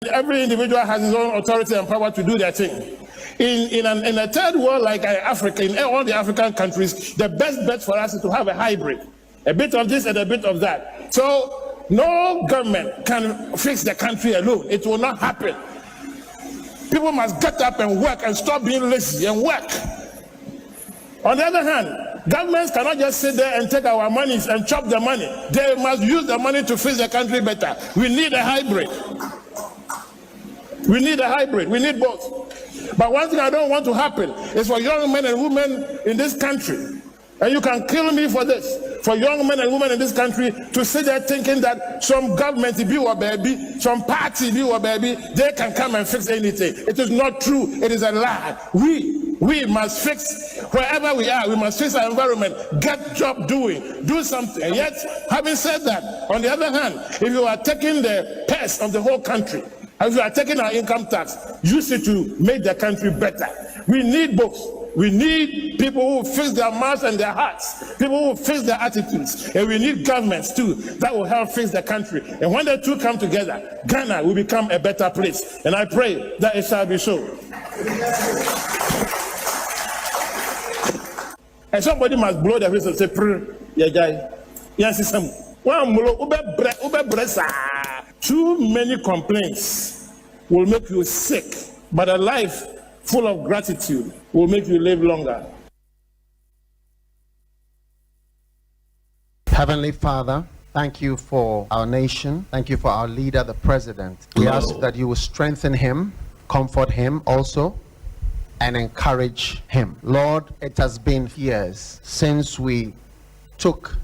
Every individual has his own authority and power to do their thing. In a third world like Africa, in all the African countries, the best bet for us is to have a hybrid. A bit of this and a bit of that. So no government can fix the country alone. It will not happen. People must get up and work and stop being lazy and work. On the other hand, governments cannot just sit there and take our money and chop the money. They must use the money to fix the country better. We need a hybrid. We need a hybrid. We need both. But one thing I don't want to happen is for young men and women in this country, and you can kill me for this, for young men and women in this country to sit there thinking that some government be or baby, some party be or baby, they can come and fix anything. It is not true. It is a lie. We must fix wherever we are. We must fix our environment, get job doing, do something. And yet, having said that, on the other hand, if you are taking the purse of the whole country, if you are taking our income tax, use it to make the country better. We need both. We need people who fix their mouths and their hearts, people who fix their attitudes, and we need governments too that will help fix the country. And when the two come together, Ghana will become a better place. And I pray that it shall be so. And somebody must blow their face and say, yeah, guy. Yes, some. Too many complaints will make you sick, but a life full of gratitude will make you live longer. Heavenly Father, thank you for our nation. Thank you for our leader, the president. We ask that you will strengthen him, comfort him also, and encourage him. Lord, it has been years since we took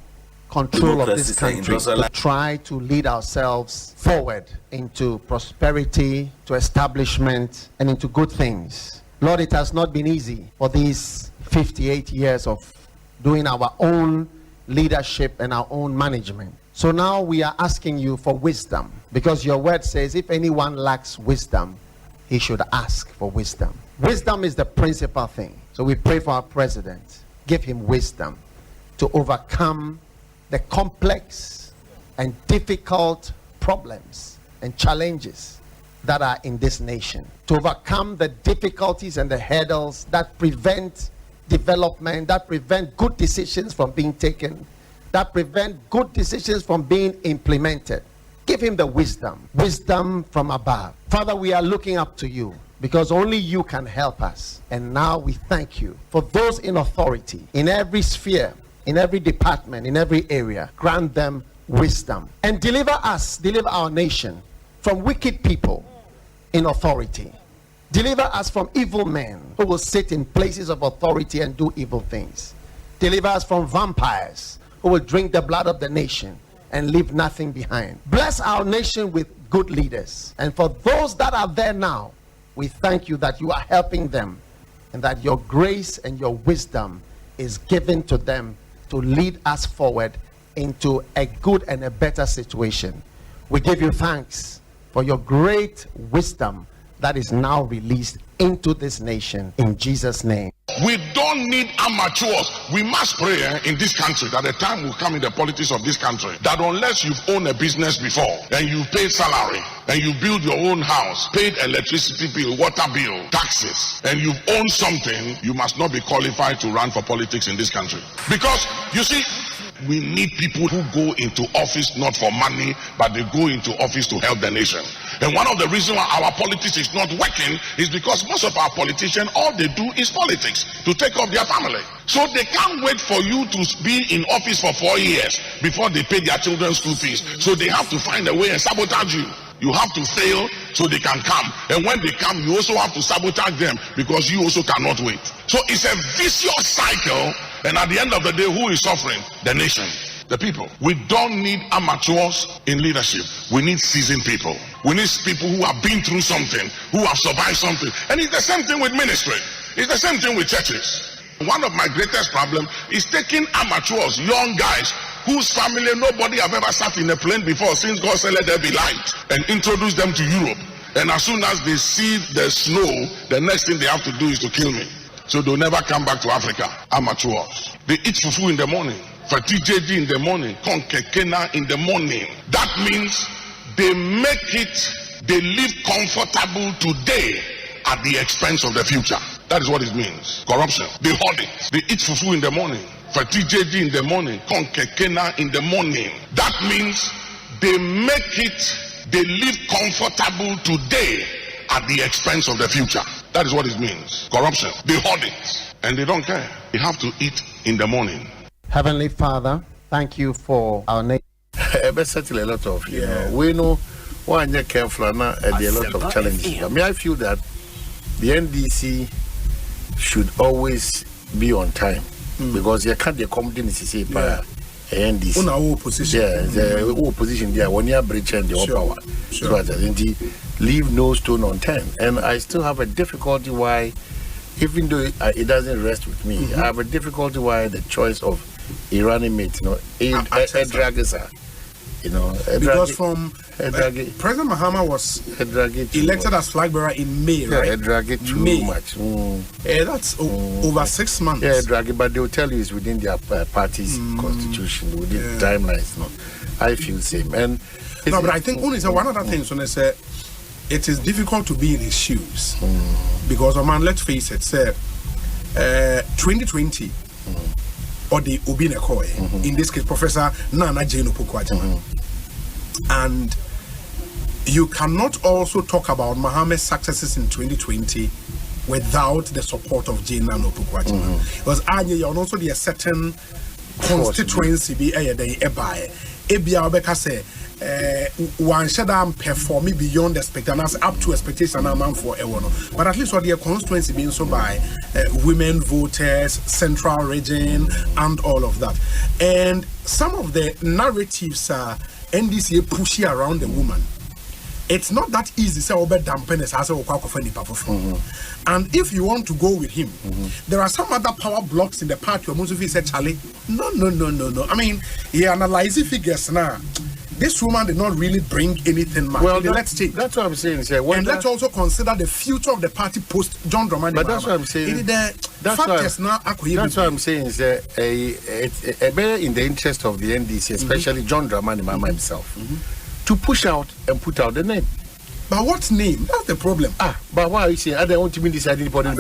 control of this country to try to lead ourselves forward into prosperity, to establishment, and into good things. Lord, it has not been easy for these 58 years of doing our own leadership and our own management. So now we are asking you for wisdom, because your word says if anyone lacks wisdom, he should ask for wisdom. Wisdom is the principal thing. So we pray for our president. Give him wisdom to overcome the complex and difficult problems and challenges that are in this nation, to overcome the difficulties and the hurdles that prevent development, that prevent good decisions from being taken, that prevent good decisions from being implemented. Give him the wisdom from above. Father, we are looking up to you, because only you can help us. And now we thank you for those in authority in every sphere, in every department, in every area. Grant them wisdom and deliver our nation from wicked people in authority. Deliver us from evil men who will sit in places of authority and do evil things. Deliver us from vampires who will drink the blood of the nation and leave nothing behind. Bless our nation with good leaders. And for those that are there now, we thank you that you are helping them, and that your grace and your wisdom is given to them to lead us forward into a good and a better situation. We give you thanks for your great wisdom that is now released into this nation, in Jesus' name. We don't need amateurs. We must pray in this country that the time will come in the politics of this country that unless you've owned a business before and you paid salary and you build your own house, paid electricity bill, water bill, taxes, and you've owned something, you must not be qualified to run for politics in this country. Because you see, we need people who go into office not for money, but they go into office to help the nation. And one of the reasons why our politics is not working is because most of our politicians, all they do is politics to take off their family. So they can't wait for you to be in office for 4 years before they pay their children's school fees. So they have to find a way and sabotage you. You have to fail so they can come. And when they come, you also have to sabotage them because you also cannot wait. So it's a vicious cycle. And at the end of the day, who is suffering? The nation, the people. We don't need amateurs in leadership. We need seasoned people. We need people who have been through something, who have survived something. And it's the same thing with ministry. It's the same thing with churches. One of my greatest problems is taking amateurs, young guys, whose family nobody have ever sat in a plane before since God said let there be light, and introduce them to Europe. And as soon as they see the snow, the next thing they have to do is to kill me. So they'll never come back to Africa. Amateurs. They eat fufu in the morning, fatijedi in the morning, konkekena in the morning. That means they make it they live comfortable today at the expense of the future. That is what it means. Corruption. They hoard it. They eat fufu in the morning, fatijedi in the morning, konkekena in the morning. That means they make it, they live comfortable today at the expense of the future. That is what it means. Corruption. They hoard it and they don't care. They have to eat in the morning. Heavenly Father, thank you for our nation. Settle a lot of, you know, we know why you're careful and there are a lot of challenges. But I feel that the NDC should always be on time because you can't accommodate the NDC. On our opposition. Yeah, the opposition there, when you're breaching the power. So I think leave no stone unturned. And I still have a difficulty why, even though it doesn't rest with me, I have a difficulty why the choice of Iranian mate, you know, you know, because from President Mahama was elected as flag bearer in May, right? Too much. That's over 6 months. Yeah, drag, but they will tell you it's within their party's constitution, within timelines. No, I feel same. And no, but I think only one other thing. So they say it is difficult to be in his shoes because, man, let's face it, say 2020. Or the Obina Koi, in this case, Professor Nana Jane Opoku-Agyeman. And you cannot also talk about Mohammed's successes in 2020 without the support of Jane Nana Opoku-Agyeman. Because Anya, and also the certain constituency be a day Ebia Obeka say one should perform beyond expectations up to expectation amount for a one. But at least what their constituency being so by women voters, central region, and all of that. And some of the narratives are NDC pushy around the woman. It's not that easy. Say and if you want to go with him, there are some other power blocks in the party. Musufi said, Charlie, no. I mean, he analyzes figures now. This woman did not really bring anything much. Well, let's take. That's what I'm saying. And let's also consider the future of the party post John Dramani. But that's what I'm saying. That's what I'm saying. Is in the interest of the NDC, especially John Dramani Mama himself, to push out and put out the name. But what name? That's the problem. But why are you saying I don't want to be decided upon in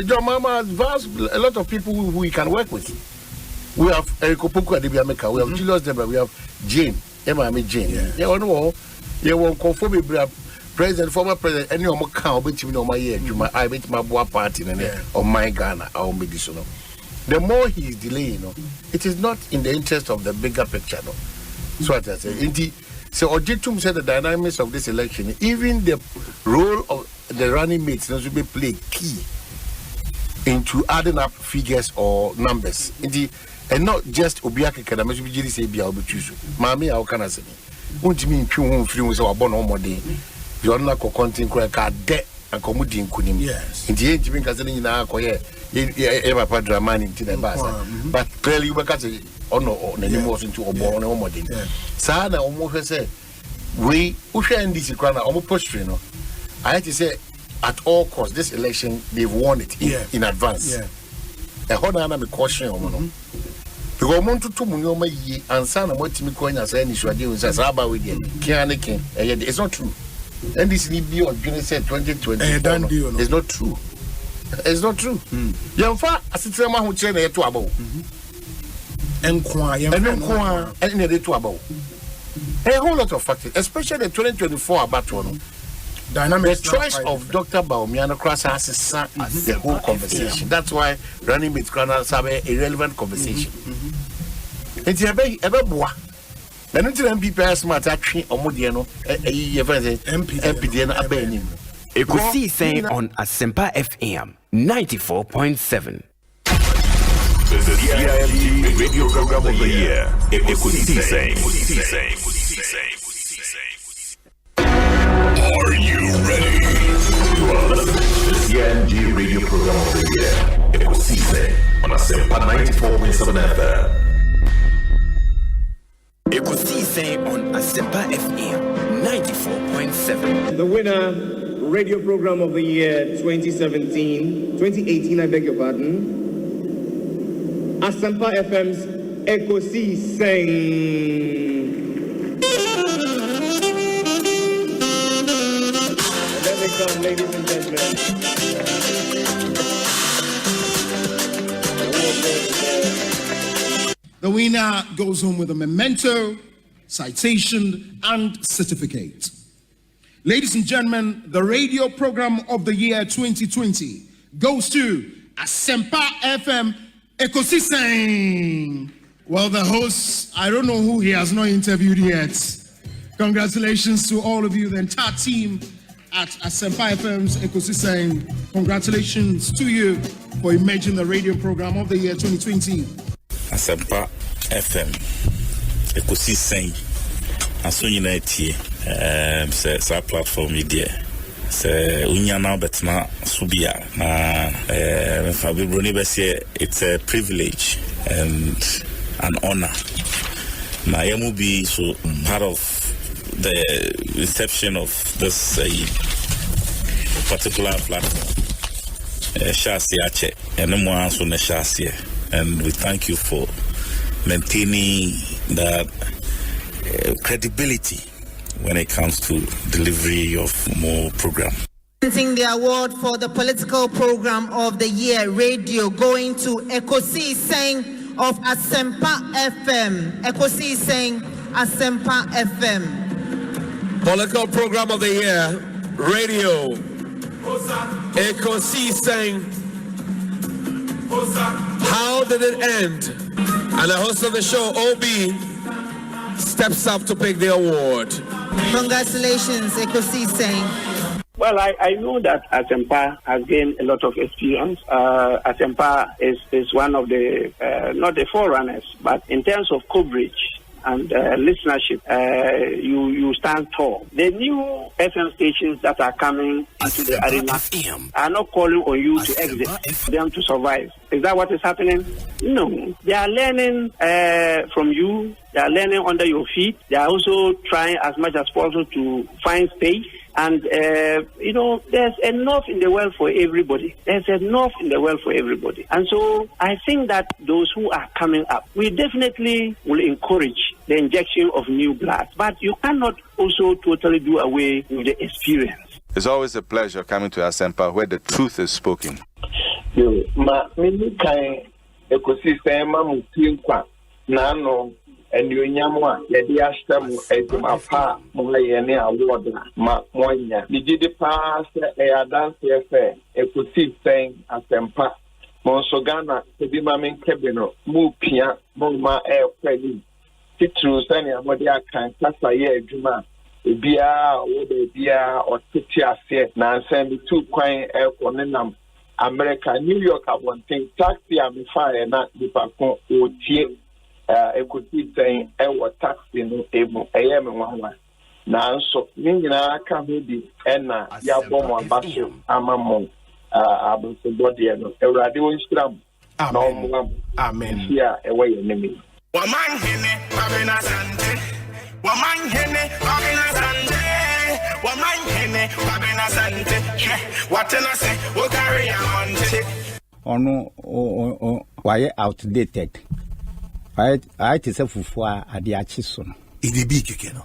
John Mama has a lot of people who we can work with. We have Erikopuku Adebiameka, we have Julius Deba, we have Jane, Emma Jane. Yeah, no, you won't conform president, former president, any of my count, but you know my year, I bet my boy party or my Ghana, or medicinal. The more he is delaying, it is not in the interest of the bigger picture. No. So what I say, so Ojetum said the dynamics of this election, even the role of the running mates will be played key into adding up figures or numbers. And not just Obiake Kadamasu Bijiri say Bia Obichusu. Mammy, how can I say? Won't mean Pum Film or Bon Omode? You're not content crack debt and commoding Kunim. Yes. In the age of Casalina, Eva Padramani into the bus. But clearly, we got no anymore into Obon Omode. Sana almost say, we end this crown almost posturing. I had to say, at all costs, this election, they've won it in advance. A whole other caution. Because I want to Munoma ye and son of what Timmy Coin as any should do as Abba with you. It's not true. And this need be on June 2020. It's not true. It's not true. Young far as it's a man who train to about. And to about. A whole lot of factors, especially the 2024 about one. The choice of Dr. Baumiano Cross has the whole conversation. That's why running with Cronas have a irrelevant conversation. It's a very boy. The Nutri MP smart actually or Modiano, MPDN Abenim. Ekosiisen on Asempa FM 94.7. The CIMG Radio Program of the Year. Ekosiisen. Are you ready? You are listening to the CIMG Radio Program of the Year. Ekosiisen on Asempa 94.7 FM. Ekosiisen on Asempa FM 94.7. The winner, Radio Program of the Year 2018, I beg your pardon. Asempa FM's Ekosiisen. come, ladies and gentlemen. The winner goes home with a memento, citation, and certificate. Ladies and gentlemen, the radio program of the year 2020 goes to Asempa FM Ekosiisen. Well, the host, I don't know who he has not interviewed yet. Congratulations to all of you, the entire team at Asempa FM's Ekosiisen. Congratulations to you for emerging the radio program of the year 2020. Asempa FM Ekosiisen aso nyina tie sa platform media se unya now betna subia na Fabibroni be say it's a privilege and an honor na yamu be so part of the reception of this particular platform Shasi Ache and no answer na Shasi, and we thank you for maintaining that credibility when it comes to delivery of more program. The award for the political program of the year radio going to Ekosiisen of Asempa FM. Ekosiisen Asempa FM. Political program of the year radio Ekosiisen. How did it end? And the host of the show, OB, steps up to pick the award. Congratulations, Ekosiisen. Well, I know that Asempa has gained a lot of experience. Asempa is one of the, not the forerunners, but in terms of coverage and listenership, you stand tall. The new FM stations that are coming into the arena are not calling on you to exit, them to survive. Is that what is happening? No. They are learning from you. They are learning under your feet. They are also trying as much as possible to find space. And, there's enough in the world for everybody. There's enough in the world for everybody. And so I think that those who are coming up, we definitely will encourage the injection of new blood. But you cannot also totally do away with the experience. It's always a pleasure coming to Asempa where the truth is spoken. And you nyamwa yedi ashtamu edumapa mulayene award ma monya nigidi pass dance efe Ekosiisen Asempa monsogana edima men kebeno mu pia ma kweli titru sani amode akan kasa ye adwuma ebia wo de bia otiti ase na nsem tu kwan ekonenam America New York abonten taxi am fire na dipakon otie Ekosiisen taxi no emu eyeme nwa na nso nyina aka ho di ena ya bomo abaso amamon abonso body no Ewurade wonstram na omwa amen ya ewe yenemi Omanhene Kwabena Asante Omanhene Kwabena Asante Omanhene Kwabena Asante watena se wo carry on ono why outdated I say fufu ade achi so no it be keke no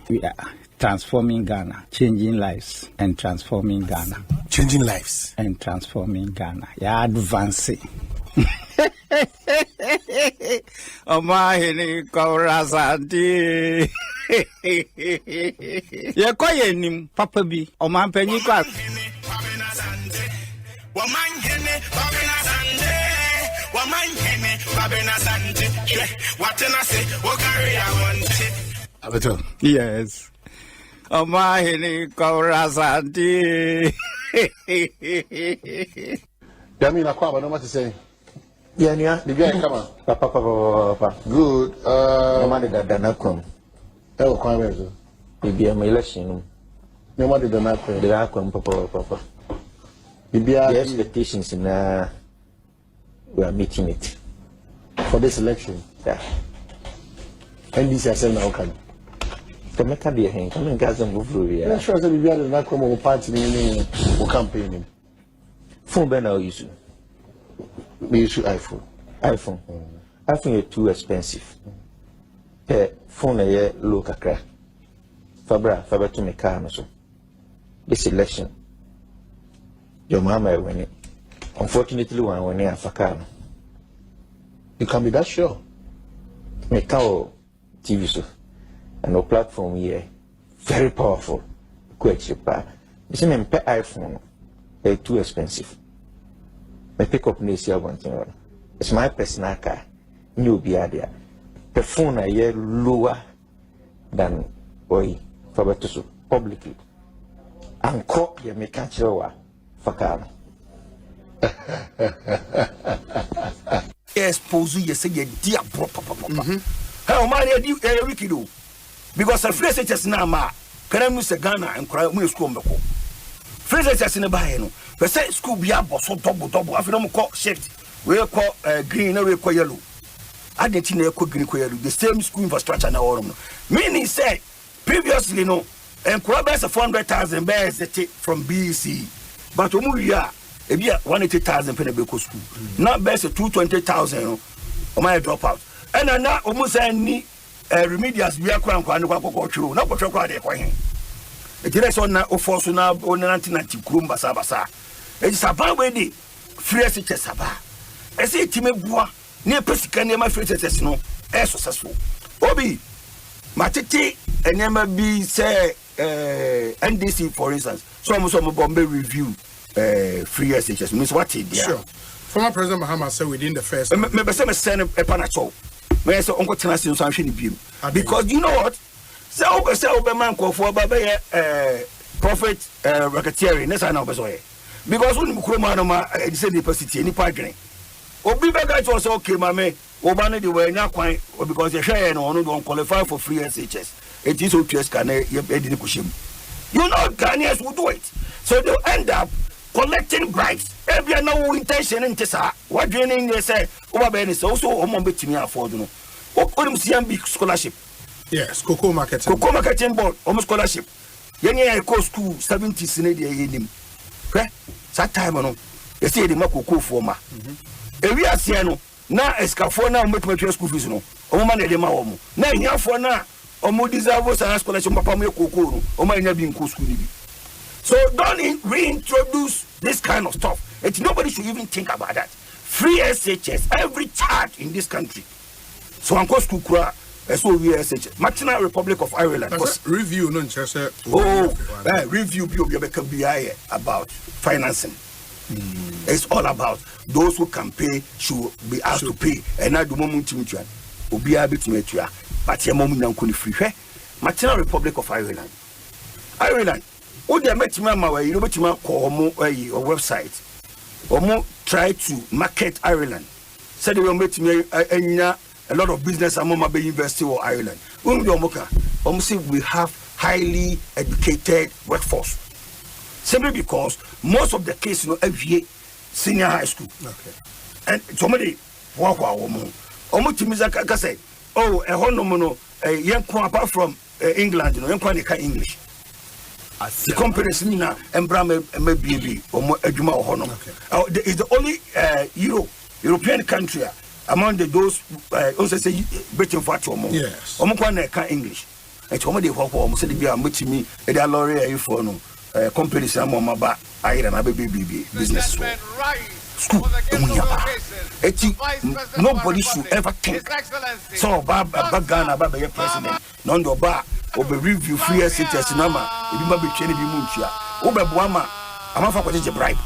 we are transforming Ghana, changing lives and transforming Ghana, changing lives and transforming Ghana. Yeah, advancing. Omanhene Asante. Ye koye nim papa bi omanpanyi kwa Omanhene Kwabena Asante Omanhene Kwabena Asante watena se wo carry on Abeto. Yes. Omanhene Asante. Yami na kwa no what to say. Yeah. The guy come on. Papa. Good. Mama de dana kom. Kwa wezo. Bibia my election. Mama de dana kwa. De dana kom papa. Bibia the expectations in we are meeting it for this election. Yeah. NDC has said now can. The matter be here. Come and gather move through here. Yeah, sure. So Bibia de dana kom party ni campaigning. Phone be now use. We use iPhone. iPhone is too expensive. Phone is low kakra. Fabra to me car so. this election, your mama win it. Unfortunately, one winning a fakano. You can be that sure. Make our TV show and our platform here very powerful. Quite cheaper. You see, my iPhone, they're too expensive. My pick up this year one thing. It's my personal car. New be there. The phone a year lower than for to publicly. And cop you make catch your fakano. Expose you say you dear bro papa. How man you wicked do? Because a phrase just now ma can I miss a Ghana and cry when school meko. Phrases just in the buy no. But say school be up so double. After them call shift. We call green and we call yellow. I didn't know green call yellow. The same school infrastructure now. Meaning say previously no and Kwabena 400,000 bears from BC. But we are if you 180,000 for the Beko school. Now best 220,000 on my dropout. And now almost any remedials we are crying for no not for quite a it is on now force now on 1990 Krumba Sabasa. It's a bad way free as Saba. I say Timebua near Pesican near my free no as successful. Obi Matiti and never be say NDC for instance. Some Bombay review. Free SHS means what it Sure. Former President Mahama said within the first. Maybe some send a panacho. May I say Uncle Tenasi something beam. Because you know what? So Oberman call for Baba prophet racketeering. That's an opposite. Because when Mukroma said the city any parking. Obi Baga was okay, Mamma. Obana the way now quite because the share no don't qualify for free SHS. It is okay, can you know Ghanaians will do it. So they'll end up collecting bribes. If you have no intention in Tessa, what draining they say, Omanhene is also to me afford. What could CMB scholarship? Yes, Cocoa Marketing Board, almost scholarship. Young go school 70 Senadia in him. That time, no, they say the Mako former. If we are Siano, now Escafona, make school fees, no, Omanhene de Maomo. Now, here for now, Omo deserves a scholarship, Papa Coco, Omanhene being school. So don't reintroduce this kind of stuff. Nobody should even think about that. Free SHS, every child in this country. So I'm going to Kukura, so we SHS. Martina Republic of Ireland. Review, no, review about financing. It's all about those who can pay should be asked to pay. And now the moment to meet you, will be able to meet you. But your mom now couldn't free. Martina Republic of Ireland. What they met me way, you know, but you call or website. Or try to market Ireland. Said they will make me a lot of business among my university or Ireland. We have highly educated workforce. Simply because most of the cases, every year, senior high school. Okay. And somebody walk almost to me say, oh, a honomono, a young apart from England, you know, English. The companies Nina and Brahma and maybe or Juma or Honor. It's the only European country among those also say Britain for yes. English. And somebody who almost said they are meeting me at the lorry for no companies among my back. I am a baby business school. Nobody should ever think so about Ghana about your president. None of bar. Obe review free SHS number. If you might be training the Munchia. Obe Buama, I'm for the bribe.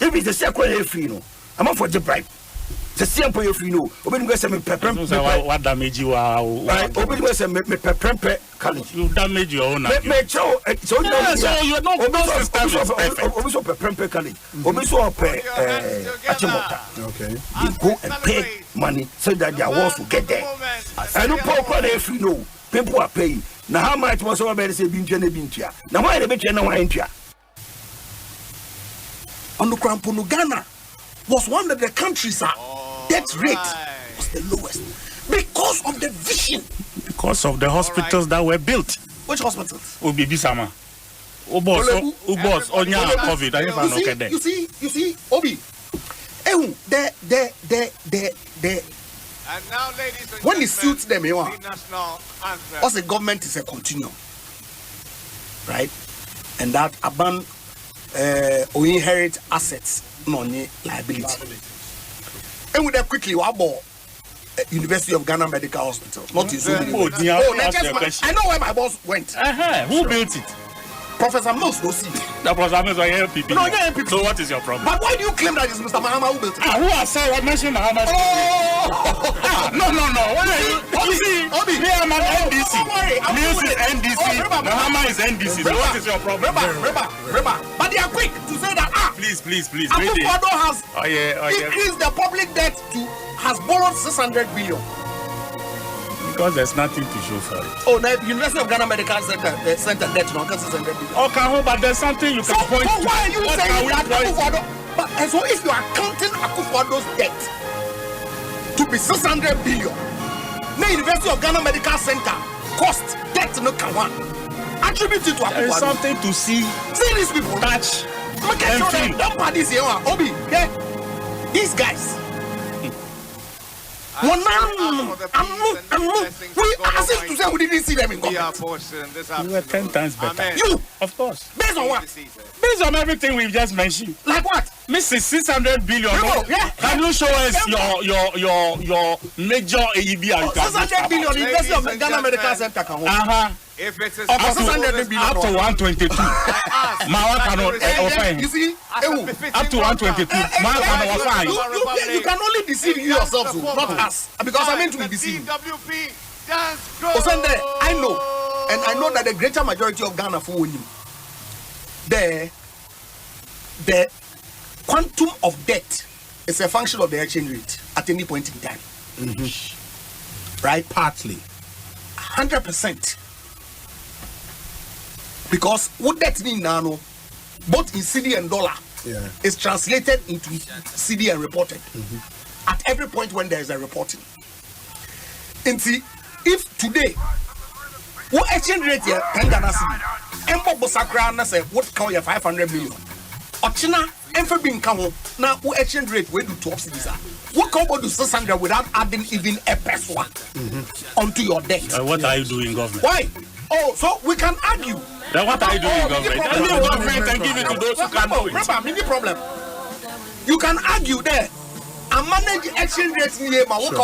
If it's the second free, no, I'm for the bribe. The same for you free, no. Obe go say me pepper. What damage you are? Obe go say me pepper college. You damage your own. So you are not Obe so pepper college. Obe so pay Achimota. Okay. You go and pay money so that their walls will get there. I don't pay free, no. People are paying. Now how much was over say Bintia? Now why the bitch no India? On the Krampunu Ghana was one of the countries death rate was the lowest because of the vision. Because of the hospitals that were built. Which hospitals? Obi Bisama. Ubos, Onya COVID. I never know that. You see, Obi. The and now, ladies and when it suits them, the national anthem. Also, the government is a continuum, right? and that aban or inherit assets, no liability. And with that quickly, what about University of Ghana Medical Hospital? Not in Symbolic. I know where my boss went. Who built it? Professor Mills, no see. The Professor Mills are MPP. No, you're MPP. So what is your problem? But why do you claim that it's Mr. Mahama who built it? Who has said I mentioned Mahama? No. What are you see, me I'm an NDC. Mills is NDC. Mahama is NDC. So what is your problem? Remember. But they are quick to say that, Please. Akufo-Addo has increased the public debt has borrowed 600 billion. Because there's nothing to show for it. Oh, now University of Ghana Medical Center debt now because 600 billion. Okay, but there's something you can point to. So why are you saying that Akufo-Addo? And so if you are counting Akufo-Addo's debt to be 600 billion, now University of Ghana Medical Center cost debt no can one. Attribute it to Akufo-Addo. There is something to see. See these people. Touch. Look at them. Don't parties here. Obi, these guys. We as if to say we didn't see them in government. You were 10 times better. You, of course. Based on what? Based on everything we've just mentioned. Like what? Mrs. 600 billion. Can you show us your major AEB? 600 billion University of Ghana Medical Center can hold. If it is up to 122. Mawa cannot offer. You see? Up to 122. Mawa cannot offer. You can only deceive you yourselves, not us. Because I meant to be deceived. Asante, I know. And I know that the greater majority of Ghana for you. The quantum of debt is a function of the exchange rate at any point in time. Right? Partly. 100%. Because what that means now, both in CD and dollar, is translated into CD and reported at every point when there is a reporting. And see, if today, what exchange rate here can Ghana see? Embo Bosakra na say what count your 500 million. Ochina emfe bin count now what exchange rate we do 12 cities. What count do 600 without adding even a peso onto your debt? What are you doing, government? Why? Oh, so we can argue. Then what are you doing, government? Tell me government and give it to those who can do it. Remember, mini problem. You can argue there and manage exchange rates near my work.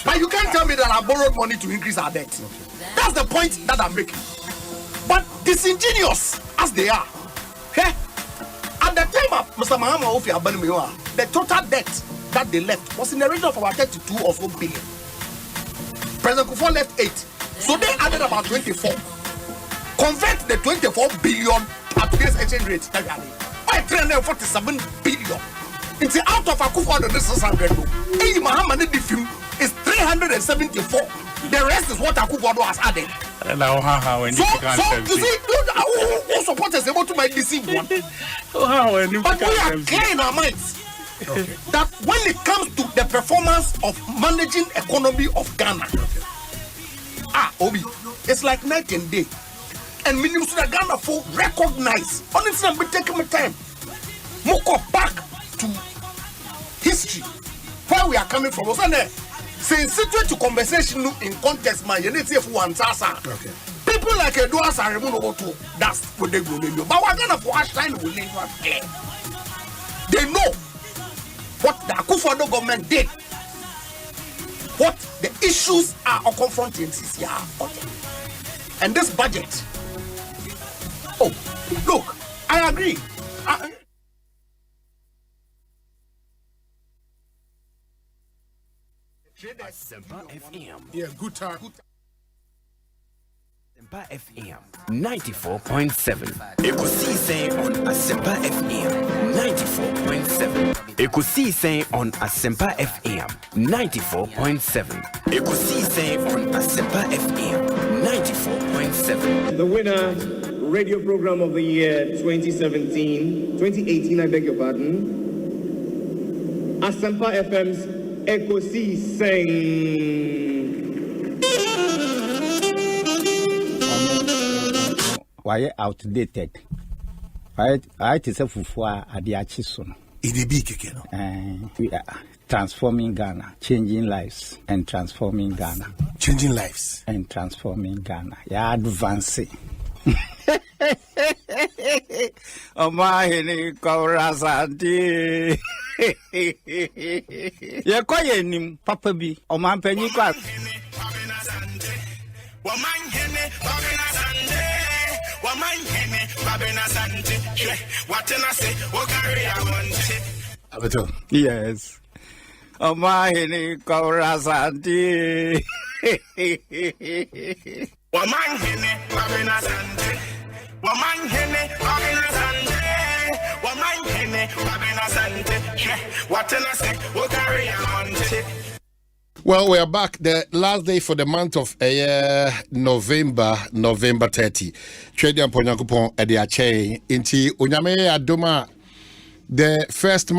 But you can't tell me that I borrowed money to increase our debt. That's the point that I'm making. But disingenuous as they are, at the time of Mr. Mahama Ofi Abanimiwa, the total debt that they left was in the region of about 32 or so billion. President Kufuor left 8. So they added about 24. Convert the 24 billion at today's exchange rate. Why 347 billion? It's out of Akufo-Addo, this is 600. Hey, Mahama is 374. The rest is what Akufo-Addo has added. So you see, who supporters able to make deceive one? But we are clear in our minds that when it comes to the performance of managing economy of Ghana, Obi, it's like night and day. And Minister Ghana for recognize. Honestly, I'm taking my time. Moko back to history. Where we are coming from. Since to conversation in context, man, you need to see one sasa. People like Eduas are removed to that's what they go. But we're gonna for hashtag will leave one clear. They know what the Akufo-Addo government did. What the issues are confronting this year. And this budget. Oh, look, I agree. Asempa FM. Yeah, good time. Asempa FM 94.7. Ekosiisen on Asempa FM 94.7. Ekosiisen on Asempa FM 94.7. Ekosiisen on Asempa FM 94.7. The winner, radio program of the year 2018, I beg your pardon. Asempa FM's Ekosiisen. Why outdated? I say Fufua Adiachisun. We are transforming Ghana, changing lives and transforming Ghana. Changing lives and transforming Ghana. Yeah, advancing. Omanhene Asante. Ye kwaye nim papa bi Omanpanyi kwa Omanhene Asante. Omanhene Asante. What can I say? What carry I want? Yes. Omanhene Asante. Omanhene Asante. Omanhene Asante. Omanhene Asante. What can I say? What carry I want? Well, we are back. The last day for the month of November 30. Twedi amponyankopon ede ache inti onyame adoma the first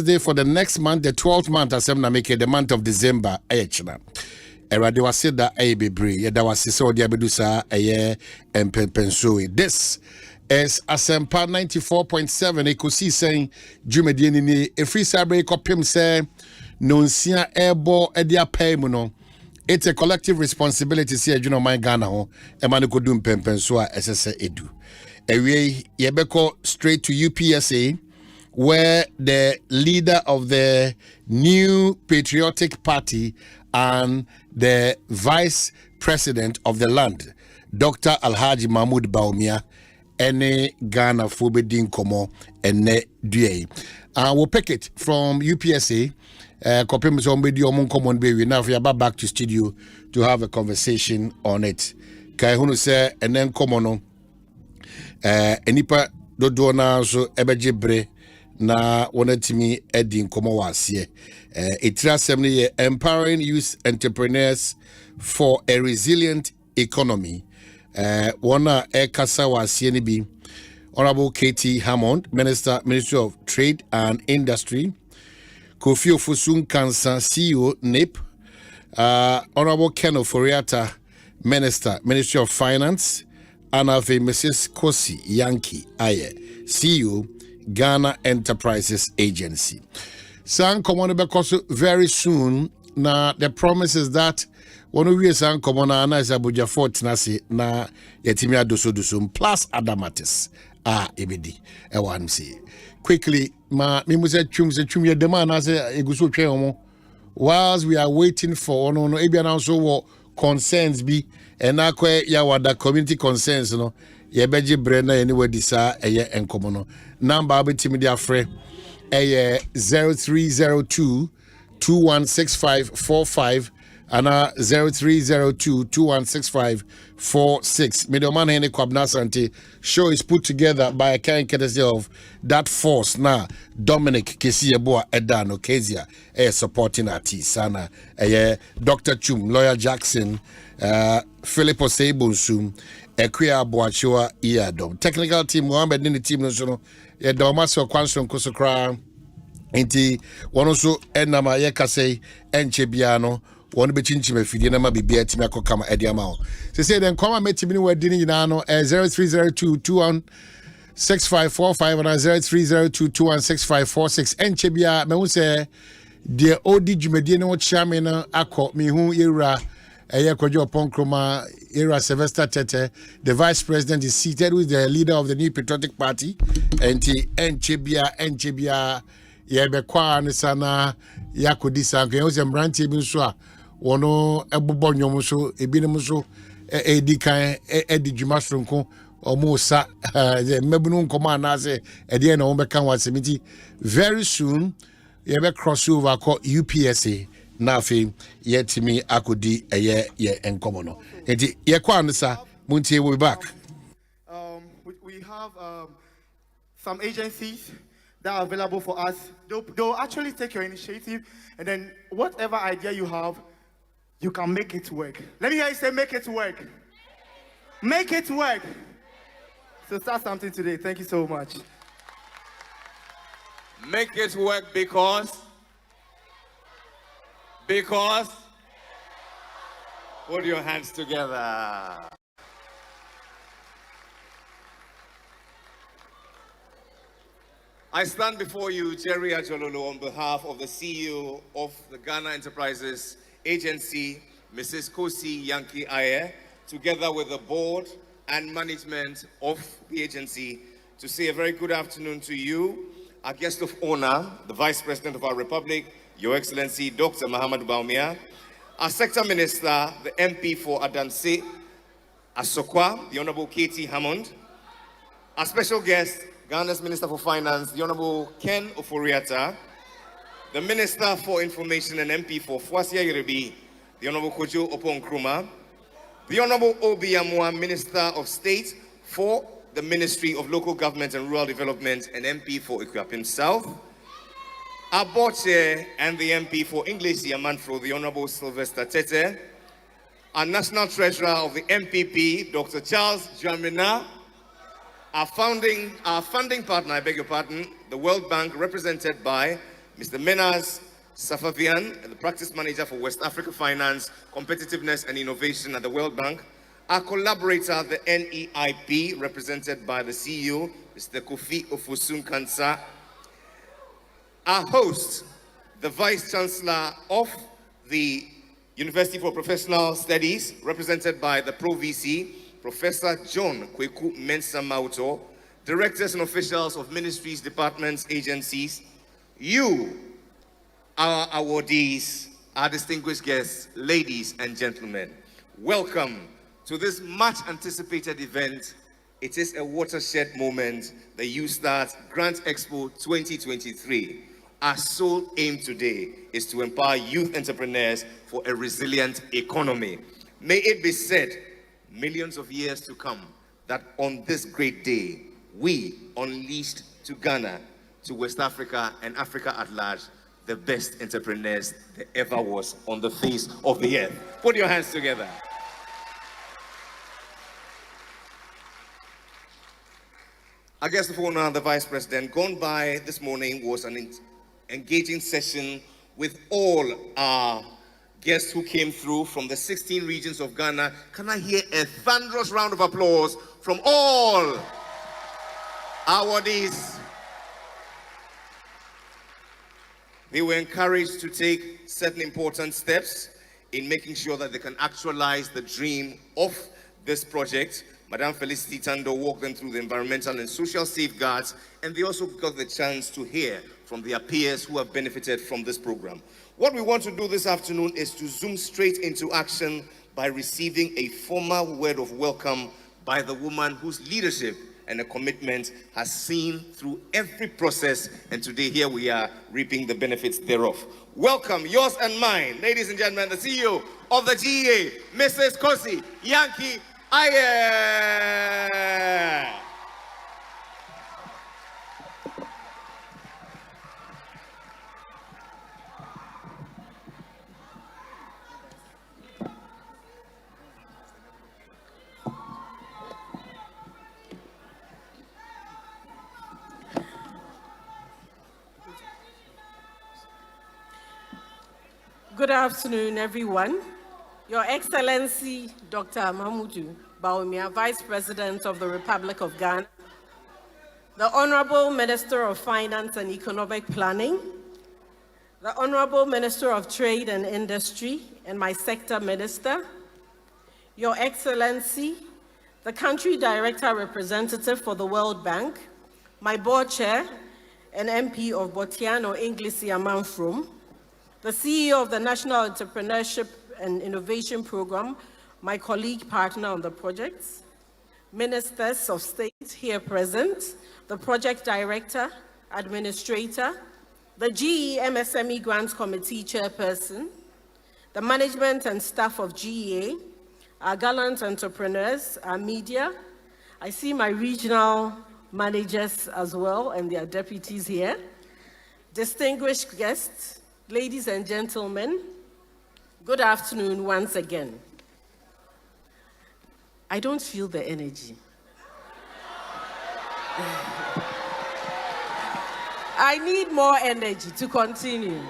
day for the next month, the 12th month, Asemna make the month of December. Ayechna. Erade wase da bebre. Yeda wase so dia bedusa aye empensoi. This is Asempa 94.7. Ekosiisen Jumedie ni efri sabre kopim se nonsia ebo edia pay mu no. It's a collective responsibility see adwuno man Ghana ho e ma ne kodum pempenso a esese edu. Ewe yebeko straight to UPSA, where the leader of the new patriotic party and the vice president of the land, Dr. Alhaji Mahmoud Baumia, ene Ghana Fobedin Komo ene Due. We'll pick it from UPSA. Now if you're back to studio to have a conversation on it. Kaihunu say and then come on. Enipa dodo na so ebejebre na wonatimi edin komo wase etirasem ye empowering youth entrepreneurs for a resilient economy. Wana ekasa wase ni bi Honorable Katie Hammond, Ministry of Trade and Industry, Kofi Ofosun Kansa, CEO NIP, Honorable Ken Oforiata, Ministry of Finance, and of Mrs. Kosi Yankee Aye, CEO, Ghana Enterprises Agency. San Common because very soon. Now the promise is that when we San Common na is Abuja Fort Nasi na yetimia doso plus other matters. Ebedi ewan see. Quickly, ma mimuse chum ye demand as eguso twe omo. Whilst we are waiting for no ebi also what concerns be and akwe ya wada community concerns no ye beji brenda anywhere disa eye enkomo no number abetimi dia frɛ 0302 216545 and 0302 216546. Omanhene Kwabena Asante show is put together by a kind courtesy of that force now. Dominic Kesieboa Edano Kezia supporting artist sana Dr. Chum, Lawyer Jackson, Philip Osebonsum, Ekwia Boachua Iadom. Technical team Mohammed Nini team no so Domaso Kwanson Kosokra Inti Wonoso Enama Yekase Enchebiano. One be chinchime fidie na ma bibia timi akokama ediama. Say then come metimi ni wadini nyina no 0302 216545 and 0302 216546 enchebia me hu say de odi dwumedie no chiame no akọ me hu yewura Kwadwo Ponkroma era Sylvester Tete. The vice president is seated with the leader of the new patriotic party and enchebia yebekwa nisana yakodisa nko yose mrantie bi nso a wono ebobo nwom so ebinom so edikan edidwuma sonko omusa mebunu nkoma anase ede na won beka wasemiti very soon yebe cross over ko UPSA na afi yetimi akodi ye enkomo no enti ye kwa ansa muntie we back. We have some agencies that are available for us. They'll actually take your initiative, and then whatever idea you have, you can make it work. Let me hear you say, make it work. Make it work. So start something today. Thank you so much. Make it work because put your hands together. I stand before you, Jerry Ajololo, on behalf of the CEO of the Ghana Enterprises Agency, Mrs. Kosi Yankee Aye, together with the board and management of the agency to say a very good afternoon to you, our guest of honor, the Vice President of our Republic, Your Excellency Dr. Mahamudu Bawumia, our Sector Minister, the MP for Adanse, Asokwa, the Honorable Katie Hammond, our special guest, Ghana's Minister for Finance, the Honorable Ken Oforiatta, the Minister for Information and MP for Fwasia Yerebi, the Honorable Kojo Opon Nkrumah, the Honorable Obi Amwa, Minister of State for the Ministry of Local Government and Rural Development and MP for Ikuapem South, our board chair and the MP for English Yamanfro, the Honorable Sylvester Tete, our National Treasurer of the MPP, Dr. Charles Dramina, our funding partner, I beg your pardon, the World Bank, represented by Mr. Menas Safavian, the Practice Manager for West Africa Finance, Competitiveness and Innovation at the World Bank, our collaborator, the NEIP, represented by the CEO, Mr. Kofi Ofosun-Kansa, our host, the Vice Chancellor of the University for Professional Studies, represented by the Pro-VC, Professor John Kweku Mensah Mauto, directors and officials of ministries, departments, agencies, you, our awardees, our distinguished guests, ladies and gentlemen, welcome to this much anticipated event. It is a watershed moment, the YouStart Grant Expo 2023. Our sole aim today is to empower youth entrepreneurs for a resilient economy. May it be said, millions of years to come, that on this great day, we unleashed to Ghana, to West Africa and Africa at large, the best entrepreneurs there ever was on the face of the earth. Put your hands together. Our guest of honor, the Vice President, gone by this morning was an engaging session with all our guests who came through from the 16 regions of Ghana. Can I hear a thunderous round of applause from all our awardees? They were encouraged to take certain important steps in making sure that they can actualize the dream of this project. Madame Felicity Tando walked them through the environmental and social safeguards, and they also got the chance to hear from their peers who have benefited from this program. What we want to do this afternoon is to zoom straight into action by receiving a formal word of welcome by the woman whose leadership and a commitment has seen through every process, and today here we are reaping the benefits thereof. Welcome, yours and mine, ladies and gentlemen, the CEO of the GEA, Mrs. Kosi Yankee Aye. Good afternoon, everyone. Your Excellency, Dr. Mahamudu Bawumia, Vice President of the Republic of Ghana, the Honorable Minister of Finance and Economic Planning, the Honorable Minister of Trade and Industry, and my Sector Minister, Your Excellency, the Country Director Representative for the World Bank, my Board Chair and MP of Botiano, English Yamanfrom, the CEO of the National Entrepreneurship and Innovation Program, my colleague partner on the project, Ministers of State here present, the Project Director, Administrator, the GE MSME Grants Committee Chairperson, the management and staff of GEA, our gallant entrepreneurs, our media. I see my regional managers as well and their deputies here. Distinguished guests, ladies and gentlemen, good afternoon once again. I don't feel the energy. I need more energy to continue.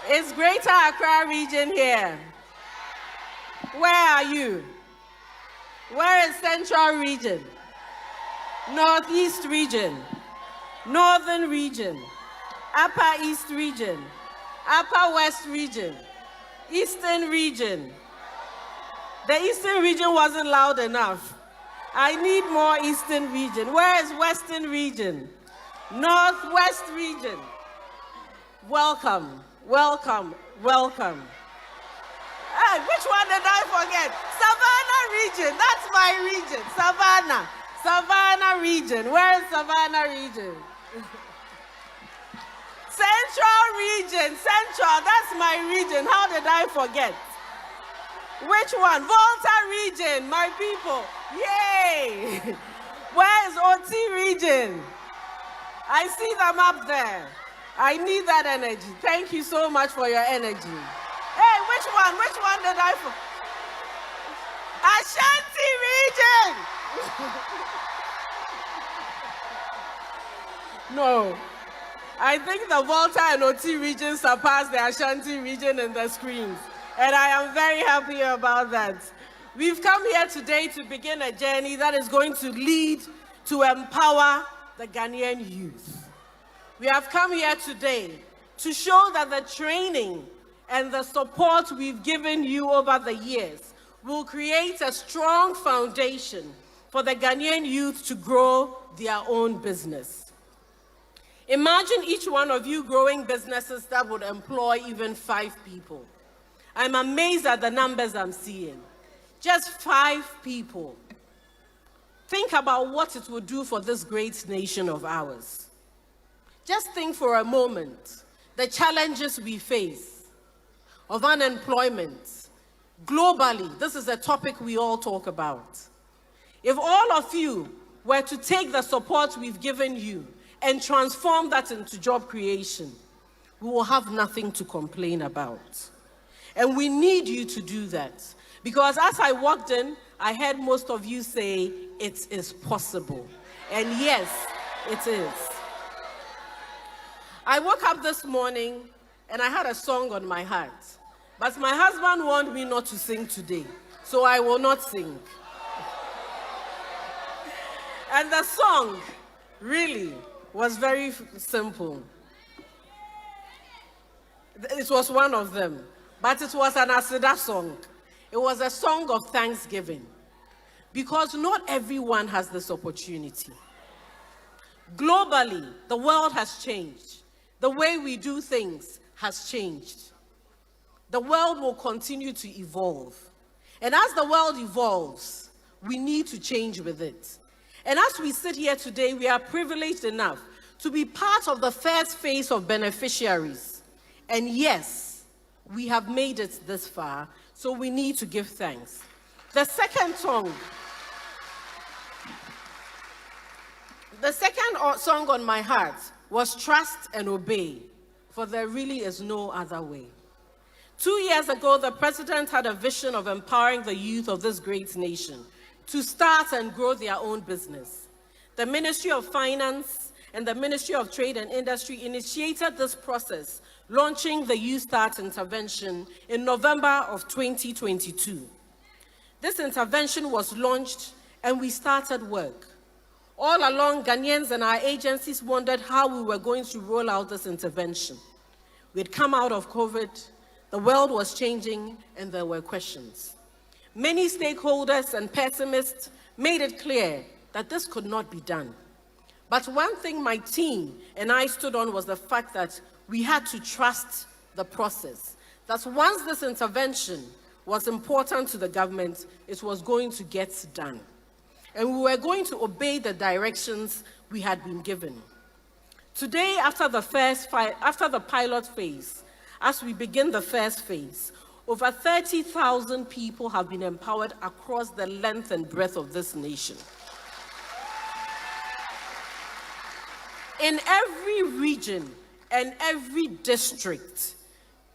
It's Greater Accra region here. Where are you? Where is Central region? Northeast region? Northern region? Upper East region? Upper West region? Eastern region? The Eastern region wasn't loud enough. I need more Eastern region. Where is Western region? Northwest region. Welcome, welcome, welcome. Hey, which one did I forget? Savannah region, that's my region. Savannah, Savannah region. Where is Savannah region? Central region, Central, that's my region. How did I forget? Which one? Volta region, my people. Yay! Where is OT region? I see them up there. I need that energy. Thank you so much for your energy. Hey, which one? Which one did I forget? Ashanti region! No. I think the Volta and OT region surpassed the Ashanti region in the screens. And I am very happy about that. We've come here today to begin a journey that is going to lead to empower the Ghanaian youth. We have come here today to show that the training and the support we've given you over the years will create a strong foundation for the Ghanaian youth to grow their own business. Imagine each one of you growing businesses that would employ even 5 people. I'm amazed at the numbers I'm seeing. Just 5 people. Think about what it would do for this great nation of ours. Just think for a moment the challenges we face of unemployment. Globally, this is a topic we all talk about. If all of you were to take the support we've given you and transform that into job creation, we will have nothing to complain about. And we need you to do that. Because as I walked in, I heard most of you say, it is possible. And yes, it is. I woke up this morning and I had a song on my heart. But my husband warned me not to sing today, so I will not sing. And the song really was very simple. It was one of them. But it was an Asida song. It was a song of thanksgiving. Because not everyone has this opportunity. Globally, the world has changed. The way we do things has changed. The world will continue to evolve. And as the world evolves, we need to change with it. And as we sit here today, we are privileged enough to be part of the first phase of beneficiaries. And yes, we have made it this far, so we need to give thanks. The second song on my heart was Trust and Obey, for there really is no other way. 2 years ago, the president had a vision of empowering the youth of this great nation to start and grow their own business. The Ministry of Finance and the Ministry of Trade and Industry initiated this process, launching the Youth Start intervention in November of 2022. This intervention was launched and we started work. All along, Ghanaians and our agencies wondered how we were going to roll out this intervention. We had come out of COVID, the world was changing, and there were questions. Many stakeholders and pessimists made it clear that this could not be done. But one thing my team and I stood on was the fact that we had to trust the process. That once this intervention was important to the government, it was going to get done. And we were going to obey the directions we had been given. Today, after the pilot phase, as we begin the first phase, over 30,000 people have been empowered across the length and breadth of this nation. In every region and every district,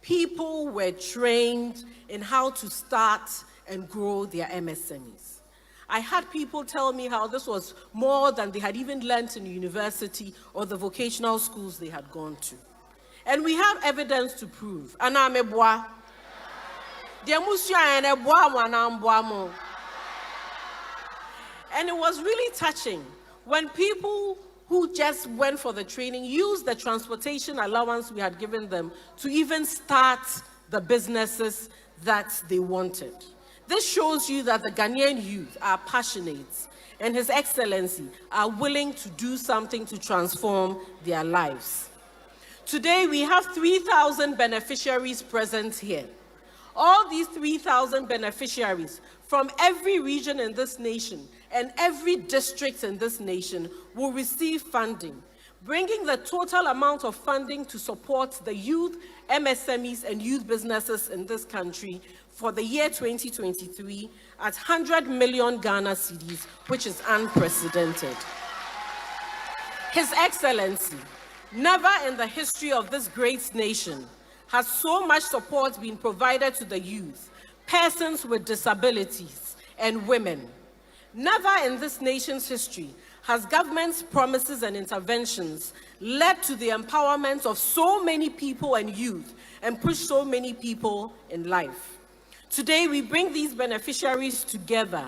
people were trained in how to start and grow their MSMEs. I had people tell me how this was more than they had even learned in university or the vocational schools they had gone to. And we have evidence to prove. And it was really touching when people who just went for the training used the transportation allowance we had given them to even start the businesses that they wanted. This shows you that the Ghanaian youth are passionate and His Excellency are willing to do something to transform their lives. Today, we have 3,000 beneficiaries present here. All these 3,000 beneficiaries from every region in this nation and every district in this nation will receive funding, bringing the total amount of funding to support the youth, MSMEs, and youth businesses in this country for the year 2023 at 100 million Ghana cedis, which is unprecedented. His Excellency, never in the history of this great nation has so much support been provided to the youth, persons with disabilities, and women. Never in this nation's history has government's promises and interventions led to the empowerment of so many people and youth and pushed so many people in life. Today, we bring these beneficiaries together.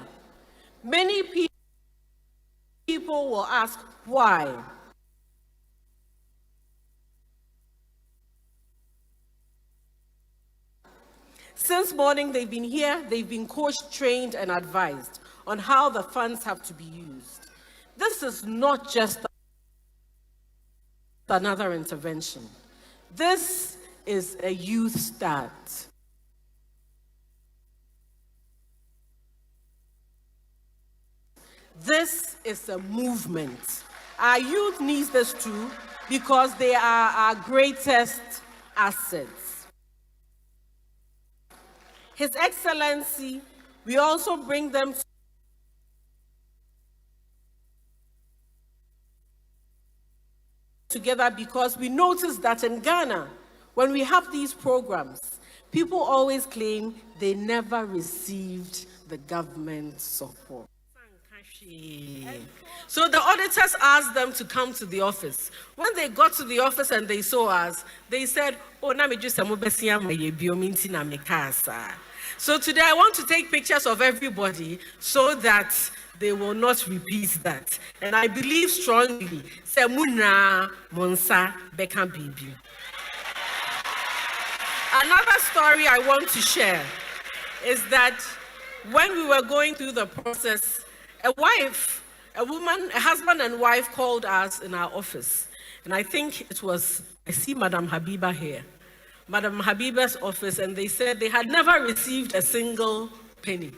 Many people will ask, why? Since morning, they've been here, they've been coached, trained, and advised on how the funds have to be used. This is not just another intervention. This is a youth start. This is a movement. Our youth needs this too because they are our greatest assets. His Excellency, we also bring them together because we notice that in Ghana, when we have these programs, people always claim they never received the government support. So the auditors asked them to come to the office. When they got to the office and they saw us, they said, oh, so today I want to take pictures of everybody so that they will not repeat that. And I believe strongly, Semuna Monsa Beka Bibi. Another story I want to share is that when we were going through the process, a husband and wife called us in our office. And I think it was, I see Madam Habiba here, Madam Habiba's office, and they said they had never received a single penny.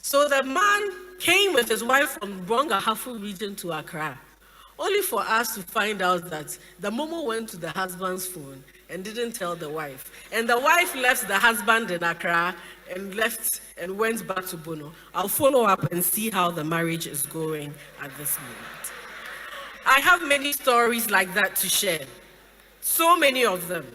So the man came with his wife from Bronga-Hafu region to Accra, only for us to find out that the Momo went to the husband's phone and didn't tell the wife. And the wife left the husband in Accra and left and went back to Bono. I'll follow up and see how the marriage is going at this moment. I have many stories like that to share, so many of them.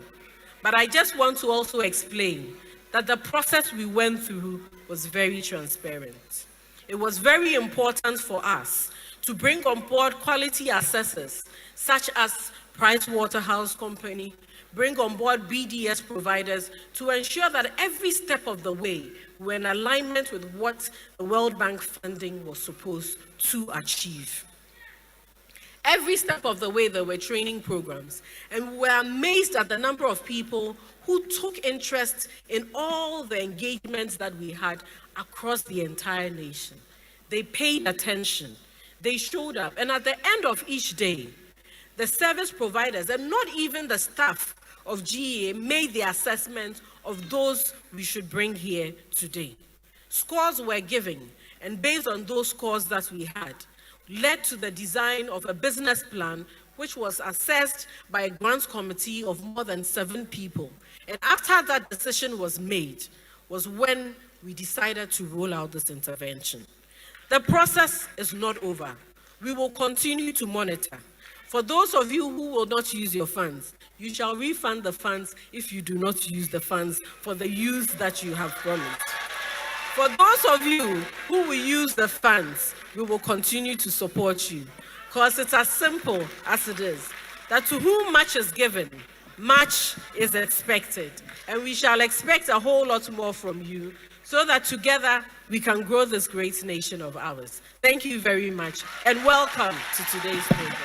But I just want to also explain that the process we went through was very transparent. It was very important for us to bring on board quality assessors, such as Pricewaterhouse Company, bring on board BDS providers to ensure that every step of the way we're in alignment with what the World Bank funding was supposed to achieve. Every step of the way there were training programs, and we were amazed at the number of people who took interest in all the engagements that we had across the entire nation. They paid attention, they showed up, and at the end of each day, the service providers, and not even the staff of GEA, made the assessment of those we should bring here today. Scores were given, and based on those scores that we had, led to the design of a business plan which was assessed by a grants committee of more than 7 people. And after that decision was made, was when we decided to roll out this intervention. The process is not over. We will continue to monitor. For those of you who will not use your funds, you shall refund the funds if you do not use the funds for the use that you have promised. For those of you who will use the funds, we will continue to support you, because it's as simple as it is, that to whom much is given, much is expected. And we shall expect a whole lot more from you, so that together we can grow this great nation of ours. Thank you very much, and welcome to today's program.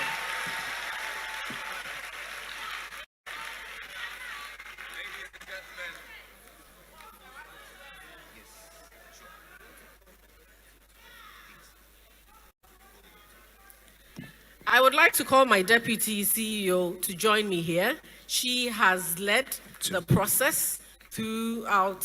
I would like to call my deputy CEO to join me here. She has led the process throughout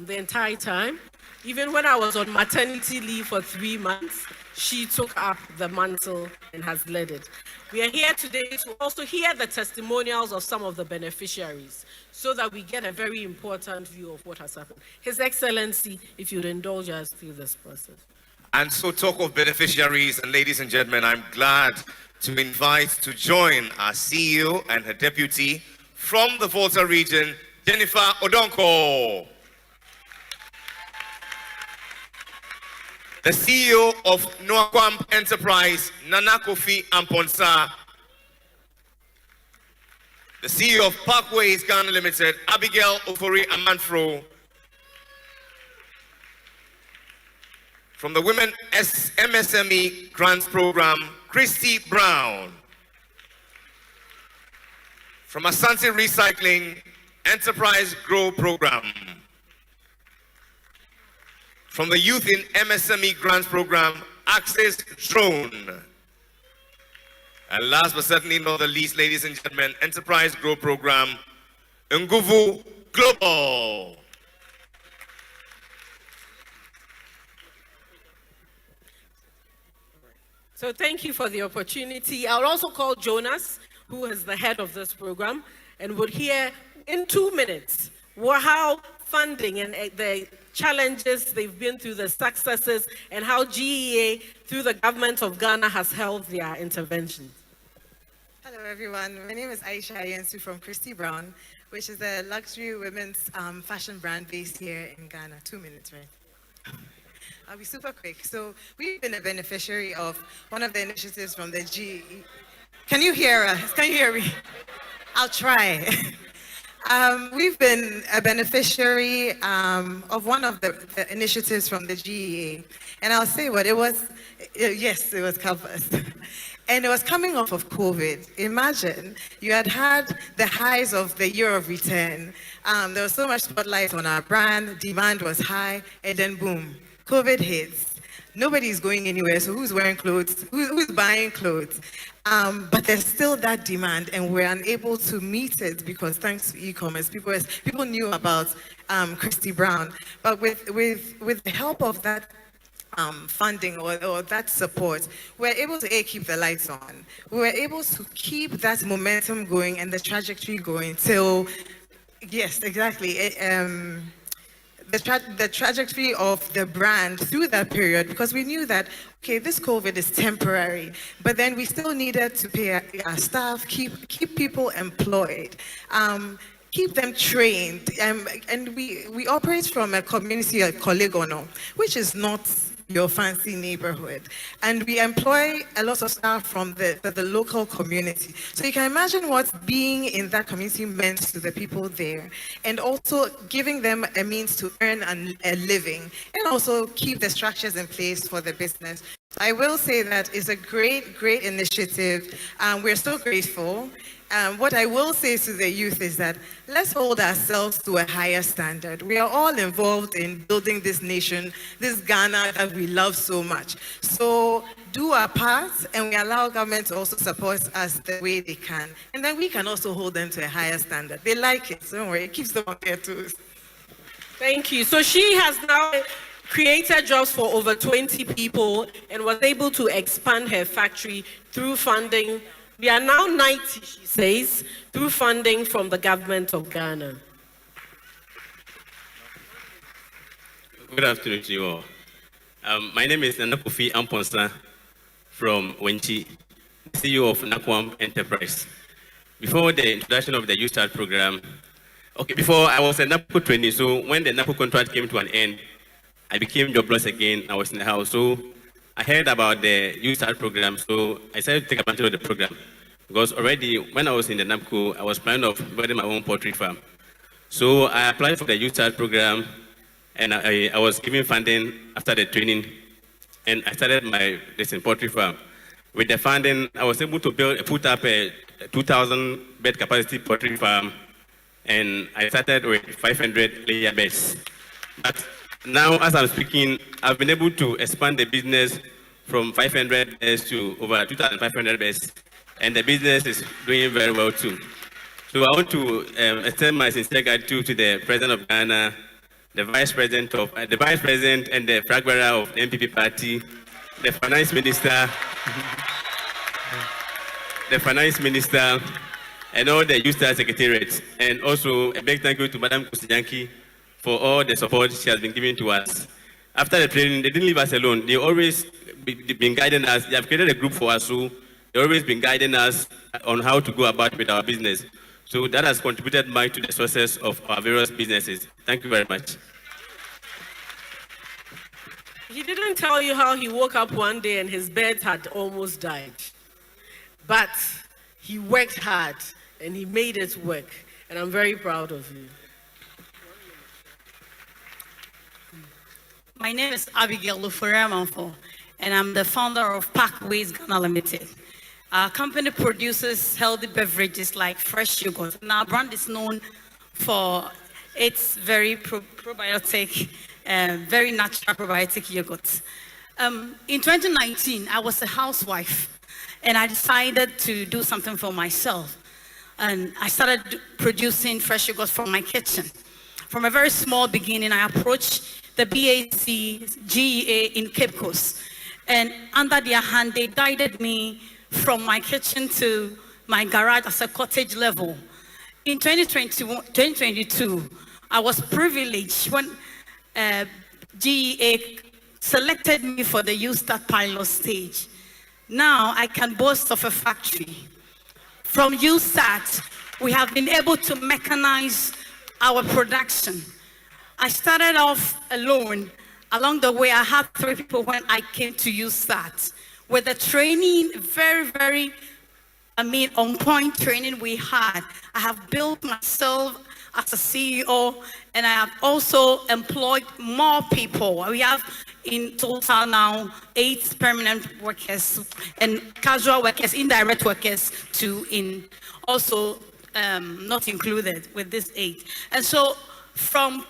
the entire time. Even when I was on maternity leave for 3 months, she took up the mantle and has led it. We are here today to also hear the testimonials of some of the beneficiaries so that we get a very important view of what has happened. His Excellency, if you'd indulge us through this process. And so, talk of beneficiaries, and ladies and gentlemen, I'm glad to invite to join our CEO and her deputy from the Volta region, Jennifer Odonko. The CEO of Noakwam Enterprise, Nana Kofi Amponsa. The CEO of Parkways Ghana Limited, Abigail Ofori Amanfro. From the Women MSME Grants Program, Christy Brown. From Asante Recycling Enterprise Grow Program. From the Youth in MSME Grants Program, Access Drone. And last but certainly not the least, ladies and gentlemen, Enterprise Grow Program, Nguvu Global. So thank you for the opportunity. I'll also call Jonas, who is the head of this program, and would hear in 2 minutes how funding and the challenges they've been through, the successes, and how GEA, through the government of Ghana, has held their interventions. Hello, everyone. My name is Aisha Ayensu from Christy Brown, which is a luxury women's fashion brand based here in Ghana. 2 minutes, right? I'll be super quick. So we've been a beneficiary of one of the initiatives from the GEA. Can you hear us? Can you hear me? I'll try. We've been a beneficiary of one of the initiatives from the GEA. And I'll say what it was. Yes, it was covers. And it was coming off of COVID. Imagine you had the highs of the year of return. There was so much spotlight on our brand, demand was high, and then boom, COVID hits. Nobody's going anywhere, so who's wearing clothes? Who's buying clothes? But there's still that demand, and we're unable to meet it because thanks to e-commerce, people knew about Christy Brown. But with the help of that funding or that support, we're able to keep the lights on. We were able to keep that momentum going and the trajectory going till, yes, exactly. The trajectory of the brand through that period, because we knew that, okay, this COVID is temporary, but then we still needed to pay our staff, keep people employed, keep them trained, and we operate from a community, a Kolegono, which is not your fancy neighborhood, and we employ a lot of staff from the local community. So you can imagine what being in that community meant to the people there, and also giving them a means to earn a living, and also keep the structures in place for the business. I will say that it's a great initiative. We're so grateful. What I will say to the youth is that let's hold ourselves to a higher standard. We are all involved in building this nation, this Ghana that we love so much. So do our part, and we allow government to also support us the way they can. And then we can also hold them to a higher standard. They like it, so don't worry, it keeps them on their toes. Thank you. So she has now created jobs for over 20 people and was able to expand her factory through funding. We are now 90, she says, through funding from the government of Ghana. Good afternoon to you all. My name is Nana Kofi Amponsa from Wenchi, CEO of Nakwam Enterprise. Before the introduction of the Youth Start program, before I was a NAPCO trainee, so when the NAPCO contract came to an end, I became jobless again. I was in the house, so I heard about the Youth Start program, so I decided to take advantage of the program. Because already, when I was in the NAPCO, I was planning of building my own poultry farm. So I applied for the Youth Start program, and I was given funding after the training, and I started my poultry farm. With the funding, I was able to put up a 2,000 bed capacity poultry farm, and I started with 500 layer beds. But now, as I'm speaking, I've been able to expand the business from 500 beds to over 2,500 beds, and the business is doing very well too. So I want to extend my sincere gratitude to the President of Ghana, the Vice President and the flag bearer of the MPP party, the Finance Minister, and all the Youth Secretariat, and also a big thank you to Madam Kusijanki for all the support she has been giving to us. After the training, they didn't leave us alone. They always been guiding us. They have created a group for us, so they've always been guiding us on how to go about with our business. So that has contributed much to the success of our various businesses. Thank you very much. He didn't tell you how he woke up one day and his bed had almost died. But he worked hard and he made it work. And I'm very proud of you. My name is Abigail Lufore, and I'm the founder of Parkways Ghana Limited. Our company produces healthy beverages like fresh yogurt. And our brand is known for its very probiotic, very natural probiotic yogurt. In 2019, I was a housewife, and I decided to do something for myself. And I started producing fresh yogurt from my kitchen. From a very small beginning, I approached the BAC GEA in Cape Coast. And under their hand, they guided me from my kitchen to my garage as a cottage level. In 2022, I was privileged when GEA selected me for the Youth Start pilot stage. Now I can boast of a factory. From Youth Start, we have been able to mechanize our production. I started off alone. Along the way, I had 3 people when I came to Youth Start. With the training, very, on point training we had, I have built myself as a CEO, and I have also employed more people. We have in total now 8 permanent workers and casual workers, indirect workers too, also not included with this 8. And so from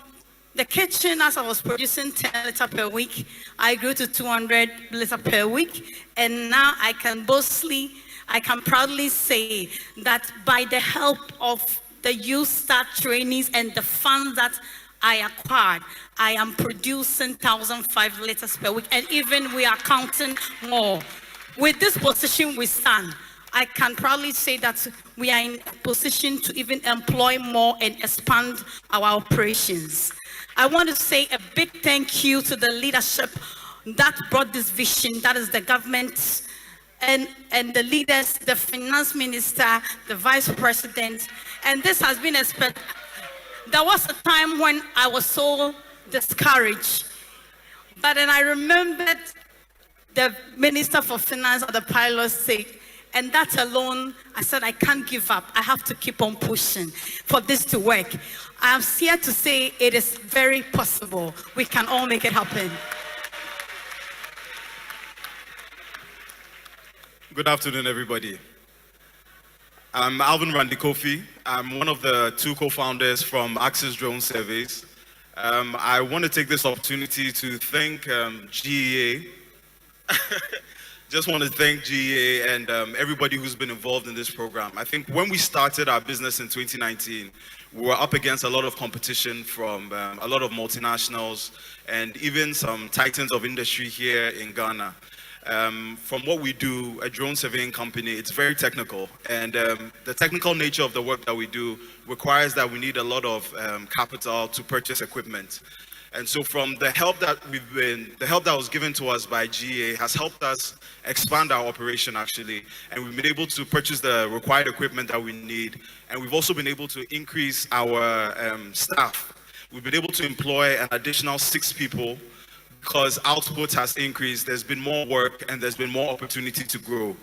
the kitchen, as I was producing 10 liters per week, I grew to 200 liters per week, and now I can proudly say that by the help of the Youth Start trainees and the funds that I acquired, I am producing 1,005 liters per week, and even we are counting more. With this position we stand, I can proudly say that we are in a position to even employ more and expand our operations. I want to say a big thank you to the leadership that brought this vision, that is the government and the leaders, the finance minister, the vice president, and this has been there was a time when I was so discouraged, but then I remembered the minister for finance at the pilot stage, and that alone, I said, I can't give up. I have to keep on pushing for this to work. I am here to say it is very possible. We can all make it happen. Good afternoon, everybody. I'm Alvin Randy Kofi. I'm one of the 2 co-founders from Access Drone Surveys. I want to take this opportunity to thank GEA. Just want to thank GEA and everybody who's been involved in this program. I think when we started our business in 2019, we were up against a lot of competition from a lot of multinationals and even some titans of industry here in Ghana. From what we do, a drone surveying company, it's very technical, and the technical nature of the work that we do requires that we need a lot of capital to purchase equipment. And so from the help that was given to us by GA has helped us expand our operation actually, and we've been able to purchase the required equipment that we need, and we've also been able to increase our staff. We've been able to employ an additional 6 people because output has increased, there's been more work, and there's been more opportunity to grow.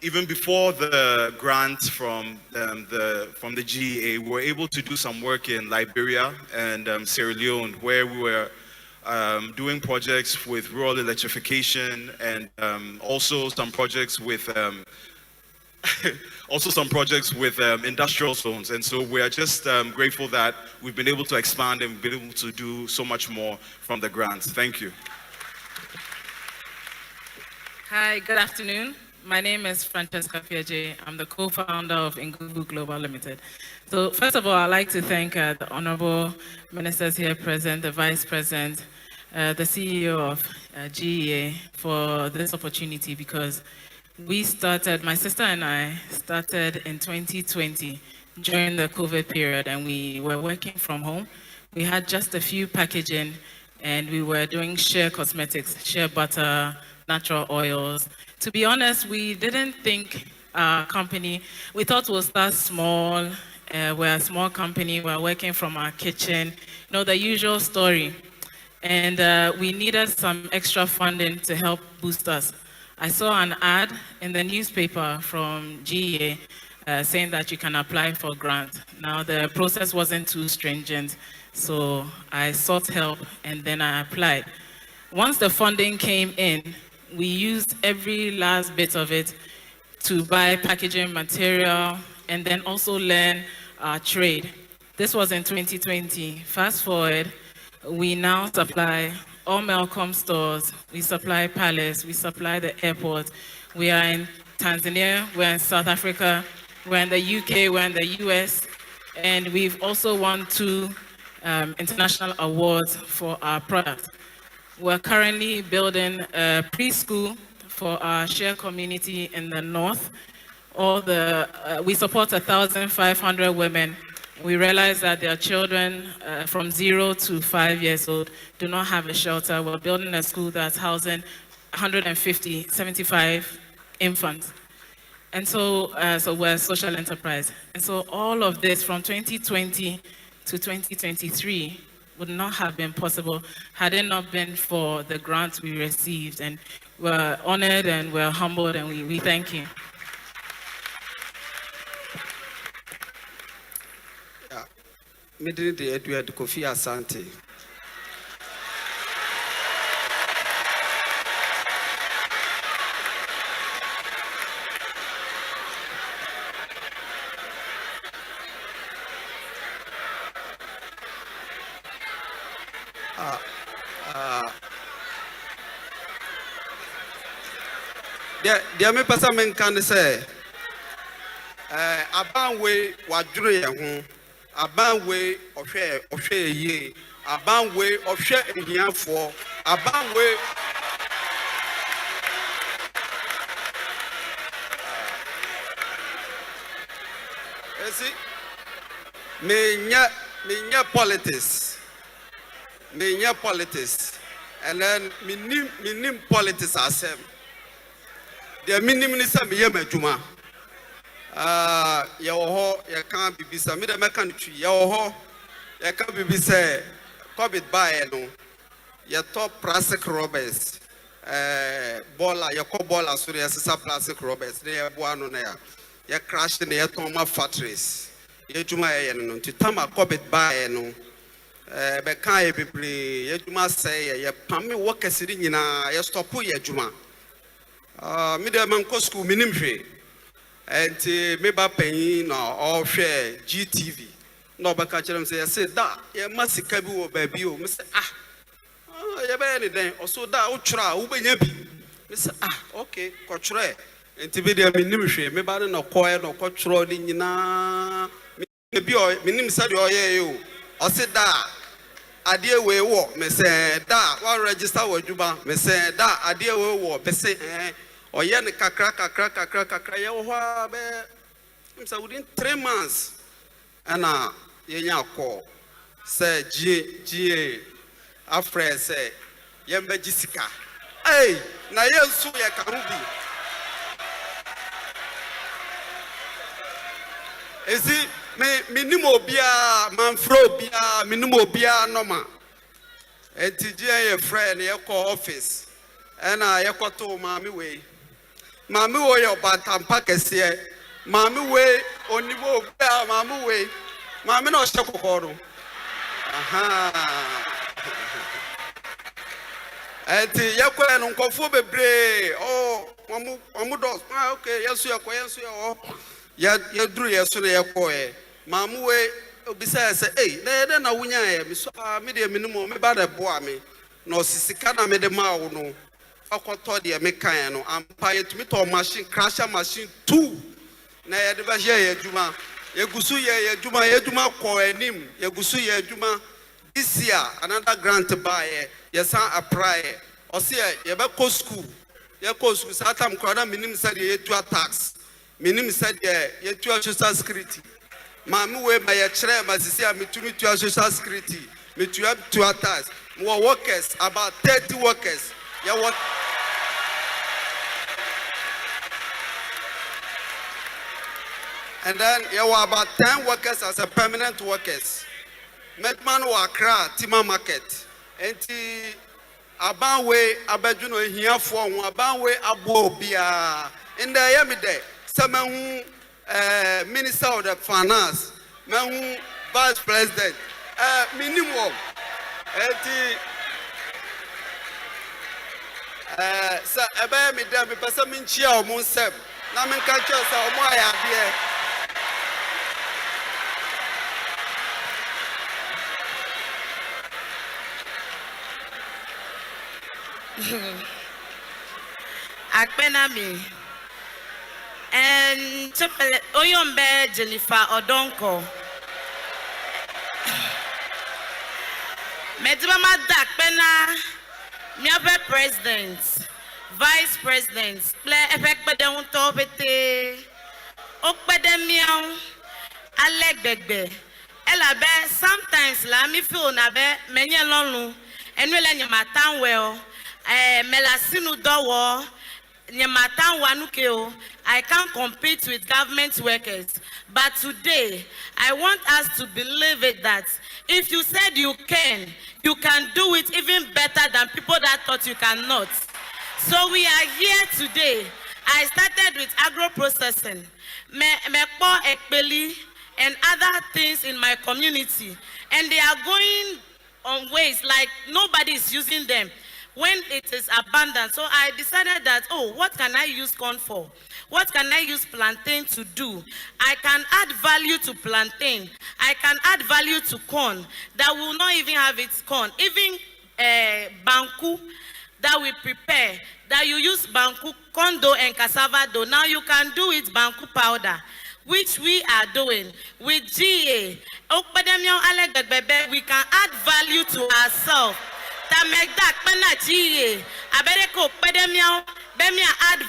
Even before the grant from the GEA, we were able to do some work in Liberia and Sierra Leone, where we were doing projects with rural electrification and also some projects with industrial zones. And so we are just grateful that we've been able to expand and we've been able to do so much more from the grants. Thank you. Hi, good afternoon. My name is Francesca Piaget. I'm the co-founder of Nguvu Global Limited. So first of all, I'd like to thank the honorable ministers here present, the vice president, the CEO of GEA for this opportunity, because we started, my sister and I started in 2020 during the COVID period, and we were working from home. We had just a few packaging, and we were doing shea cosmetics, shea butter, natural oils. To be honest, we didn't think our company, we thought we'll start small. We're a small company, we're working from our kitchen, you know, the usual story. And we needed some extra funding to help boost us. I saw an ad in the newspaper from GEA saying that you can apply for grant. Now, the process wasn't too stringent, so I sought help and then I applied. Once the funding came in, we used every last bit of it to buy packaging material and then also learn our trade. This was in 2020. Fast forward, we now supply all Melcom stores, we supply Palace, we supply the airport. We are in Tanzania, we're in South Africa, we're in the UK, we're in the US, and we've also won 2 international awards for our product. We're currently building a preschool for our share community in the north. We support 1,500 women. We realize that their children from 0 to 5 years old do not have a shelter. We're building a school that's housing 75 infants. And so we're a social enterprise. And so all of this from 2020 to 2023 would not have been possible had it not been for the grants we received. And we're honored and we're humbled and we thank you. Midri de Edward Kofi Asante. Dear me person men can say, Abanwe wadure yehu, Abanwe ohwe ye, Abanwe ohwe ehiafo, Abanwe see, me politics, and then me politics asem. The minister me juma. Yaho, ya can't be bisa. Me the country. Yaho, ya can't be bisa. COVID by no. Ya top plastic robbers. Bola, ya ko bola suri ya sisa plastic robbers. They ya buano na ya. Ya crash ne ya toma factories. Ya juma ya no. Titama COVID by no. Be kan ya people. Ya juma say ya pami workers ri na ya stop ya juma. Me de man ko school minimhwe enti me ba panyin na all share GTV no ba ka kire me say da ye masika bi wo ba bi o me say ye ba ni den oso da wo twra wo benya bi me say okay ko twra enti be de minimhwe me ba na ko e no ko twro ni nyina me bi o minim sa de o ye yo o say da adie we wo me say da wa register wo juba me say da adie we wo be say Oye ne kakra ye ho be imsa within 3 months ana ye nya call say GA afre say ye mba gisika na ye nsu ye ka hu bi ezi me nimo bia manfro bia me nimo bia normal enti GA ye friend ye call office ana ye kwato maami we Mami wo yo batampa kese mami we onibo bia mami we mami na ohye kokoro enti yakwa no nkofo bebre omu dos okay yesu yakwa ya duru yesu na yakwa mami we obisa say na wunya ye me so me de minimo me ba da boa me na osisika na me de ma wo no Fakoto de mekan no ampa yetumi to machine crusher machine 2 na ye de ba ye adwuma yegusu ye adwuma ko anim yegusu ye adwuma this year another grant buy ye san apply ose ye be ko school satam kwada minim said ye to tax minim said ye to social security mami we ma ye kire ma sisi a mitumi to social security mitu to tax more workers about 30 workers ye work. And then you were about 10 workers as a permanent workers. Medman wa Accra, Tima Market. Enti Abanwe Abajuno here for Abanwe Abu Bia. In the Yamide, Samahu Minister of the Finance, Mahu Vice President, minimum. Enti Sir Abami Dami Pasaminchia or Munsep. Namin Culture, Omoya here. Kwabena me and Oyombe Jennifer Odonko. Medibama Kwabena Miabe President, Vice President, play effect bedon topete, Okbedemian, Alegbegbe, Elabe, sometimes la mi feel nabe, many alone, and will any matan well. Melasinu dowo nyamatan wanukeo. I can't compete with government workers, but today I want us to believe it that if you said you can do it even better than people that thought you cannot. So we are here today. I started with agro processing, mekpo ekpeli and other things in my community, and they are going on ways like nobody is using them when it is abundant. So I decided that, oh, what can I use corn for? What can I use plantain to do? I can add value to plantain. I can add value to corn that will not even have its corn. Even banku that we prepare, that you use banku, corn dough and cassava dough. Now you can do it banku powder, which we are doing with GA. We can add value to ourselves. Add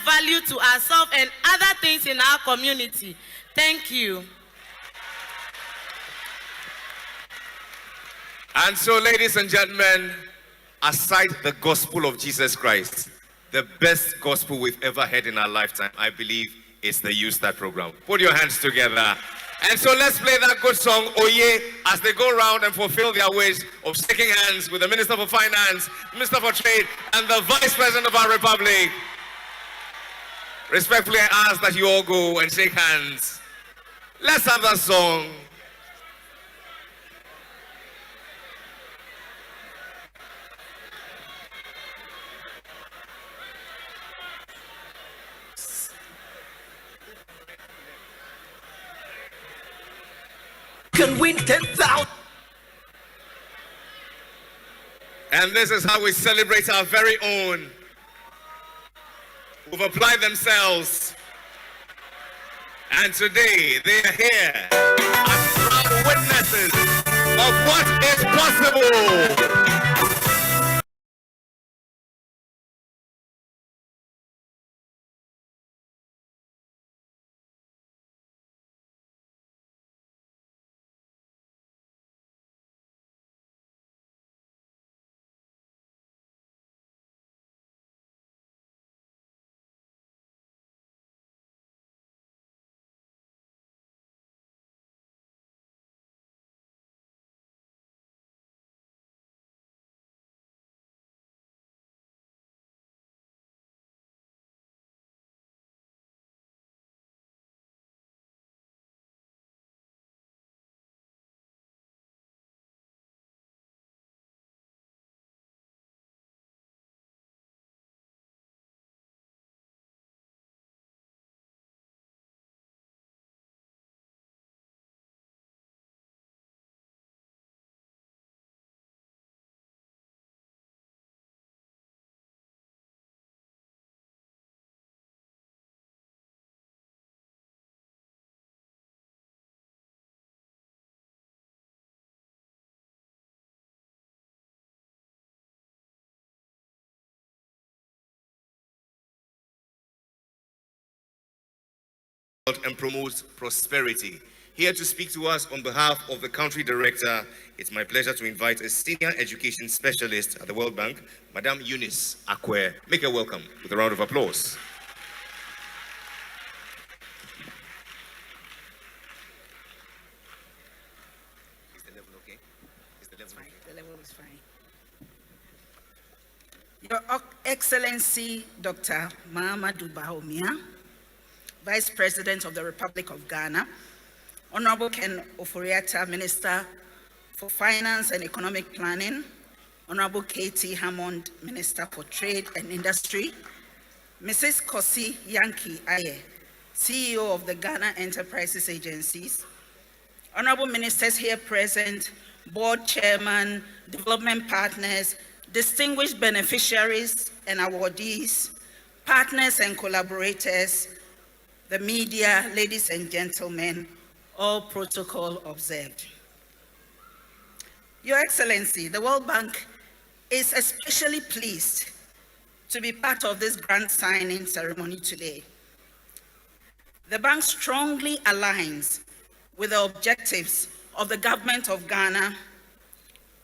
value to ourselves and other things in our community. Thank you. And so, ladies and gentlemen, aside the gospel of Jesus Christ, the best gospel we've ever heard in our lifetime, I believe, is the Youth Start program. Put your hands together. And so let's play that good song, Oye, as they go around and fulfill their wish of shaking hands with the Minister for Finance, Minister for Trade, and the Vice President of our Republic. Respectfully, I ask that you all go and shake hands. Let's have that song. Can win 10,000. And this is how we celebrate our very own who've applied themselves. And today they are here as proud witnesses of what is possible. and promotes prosperity. Here to speak to us on behalf of the country director, it's my pleasure to invite a senior education specialist at the World Bank, Madame Eunice Akwe. Make her welcome with a round of applause. Is the level okay? Is the level okay? The level is fine. Your Excellency, Dr. Mahamudu Bawumia, Vice President of the Republic of Ghana, Honorable Ken Oforiatta, Minister for Finance and Economic Planning, Honorable Katie Hammond, Minister for Trade and Industry, Mrs. Kosi Yankee Aye, CEO of the Ghana Enterprises Agencies, Honorable Ministers here present, Board Chairman, Development Partners, distinguished beneficiaries and awardees, partners and collaborators, the media, ladies and gentlemen, all protocol observed. Your Excellency, the World Bank is especially pleased to be part of this grant signing ceremony today. The bank strongly aligns with the objectives of the government of Ghana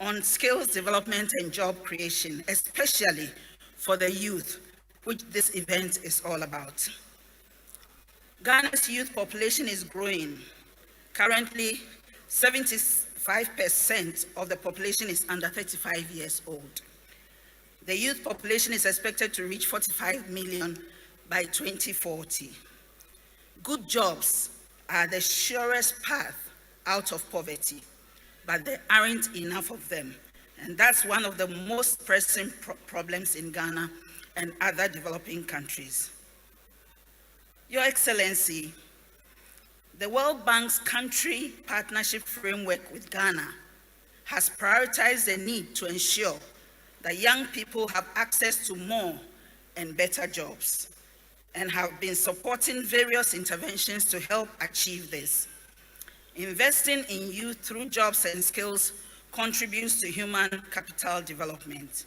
on skills development and job creation, especially for the youth, which this event is all about. Ghana's youth population is growing. Currently, 75% of the population is under 35 years old. The youth population is expected to reach 45 million by 2040. Good jobs are the surest path out of poverty, but there aren't enough of them. And that's one of the most pressing problems in Ghana and other developing countries. Your Excellency, the World Bank's country partnership framework with Ghana has prioritized the need to ensure that young people have access to more and better jobs, and have been supporting various interventions to help achieve this. Investing in youth through jobs and skills contributes to human capital development,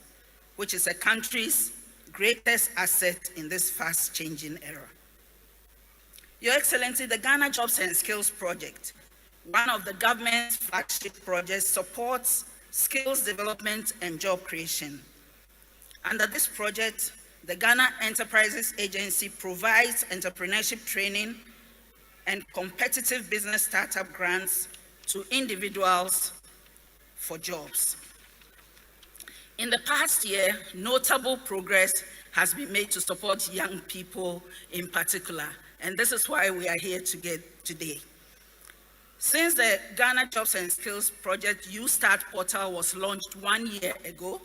which is a country's greatest asset in this fast-changing era. Your Excellency, the Ghana Jobs and Skills Project, one of the government's flagship projects, supports skills development and job creation. Under this project, the Ghana Enterprises Agency provides entrepreneurship training and competitive business startup grants to individuals for jobs. In the past year, notable progress has been made to support young people in particular, and this is why we are here today. Since the Ghana Jobs and Skills Project YouStart portal was launched 1 year ago,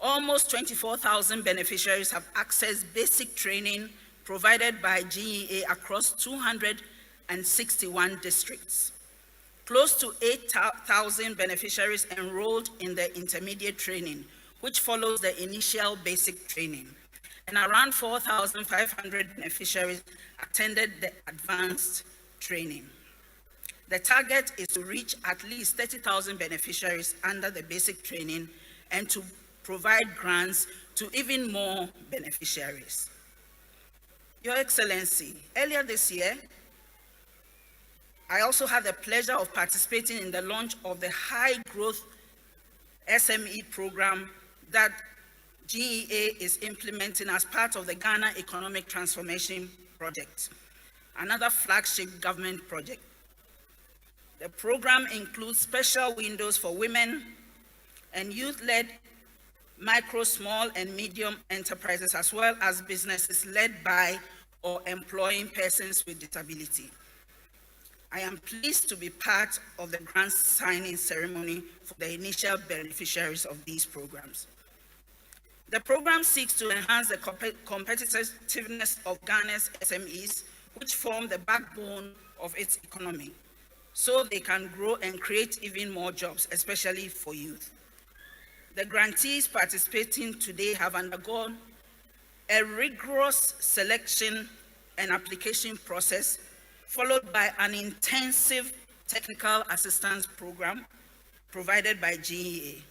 almost 24,000 beneficiaries have accessed basic training provided by GEA across 261 districts. Close to 8,000 beneficiaries enrolled in the intermediate training, which follows the initial basic training, and around 4,500 beneficiaries attended the advanced training. The target is to reach at least 30,000 beneficiaries under the basic training and to provide grants to even more beneficiaries. Your Excellency, earlier this year, I also had the pleasure of participating in the launch of the High Growth SME program that GEA is implementing as part of the Ghana Economic Transformation Project, another flagship government project. The program includes special windows for women and youth-led micro, small, and medium enterprises, as well as businesses led by or employing persons with disability. I am pleased to be part of the grant signing ceremony for the initial beneficiaries of these programs. The program seeks to enhance the competitiveness of Ghana's SMEs, which form the backbone of its economy, so they can grow and create even more jobs, especially for youth. The grantees participating today have undergone a rigorous selection and application process, followed by an intensive technical assistance program provided by GEA.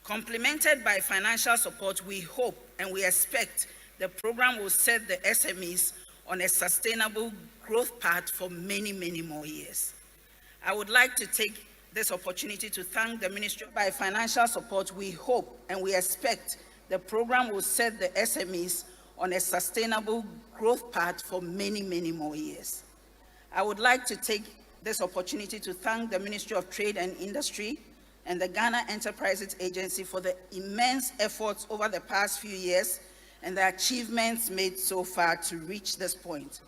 Complemented by financial support, we hope and we expect the program will set the SMEs on a sustainable growth path for many, many more years. I would like to take this opportunity to thank the Ministry. By financial support, we hope and we expect the program will set the SMEs on a sustainable growth path for many, many more years. I would like to take this opportunity to thank the Ministry of Trade and Industry and the Ghana Enterprises Agency for the immense efforts over the past few years and the achievements made so far to reach this point.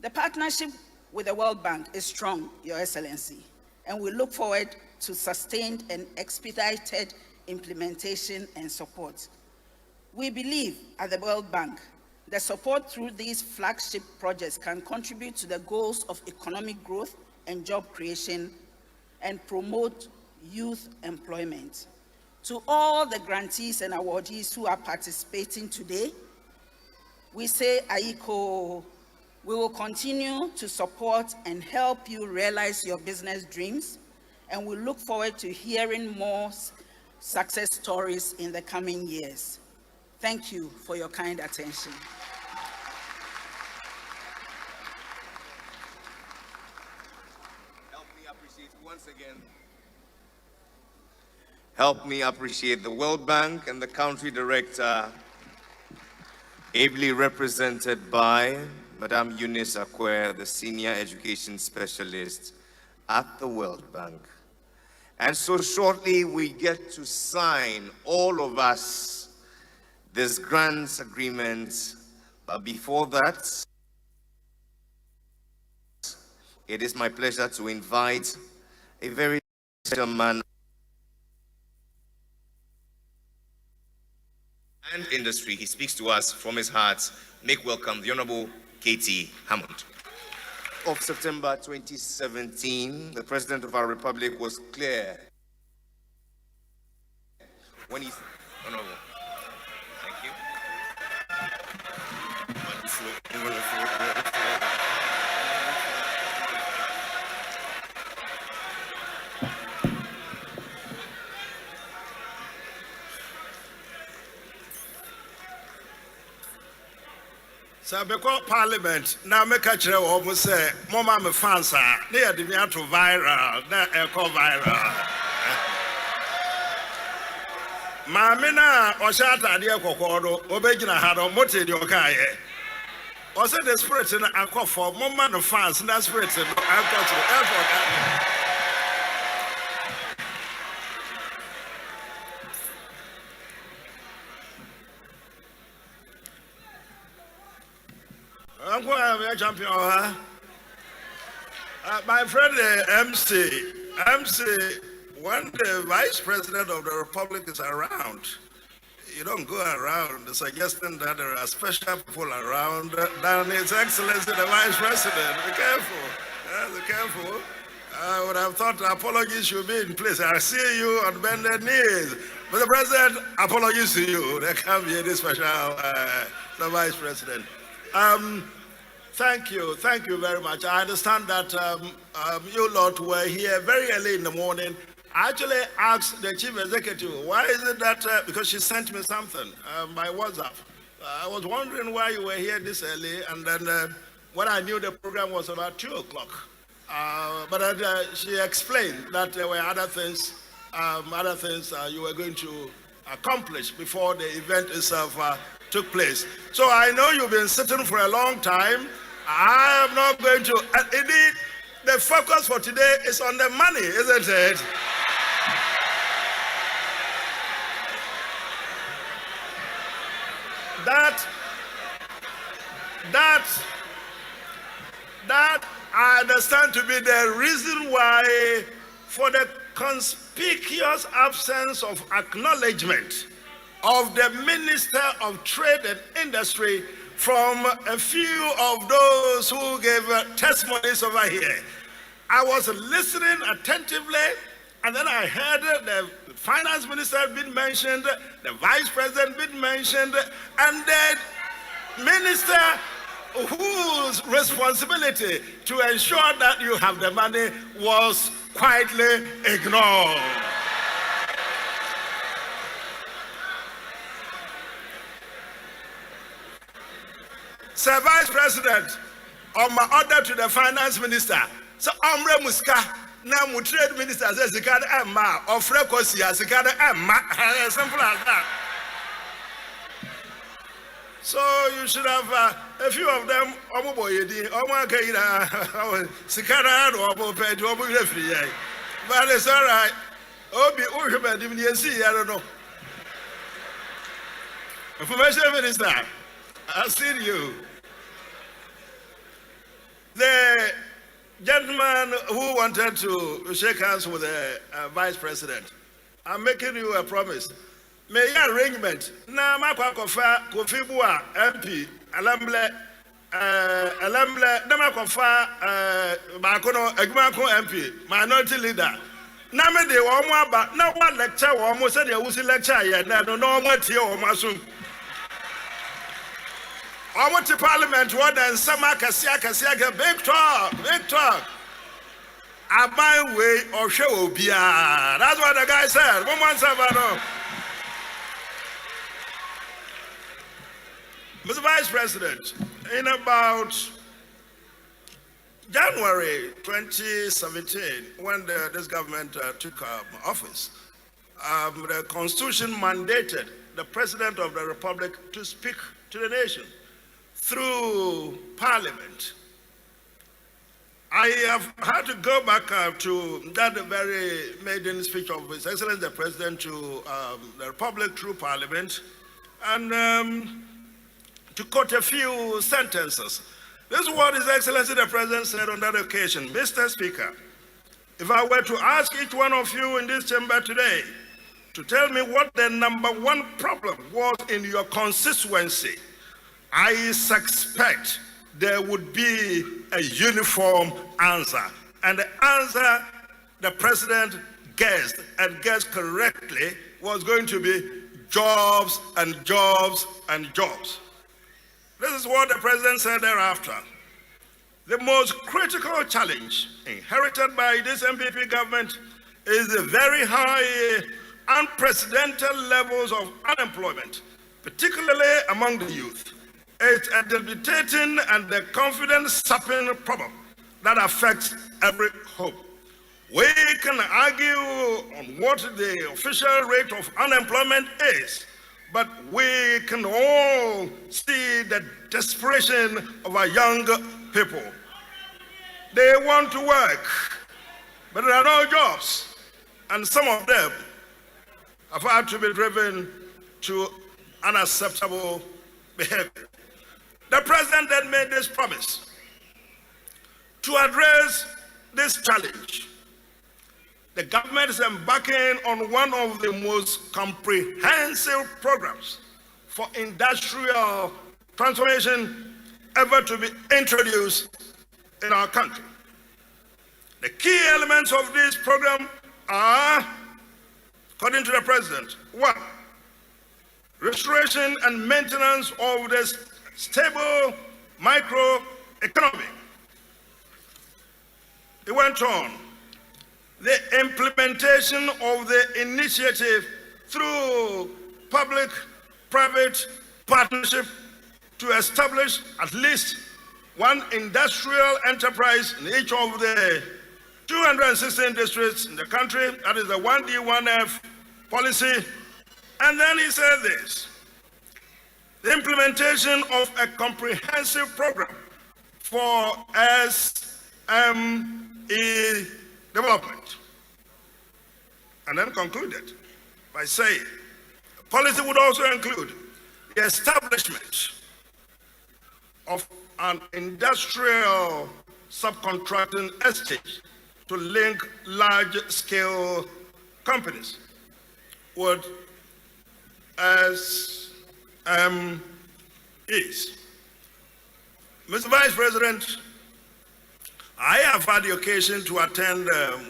The partnership with the World Bank is strong, Your Excellency, and we look forward to sustained and expedited implementation and support. We believe at the World Bank the support through these flagship projects can contribute to the goals of economic growth and job creation and promote youth employment. To all the grantees and awardees who are participating today, we say Aiko. We will continue to support and help you realize your business dreams, and we look forward to hearing more success stories in the coming years. Thank you for your kind attention. Help me appreciate the World Bank and the country director, ably represented by Madame Eunice Akwe, the Senior Education Specialist at the World Bank. And so shortly we get to sign, all of us, this grants agreement. But before that, it is my pleasure to invite a very special man and industry. He speaks to us from his heart. Make welcome the Honorable Katie Hammond. Of September 2017, the President of our Republic was clear when he... Honorable, thank you. So because Parliament now make a chair almost say, Mama me fans are near the to viral, that echo viral. Mamina Oshata dear Kokoro, Obegina had a motive your kaye. Was it the spirit in a call for Mama the fans, and that spirit in the airport. I'm going to be a champion. My friend MC, when the Vice President of the Republic is around, you don't go around suggesting that there are special people around than His Excellency the Vice President. Be careful. Be careful. I would have thought apologies should be in place. I see you on bended knees. But the President, apologies to you. There can't be any special the Vice President. Thank you very much. I understand that you lot were here very early in the morning. I actually asked the Chief Executive, why is it that, because she sent me something by WhatsApp. I was wondering why you were here this early, and then when I knew the program was about 2 o'clock. But she explained that there were other things you were going to accomplish before the event itself took place. So I know you've been sitting for a long time. I am not going to, indeed, the focus for today is on the money, isn't it? That I understand to be the reason why, for the conspicuous absence of acknowledgement of the Minister of Trade and Industry from a few of those who gave testimonies over here. I was listening attentively, and then I heard the Finance Minister being mentioned, the Vice President being mentioned, and the Minister whose responsibility to ensure that you have the money was quietly ignored. Sir Vice President, on my order to the Finance Minister, so Omre Muska, now my Trade Minister says the card Emma, or Frecosia, the card Emma, simple as that. So you should have a few of them, Omoboyedi, Omakaina, Sikara, or Moped, or Refree. But it's all right. Obi Ushaba, I don't know. Information Minister, I've seen you. The gentleman who wanted to shake hands with the Vice President, I'm making you a promise. May your arrangement, na makwakofa Kofibua MP, Alamble, Namakofa, Bakono, Egmako MP, minority leader. Name de Wamaba, no one lecture, almost said you will lecture yet, no more tea or masum. I went to Parliament, one and Samaka Siaka, big talk. I my way or show be. That's what the guy said. 1 month ago. Mr. Vice President, in about January 2017, when this government took office, the Constitution mandated the President of the Republic to speak to the nation through Parliament. I have had to go back to that very maiden speech of His Excellency the President to the Republic through Parliament, and to quote a few sentences. This is what His Excellency the President said on that occasion. Mr. Speaker, if I were to ask each one of you in this chamber today to tell me what the #1 problem was in your constituency, I suspect there would be a uniform answer. And the answer the President guessed, and guessed correctly, was going to be jobs and jobs and jobs. This is what the President said thereafter. The most critical challenge inherited by this MPP government is the very high, unprecedented levels of unemployment, particularly among the youth. It's a debilitating and the confidence-sapping problem that affects every hope. We can argue on what the official rate of unemployment is, but we can all see the desperation of our young people. They want to work, but there are no jobs, and some of them have had to be driven to unacceptable behavior. The President then made this promise to address this challenge. The government is embarking on one of the most comprehensive programs for industrial transformation ever to be introduced in our country. The key elements of this program are, according to the President, 1, restoration and maintenance of the stable microeconomy. It went on. The implementation of the initiative through public-private partnership to establish at least one industrial enterprise in each of the 216 districts in the country. That is the 1D1F policy. And then he said this: the implementation of a comprehensive program for SME development. And then concluded by saying the policy would also include the establishment of an industrial subcontracting estate to link large-scale companies with SMEs. Mr. Vice President, I have had the occasion to attend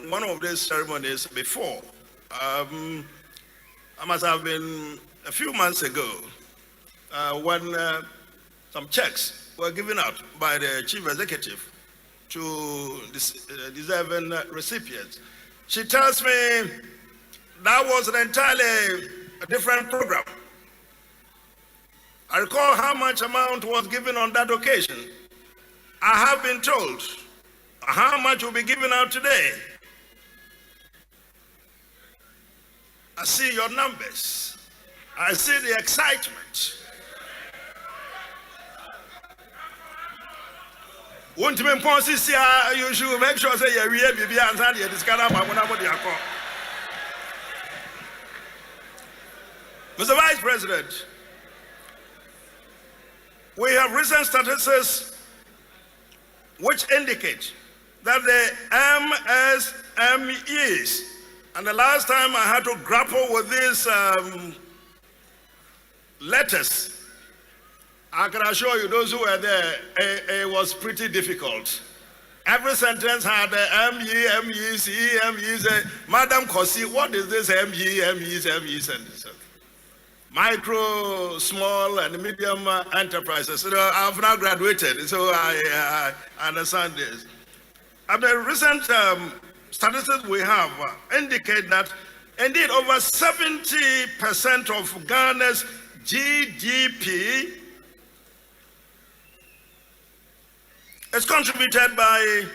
one of these ceremonies before. I must have been a few months ago when some checks were given out by the chief executive to deserving recipients. She tells me that was an entirely different program. I recall how much amount was given on that occasion. I have been told how much will be given out today. I see your numbers. I see the excitement. You should make sure say you will be answered. Mr. Vice President, we have recent statistics which indicate that the MSMEs, and the last time I had to grapple with these letters, I can assure you, those who were there, it was pretty difficult. Every sentence had MEs, EMEs. Madam Kosi, what is this MEs? Micro, small, and medium enterprises. So I've now graduated, so I understand this. And the recent statistics we have indicate that indeed over 70% of Ghana's GDP is contributed by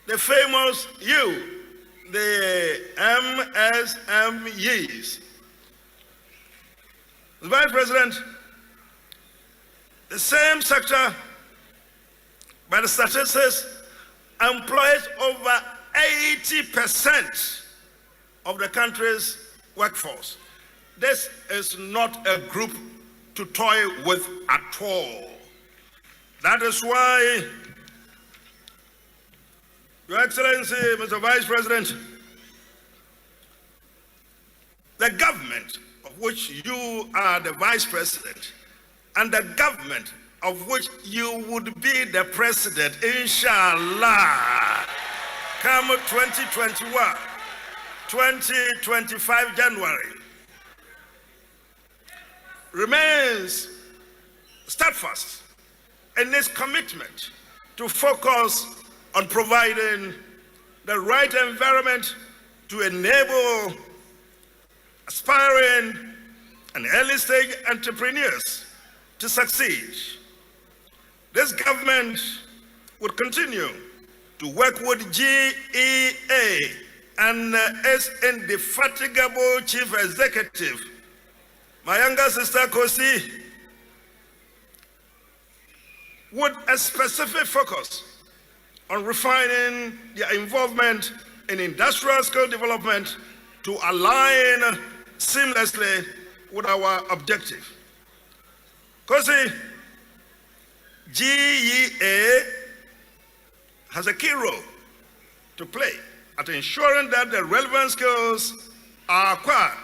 the famous the MSMEs. Vice President, the same sector, by the statistics, employs over 80% of the country's workforce. This is not a group to toy with at all. That is why, Your Excellency, Mr. Vice President, the government of which you are the Vice President and the government of which you would be the President, inshallah, come 2021, 2025 January, remains steadfast in its commitment to focus on providing the right environment to enable aspiring and early-stage entrepreneurs to succeed. This government would continue to work with GEA and its indefatigable chief executive, my younger sister Kosi, with a specific focus on refining their involvement in industrial scale development to align seamlessly with our objective. Kosi, GEA has a key role to play at ensuring that the relevant skills are acquired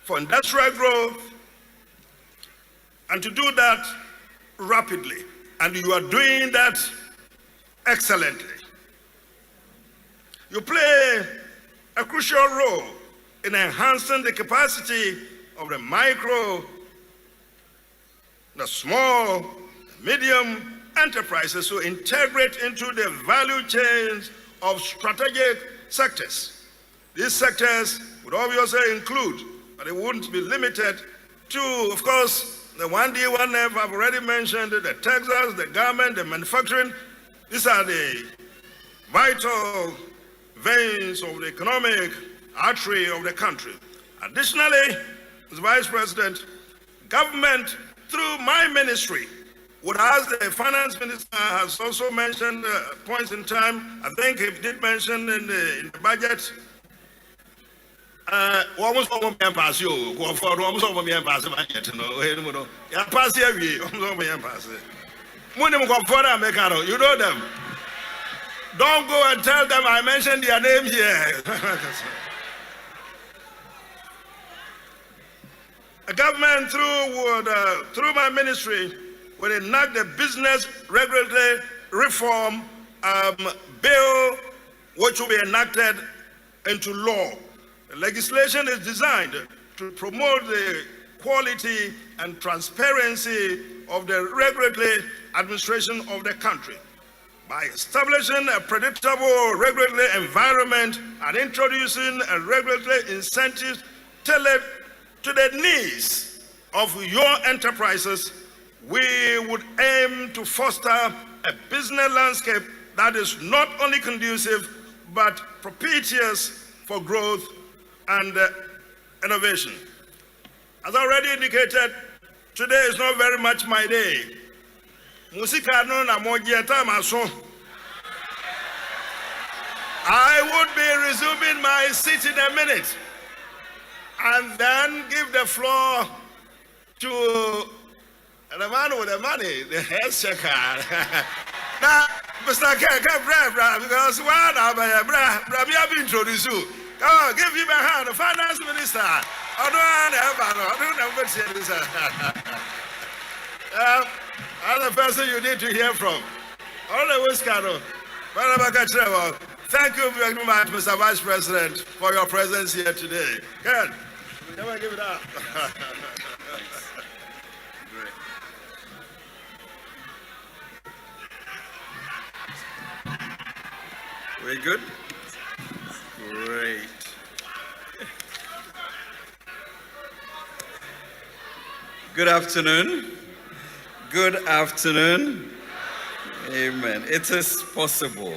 for industrial growth, and to do that rapidly. And you are doing that excellently. You play a crucial role in enhancing the capacity of the micro, the small, medium enterprises to integrate into the value chains of strategic sectors. These sectors would obviously include, but it wouldn't be limited to, of course, the 1D, 1F I've already mentioned, the textiles, the garment, the manufacturing. These are the vital veins of the economic artery of the country. Additionally, as Vice President, government through my ministry would ask the finance minister has also mentioned points in time. I think he did mention in the budget. Almost all of them pass you. Go for almost all of them pass budget. No, yeah, pass here. Almost all of them pass. When them go for them, you know them. Don't go and tell them I mentioned their name here. The government through my ministry will enact the business regulatory reform bill, which will be enacted into law. The legislation is designed to promote the quality and transparency of the regulatory administration of the country by establishing a predictable regulatory environment and introducing a regulatory incentives tailored to the needs of your enterprises, we would aim to foster a business landscape that is not only conducive, but propitious for growth and innovation. As already indicated, today is not very much my day. I would be resuming my seat in a minute and then give the floor to the man with the money, the head checker. Now, Mr. Keke, because one of my we have introduced you. Oh, give him a hand, the finance minister. I don't know what's here. Other person you need to hear from. All the way, Scaro. Thank you very much, Mr. Vice President, for your presence here today. Ken, come on, give it up. We're good? Great. Good afternoon. Good afternoon. Amen. It is possible.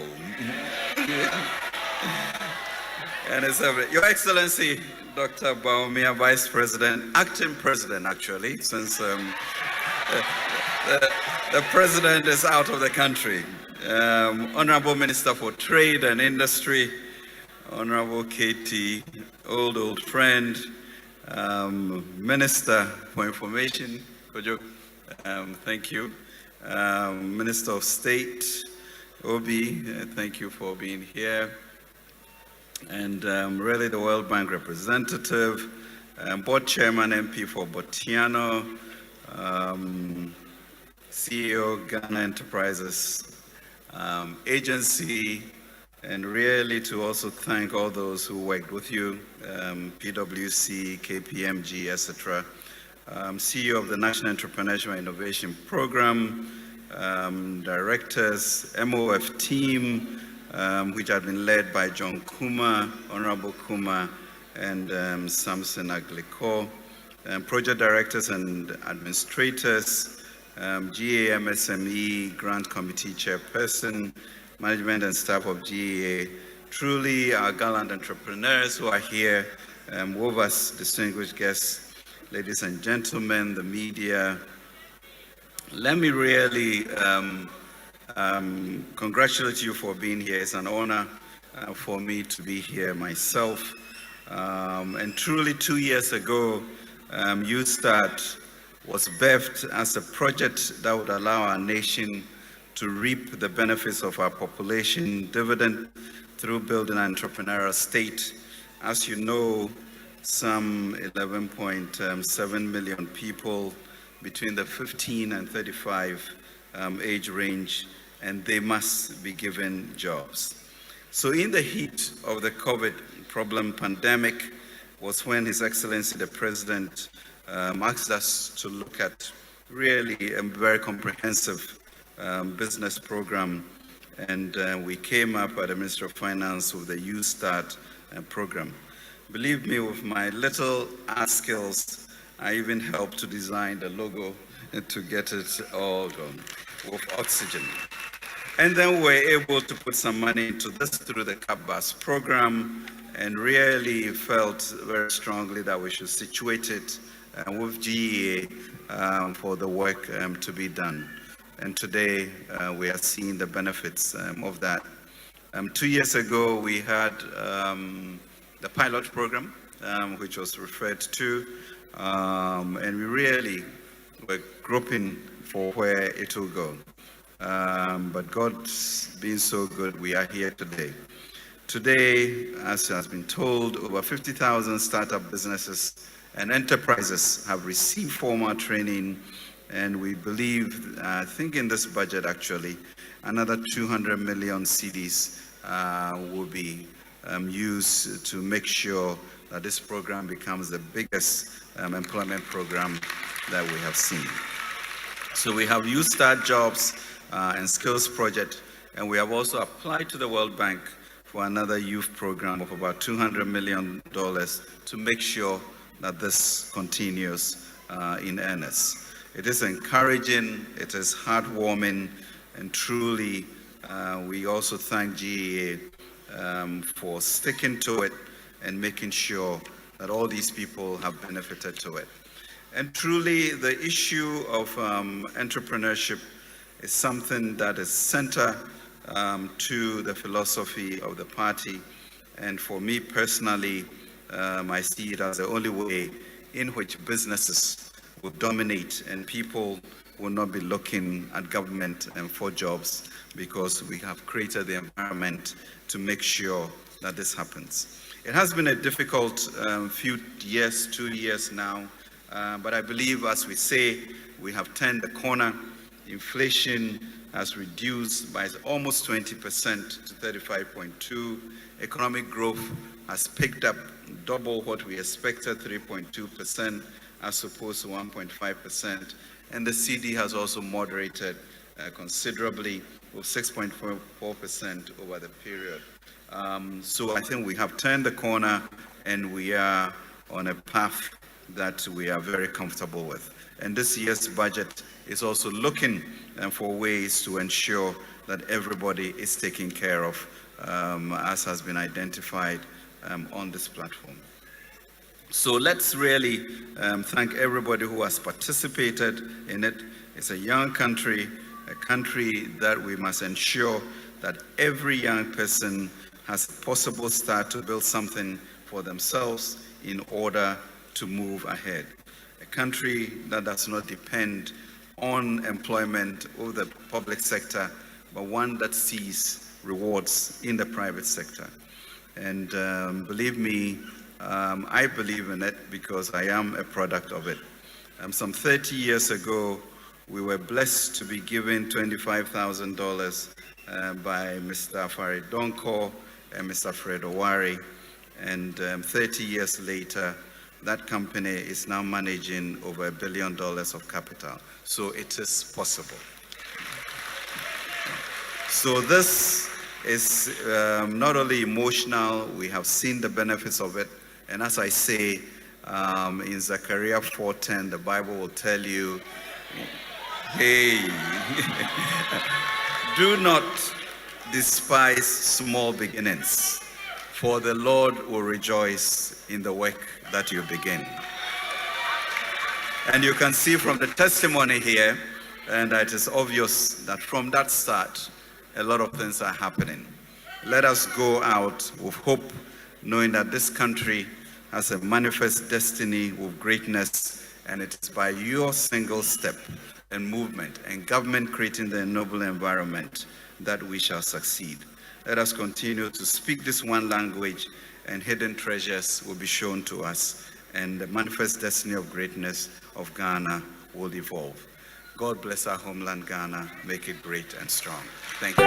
And it's Your Excellency, Dr. Bawumia, Vice President, Acting President actually, since the President is out of the country. Honorable Minister for Trade and Industry, Honorable KT, old friend, Minister for Information, Kojo, thank you. Minister of State, Obi, thank you for being here. And really the World Bank representative, Board Chairman MP for Botiano, CEO Ghana Enterprises Agency, and really to also thank all those who worked with you, PwC, KPMG, etc. CEO of the National Entrepreneurship and Innovation Program, directors, MOF team, which had been led by John Kuma, Honorable Kuma, and Samson Agliko, project directors and administrators, GAMSME Grant Committee Chairperson, management and staff of GAA, truly our gallant entrepreneurs who are here, with us, distinguished guests, ladies and gentlemen, the media. Let me really congratulate you for being here. It's an honor for me to be here myself. And truly 2 years ago, YouStart was birthed as a project that would allow our nation to reap the benefits of our population dividend through building an entrepreneurial state. As you know, some 11.7 million people between the 15 and 35 age range, and they must be given jobs. So in the heat of the COVID problem pandemic was when His Excellency the President asked us to look at really a very comprehensive business program, and we came up at the Ministry of Finance with the YouStart program. Believe me, with my little art skills, I even helped to design the logo and to get it all done with oxygen. And then we were able to put some money into this through the CapBus program, and really felt very strongly that we should situate it with GEA for the work to be done. And today we are seeing the benefits of that. 2 years ago we had the pilot program, which was referred to, and we really were groping for where it will go. But God's been so good, we are here today. Today, as has been told, over 50,000 startup businesses and enterprises have received formal training, and we believe, I think in this budget actually, another 200 million cedis will be used to make sure that this program becomes the biggest employment program that we have seen. So we have YouStart Jobs and Skills Project, and we have also applied to the World Bank for another youth program of about $200 million to make sure that this continues in earnest. It is encouraging, it is heartwarming, and truly we also thank GEA for sticking to it and making sure that all these people have benefited to it. And truly the issue of entrepreneurship is something that is center to the philosophy of the party. And for me personally, I see it as the only way in which businesses will dominate and people will not be looking at government and for jobs, because we have created the environment to make sure that this happens. It has been a difficult few years, 2 years now, but I believe, as we say, we have turned the corner. Inflation has reduced by almost 20% to 35.2. Economic growth has picked up double what we expected, 3.2%, as opposed to 1.5%. And the CD has also moderated considerably, with 6.4% over the period. So I think we have turned the corner and we are on a path that we are very comfortable with. And this year's budget is also looking for ways to ensure that everybody is taken care of, as has been identified on this platform. So let's really thank everybody who has participated in it. It's a young country, a country that we must ensure that every young person has a possible start to build something for themselves in order to move ahead. A country that does not depend on employment or the public sector, but one that sees rewards in the private sector. And believe me, I believe in it because I am a product of it. Some 30 years ago, we were blessed to be given $25,000 by Mr. Farid Donko and Mr. Fred Owari. And 30 years later, that company is now managing over $1 billion of capital. So it is possible. So this is not only emotional, we have seen the benefits of it. And as I say, in Zechariah 4:10, the Bible will tell you, hey, do not despise small beginnings, for the Lord will rejoice in the work that you begin. And you can see from the testimony here, and it is obvious that from that start, a lot of things are happening. Let us go out with hope, knowing that this country has a manifest destiny with greatness, and it is by your single step and movement and government creating the noble environment that we shall succeed. Let us continue to speak this one language, and hidden treasures will be shown to us, and the manifest destiny of greatness of Ghana will evolve. God bless our homeland, Ghana. Make it great and strong. Thank you.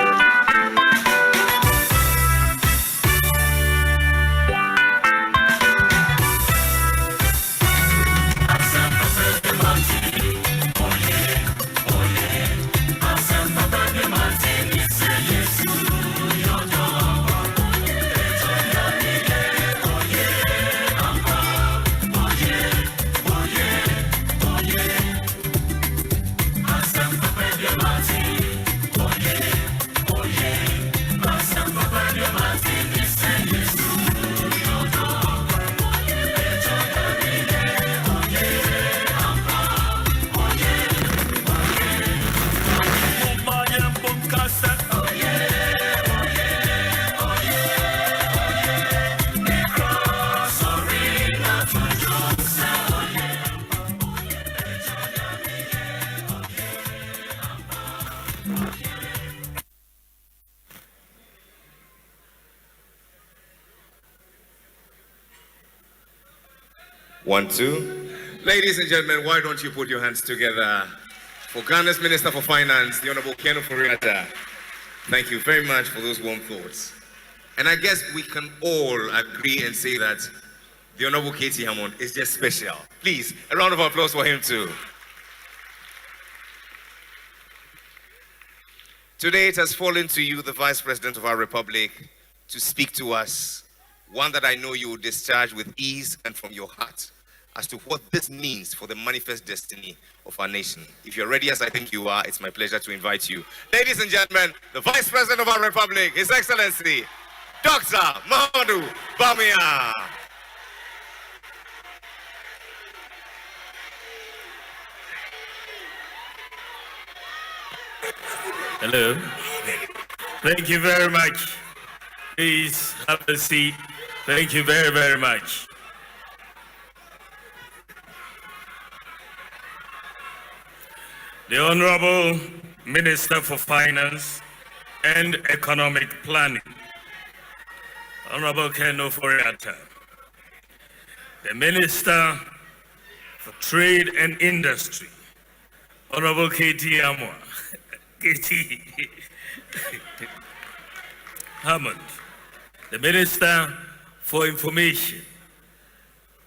One, two. Ladies and gentlemen, why don't you put your hands together for Ghana's Minister for Finance, the Honorable Ken Ofori-Atta. Thank you very much for those warm thoughts. And I guess we can all agree and say that the Honorable Katie Hammond is just special. Please, a round of applause for him too. Today it has fallen to you, the Vice President of our Republic, to speak to us, one that I know you will discharge with ease and from your heart. as to what this means for the manifest destiny of our nation. If you're ready, as I think you are, it's my pleasure to invite you. Ladies and gentlemen, the Vice President of our Republic, His Excellency, Dr. Mahamudu Bawumia. Hello. Thank you very much. Please have a seat. Thank you very, very much. The Honorable Minister for Finance and Economic Planning, Honorable Ken Oforiatta, the Minister for Trade and Industry, Honorable K.T. Amwa, K.T. Hammond, the Minister for Information,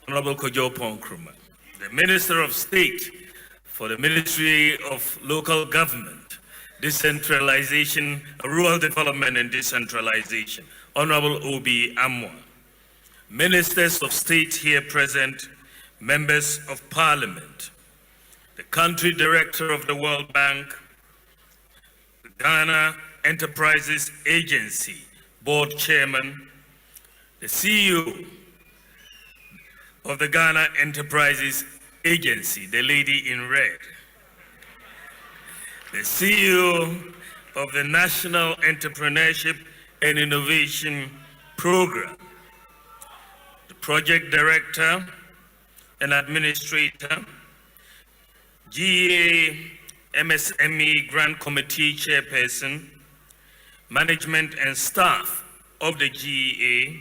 Honorable Kojo Ponkruma, the Minister of State for the Ministry of Local Government, Decentralization, Rural Development and Decentralization, Honorable Obi Amwa, Ministers of State here present, Members of Parliament, the Country Director of the World Bank, the Ghana Enterprises Agency Board Chairman, the CEO of the Ghana Enterprises Agency, the lady in red, the CEO of the National Entrepreneurship and Innovation Program, the Project Director and Administrator, GA MSME Grant Committee Chairperson, Management and staff of the GEA,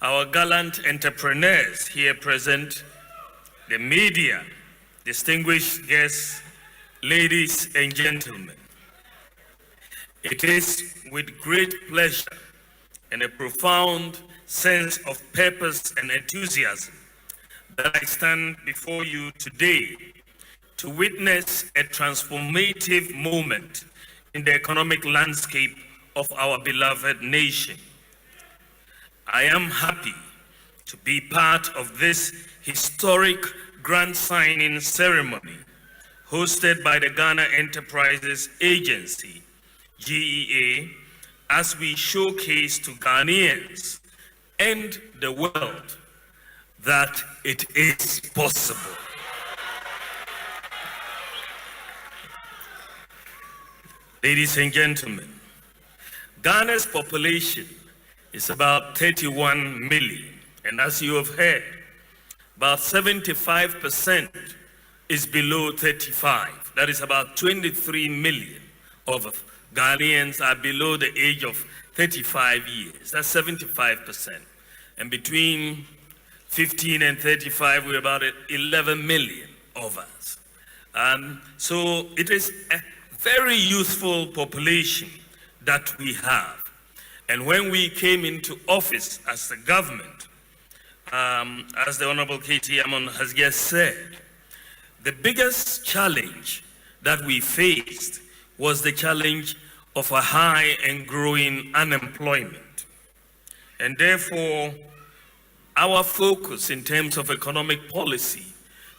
our gallant entrepreneurs here present, the media, distinguished guests, ladies and gentlemen. It is with great pleasure and a profound sense of purpose and enthusiasm that I stand before you today to witness a transformative moment in the economic landscape of our beloved nation. I am happy to be part of this historic grant signing ceremony hosted by the Ghana Enterprises Agency, GEA, as we showcase to Ghanaians and the world that it is possible. Ladies and gentlemen, Ghana's population is about 31 million, and as you have heard, about 75% is below 35. That is about 23 million of Ghanaians are below the age of 35 years. That's 75%. And between 15 and 35, we're about 11 million of us. So it is a very youthful population that we have. And when we came into office as the government, as the Honorable K.T. Amon has just said, the biggest challenge that we faced was the challenge of a high and growing unemployment. And therefore, our focus in terms of economic policy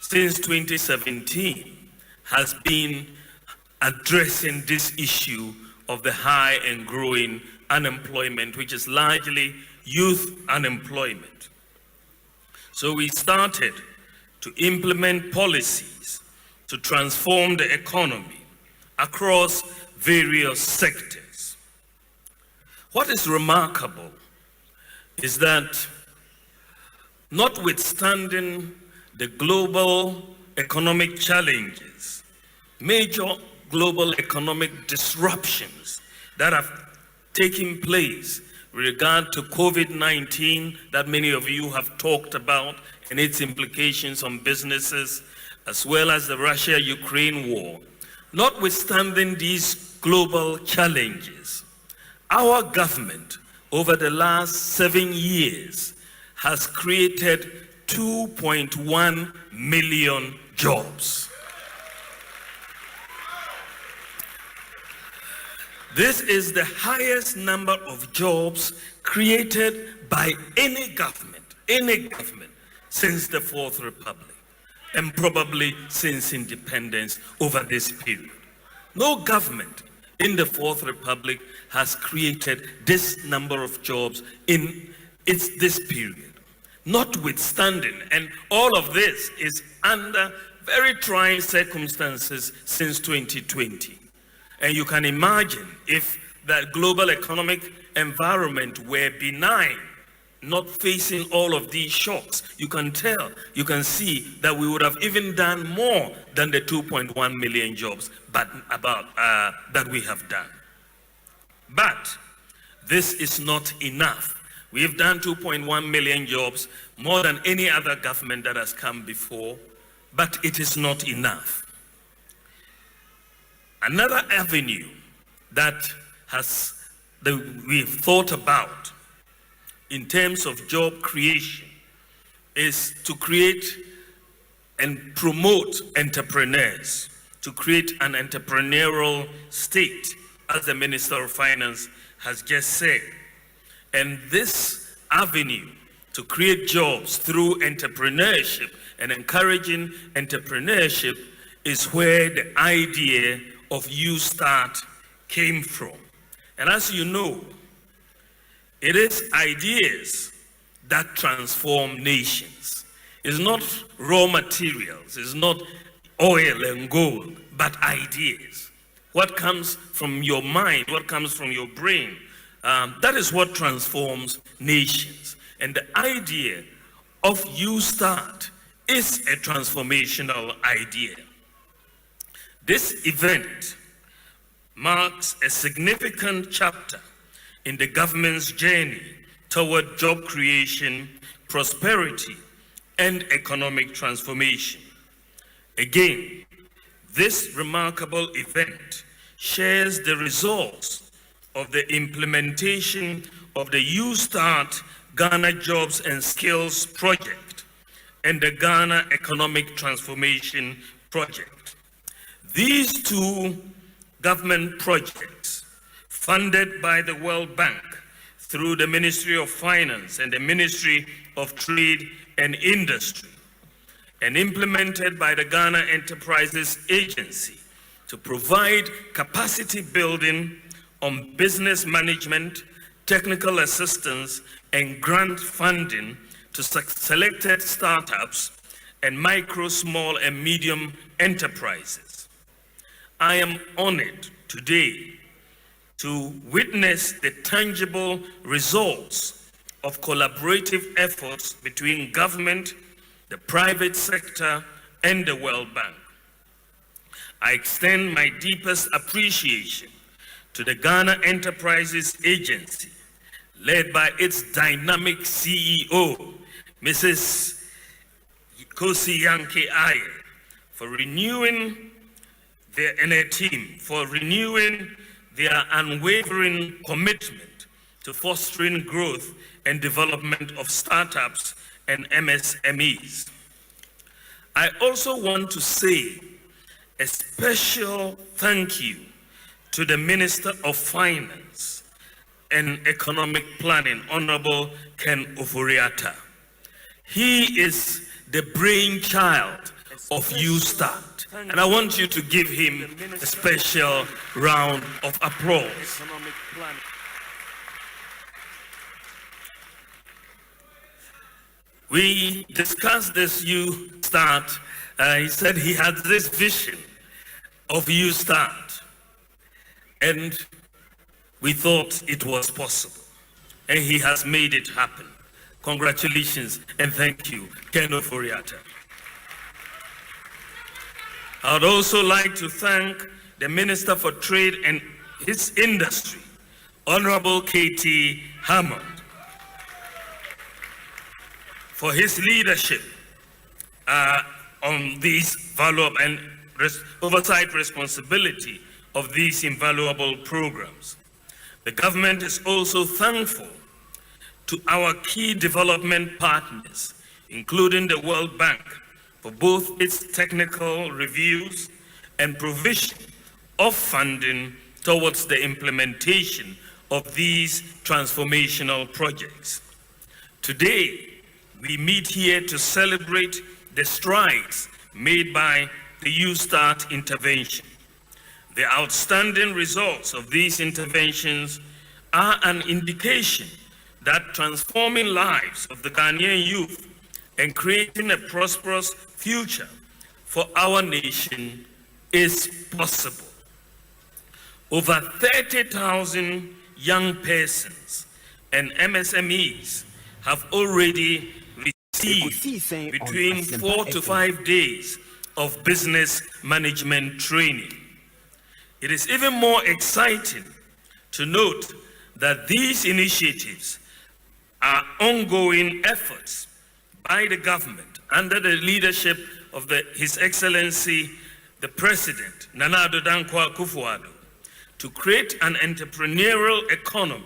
since 2017 has been addressing this issue of the high and growing unemployment, which is largely youth unemployment. So we started to implement policies to transform the economy across various sectors. What is remarkable is that notwithstanding the global economic challenges, major global economic disruptions that have taken place with regard to COVID-19 that many of you have talked about and its implications on businesses, as well as the Russia-Ukraine war. Notwithstanding these global challenges, our government over the last 7 years has created 2.1 million jobs. This is the highest number of jobs created by any government since the Fourth Republic, and probably since independence over this period. No government in the Fourth Republic has created this number of jobs in this period. Notwithstanding, and all of this is under very trying circumstances since 2020. And you can imagine if the global economic environment were benign, not facing all of these shocks, you can see that we would have even done more than the 2.1 million jobs that we have done. But this is not enough. We have done 2.1 million jobs, more than any other government that has come before, but it is not enough. Another avenue that we've thought about in terms of job creation is to create and promote entrepreneurs, to create an entrepreneurial state, as the Minister of Finance has just said. And this avenue to create jobs through entrepreneurship and encouraging entrepreneurship is where the idea of You Start came from. And as you know, it is ideas that transform nations. It's not raw materials, it's not oil and gold, but ideas. What comes from your mind, what comes from your brain, that is what transforms nations. And the idea of You Start is a transformational idea. This event marks a significant chapter in the government's journey toward job creation, prosperity, and economic transformation. Again, this remarkable event shares the results of the implementation of the You Start Ghana Jobs and Skills Project and the Ghana Economic Transformation Project. These two government projects, funded by the World Bank through the Ministry of Finance and the Ministry of Trade and Industry, and implemented by the Ghana Enterprises Agency to provide capacity building on business management, technical assistance, and grant funding to selected startups and micro, small, and medium enterprises. I am honored today to witness the tangible results of collaborative efforts between government, the private sector, and the World Bank. I extend my deepest appreciation to the Ghana Enterprises Agency, led by its dynamic CEO, Mrs. Ekosiise Aye, for renewing her team, for renewing their unwavering commitment to fostering growth and development of startups and MSMEs. I also want to say a special thank you to the Minister of Finance and Economic Planning, Honorable Ken Ofori-Atta. He is the brainchild of You Start, and I want you to give him a special round of applause. We discussed this You Start. He said he had this vision of You Start, and we thought it was possible, and he has made it happen. Congratulations and thank you, Ken Ofori-Atta. I would also like to thank the Minister for Trade and his Industry, Honorable K.T. Hammond, for his leadership on these valuable and oversight responsibility of these invaluable programs. The government is also thankful to our key development partners, including the World Bank, for both its technical reviews and provision of funding towards the implementation of these transformational projects. Today, we meet here to celebrate the strides made by the Youth Start intervention. The outstanding results of these interventions are an indication that transforming lives of the Ghanaian youth and creating a prosperous future for our nation is possible. Over 30,000 young persons and MSMEs have already received between 4 to 5 days of business management training. It is even more exciting to note that these initiatives are ongoing efforts by the government under the leadership of His Excellency, the President, Nana Addo Dankwa Akufo-Addo, to create an entrepreneurial economy,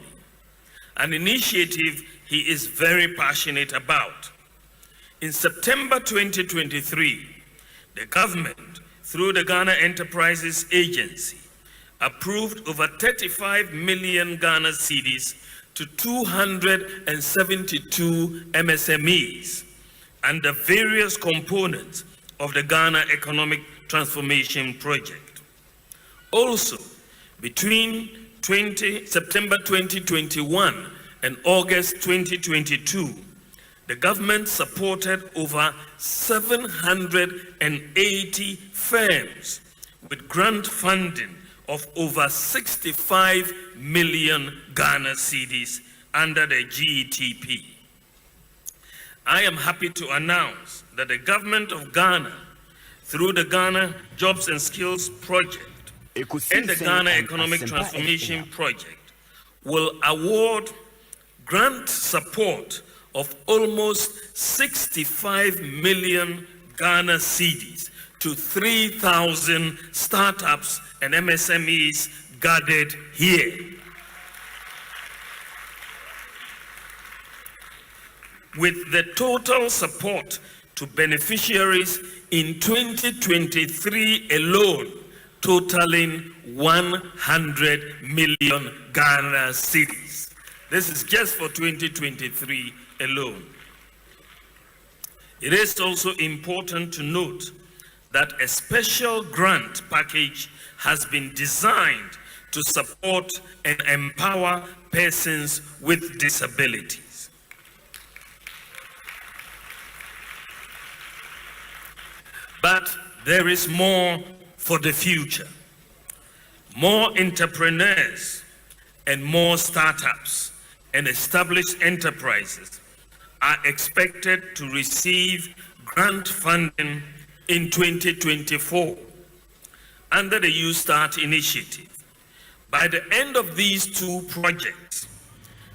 an initiative he is very passionate about. In September 2023, the government, through the Ghana Enterprises Agency, approved over 35 million Ghana cedis to 272 MSMEs under various components of the Ghana Economic Transformation Project. Also, between September 2021 and August 2022, the government supported over 780 firms with grant funding of over 65 million Ghana cedis under the GETP. I am happy to announce that the government of Ghana, through the Ghana Jobs and Skills Project and the Ghana Economic Transformation Project, will award grant support of almost 65 million Ghana cedis to 3,000 startups and MSMEs gathered here. With the total support to beneficiaries in 2023 alone, totaling 100 million Ghana cedis. This is just for 2023 alone. It is also important to note that a special grant package has been designed to support and empower persons with disabilities. But there is more for the future. More entrepreneurs and more startups and established enterprises are expected to receive grant funding in 2024 under the Youth Start initiative. By the end of these two projects,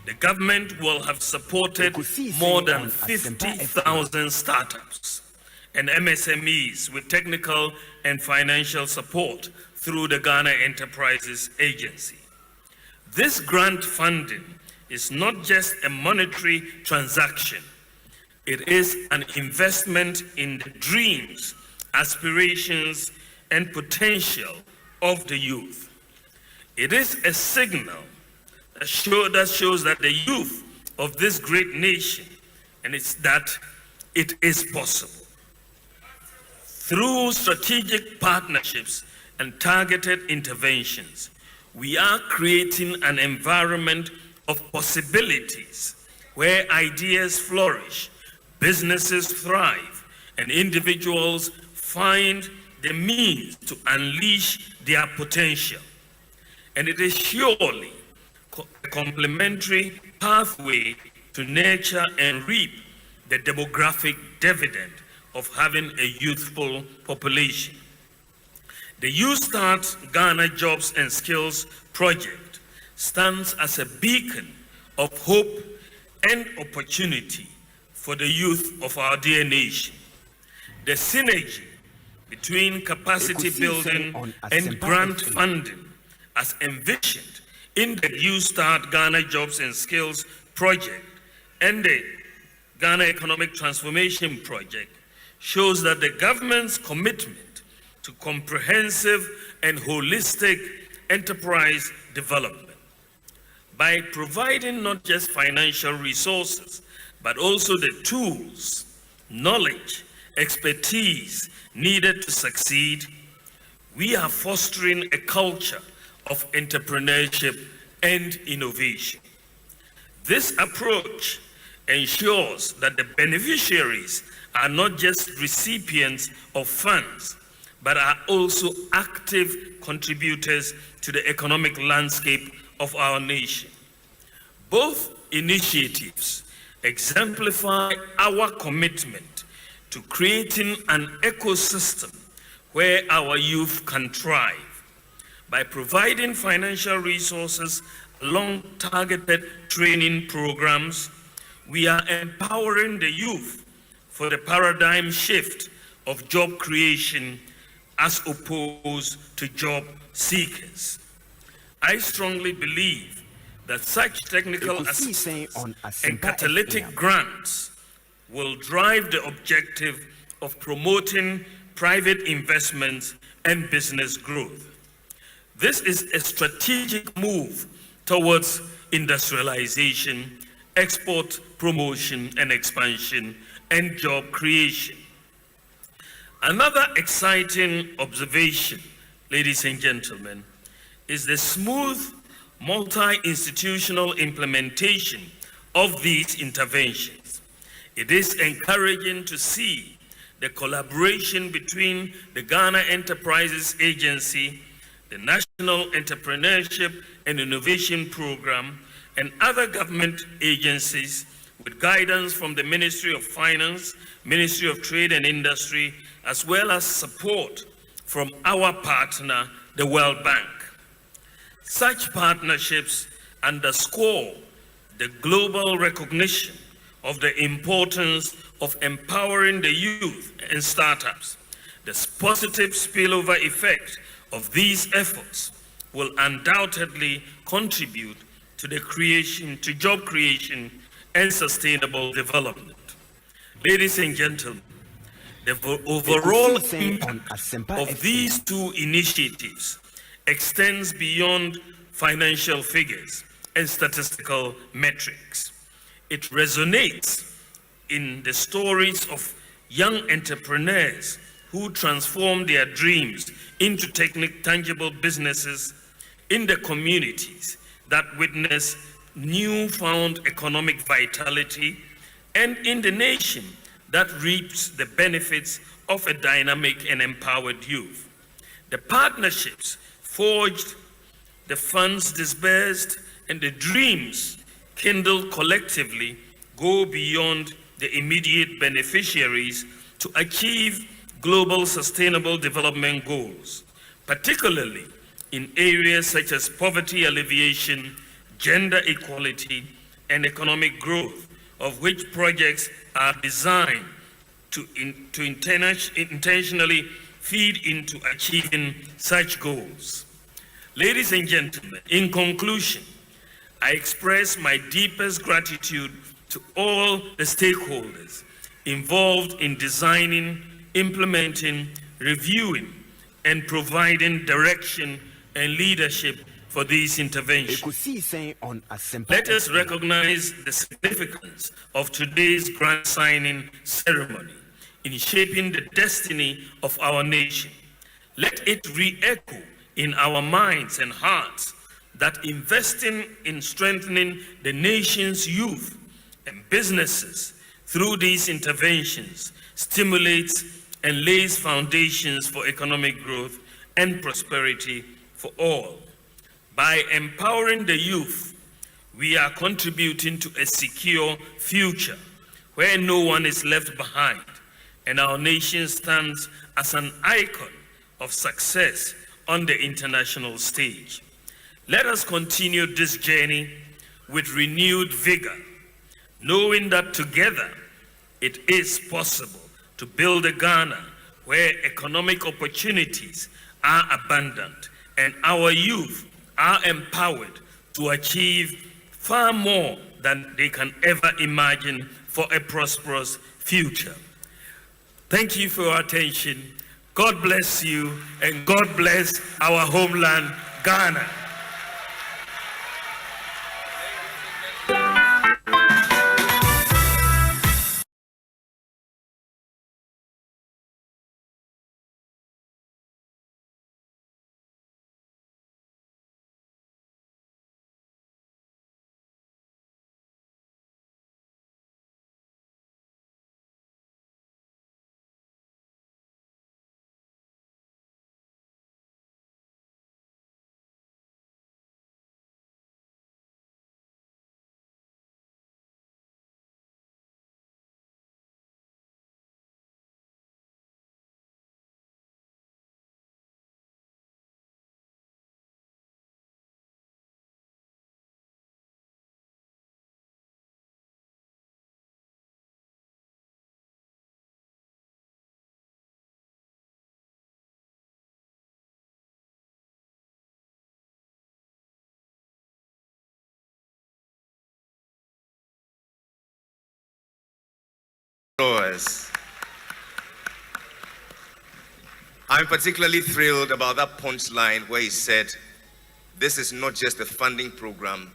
the government will have supported more than 50,000 startups and MSMEs with technical and financial support through the Ghana Enterprises Agency. This grant funding is not just a monetary transaction. It is an investment in the dreams, aspirations, and potential of the youth. It is a signal that shows that the youth of this great nation, and it's that it is possible. Through strategic partnerships and targeted interventions, we are creating an environment of possibilities where ideas flourish, businesses thrive, and individuals find the means to unleash their potential. And it is surely a complementary pathway to nurture and reap the demographic dividend of having a youthful population. The Youth Start Ghana Jobs and Skills Project stands as a beacon of hope and opportunity for the youth of our dear nation. The synergy between capacity building and grant funding, as envisioned in the Youth Start Ghana Jobs and Skills Project and the Ghana Economic Transformation Project, shows that the government's commitment to comprehensive and holistic enterprise development. By providing not just financial resources but also the tools, knowledge, expertise needed to succeed, we are fostering a culture of entrepreneurship and innovation. This approach ensures that the beneficiaries are not just recipients of funds, but are also active contributors to the economic landscape of our nation. Both initiatives exemplify our commitment to creating an ecosystem where our youth can thrive. By providing financial resources along targeted training programs, we are empowering the youth for the paradigm shift of job creation as opposed to job seekers. I strongly believe that such technical assistance and catalytic grants will drive the objective of promoting private investments and business growth. This is a strategic move towards industrialization, export promotion and expansion, and job creation. Another exciting observation, ladies and gentlemen, is the smooth multi-institutional implementation of these interventions. It is encouraging to see the collaboration between the Ghana Enterprises Agency, the National Entrepreneurship and Innovation Program, and other government agencies with guidance from the Ministry of Finance, Ministry of Trade and Industry, as well as support from our partner, the World Bank. Such partnerships underscore the global recognition of the importance of empowering the youth and startups. The positive spillover effect of these efforts will undoubtedly contribute to job creation and sustainable development. Ladies and gentlemen, the overall impact of these two initiatives extends beyond financial figures and statistical metrics. It resonates in the stories of young entrepreneurs who transform their dreams into tangible businesses, in the communities that witness newfound economic vitality, and in the nation that reaps the benefits of a dynamic and empowered youth. The partnerships forged, the funds disbursed, and the dreams kindled collectively go beyond the immediate beneficiaries to achieve global sustainable development goals, particularly in areas such as poverty alleviation, gender equality, and economic growth, of which projects are designed to intentionally feed into achieving such goals. Ladies and gentlemen, in conclusion, I express my deepest gratitude to all the stakeholders involved in designing, implementing, reviewing, and providing direction and leadership for these interventions. Let us recognize the significance of today's grant signing ceremony in shaping the destiny of our nation. Let it re-echo in our minds and hearts that investing in strengthening the nation's youth and businesses through these interventions stimulates and lays foundations for economic growth and prosperity for all. By empowering the youth, we are contributing to a secure future where no one is left behind, and our nation stands as an icon of success on the international stage. Let us continue this journey with renewed vigor, knowing that together it is possible to build a Ghana where economic opportunities are abundant and our youth are empowered to achieve far more than they can ever imagine for a prosperous future. Thank you for your attention. God bless you, and God bless our homeland, Ghana. dollars. I'm particularly thrilled about that punchline where he said, this is not just a funding program,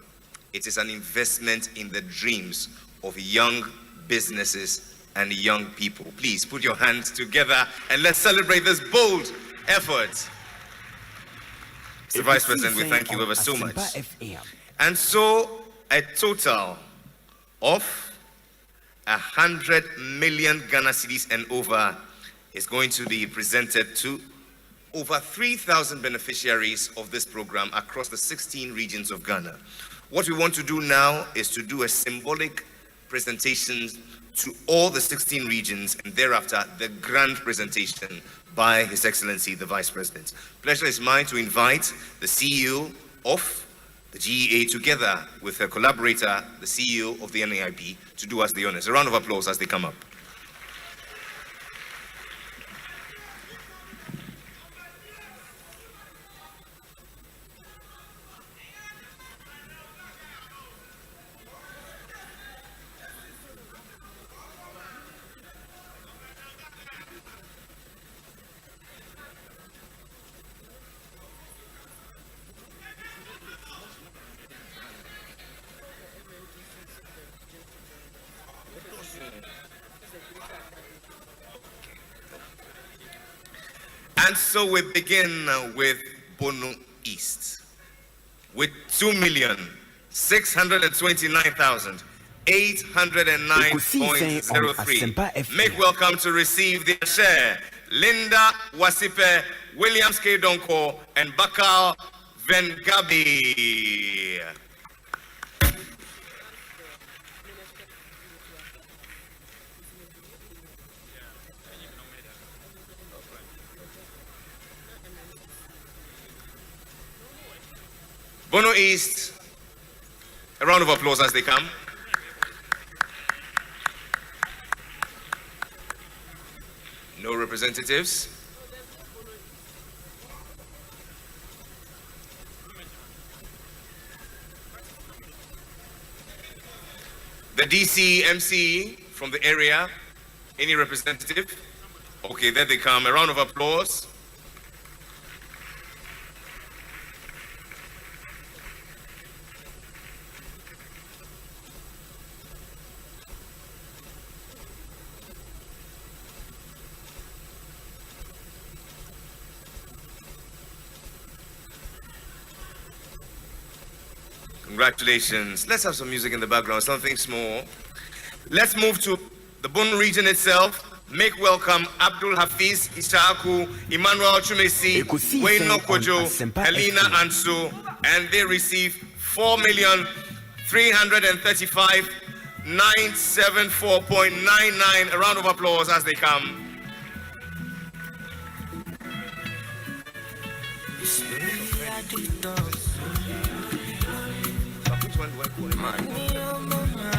it is an investment in the dreams of young businesses and young people. Please put your hands together and let's celebrate this bold effort. Mr. Vice President, we thank you ever so much. And so a total of 100 million Ghana cedis and over is going to be presented to over 3,000 beneficiaries of this program across the 16 regions of Ghana. What we want to do now is to do a symbolic presentation to all the 16 regions, and thereafter the grand presentation by His Excellency the Vice President. Pleasure is mine to invite the CEO of the GEA together with her collaborator, the CEO of the NAIP, to do us the honors. A round of applause as they come up. And so we begin with Bono East with 2,629,809.03. Make welcome to receive their share Linda Wasipe, Williams K. Donko, and Bakal Vengabi. Bono East, a round of applause as they come. No representatives. The DC MC from the area, any representative? Okay, there they come. A round of applause. Congratulations. Let's have some music in the background, something small. Let's move to the Bono region itself. Make welcome Abdul Hafiz Ishaku, Emmanuel Chumesi, Wayne Nokojo, Helena Ansu, and they receive 4,335,974.99. A round of applause as they come. Money on my mind.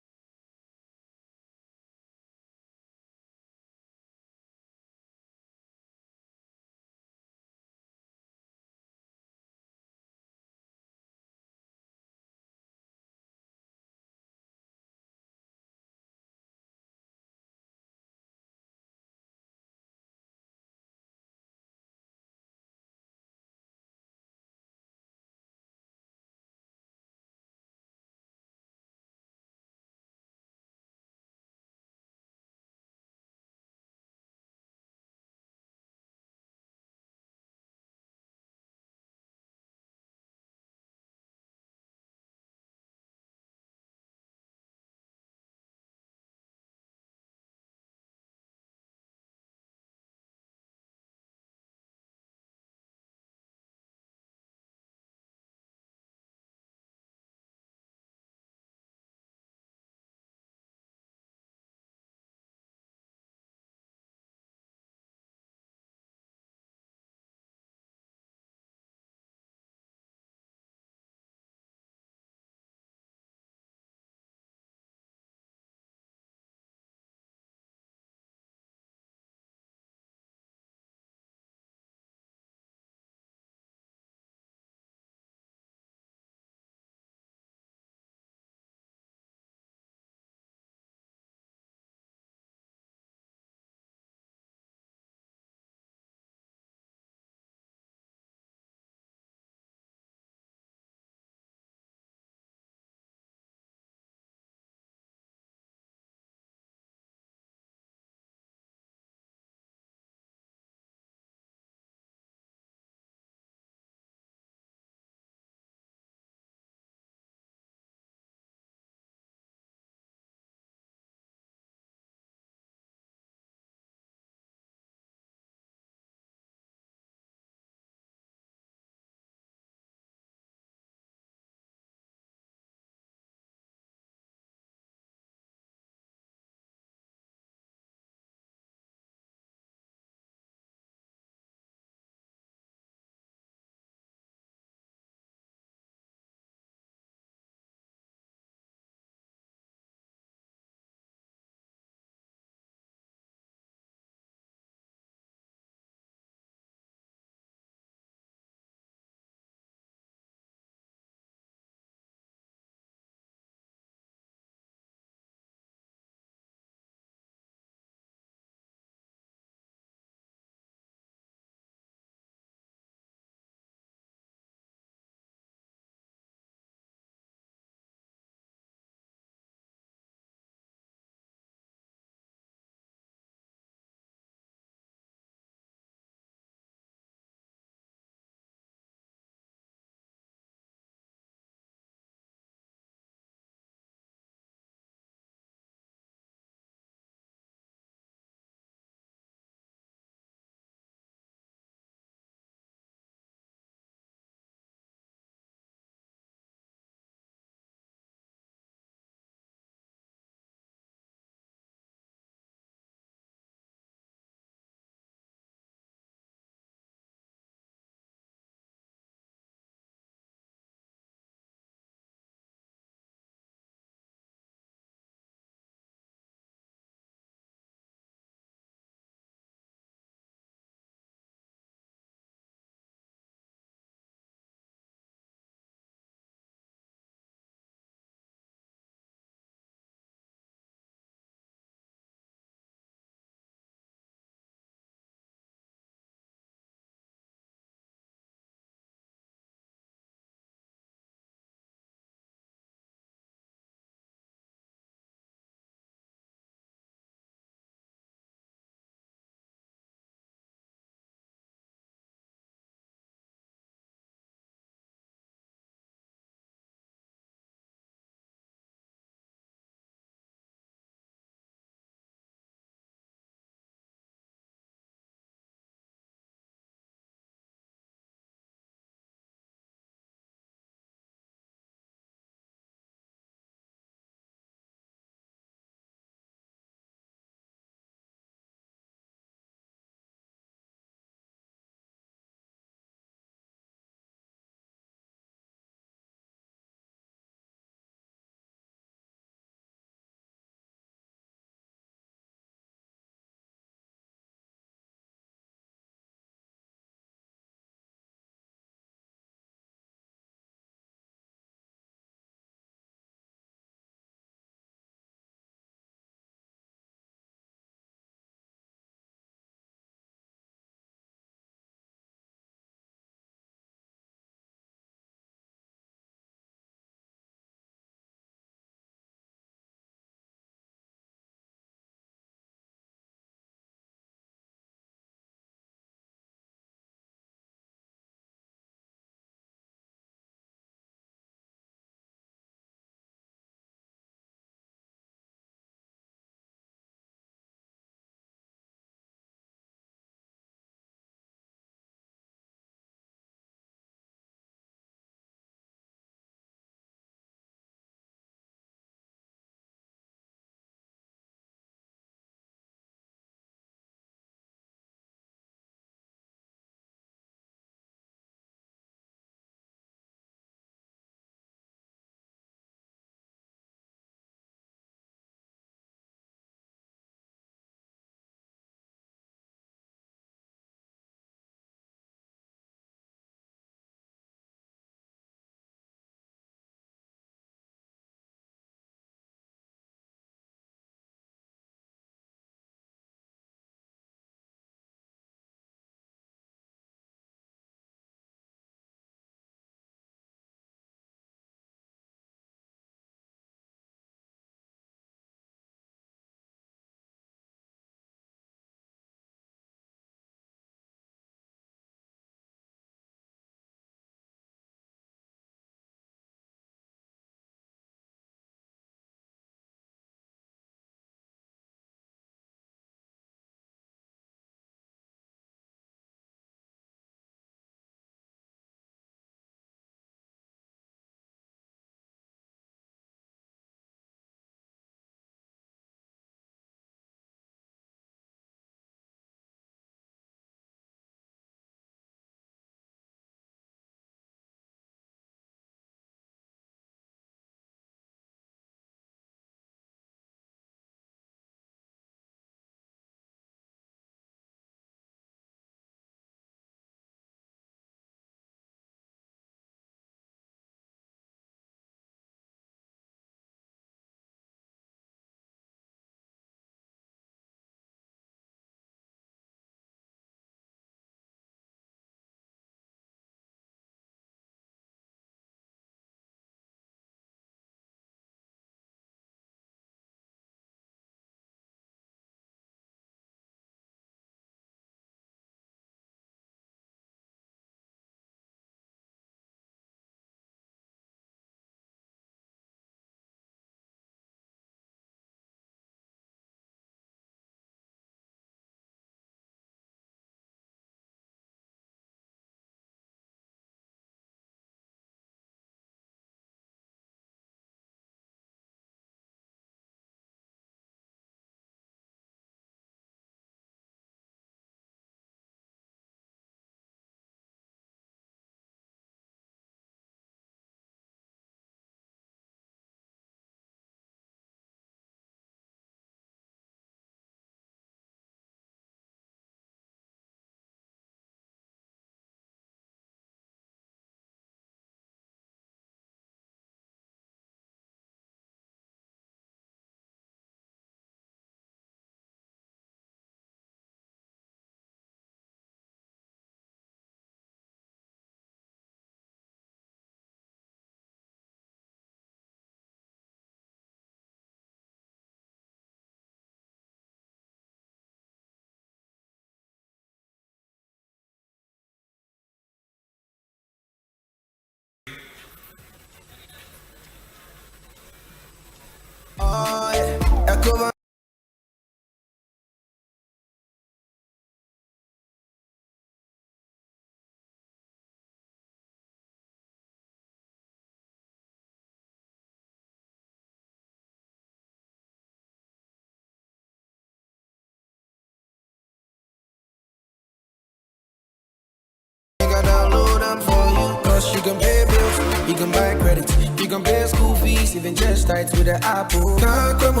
Nigga download them for you. Cause you can pay bills, you can buy credit, you can pay school fees, even just tights with the Apple. Can't come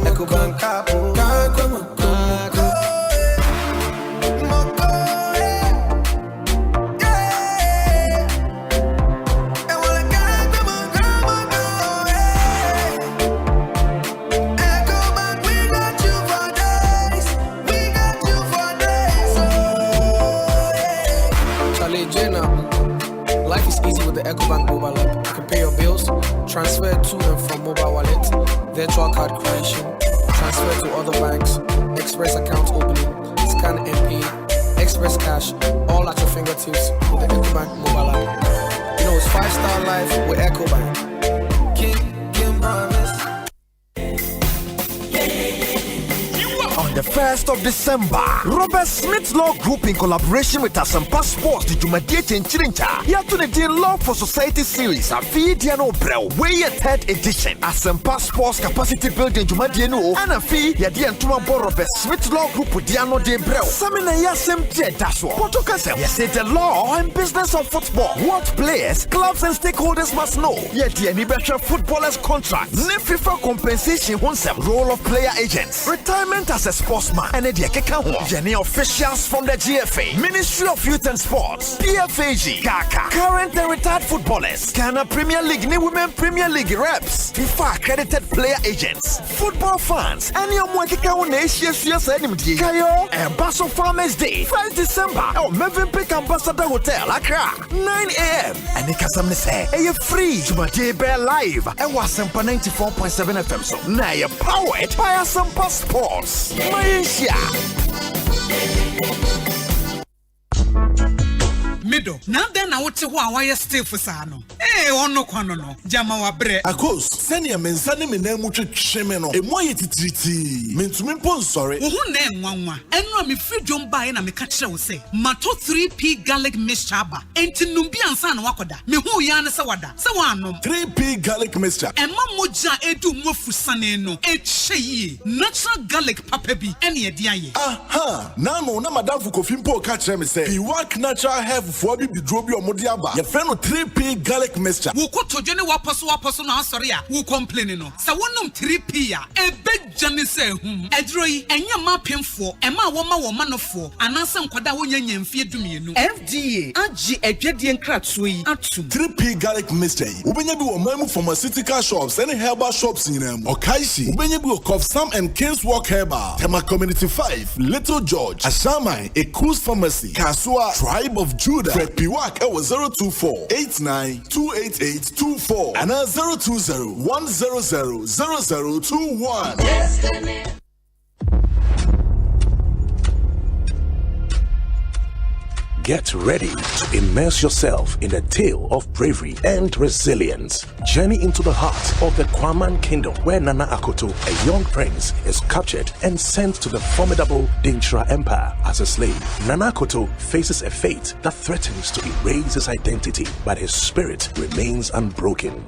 Ecobank Apple. Can't come Life is easy with the Ecobank mobile app. You can pay your bills, transfer to and from mobile wallet, virtual card creation, transfer to other banks, express account opening, scan and pay, express cash, all at your fingertips with the Ecobank mobile app. You know it's 5-star life with Ecobank. King promise. On the 1st of December, Robert Smith Law Group in collaboration with Asempa Sports, the Jumadie Chenchirincha, here to the Dean Law for Society series, a Fidiano Brel, way a 3rd edition. Asempa Sports Capacity Building Jumadie no, and a fee, Yadian Tumabo Robert Smith Law Group with Diano de Brel. Samina Yasem Daswa. Potokasem, you say the law and business of football. What players, clubs, and stakeholders must know. Yet the Anibesha footballers' contracts, FIFA compensation, role of player agents, retirement as a sportsman, and the officials from the GFA, Ministry of Youth and Sports, PFAG, Kaka, current and retired footballers, Ghana Premier League, New Women Premier League reps, FIFA accredited player agents, football fans, and your Mwakika Kayo, and Basso Farmers Day, 1st December, Melvin Peak Ambassador Hotel, Accra, 9 a.m. And the Kasamne say, are free to my Bear Live, and Asempa 94.7 FM. So now you're powered by Asempa Sports. Malaysia. Middle. Now then I would say why you stay for Sano. Eh, on no quano, Jama wa bre. Akos, send your men sending me name much shemeno. A moye triti. Mean to me pon sorry. Who name one? And no me free jump by and I me catch you say. Mato 3P garlic mixture ba. Enti numbi ansan wakoda. Me who yana sawada. Sawano. 3P garlic mixture. And moja edu mofu saneno. Eche natural garlic papebi. Any ediaye. Aha. Nano na madam Fukofimpo catch me say. He work natural have for be drobi or modiaba. Your friend 3P garlic mixture. Who could to Jenny wapasu na sorry who complaining no. Sa wonum 3P ya. E beg Johnny say edroi enya ma pemfo. Ema woma no for. Anansa nkwada wo nyanya mfie dumie no. FDA agi edwedie nkratso yi atum. 3P garlic mixture. Ubenya bi wo mamu pharmaceutical shops and herbal shops nyinam. Okaisi ubenya bi wo Cough Sam and King's Walk Herbal. Tema Community 5, Little George, Ashamai, Ekos Pharmacy, Kasua, Tribe of Judah. Fred Piwak was 024-89-288-24 and 020-100-0021. Destiny. Get ready to immerse yourself in a tale of bravery and resilience. Journey into the heart of the Kwabena kingdom, where Nana Akoto, a young prince, is captured and sent to the formidable Dintra Empire as a slave. Nana Akoto faces a fate that threatens to erase his identity, but his spirit remains unbroken.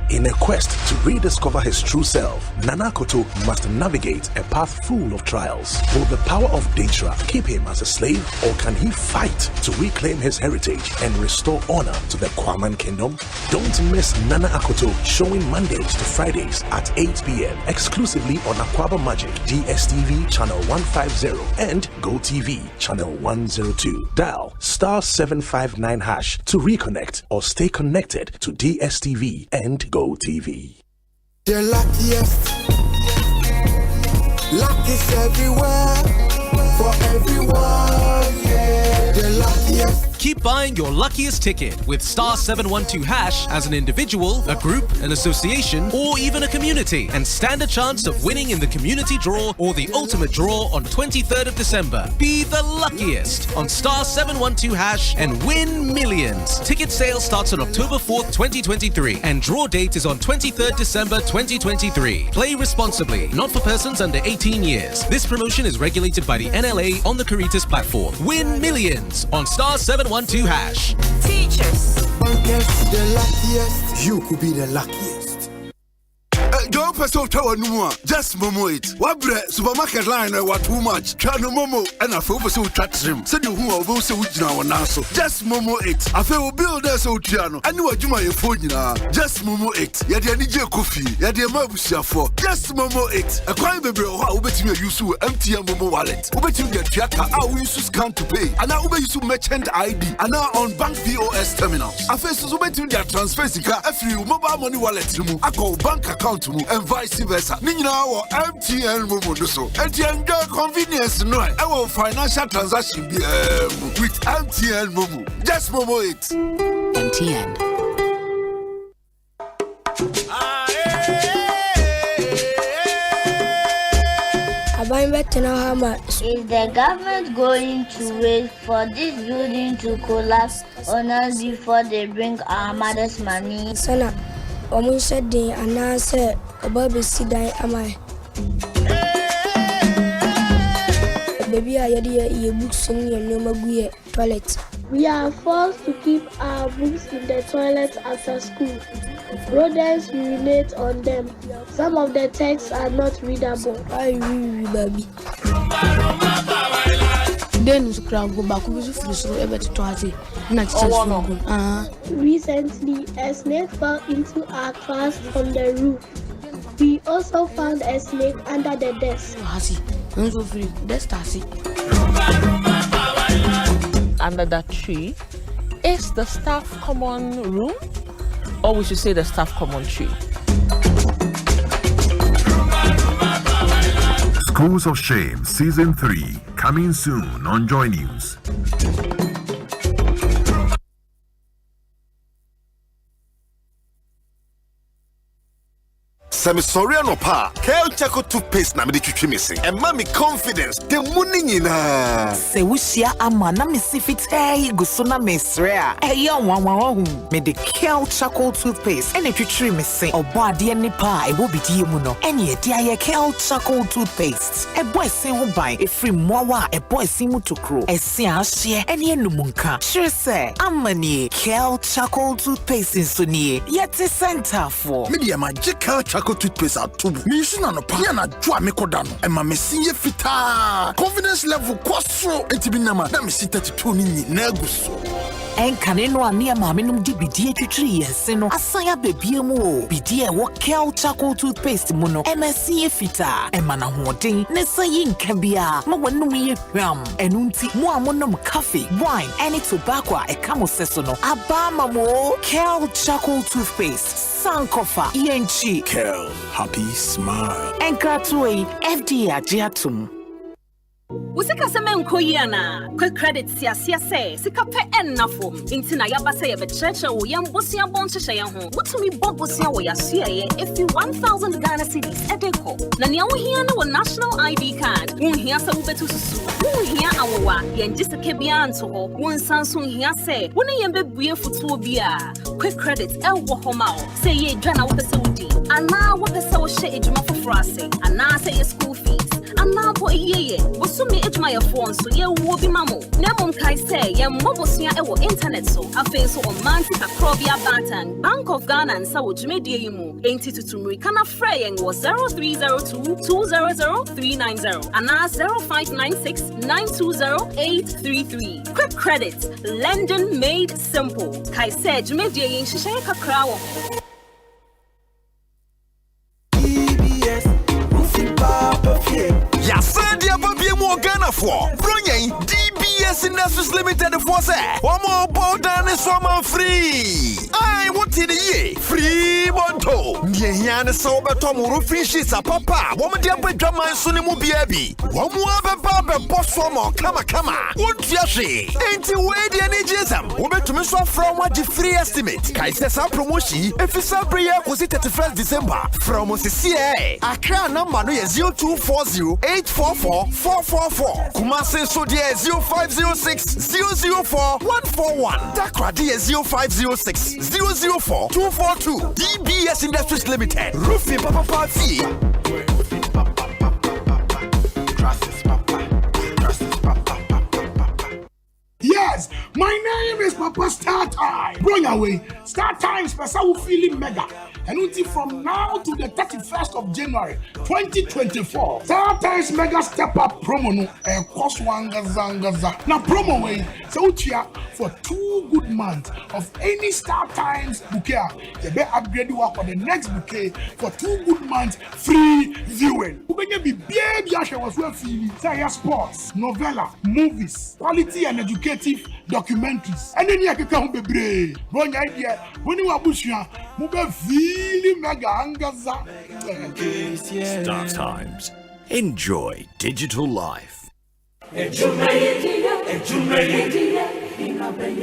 In a quest to rediscover his true self, Nana Akoto must navigate a path full of trials. Will the power of Dintra keep him as a slave, or can he fight to reclaim his heritage and restore honor to the Kwabena kingdom? Don't miss Nana Akoto, showing Mondays to Fridays at 8 p.m. exclusively on Aquaba Magic, DSTV channel 150 and GoTV channel 102. Dial *759# to reconnect or stay connected to DSTV and GoTV. The luckiest, luck is everywhere, for everyone, yeah. The luckiest. Keep buying your luckiest ticket with *712# as an individual, a group, an association, or even a community, and stand a chance of winning in the community draw or the ultimate draw on 23rd of December. Be the luckiest on *712# and win millions. Ticket sale starts on October 4th, 2023, and draw date is on 23rd December 2023. Play responsibly, not for persons under 18 years. This promotion is regulated by the NLA on the Caritas platform. Win millions on *712#. Teachers. The luckiest. You could be the luckiest. Go for so tower no just momo it. What bre supermarket line what too much. Try no momo and I feel so touch him. Said you who will so now now so. Just momo it. I feel build us so tiano. I know you my phone just momo it. Ya de DJ coffee. Ya de mabusia for. Just momo it. A crime baby how bet me use MTN momo wallet. Bet you get tracker how we use scan to pay. And now use merchant ID. And now on bank POS terminals. I face so bet you get transfer sika every mobile money wallet mu. I call bank account mu and vice versa. Ni na our MTN momo do so. MTN get convenience no. Our financial transaction be with MTN momo. Just momo it. MTN. Is the government going to wait for this building to collapse on us before they bring our mother's money? Sana, said the announcer about the Sidai Amai. Baby, I had your books in your Nomaguye toilet. We are forced to keep our books in the toilet after school. Rodents urinate on them. Some of the texts are not readable. I read, baby. Then to crowd go back to so ever to party. Recently, a snake fell into our class from the roof. We also found a snake under the desk. Under that tree is the staff common room, or we should say the staff common tree. Schools of Shame Season 3 coming soon on Joy News. Semi sorry no pa. Kel Chaco toothpaste na me de twitwi me se. And mommy confidence. The money nyina. Se wusia ama na me si fitai guso na mesre a. Eya wanwa hu. Me de Kel Chaco toothpaste. Ene twitwi me se. Obo ade ni pa e bo bidie mu no. Ene e dia ye Kel Chaco toothpaste. E boy sen ho ban. E free mowa e boy sen mu tokro. E se ahye ene enumunka. Sure say amani Kel Chaco toothpaste so nie. Yet center for. Me de ma Kel Chaco toothpaste at tubu. Me use na no pa. Ya na dwa me kodano. E ma me sinye fita. Confidence level kwaso. Enti bi na ma. Na me si 32 ni na guso. Enkane no ane maame num di bidie twitwi yense no asaya bebie mu o bidie wo Kel Chaco toothpaste mu no MSC efita e mana hoden ne sayi nka bia ma wanum ye hwam enunti mu amonom coffee wine any tobacco e kamo seso no aba mamo Kel Chaco toothpaste sankofa yenchi Kel happy smile enkratoi FDA agiatum. Usika seme nkoyiana quick credit siasia say sika pe ennafo intina yaba say be church wo yam bosia bon hye ye ho wutumi bobosia wo yasia ye if you 1000 Ghana cedis edeko na ne wohia na wo national ID card wohia sa wo betu susu wohia awowa yenje sika bia anto ho wonsanso hia say woni yembe bue futuo bia quick credit wo ho ma o say ye dwana wo pese wudi ana wo pese wo hye ejuma foforo ase ana say school fees ana bo yeye me ejuma your phone so ye wo bi mamo na mom kai say ye mobosua e wo internet so afen so on manti akrobia bantan Bank of Ghana and sa wo jumedie yimu enti tutumri kana frey en wo 0302200390 ana 0596920833 quick credit lending made simple kai say jumedie yin hihye kakra wo Ya said ya babie mo Ghana for. Bronyen DBS Industries Limited for say. Omo bodan is one free. I want the ye free monto. Nye hiane so beto mo roofing sheets a papa. Woman dia bedwaman so ne mu biabi. Womu abeba be boss mo kama. Won't ya she? Enti we dia ni jesam. Wo betumi so from what the free estimate. Kai say some promotion if you celebrate kosi 31st December. From CCA. Accra number no 0240-844-444. Kumasi so dear 0506-004-141. Dakra dear 0506-004-242. DBS Industries Limited. Roofing Papa Party. Yes, my name is Papa Star Time. Bring away Star Time special feeling mega. And until from now to the 31st of January 2024, Star Times Mega Step Up promo no cost one gaza. Now promo way so for 2 good months of any Star Times bouquet, you better upgrade you for the next bouquet for 2 good months free viewing. You better be baby was well feeling. Say sports, novella, movies, quality and educative documentaries. And then you can come be one idea when you are pushing, move really mega angaza. Star Times. Enjoy digital life.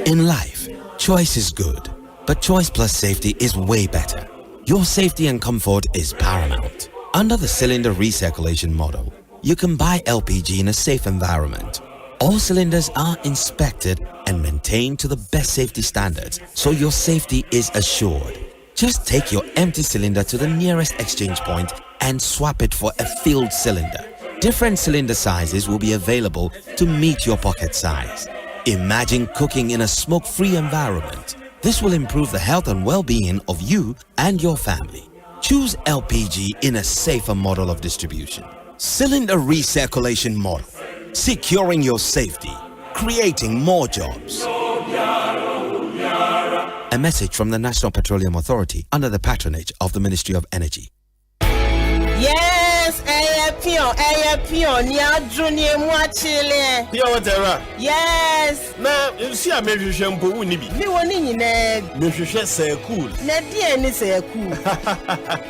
In life, choice is good, but choice plus safety is way better. Your safety and comfort is paramount. Under the cylinder recirculation model, you can buy LPG in a safe environment. All cylinders are inspected and maintained to the best safety standards, so your safety is assured. Just take your empty cylinder to the nearest exchange point and swap it for a filled cylinder. Different cylinder sizes will be available to meet your pocket size. Imagine cooking in a smoke-free environment. This will improve the health and well-being of you and your family. Choose LPG in a safer model of distribution. Cylinder recirculation model. Securing your safety. Creating more jobs. A message from the National Petroleum Authority under the patronage of the Ministry of Energy. Yes, pion, ya junior mwachile. Pia whatever. Yes. Na, you see a maybe shampoo unibi. Me woni ne. Me say cool. Na die ni say cool.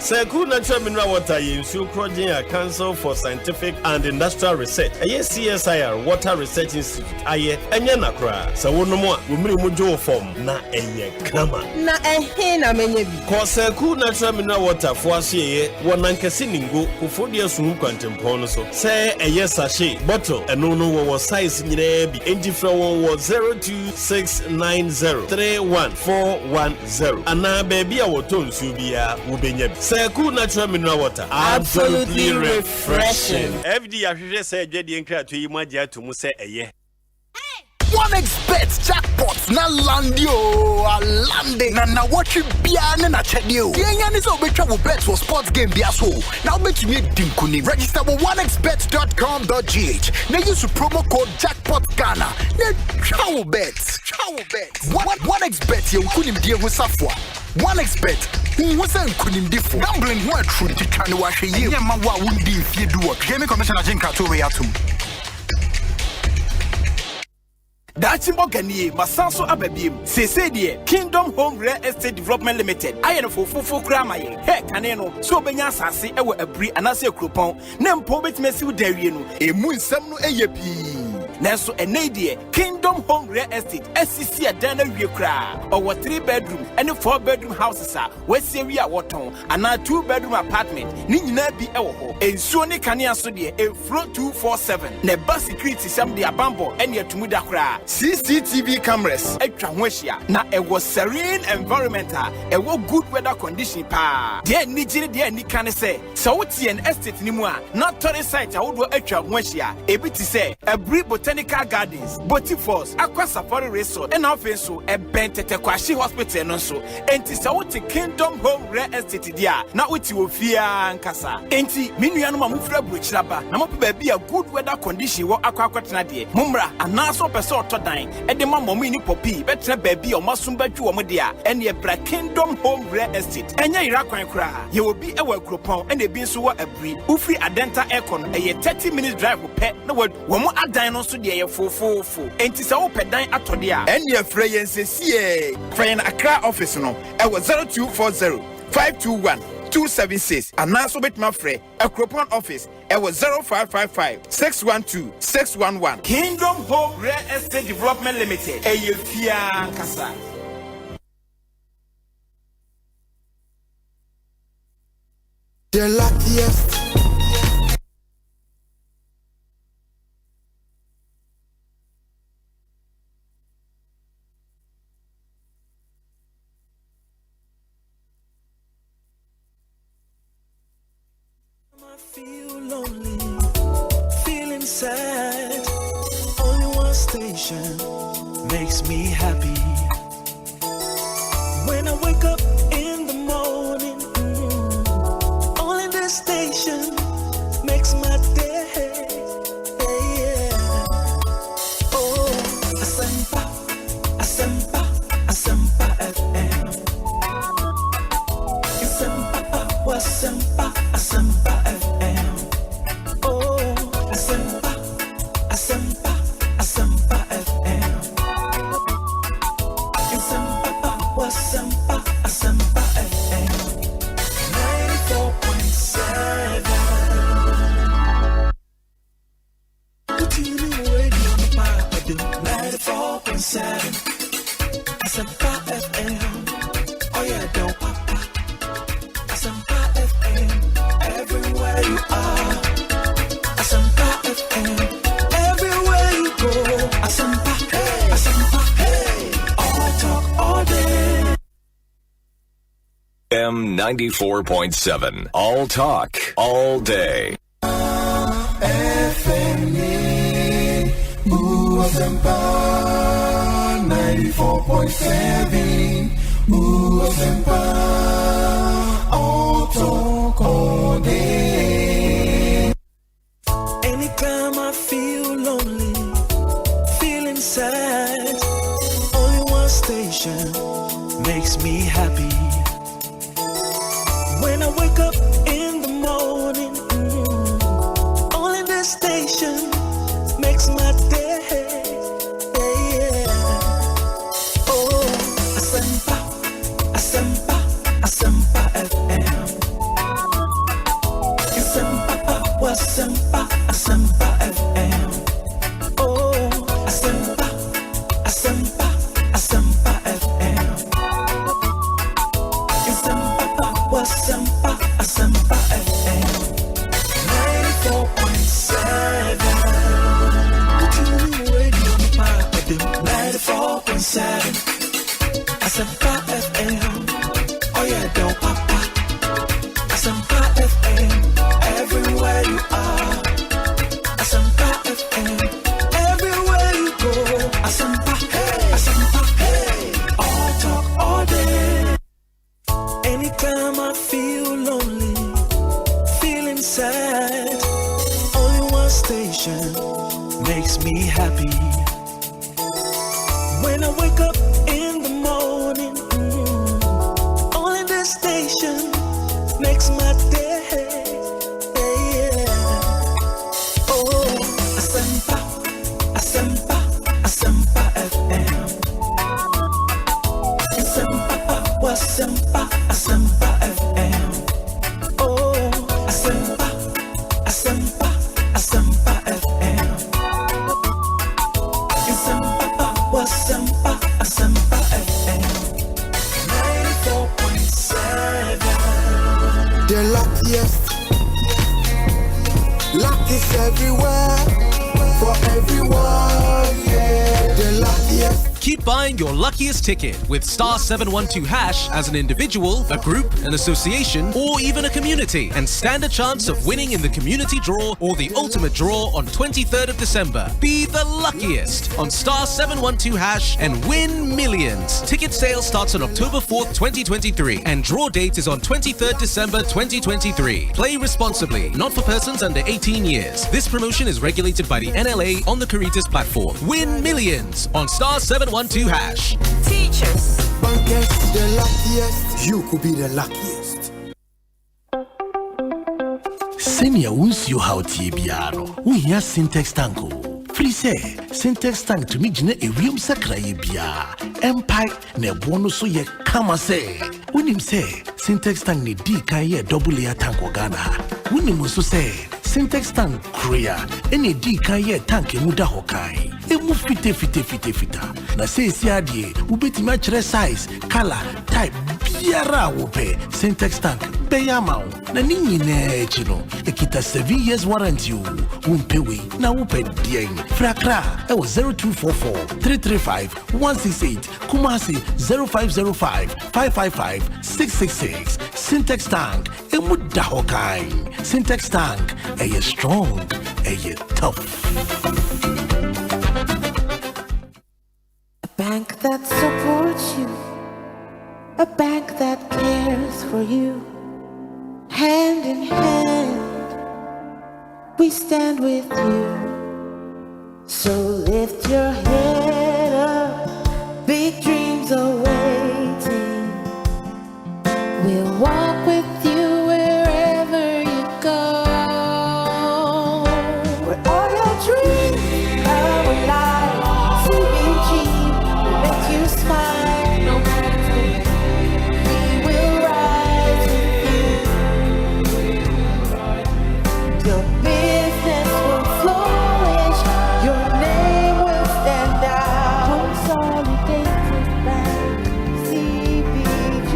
Say cool natural mineral water you project a Council for Scientific and Industrial Research. Aye CSIR Water Research Institute. Aye enye na kra. Sa wono mo wo miri mo jo form na enye krama. Na ehe na menye bi. Ko say cool natural mineral water for aseye wonankese ningo kofodi asu kwantempo so. Say a yes sachet bottle and no size nyina bi enti fra won 02690314110 ana baby a woton su bia wo benya bi. Say cool natural mineral water absolutely refreshing. FD ahwehwe say adwade nkra to yi magye atomu say eye. OneXBet jackpot na landio alande na watch bia na chedio. Yenya ni so betwa wo bet for sports game bia so. Now betumi dinkuni. Register with onexbet.com.gh. Now use promo code jackpot Ghana. Na chawo bet. OneXBet ye kunim die ho safwa. OneXBet who say kunim difo. Gambling ho atru ti twane wa hwe ye. Nyama wa wundi fie duo. Gaming Commissioner Jinka to we atum. Dachimbo Ganie, Masanso Ababim, Sese Kingdom Home Real Estate Development Limited. I am for Kramaye, Heck, Caneno, so Benya Sassi, ever a brie and I coupon, Nem Pobet Messi Dariano, a moon Samu AAP. Nanso a Nadia, Kingdom Home Real Estate, SCC Adana Riokra, or 3-bedroom and a 4-bedroom houses are West Syria Waton, and a 2-bedroom apartment, Nina be Ewo, and Sony Kania Sodia, a floor 247, Neba security some the Abambo, and your Tumudakra. CCTV cameras extra weshia na e was serene environmental e wo good weather condition pa de nigiri de ni kan say so wuti an estate ni mu a na tourist site a wo do extra weshia e bi ti say a brief botanical gardens botifors aqua safari resort and often so e bentete kwashi hospital no so enti so wuti Kingdom Home Real Estate dia na wuti ofia nkasa enti minu anu ma mu fra buchiraba na mo pe ba a good weather condition wo akwa kwatena de mumra anaso person dan edema momi ni popi betre baby o masum badwu o dia ene ebra Kingdom Home Real Estate enya ira kwan kra ye obi ewa kropon ene bi nso wa abri ufri adenta aircon eye 30 minutes drive pe na wo mo adan no so de ye fofofo enti se wo pedan atode a ene afre yen sesie friend Accra office no ewa 0240 521 276 and also bet my friend a coupon office it was 0555 612 611 Kingdom Home Real Estate Development Limited Eyefia Kasa. The luckiest. Feel lonely, feeling sad. Only one station makes me happy. When I wake up in the morning, station makes my day. Yeah. Oh, Asempa, Asempa, Asempa FM. Asempa, Asempa, Asempa FM. Oh, Asempa, Asempa, Asempa FM. Asempa, Asempa, Asempa FM. 94.7. Continue radio, my 94.7. Asempa FM. Oh yeah, don't papa. Asempa FM. Everywhere you are. Asempa FM. Everywhere you go. Asempa, hey. Asempa, hey. All talk all day. M94.7. All talk, all day. Asempa 94.7. Asempa all talk all day. Anytime I feel lonely, feeling sad, only one station makes me happy. When I wake up in the morning, only this station makes my day. Oh, Asempa, Asempa, Asempa FM. Asempa, Asempa, Asempa FM. Oh, Asempa, Asempa, Asempa FM. Asempa, Asempa, Asempa FM. 94.7. Radio, my 94.7. Asempa FM. Oh yeah, don't papa. Asempa FM. Everywhere you are. Asempa FM. Everywhere you go. Asempa, hey. Asempa, hey. All talk all day. Anytime I feel lonely, feeling sad, only one station makes me happy. When I wake up in the morning, only this station makes my day. Oh, Asempa, Asempa, Asempa FM. Asempa, Asempa, Asempa FM. Oh, Asempa, Asempa, Asempa FM. Asempa, Asempa FM. 94.7. The luckiest. Luck is everywhere. For everyone, yeah. The luckiest. Keep buying your luckiest ticket with star 712 hash as an individual, a group, an association, or even a community, and stand a chance of winning in the community draw or the ultimate draw on 23rd of December. Be the luckiest on star 712 hash and win millions. Ticket sale starts on October 4th, 2023, and draw date is on 23rd December 2023. Play responsibly, not for persons under 18 years. This promotion is regulated by the NLA on the Caritas platform. Win millions on star 712 hash. Teachers. Bankers, the luckiest. You could be the luckiest. Senior won't you how Tibiano. We hear Syntax Tango. Free say, Syntax Tank to me, Jine, a real sacra bia. Empire, ne bonus so ye kama say. When him say, Syntax Tank ni D can ye double air tank Ghana. When him also say, Syntax Tank Korea, any D can ye tank muda hokai. Emu fite. Na say siadie, ubeti match size, color, type, biara wope. Syntax Tank, payamau. Na nini ne chino. Ekita 7 years warranty you. Umpewe, na upe dieng. Frakra, ewo 0244 335 168. Kumasi 0505 555 666. Syntax Tank, emu dahokai. Syntax Tank, eye strong, eye tough. A bank that supports you, a bank that cares for you, hand in hand we stand with you. So lift your head up, big dreams are waiting. We'll walk with you wherever you go. Where all your dreams are alive, CBG will make you smile. No matter we will rise with you. Your business will flourish, your name will stand out. Consolidated Bank, CBG.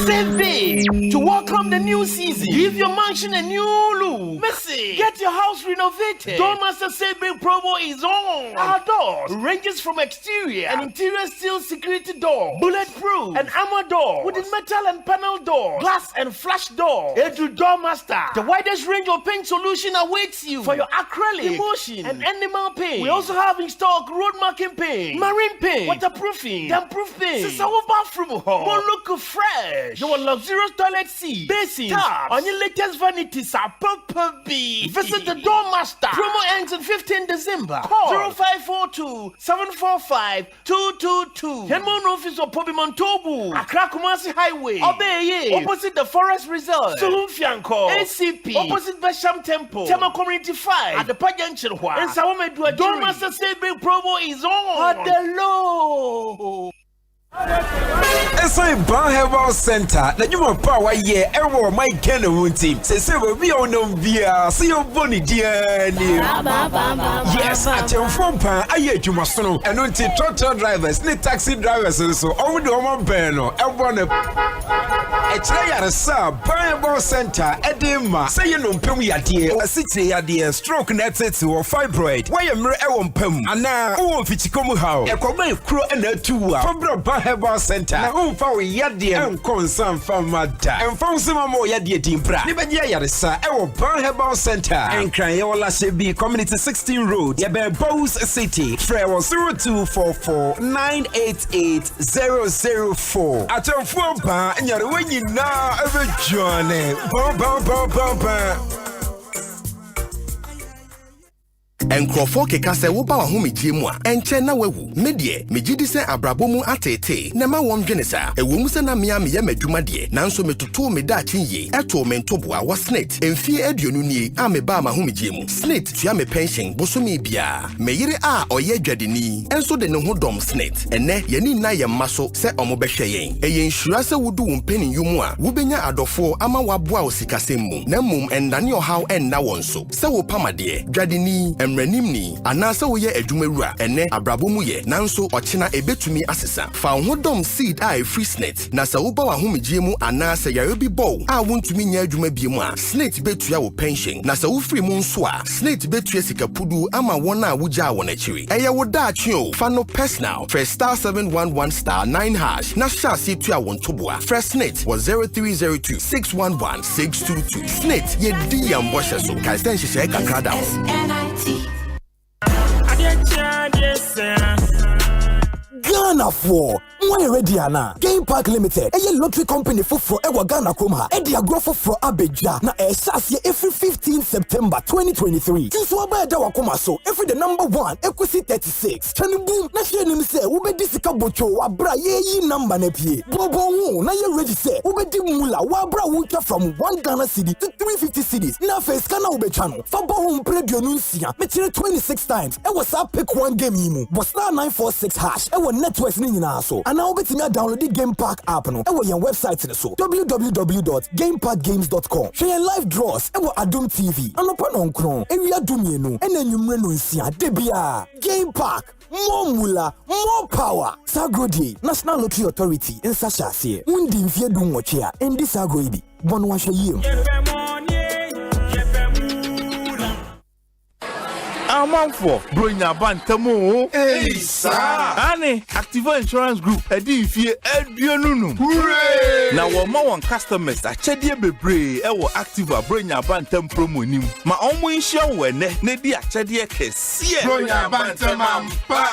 Save big to welcome the new season. Give your mansion a new look. Messi, get your house renovated. Doormaster Save Big promo is on. Our doors ranges from exterior and interior steel security door, bulletproof and armor door, wooden metal and panel door, glass and flash door. Edu Doormaster, the widest range of paint solution awaits you for your acrylic, emulsion and animal paint. We also have in stock road marking paint, marine paint, waterproofing, damp-proof paint. This is our bathroom hall. More look fresh. Your luxurious toilet seat, basins, taps, on your latest vanities are Papa B. Visit the Doormaster. Promo ends on 15 December. Call 0542 745 222. Henmon office of Pobimon Tobu, Accra Kumasi Highway, Obeye, opposite the Forest Reserve, Sulumfianco, ACP, opposite Besham Temple, Tema Community 5, at the Pajanchirwa, and Sawamedua. Doormaster Save Big promo is on. At the low. Asempa Herbal Center. Na juma power ye ewo my Ken team. Say we on via see your boni diani. Yes, at your phone pan aye juma sono. And unti tractor drivers, ni taxi drivers so all the omo beno. Everyone Echaya sa Herbal Center edema. Say you no pem yade. Asiti yade stroke net or fibroid. Why you mre ewo pem. Ana o fichikomu how. Ekoma kro na tuwa. Fabra Herbal Center. Na umfa we yade en concern famada. En fonsima mo yade timpra. Ni beje yaresa ewo Ban Herbal Center. En kran ye wala shebi Community 16 Road. Ye be Bows City. Free 0244 988 004. Atomfo ba nyare wenyi na ebe joane. Ba. Enkrofo keka se wo ba wa homegye mu a enche na wawu medie megidi se abrabomu atete na ma won dwene sa ewomu se na mea me madwuma de nanso metoto me da chinye eto me ntoboa wa snit emfie aduonu nie a me ba ma homegye mu snit tua me pension bosomi bia me yire a oye dwadeni enso de ne ho dom snit ene yani na ye maso se omo behwe yen eye nsura se wudu wo mpeni yumu a wo benya adofo ama waboa osikasem na mum endane ohaw enna wonso se wo pamade dwadeni Nimni anasa wo ye adwumawura ene abrabomu ye nanso ochina ebetumi asesa fa ho dom seed a free snit na sa wo ba wa homegye mu anasa yare bi bow a wontumi nya adwuma bi mu a snit betua wo pension na sa wo free mu nso a snit betua sikapudu ama wona a wogya won akiri eye wo daatwe o fa no personal first star 711 star 9 hash na sha se tua won toboa first snit was 0302 611 622 snit ye di ambosha so kai stand hye kakra da NIT Ghana for when ready ana Game Park Limited a lottery company for ewa Ghana Kroma e dia growth for Abeja na e sase every 15 September 2023 so abeda wakoma so every the number 1 Ekosiisen 36 chani boom na hye nim se wo be disika bocho wa bra ye number na pie bobo hu na ye ready se wo be di mula wa bra wo from 1 Ghana cedi to 350 cedis na face kana wo be chano fa bo hu predio no nsia me kire 26 times e was up pick one game yimu but star 946 hash e wo networks ni nyina so and now betting download the Game Park app no e wo your website so www.gameparkgames.com share live draws e wo Adom TV anopa no nkron e wi adumie no e na nwumre no nsia de bia Game Park more mula more power Sagodi National Lottery Authority in Sashase undi mfie du nwoche a endi sago ibi bono wa hwe yiem Amanfo bronya bantamu hey sir ani Activa Insurance Group edi fie aduonunu hooray na wo ma won customers achede bebre e wo Activa bronya bantam promo nim ma omo nhia wo ene na di achede kese bronya bantam ampa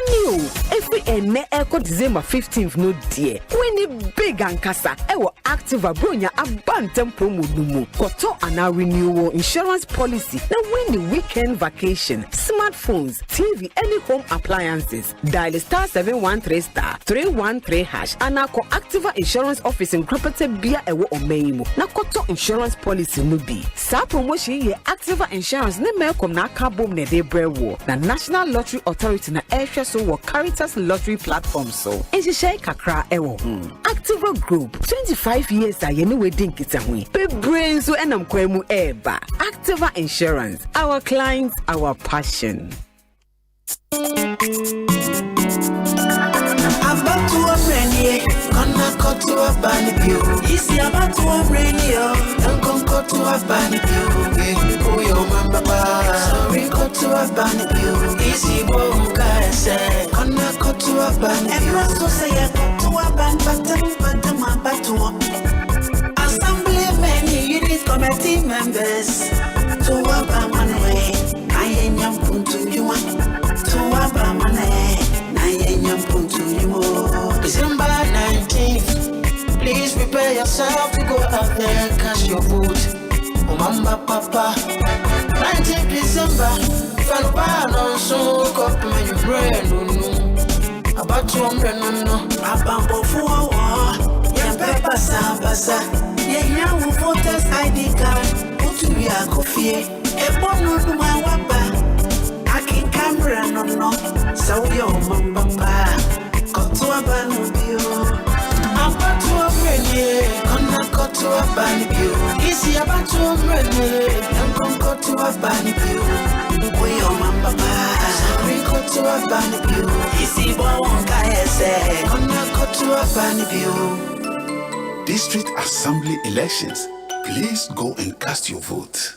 Daniel, every ene echo December 15th no dear. When it big and casa, ewo active abronya abantem promo numu. Koto ana renewal insurance policy. Now when the weekend vacation, smartphones, TV, any home appliances. Dial star 713 star 313 hash. Anako Activa Insurance Office in Property Bia ewo omeimo. Na koto insurance policy no be. Sa promotion ye Activa Insurance ne melkom na kabom ne de brewo. Na National Lottery Authority na airshare so wo Caritas Lottery platform so. Enji share kakra ewo. Activa Group 25 years a yene wedding kitahwe. Be brain so enam kwemu eba. Activa Insurance. Our clients, our passion. About to a brainy, gonna cut to a bunny view. Easy about to a brainy, and come cut to a bunny view. Oh, your mama, sorry, cut to a bunny view. Easy, boom, guys, gonna cut to a bunny view. And also say, I cut to a bunny, but my battle. Assembly many unit committee members to a bunny way. I ain't young to you, to a bunny. December 19th, please prepare yourself to go out there and cast your vote. Oh, mama, papa, 19th December, Falbano, so cup me your brain, no. About 200, no. Abambo for a war, yeah, pepper, sabasa, yeah, young voters ID card, put to be a coffee, a bono to my wapa. I can camera, no, so your mama, papa. Cut to a banubio. I'm about to a brainy. Gonna cut to a banubio. Easy about to a brainy. I'm gonna cut to a banubio. We are my papa. Sorry, cut to a banubio. Easy boy won't say. Gonna cut to a banubio. District Assembly elections. Please go and cast your vote.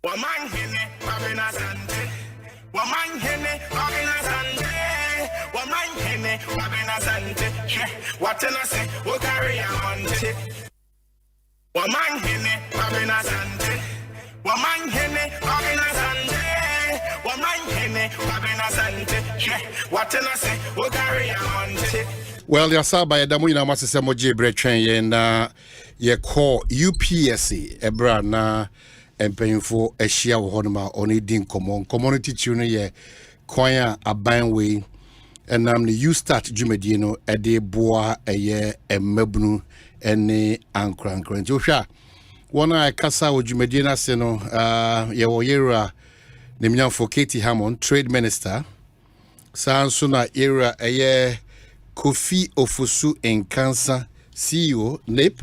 Omanhene, Kwabena, Asante. Omanhene, Kwabena, Asante. Omanhene, Kwabena, Asante. What can I say? We'll carry on. Omanhene, Kwabena, Asante. Omanhene, Kwabena, Asante. Omanhene, Kwabena, Asante. What can I say? We'll carry on. Well, your Saba Damu in our system of Jibrechen and ye call UPSC, a brand and paying for a share of Honma on a din common community tune ye choir a bandway. And the you start Jumedino a day boa a year and mebnu any ankran Josha. One I casa with Jumedina Seno, Yera, Nimian for Katie Hammond, Trade Minister. Sansuna era a year Kofi Ofosu in Cancer, CEO, NIP,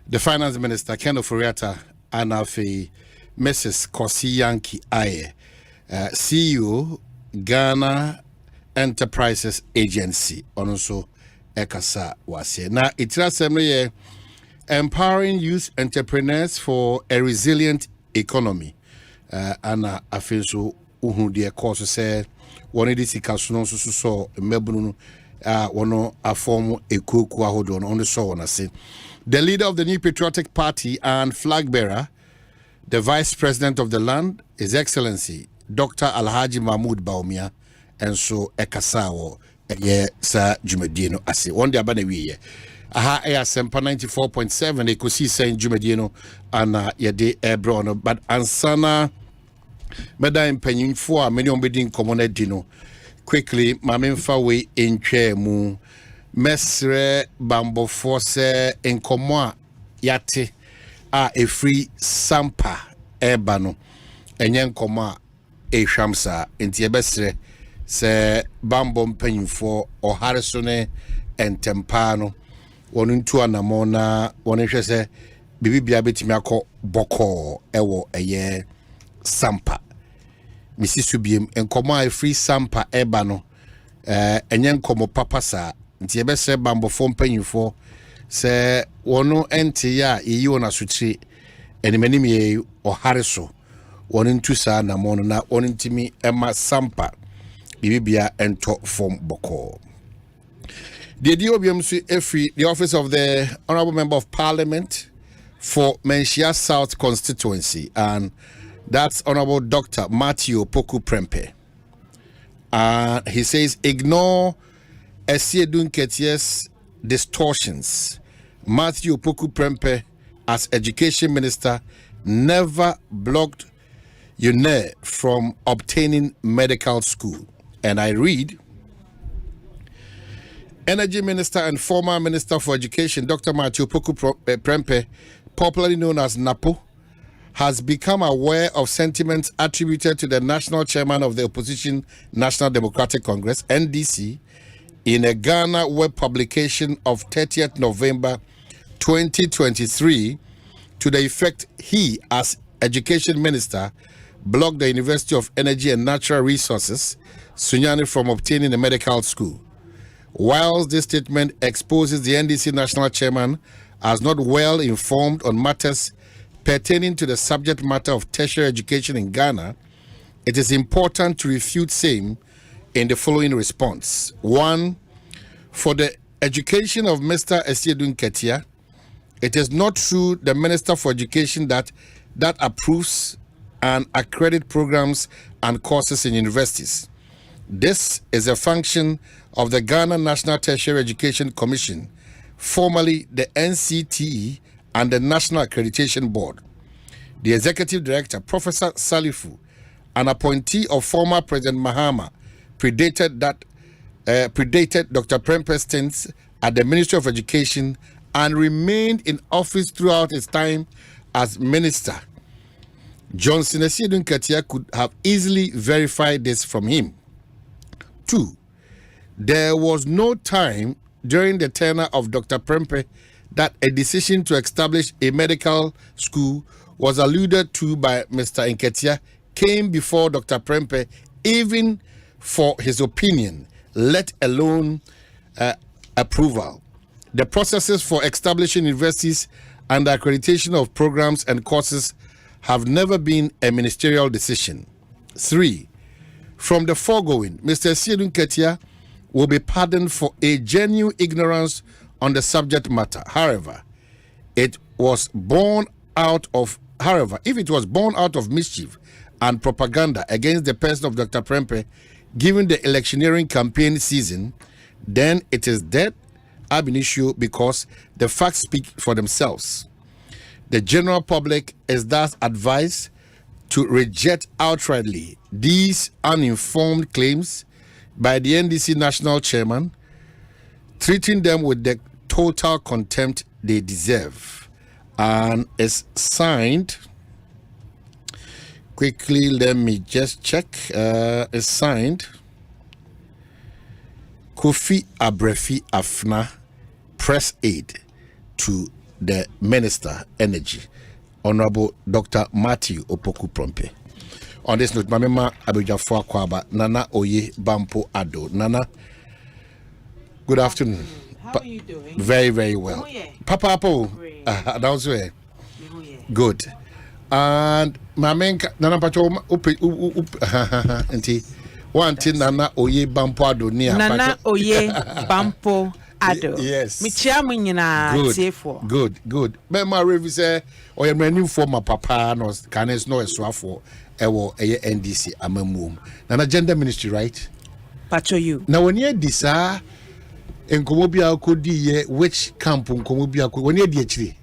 the Finance Minister, Ken Oforiata, Anafe, Mrs. Kosi Yankee Aye, CEO, Ghana Enterprises Agency, also Ekasa was here. Now, it's assembly empowering youth entrepreneurs for a resilient economy. And I feel so, dear course say, one of these casuals so Melbourne, one a form a cook on the show. I say, the leader of the New Patriotic Party and flag bearer, the Vice President of the land, His Excellency Dr. Alhaji Mahmoud Baumia. And so Ekasawo ye sa Jumedino ase one day abane wiye aha Asempa 94.7 Ekosiisen Jumedino ana ye de ebro but ansana meda mpanyinfo a many ombedin common dino quickly mamemfa we entwe mu mesre bambo force enkomo a yate a free sampa eba no enye nkomo a ehwamsa enti ebesre se bambo mpanyinfo oharesone entempano wonuntu anamona wonhwe se bibibia betimi akọ boko ewo eye sampa misisubiem enkomo a free sampa eba no enye nkomo papasa nti ebese bambo fo mpanyinfo se wono ente ya yi wona suchi enimani ye ohareso wonuntu sa namono na wonuntimi ema sampa bibibia ento from boko. The DOBMC the office of the Honorable Member of Parliament for Menchia South constituency, and that's Honorable Dr. Matthew Poku Prempe. He says, ignore Esiedun Ketie's distortions. Matthew Opoku Prempeh, as education minister, never blocked UNE from obtaining medical school. And I read, Energy Minister and former Minister for Education, Dr. Matthew Opoku Prempeh, popularly known as NAPO, has become aware of sentiments attributed to the national chairman of the opposition National Democratic Congress, NDC, in a Ghana web publication of 30th November 2023, to the effect he, as education minister, blocked the University of Energy and Natural Resources, Sunyani, from obtaining a medical school. Whilst this statement exposes the NDC national chairman as not well informed on matters pertaining to the subject matter of tertiary education in Ghana, it is important to refute same in the following response. 1. For the education of Mr. Esiedun Ketia, it is not true the Minister for Education that approves and accredits programs and courses in universities. This is a function of the Ghana National Tertiary Education Commission, formerly the NCTE, and the National Accreditation Board. The Executive Director, Professor Salifu, an appointee of former President Mahama, predated Dr. Prempeh's stint at the Ministry of Education and remained in office throughout his time as minister. Johnson Esiedun Ketia could have easily verified this from him. 2. There was no time during the tenure of Dr. Prempeh that a decision to establish a medical school was alluded to by Mr. Nketia came before Dr. Prempeh, even for his opinion, let alone approval. The processes for establishing universities and the accreditation of programs and courses have never been a ministerial decision. 3. From the foregoing, Mr. Esiedun Ketia will be pardoned for a genuine ignorance on the subject matter. However, if it was born out of mischief and propaganda against the person of Dr. Prempeh, given the electioneering campaign season, then it is dead ab initio because the facts speak for themselves. The general public is thus advised to reject outrightly these uninformed claims by the NDC national chairman, treating them with the total contempt they deserve. And it's signed, quickly let me just check, it's signed Kofi Abrefi Afna, press aid to the Minister Energy, Honorable Dr. Matthew Opoku Prempeh. On this note, Mamema Abujafo Kwaba, Nana Oye Bampo Ado. Nana, good afternoon. How are you doing? Very, very well. Papa Apo, that's where. Good. And Mamenka, Nana Pacho, one thing, Nana Oye Bampo Ado. Nana Oye Bampo Ado. Yes. Good. Mema Revi say, or your menu for my papa, no, can it's no swafo. Ewo NDC amamum. Na gender ministry, right? Pacho you. Now when you disa enkomobia kodi ye which camp enkomobia ko when you di actually.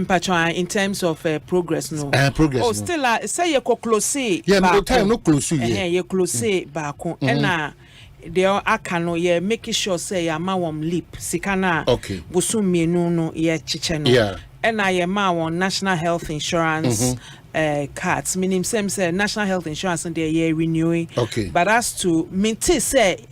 Pacho in terms of progress no. Progress. Oh, still say you close. Yeah, no time no close ye. You close baako. Na they are akano ye making sure say ya ma wom leap sikana. Okay. Busu mienu no ye chiche no. Yeah. And I am our national health insurance cards. Meaning same say national health insurance and they are renewing. Okay. But as to maintain say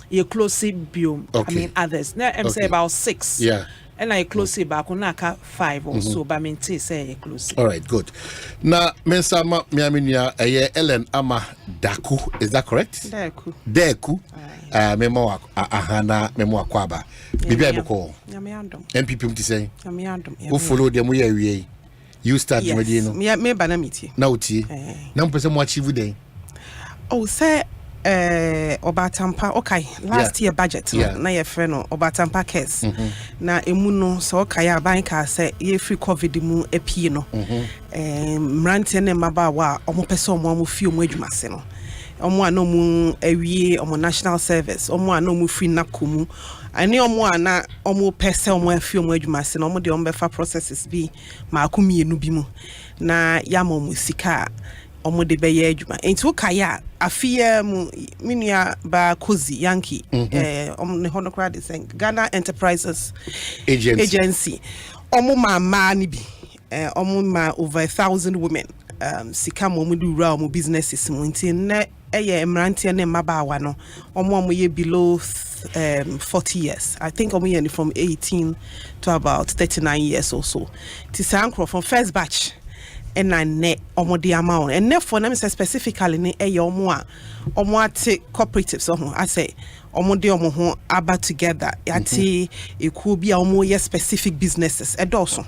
you close biome. Okay. I mean others. Now I'm say about 6. Yeah. And I close back on 5 or so. But maintain say you close. All right, good. Now mensama miaminia Ellen Ama Daku, is that correct? Deku. Memo ahana memo akwaba. Bibi aboko. MPP mti say. Who follow them we you start medino. Me banamiti. Na uti. Na mpese mo achieve den. Oh say Obatampa okay last year budget na ye frɛ no Obatampa case na emu no so okay abanka say ye free covid mu apie no mrante ne maba wa omo pese omo fi omo adwuma se no omo ano mu awie omo national service omo ano mu free na komu ani omo ana omo pese omo afi omo adwuma se na omo de omo befa processes bi ma akomienu bi mu na ya mo musika omo de beye adwuma enti wo kaya afia mu minua ba Kozi Yankee omo ne hono kra de sen Ghana Enterprises Agency omo ma ni bi omo ma over 1,000 women sika mo du ra omo businesses mu enti na emrantie ne mabawa no omo ye below 40 years. I think omo ye from 18 to about 39 years or so. Ti sankro from first batch and I ne omo di amount and therefore let me say specifically ne omo ate cooperatives I say omo de omo ho aba together ati eku bi omo ye specific businesses edoso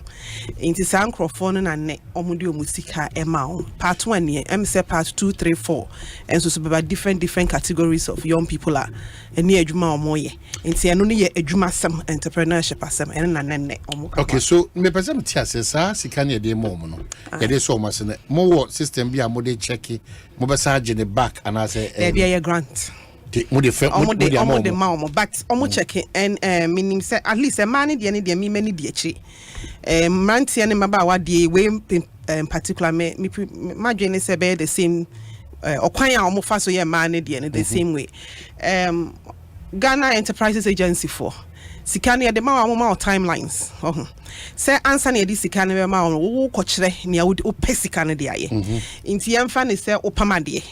inti sankrofo no na ne omo de omo sika ema part 1 ne em say part 2 3 4 and so be different categories of young people are eni adwuma omo ye inti eno ne ye adwuma sam entrepreneurship asem en na ne omo okay so me person tiase sa sika ne de mo no ye de so mo se ne mo system bi a mo de check mo be sa agene back and I say e be a grant but omo check and meaning say at least a man de ne me many de chi mantie ne maba wa de we in particular me madwene say be the same okwan a omo fa so ye man de ne the same way Ghana Enterprises Agency for sikane de ma wa timelines say answer na de sikane be ma wo ko kire ne ya wo pesikane de aye inti yemfa ne say opamade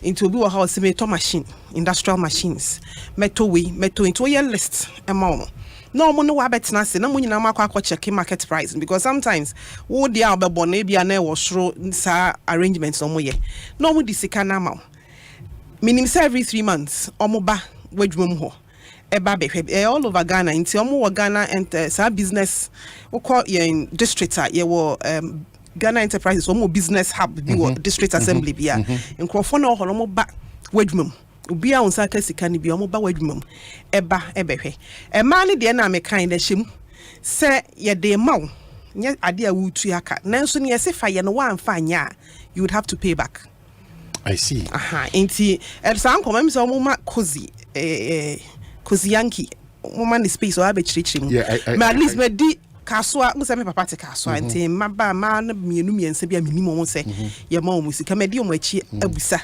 into obi wo house meto machine industrial machines meto into your list amount no mo no wa betena se na mo nyina makwa check market price because sometimes wo dia obebo na bia na wo soro sa arrangements no mo ye no mo di sikana ma minimum every 3 months omo ba wadwum ho eba be all over Ghana inti omo wo Ghana and sa business we call in district ye wo Ghana Enterprises omo business hub bi wo district assembly bia nkrofo na ho no ba wadwum obi a unsa ka sika ni bi omo ba wadwum eba ebehwe e ma ne de na me kan da hyem se ye de maw nye ade a wutu aka nanso ne ye se fa ye no wa amfa anya you would have to pay back. I see. Inti some come so mo Kozi Kozi Yankee woman the space or abe chirichirim but at least me di kaswa mo se me papa te kaswa nti maba ma na mienu miense bia minimum mo se ye ma omo sika me di omo achi abusa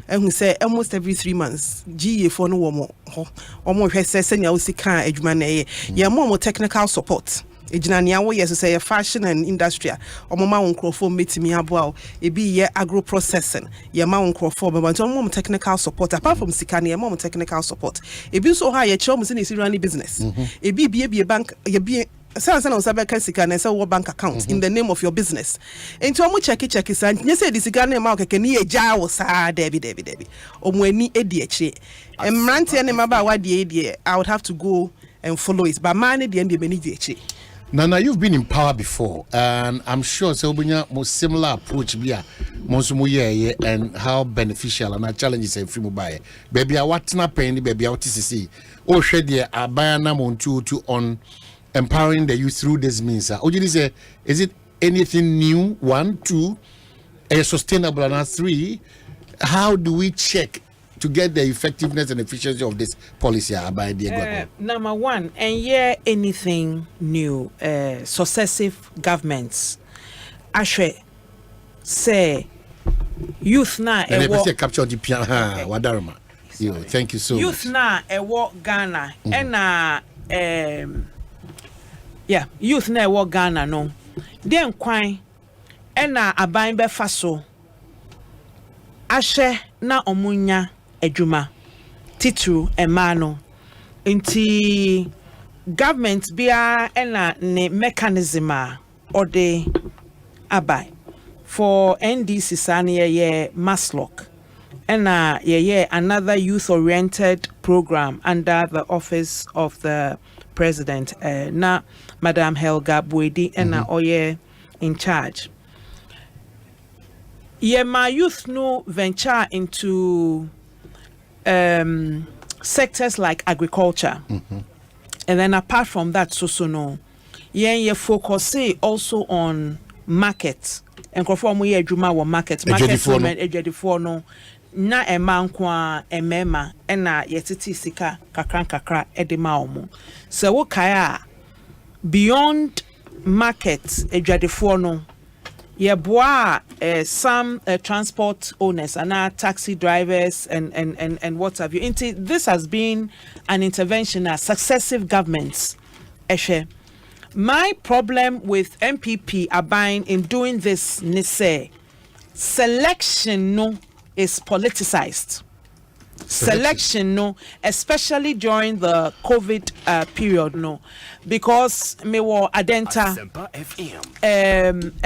ehun se almost every 3 months GA for no wo mo ho omo hwe se senya wo sika adwuma na ye ma omo technical support ejinania wo yes say fashion and industrial omoma wonkrofo metimi aboa ebi ye agro processing ye ma wonkrofo but omoma technical support apart from sikane ye ma technical support ebi so ha ye chom se ne sirani business ebi bie bank ye bie say no sabe ka sikane say wo bank account in the name of your business enti omo check say nye say di sikane ma okeke ne ye ja wo sa debi omo ani edi achi emrante ne maba wa die I would have to go and follow it but man the end be ni di achi. Nana, you've been in power before, and I'm sure so more similar approach bia and how beneficial and our challenges and free mobile. Baby, I want na penny, baby, I want to see. Oh, shed there, I buy an amount to on empowering the youth through this means. Say, is it anything new? 1, 2, sustainable, and 3. How do we check to get the effectiveness and efficiency of this policy by the government? Number 1, and anything new, successive governments. Ashwe say youth na capture the pian wadarma. Thank you so much. Youth na Ghana youth na Ghana no. Den kwan na aban be faso. Ashe na omunya adwuma titru emano nti government bia na ne mechanism or the abai for NDC sane ye maslock na ye another youth oriented program under the office of the president na Madam Helga Buedi na oye in charge. My youth no venture into sectors like agriculture. And then apart from that, so you focus also on markets. And conform we juma market women no na ema nkwa emema na yetiti sika kakra edema omo so wo kaya beyond market edwadefo no yeboa some transport owners and taxi drivers and what have you. This has been an intervention of successive governments. My problem with MPP Abain in doing this nise selection no is politicized. Selection no, especially during the COVID period no, because me wo adenta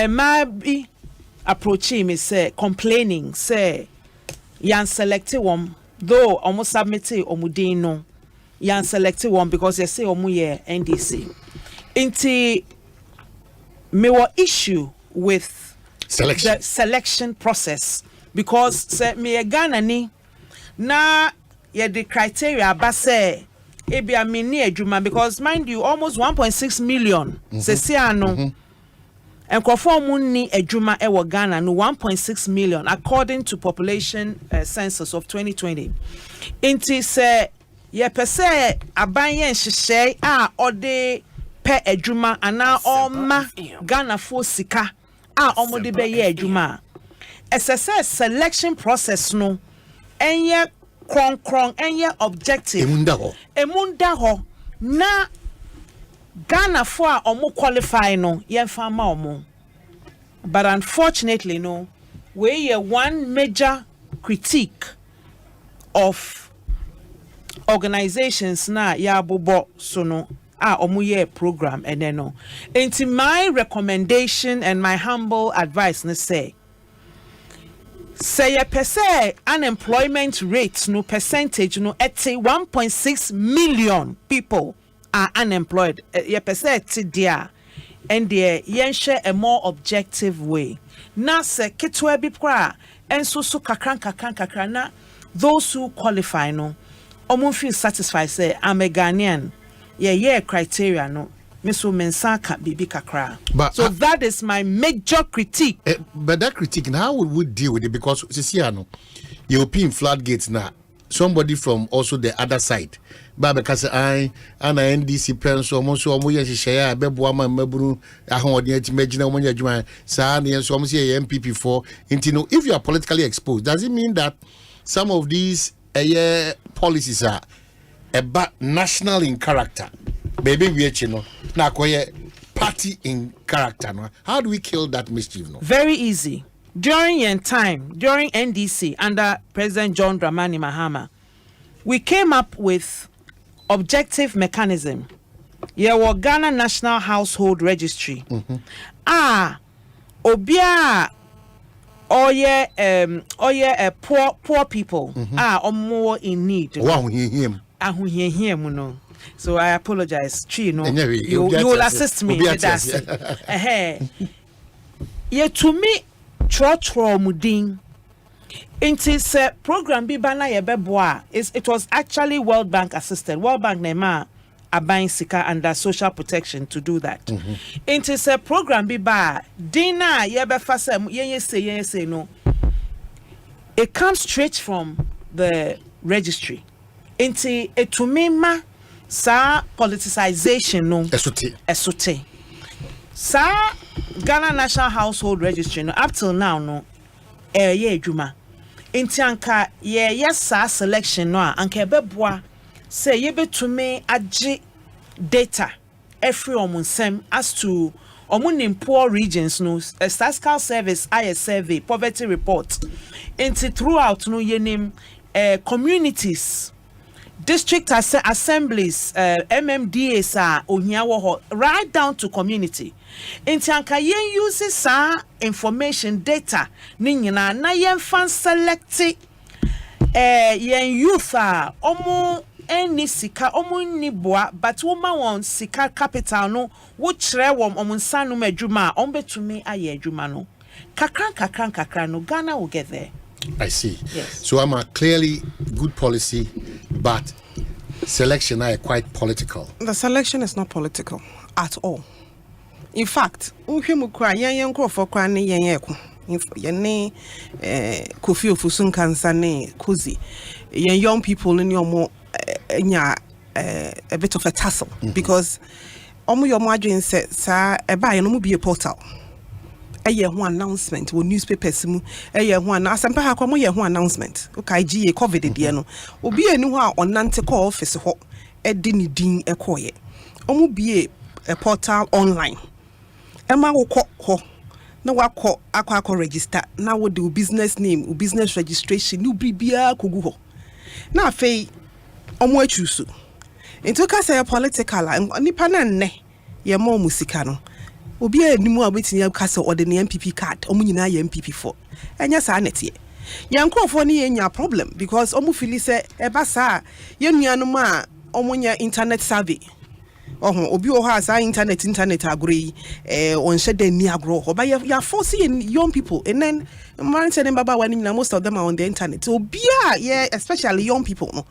maybe approaching me say complaining say yan selected one though almost submitted omudin no yan selected one because they say omuye NDC inti me wo issue with the selection process because say me Ghana ni na ye the criteria ba say ebi amini adwuma because mind you almost 1.6 million se ano enkrofo mu ni adwuma e wo Ghana no 1.6 million according to population census of 2020 inti se ye pese aban ye nhyehyɛ a ode pe adwuma ana oma Ghana fo sika a omode be ye adwuma SSS selection process no enye kron enye objective emunda ho na Ghana for omo qualify no yemfa ma omo but unfortunately no we one major critique of organizations na ya bobo so no omo ye program and then no into my recommendation and my humble advice na say ye pese unemployment rate no percentage no at 1.6 million people are unemployed. Ye pese ti dia and the yenshe a more objective way. Na se kitwe bi pra enso so kakran na those who qualify no omo feel satisfied say I'm a Ghanaian. Ye criteria no Mr. Mensaka bibi kakra. So that is my major critique. But that critique, how would we deal with it? Because European floodgates now. Somebody from also the other side. But because I and NDC plans so almost share Bebuama Mebru, Ahon, imagine when you're San and so MPP for Intino. If you are politically exposed, does it mean that some of these policies are about national in character? Baby, we now party in character. No? How do we kill that mischief? No? Very easy. During NDC under President John Dramani Mahama, we came up with objective mechanism. Yewo Ghana National Household Registry. Obia oye poor people are more in need. Wow, him. So I apologize. You will assist me with that. Ye to me, tro mudin. Inti program bi bana ye beboa. It was actually World Bank assisted. World Bank nema abain sika under social protection to do that. Inti program bi ba dina ye befa ye say no. It comes straight from the registry. Inti etumima sa politicization no esote sa Ghana National Household Registry no up till now no ye adwuma enti anka ye sa selection no anka beboa say ye betumi age data every omunsem as to omunim poor regions no statistical service survey poverty report enti throughout no yenim communities district assemblies, MMDAs are onyawo right down to community. Inti anka yen uses sa information data ni nyina na yen fan select yen youth omo eni sika omo ni boa but woma won sika capital no wo kire wom omo nsa no madwuma ombetumi aye adwuma no kakran no Ghana will get there. I see. Yes. So I'm a clearly good policy, but selection are quite political. The selection is not political at all. In fact, Yene Kofi Ofusun Kansane Kuzi. Yen young people in your more a bit of a tussle because your margin said, sir, a buy no be a portal. A year one announcement with newspapers. A year one Asempa Hakomo year one announcement. Okay, G COVID diano. Obi a new on Nante call office ho. Edini din ekoye. Omu be a portal online. Emma will call. No wako akwa register. Now we do business name, business registration. You be kuguho. Now fei omu echusu. Into kasa political and nipa na ne ye mo musika no. Obi a nimu a wetin ya kasa or the MPP card omu nyina ye MPP for. Enya sa netie. Yan krofo ni enya problem because omu fili se eba sa ye nuanu ma omu nya internet survey. Obi o ha sa internet agree on shede ni agro. But you forcing young people and then man say baba wani most of them are on the internet. Obi yeah, especially young people no.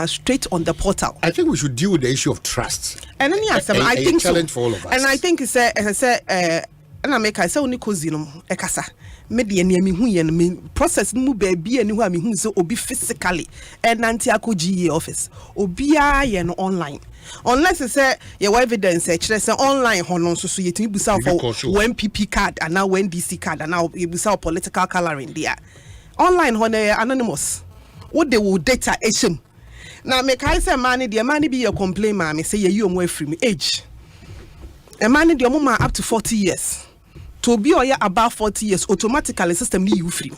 Straight on the portal. I think we should deal with the issue of trust. And then yes, I think challenge so. For all of us. And I think it's as I said, and I make I say only cousin ekasa. Media ni mi hu ye me process mu baby ani hu ami hu so obi physically and anti akoji office. Obi a ye no online. Unless it's say your evidence say online hono so yetimi busa for when PP card and now when DC card and now you busa political coloring there. Online hono anonymous. What they will data ation. Now make I say money be your complaint mommy say you more free age. A man the mama up to 40 years. To be or above 40 years automatically system you free.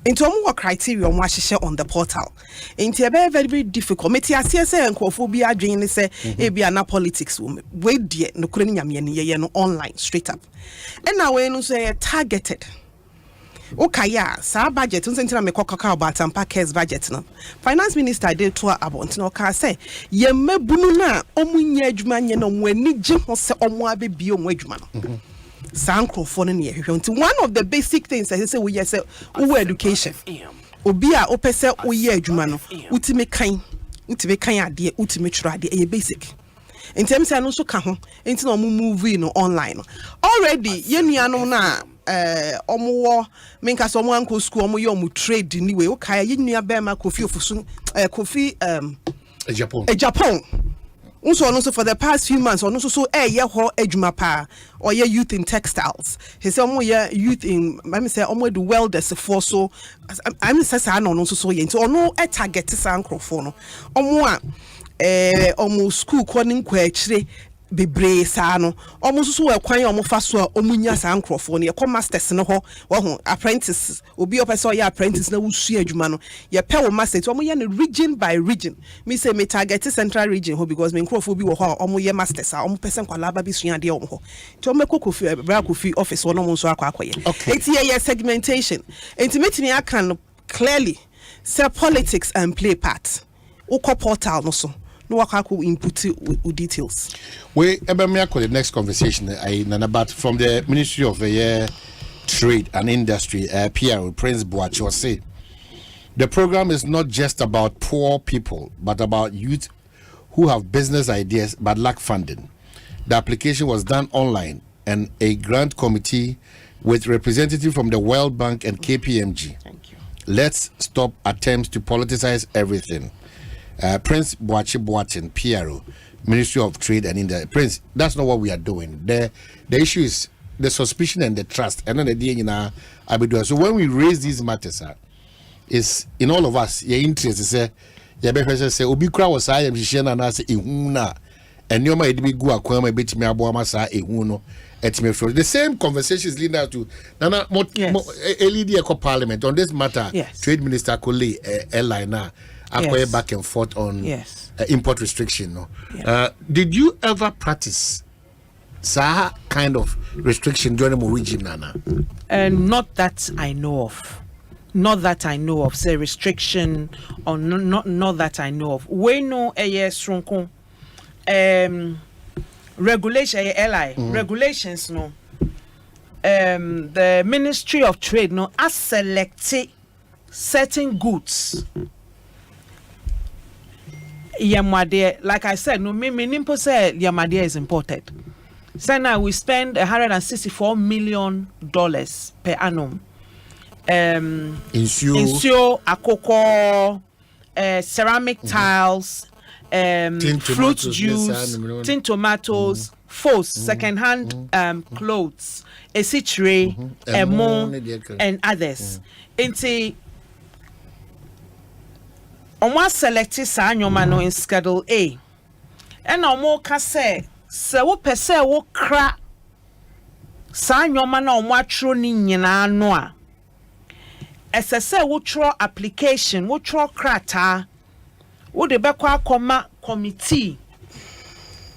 Into more criteria on what share on the portal. Into very very difficult. Meti asiese enkophobia dream say e be na politics wait dear no kure nyame no online straight up. And now we no say targeted. Okay, yeah, sa budget unsentina me kokaka about Asempa cares budget no. Finance minister dey to about no ka say ye mabunu na omunya adwuma nye no mwani gye ho se omo abebi omo adwuma no. Sankrofo no ne hwehwe. One of the basic things I say we say wo education. Obi a opese oye adwuma no, utime kan ade, utime tworo ade e basic. In terms of no so ka ho, enti no movie no online. Already ye nuanom na omo menka so omo anko school omo ye omo trade anyway okay ye nua be ma Kofi Ofusun Kofi Japan so for the past few months ono so ye ho adwuma pa or ye youth in textiles he say omo ye youth in me say omo do welders for so I'm say say no so ye nti ono target sankrofo no omo a omo school konin kwa akire bebre sa no almost so kwan omo fa so omunya sa nkrofo no ye come masters no ho wo apprentice obi opese ye apprentice na wusu adwuma no ye pe wo master omo ye no region by region me say me target central region ho because me nkrofo bi wo ho omo ye masters a omo person kwala ba bi sua de omo ho to omo Kofi bra Kofi office wo no mo so akwakoye eti ye segmentation enti metimi akan clearly say politics and play part uko portal no so no wakaku input with details. We the next conversation about from the Ministry of Trade and Industry, PR Prince Boachi say the program is not just about poor people but about youth who have business ideas but lack funding. The application was done online and a grant committee with representatives from the World Bank and KPMG. Thank you. Let's stop attempts to politicize everything. Prince Boachi PRO, Ministry of Trade and Industry. Prince, that's not what we are doing. The issue is the suspicion and the trust. And then the day in our Abidua. So when we raise these matters, is in all of us, your interest is say Obikra was I am Shana and I say Ihuna. And you might be go akwa bit me aboama sa ehuno etime. The same conversation is leading us to Nana LED Parliament on this matter. Yes. Trade Minister Kole airliner. Yes. Back and forth on import restriction. No? Yeah. Did you ever practice kind of restriction during the regime, Nana? Not that I know of. Not that I know of. Say restriction or not that I know of. We know strong regulation regulations no. The Ministry of Trade no has selected certain goods. Yamade, like I said, no me nimpo say Yamade is imported. So now we spend $164 million per annum. Insure, akoko, ceramic tiles, fruit juice, tin tomatoes, fos, second-hand clothes, a tray, and others. Into Omo selected sa nyoma no in Schedule A. And omo ka say wo pese wo kra sa nyoma na omo atro ni nyina no a. Ese se wo tro application, wo tro krata, wo de bekwa akoma committee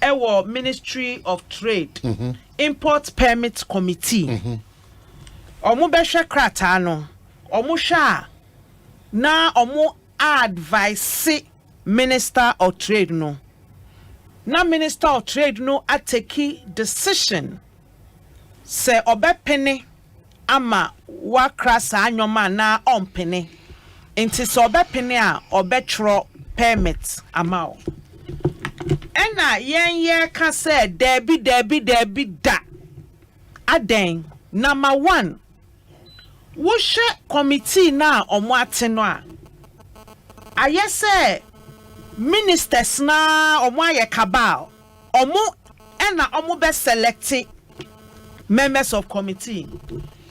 ewo Ministry of Trade, Import Permit Committee. Omo behwe krata no, omo hwa na omo advise Minister of Trade no. Na Minister of Trade no ateki decision se obepene ama wakra sa anyoma na ompene. Inti se obepene a obetro permit ama o. Ena ye ka se debi da. Aden number 1. Wo hwe committee na omo ate no a ayese ministers na omo aye cabal omo ena omo be select members of committee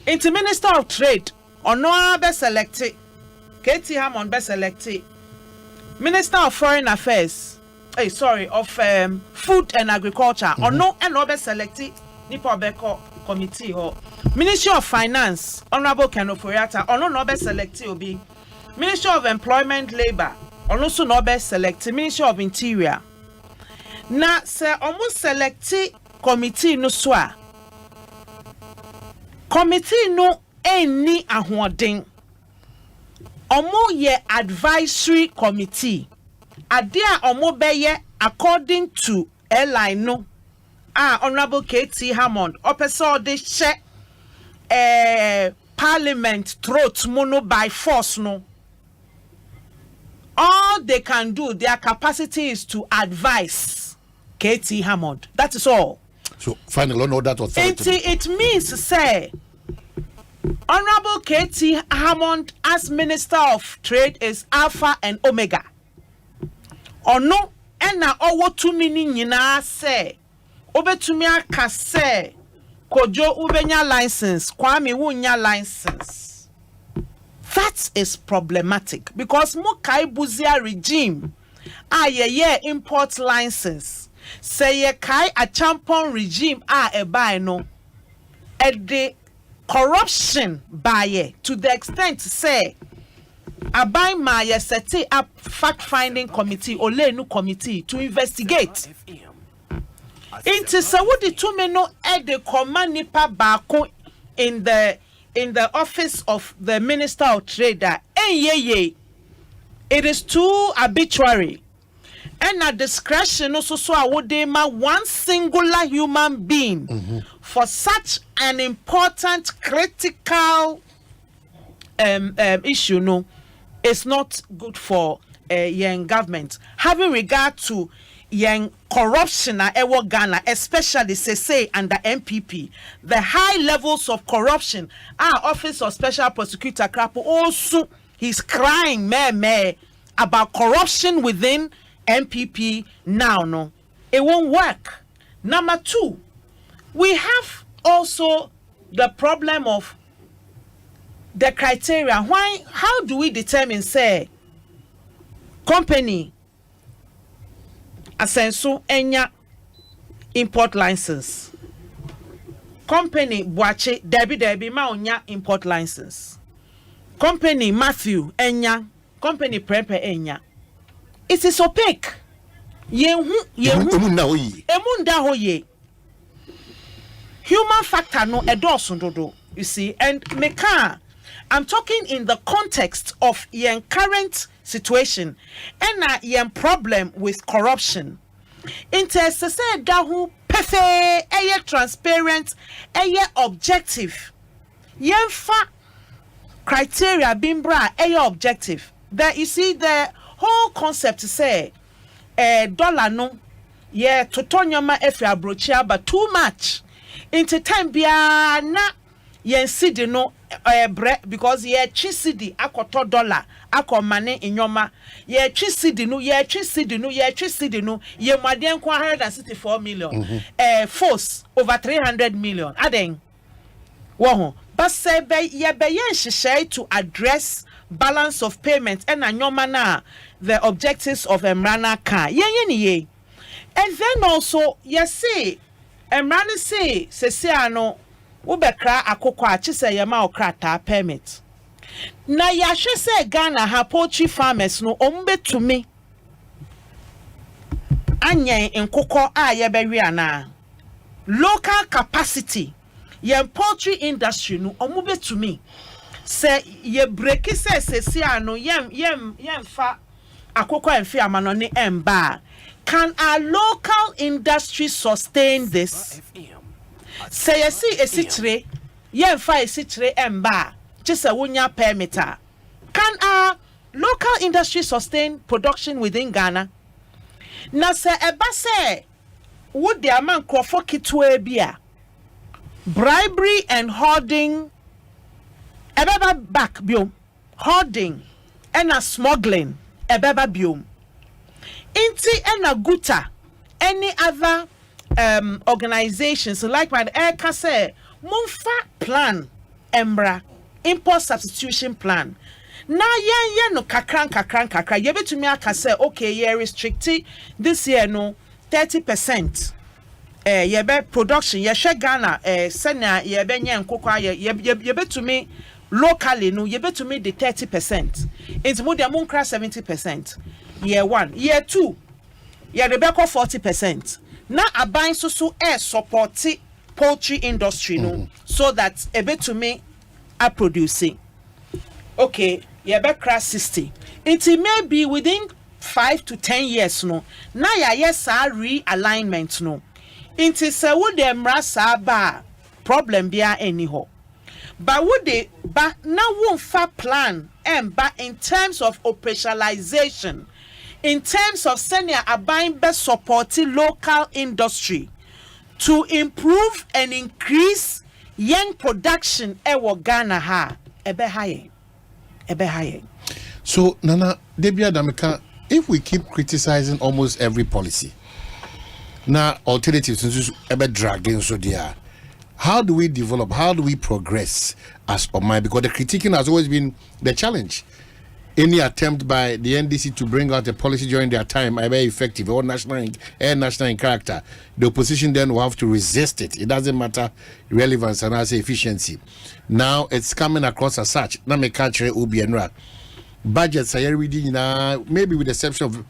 into Minister of Trade ono be select KT Hammond be select Minister of Foreign Affairs of Food and Agriculture ono ena be select nipa beko committee ho Ministry of Finance Honorable Kenoforiata ono no be select obi Ministry of Employment Labor and also no be select Ministry of Interior. Na se almost select committee no swa. Committee no any ahoden. Omo ye advisory committee. Adia omo be ye according to airline no. Honorable KT Hammond opeso de she parliament throat mono by force no. All they can do, their capacity is to advise KT Hammond. That is all. So finally, no that authority. It means say, Honorable KT Hammond as Minister of Trade is Alpha and Omega. Or no, ena owo tu mini nyina say, obetumi aka say, Kojo ubenya license, Kwame wunya license. That is problematic because Mokai Buzia regime ye import license. Say ye kai a champon regime e buy no. And the corruption by to the extent say a buy my seti up fact finding committee or new committee to investigate. Into so what the two men no the command nipa bako in the office of the Minister of Trade, it is too arbitrary. And at discretion also so I would one singular human being for such an important critical issue no, it's not good for young government. Having regard to young corruption ewo Ghana, especially say under MPP, the high levels of corruption. Our Office of Special Prosecutor Krapo also he's crying meh about corruption within MPP now. No, it won't work. Number 2, we have also the problem of the criteria. How do we determine say company Asenso enya import license. Company Boache Debbie ma onya import license. Company Matthew enya. Company Prepe enya. It is opaque. Emunda hoye. Human factor no edosun dodo. You see, and meka I'm talking in the context of your current situation and your problem with corruption. Interest say dahu pefe transparent objective. Yenfa criteria bimbra objective. That you see the whole concept say dollar no yeah totonyama efi abrochi aba too much into time bia na yen cedi no because ye chi cedi akoto dollar akomane inyoma ye chi cedi no ye mwade nko 164 million force over 300 million aden wo but say ye be yen hyehyɛ to address balance of payment and anyoma na the objectives of emrana ka ye and then also you see emrana say ano ubekra akoko achi say yema okrata permit na yahwe say Ghana ha poultry farmers no ombetumi anya nkoko a yebewi ana local capacity yen poultry industry no omubetumi say ye break say ano yem fa akoko enfi amano ne emba. Can our local industry sustain this? Say you see a sitre, yen fa a sitre emba, just a wunya permitter. Can our local industry sustain production within Ghana? Now say eba say would the man crofo kitwe bia bribery and hoarding ebeba back biom hoarding and a smuggling ebeba biom. Inti ena guta any other organizations like my Eka say Mumfa plan embra import substitution plan na yen no kakran ye betumi aka say okay ye restrict this year no 30% ye be production ye hwe Ghana sena ye be nya nkokwa ye betumi locally no ye betumi the 30% it's more than 70%. Year 1, year 2, year Rebecca 40%. Now a buying so support poultry industry no so that a bit to me are producing. Okay, year Rebecca 60. It may be within 5 to 10 years no. Now yes realignment no. It is a would them rasa ba problem be anyhow. But would they but now won't fa plan and but in terms of operationalization. In terms of senior abine best supporting local industry to improve and increase young production ewo Ghana ha ebe high. So Nana Debia Damika, if we keep criticizing almost every policy, now alternatives ebe dragging so there, how do we develop? How do we progress as Omai? Because the critiquing has always been the challenge. Any attempt by the NDC to bring out a policy during their time are very effective or national in character. The opposition then will have to resist it. It doesn't matter relevance and as efficiency. Now it's coming across as such. Now me catch Ubienra. Budgets are reading now, maybe with the exception of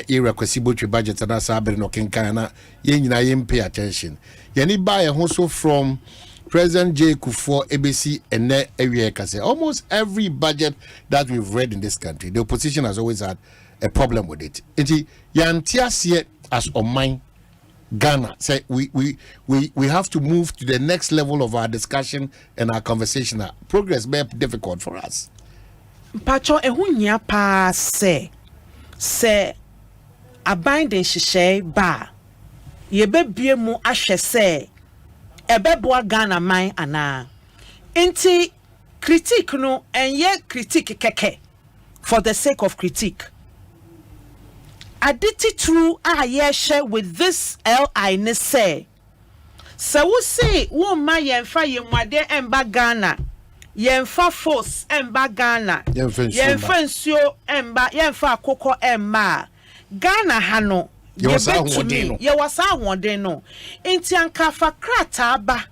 irrequisible budgets and that's no kinkana. Yen pay attention. Yeni buy also from President J. Kufuor ABC and area say almost every budget that we've read in this country, the opposition has always had a problem with it. Iti yantiasie as Omai Ghana say we have to move to the next level of our discussion and our conversation. Progress may be difficult for us. Pacho ehunya pa se abinding shishe ba yebe biemu ahwe se ebeboa Ghana man ana inti critique no enye critique keke for the sake of critique aditi true ye share with this li ne say so we say wo ma yemfa yemwade emba Ghana yemfa force emba Ghana yemfa nsuo emba yemfa akoko emma Ghana hano ye wasa ahode no enti anka fa krata ba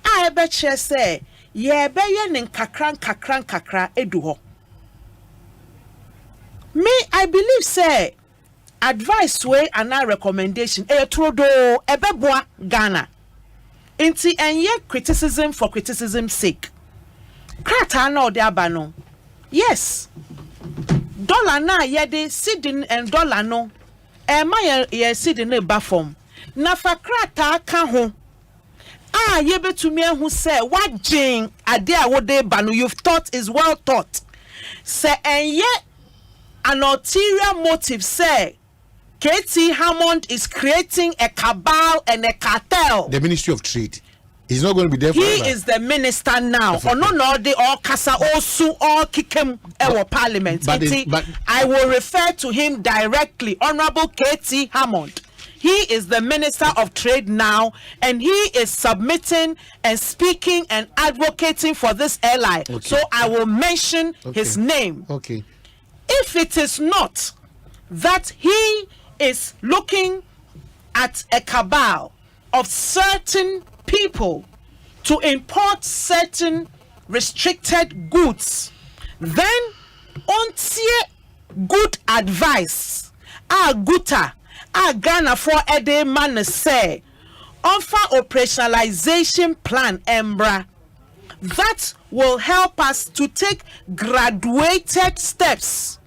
a ebe che se ye be ye ne kakran edu ho me I believe say advice way and a recommendation trodo ebeboa Ghana enti enye criticism for criticism sake krata na ode aba no yes dollar na ye de sidin and dollar no Emma ye sidi ne ba form na fa krata ka ho a ye betumi ehu say wagin ade a wode ba no you've thought is well thought say enye an ulterior motive say KT Hammond is creating a cabal and a cartel. The Ministry of Trade. He's not going to be there forever. He is the minister now. Or no, they all kasa also all kikem our parliament. But I will refer to him directly, Honorable KT Hammond. He is the Minister of Trade now, and he is submitting and speaking and advocating for this ally. Okay. So I will mention his name. Okay. If it is not that he is looking at a cabal of certain people to import certain restricted goods, then ontie good advice guta Ghana for a day man say offer operationalization plan embra that will help us to take graduated steps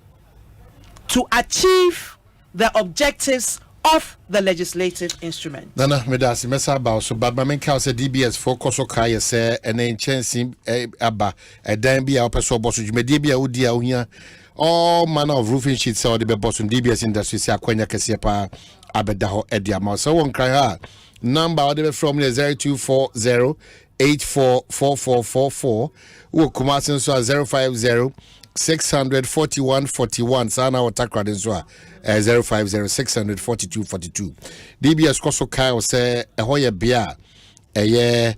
to achieve the objectives of the legislative instrument. Nana medasi mesa about so but my cow say DBS focus okay say and chance aba a dan bia opeso boss djumadi bia odi a ohia all manner of roofing sheets or the boss in DBS industry say akwanya kese pa abeda ho edia ma so won cry ha number order from 0240 844444 wo kumasin so 050 641 sana watakra den so 050 642 DBS koso kai say ehoye bia eye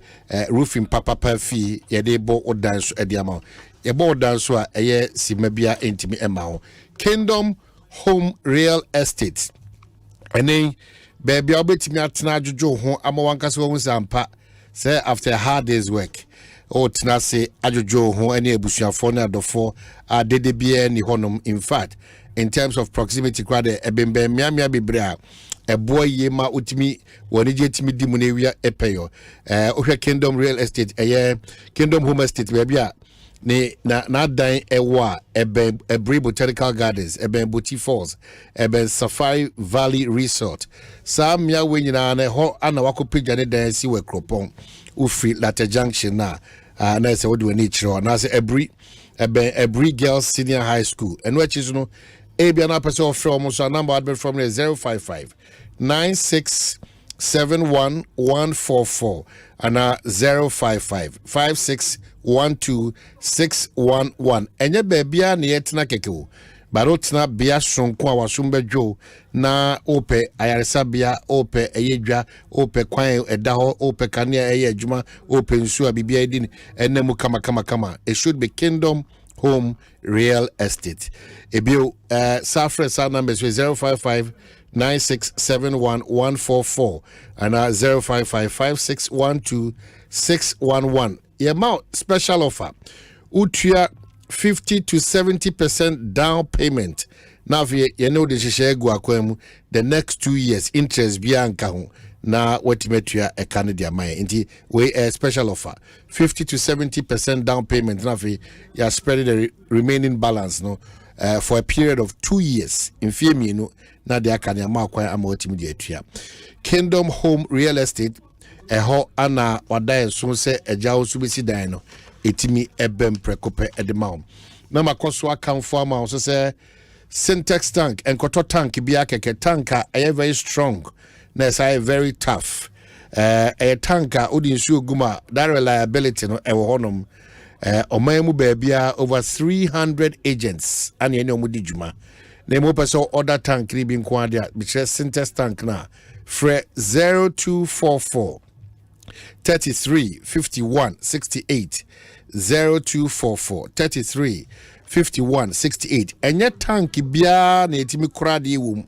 roofing papa fee ye de bo odan so ediama ye bo odan so a eye simabia entimi ema Kingdom Home Real Estate ene baby obetimi atena adwojo ho amawankaso wo sampa say after a hard day's work o tina se adwojo ho ene abusuafo na adofo adede bia ni honom. In fact, in terms of proximity kwade ebembe miamia bebre a eboy yema utimi woni jetimi dimunewia epeyo ohwe Kingdom Real Estate Kingdom Home Estate bia ne na dan ewa Ebre Botanical Gardens Boti Falls Safari Valley Resort samia wenyina na ho ana wakopija ne dan si we Kropon ufri Latte Junction na se wodi wani chiro na se Ebre Girls Senior High School and which is no ebia na person from so number advert from 055 9671144 and 055 5612 enye bebia na yetina kekewo barotina bia sonko a wasumbejo na ope ayaresa bia ope eyedwa ope kwan edaho ope kania eye adwuma ope nsu a bibia edin enemu kama it should be Kingdom Home Real Estate ebio safre sa numbers 055 9671144 and 055 5612 Yamau special offer. Utia 50 to 70% down payment. Now you know the share the next 2 years interest bianca na wetimetua a Canadian mine. Inti we a special offer. 50 to 70% down payment. Now you are spreading the remaining balance for a period of 2 years. In Fiemi no na de akanya ma kwa amwetimedia. Kingdom Home Real Estate eho ana wadae so se ejawo so besi dan no etimi ebem prekope edemaum na makoso akamfo ama so se syntax tank enkoto tank bia keke tanka very strong na say very tough a tanka odi nsu oguma that reliability no ewo honom omamu baabia over 300 agents ani ene omudi djuma na mo person order tank ni bi nko ade bi syntax tank na fre 0244 33 51 68 0244 33 51 68 enye tank bia na etimi kurade wum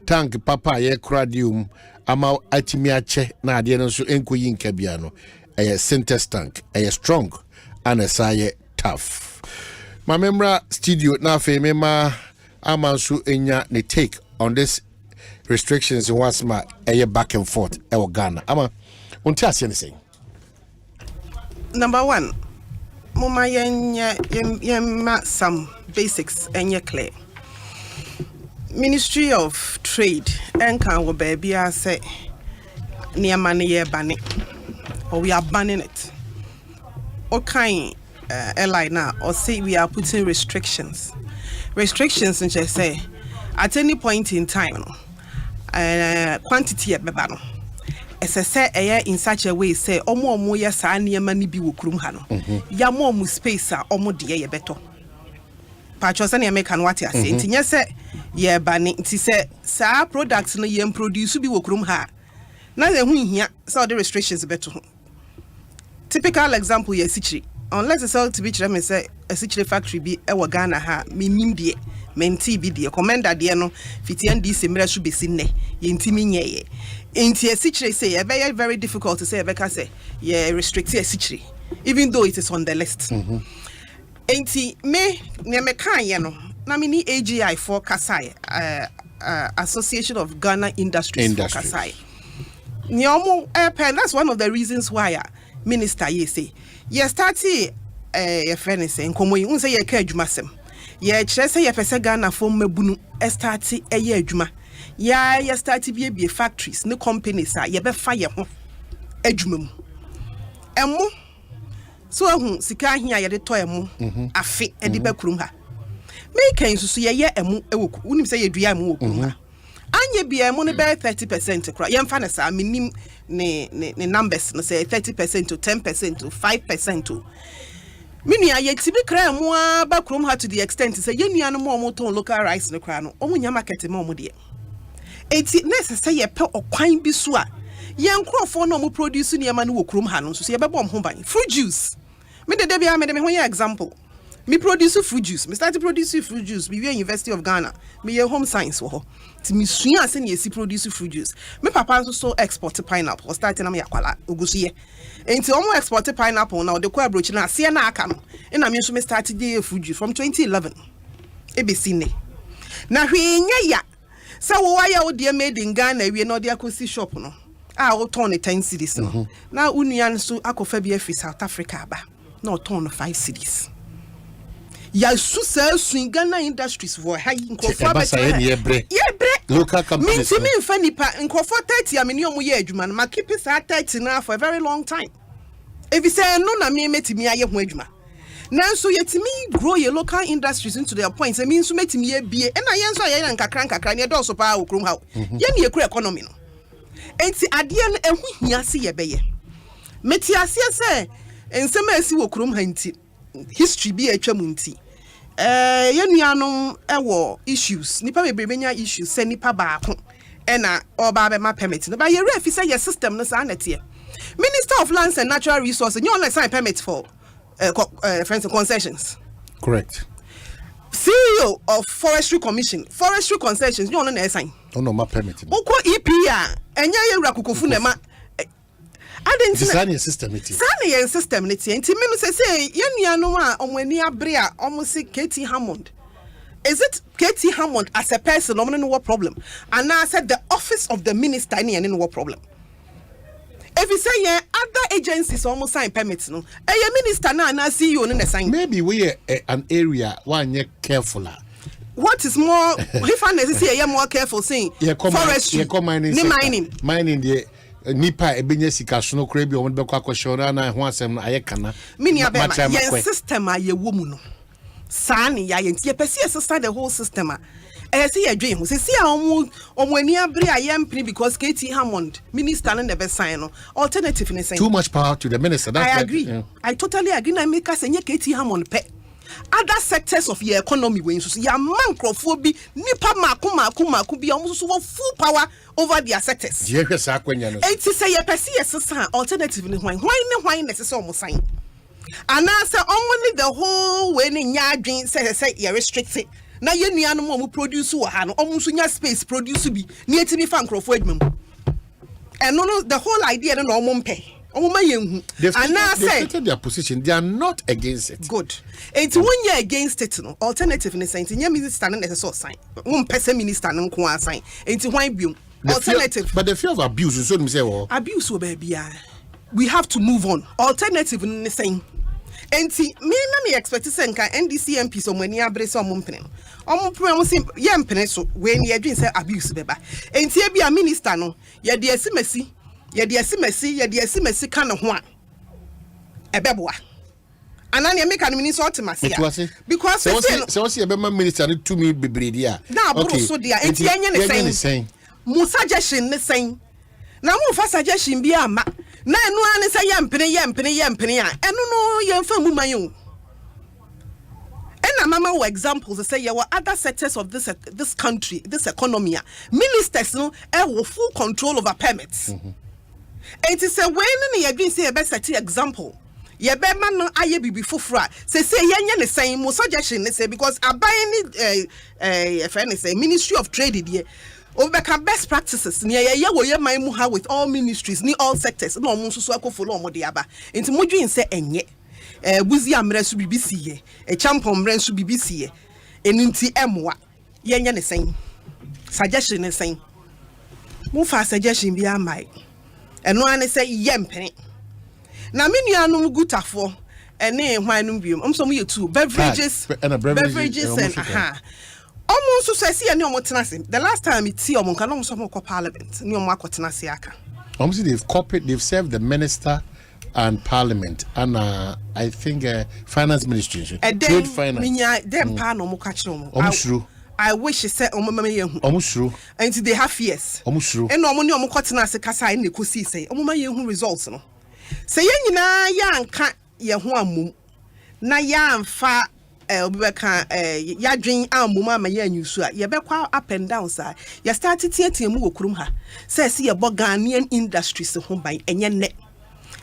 tank papa ye kurade wum ama atimi ache na ade no so enkoyi nka bia no syntax tank strong and asaye tough my memra studio na fe mema amansu enya ne take on this restrictions in wasma back and forth Ghana ama unti asiye say number 1 mama yenya some basics enye clear. Ministry of Trade enkan wo baby say niama ne ye bane or we are banning it. Okay, ally now or say we are putting restrictions and just say at any point in time quantity e beba no ɛsɛ sɛ in such a way say ɔmo yɛ saa nneɛma ni bi wɔ kurom ha no ya mo space a ɔmo de yɛ beto patcho sɛ ne make no what ase nti nyɛ sɛ yɛ ba ne nti sɛ saa products no yɛ produce bi wɔ kurom ha na yɛ hu hia sɛ the restrictions beto ho typical example yɛ sichiri unless it's all to be chire me say a sichiri factory bi e wɔ Ghana ha me nim de menti bi de commander de no fitian di semra so besi ne yentimi nyeye enti a sichiri say e very difficult to say ebeka say ye restrict a sichiri even though it is on the list enti me kan ye no na me ni AGI for Kasai Association of Ghana Industries for Kasai nyomo that's one of the reasons why minister ye say ye start ye friend say nkomo yi unse ye ka adwumasem ye kire say ye pese Ghana fom mabunu start ye adwuma ye start bi factories ne companies a ye be fa ye ho adwuma mu emo so hu sika ahia ye de to emo afe e de ba kurum ha me kan susu ye emo ewoku unim say ye dua emo woku ha anye bia emo ne be 30% kra ye mfa na sa minim ne numbers no say 30% to 10% to 5% to minua ye tibi kra emo ba kurum ha to the extent say ye nua no mo ton local rice no kra no omo nya market mo de eti nese say ye pe okwan bi so a ye nkrofo no mo produce niam no wo kurum ha no so ye be bom ho ban fruit juice me de bia me ho example me produce fruit juice me start to produce fruit juice me University of Ghana me ye home science wo ho ti me sua ase na ye si produce fruit juice me papa so export pineapple start na me yakwala ogusu ye enti omo export pineapple na de ko abrochi na ase na aka no na me so me start dey fruit juice from 2011 e be sine na hwenya ya so wo ya wo de made in Ghana wie na de akosi shop no wo turn 10 cedis no na unuan so akofa bi afi South Africa ba na turn 5 cedis ya su swing Ghana industries for high nkofo abeta yebre local companies me mfa nipa nkofo 30 ameni omo ye adwuma no ma keep sa 30 na for a very long time if you say no na me metimi aye ho adwuma nanso yetimi grow your local industries into their points I mean so metimi ye bie na ye nso aye na nkakra ne do so pa okrum ha ye ne ekura economy no enti ade no ehu hia se ye beye meti ase se ensem asi okrum ha nti history bi atwa mu nti yenuanom ewo issues nipa bebrenya issues se nipa baako na oba be ma permit no ba ye refi say your system no sa na tie Minister of Lands and Natural Resources you only sign permit for concessions correct CEO of Forestry Commission forestry concessions you only sign no ma permit uko EPA enya ye wura kokofu na ma Sani system niti. Sani system niti. Nti me say yenuanom a omani abre a omo KT Hammond. Is it KT Hammond as a person no what problem? And I said the office of the minister any no problem. If you say yeah, other agencies almost sign permits no. A minister na CEO no sign. Maybe we an area one ye careful. What is more if I necessary more careful saying forestry mining the nipa ebenye sika so no kra bi o de bekwa kwashora na ho asem na aye kana mini abema yen system a ye wo mu no saa ne ya yen tie pese system the whole system a say ye dwen ho se si a omani abre a ye mpini because KT Hammond minister no never sign no alternative ne sign too much power to the minister I agree yeah. I totally agree na make us say KT Hammond pe other sectors of your economy when so ya mankrofo bi nipa mako bi almost so full power over their sectors je hwe sa kwanya no enti say ye pese yesesa alternative ni hwan necessary almost sign and say only the whole way ni nya adwen say you restrict it na ye nuanom o mu produce wo ha no almost nya space produce bi na etimi fa nkrofo adwuma mu and no the whole idea no omompe they've stated their position. They are not against it. Good. It's when you're against it, no alternative in the sense. In your minister, necessary sign. One person minister, no one sign. It's why be alternative. But the fear of abuse is so me say, oh, abuse will be. We have to move on. Alternative in the same. And me na me expect to say NDC MP so many abre so ompene. Ompene sim ye mpene so when ye dwen say abuse beba. And ye be a minister no, ye de asimasi. Ye de asimasi kan ho a ebeboa anani make an minister ultimacy because so ye be minister to me bebredi a na buru so dia enti enye ne sen mo suggestion ne sen na mo fa suggestion bi ama na enu ane say yempene a enu no yemfa mu man and mama examples say there were other sectors of this country, this economy. Ministers no have full control over permits. And it is a when you agree say a best example. Ye be man no aye bibi fufra. Say yenye ne say mo suggestion ne say because I buy any say Ministry of Trade here. Over best practices near ye wo ye man mu ha with all ministries, ni all sectors. No mo so akofolo mo de aba. Enti modwin say enye. Buzi amre su BBC ye e champon mre su BBC ye eninti emwa yenye ne sen suggestion ne sen mu fa suggestion bi amai eno ane say yempene na me nuanum gutafo ene hwanum biom omso mu ye two beverages and aha omo so say ene omo tenase the last time it see omo kan omo so mo ko parliament ni omo akotenase aka omo see they've served the minister and parliament and I think finance ministry trade finance them pa no mo ka kire I wish he said omo mama yehu omo suru and they have fears omo suru and omo ni omo kwatena ase kasa na ekosi say omo ma yehu results no say ye nyina ya anka yehu amum na ya amfa obeka ya dwen amum ama ya nyusu a ye bekwa up and down sir ya start tietie mu wokurum ha say ye bo Ghanaian industries ho ban enye ne.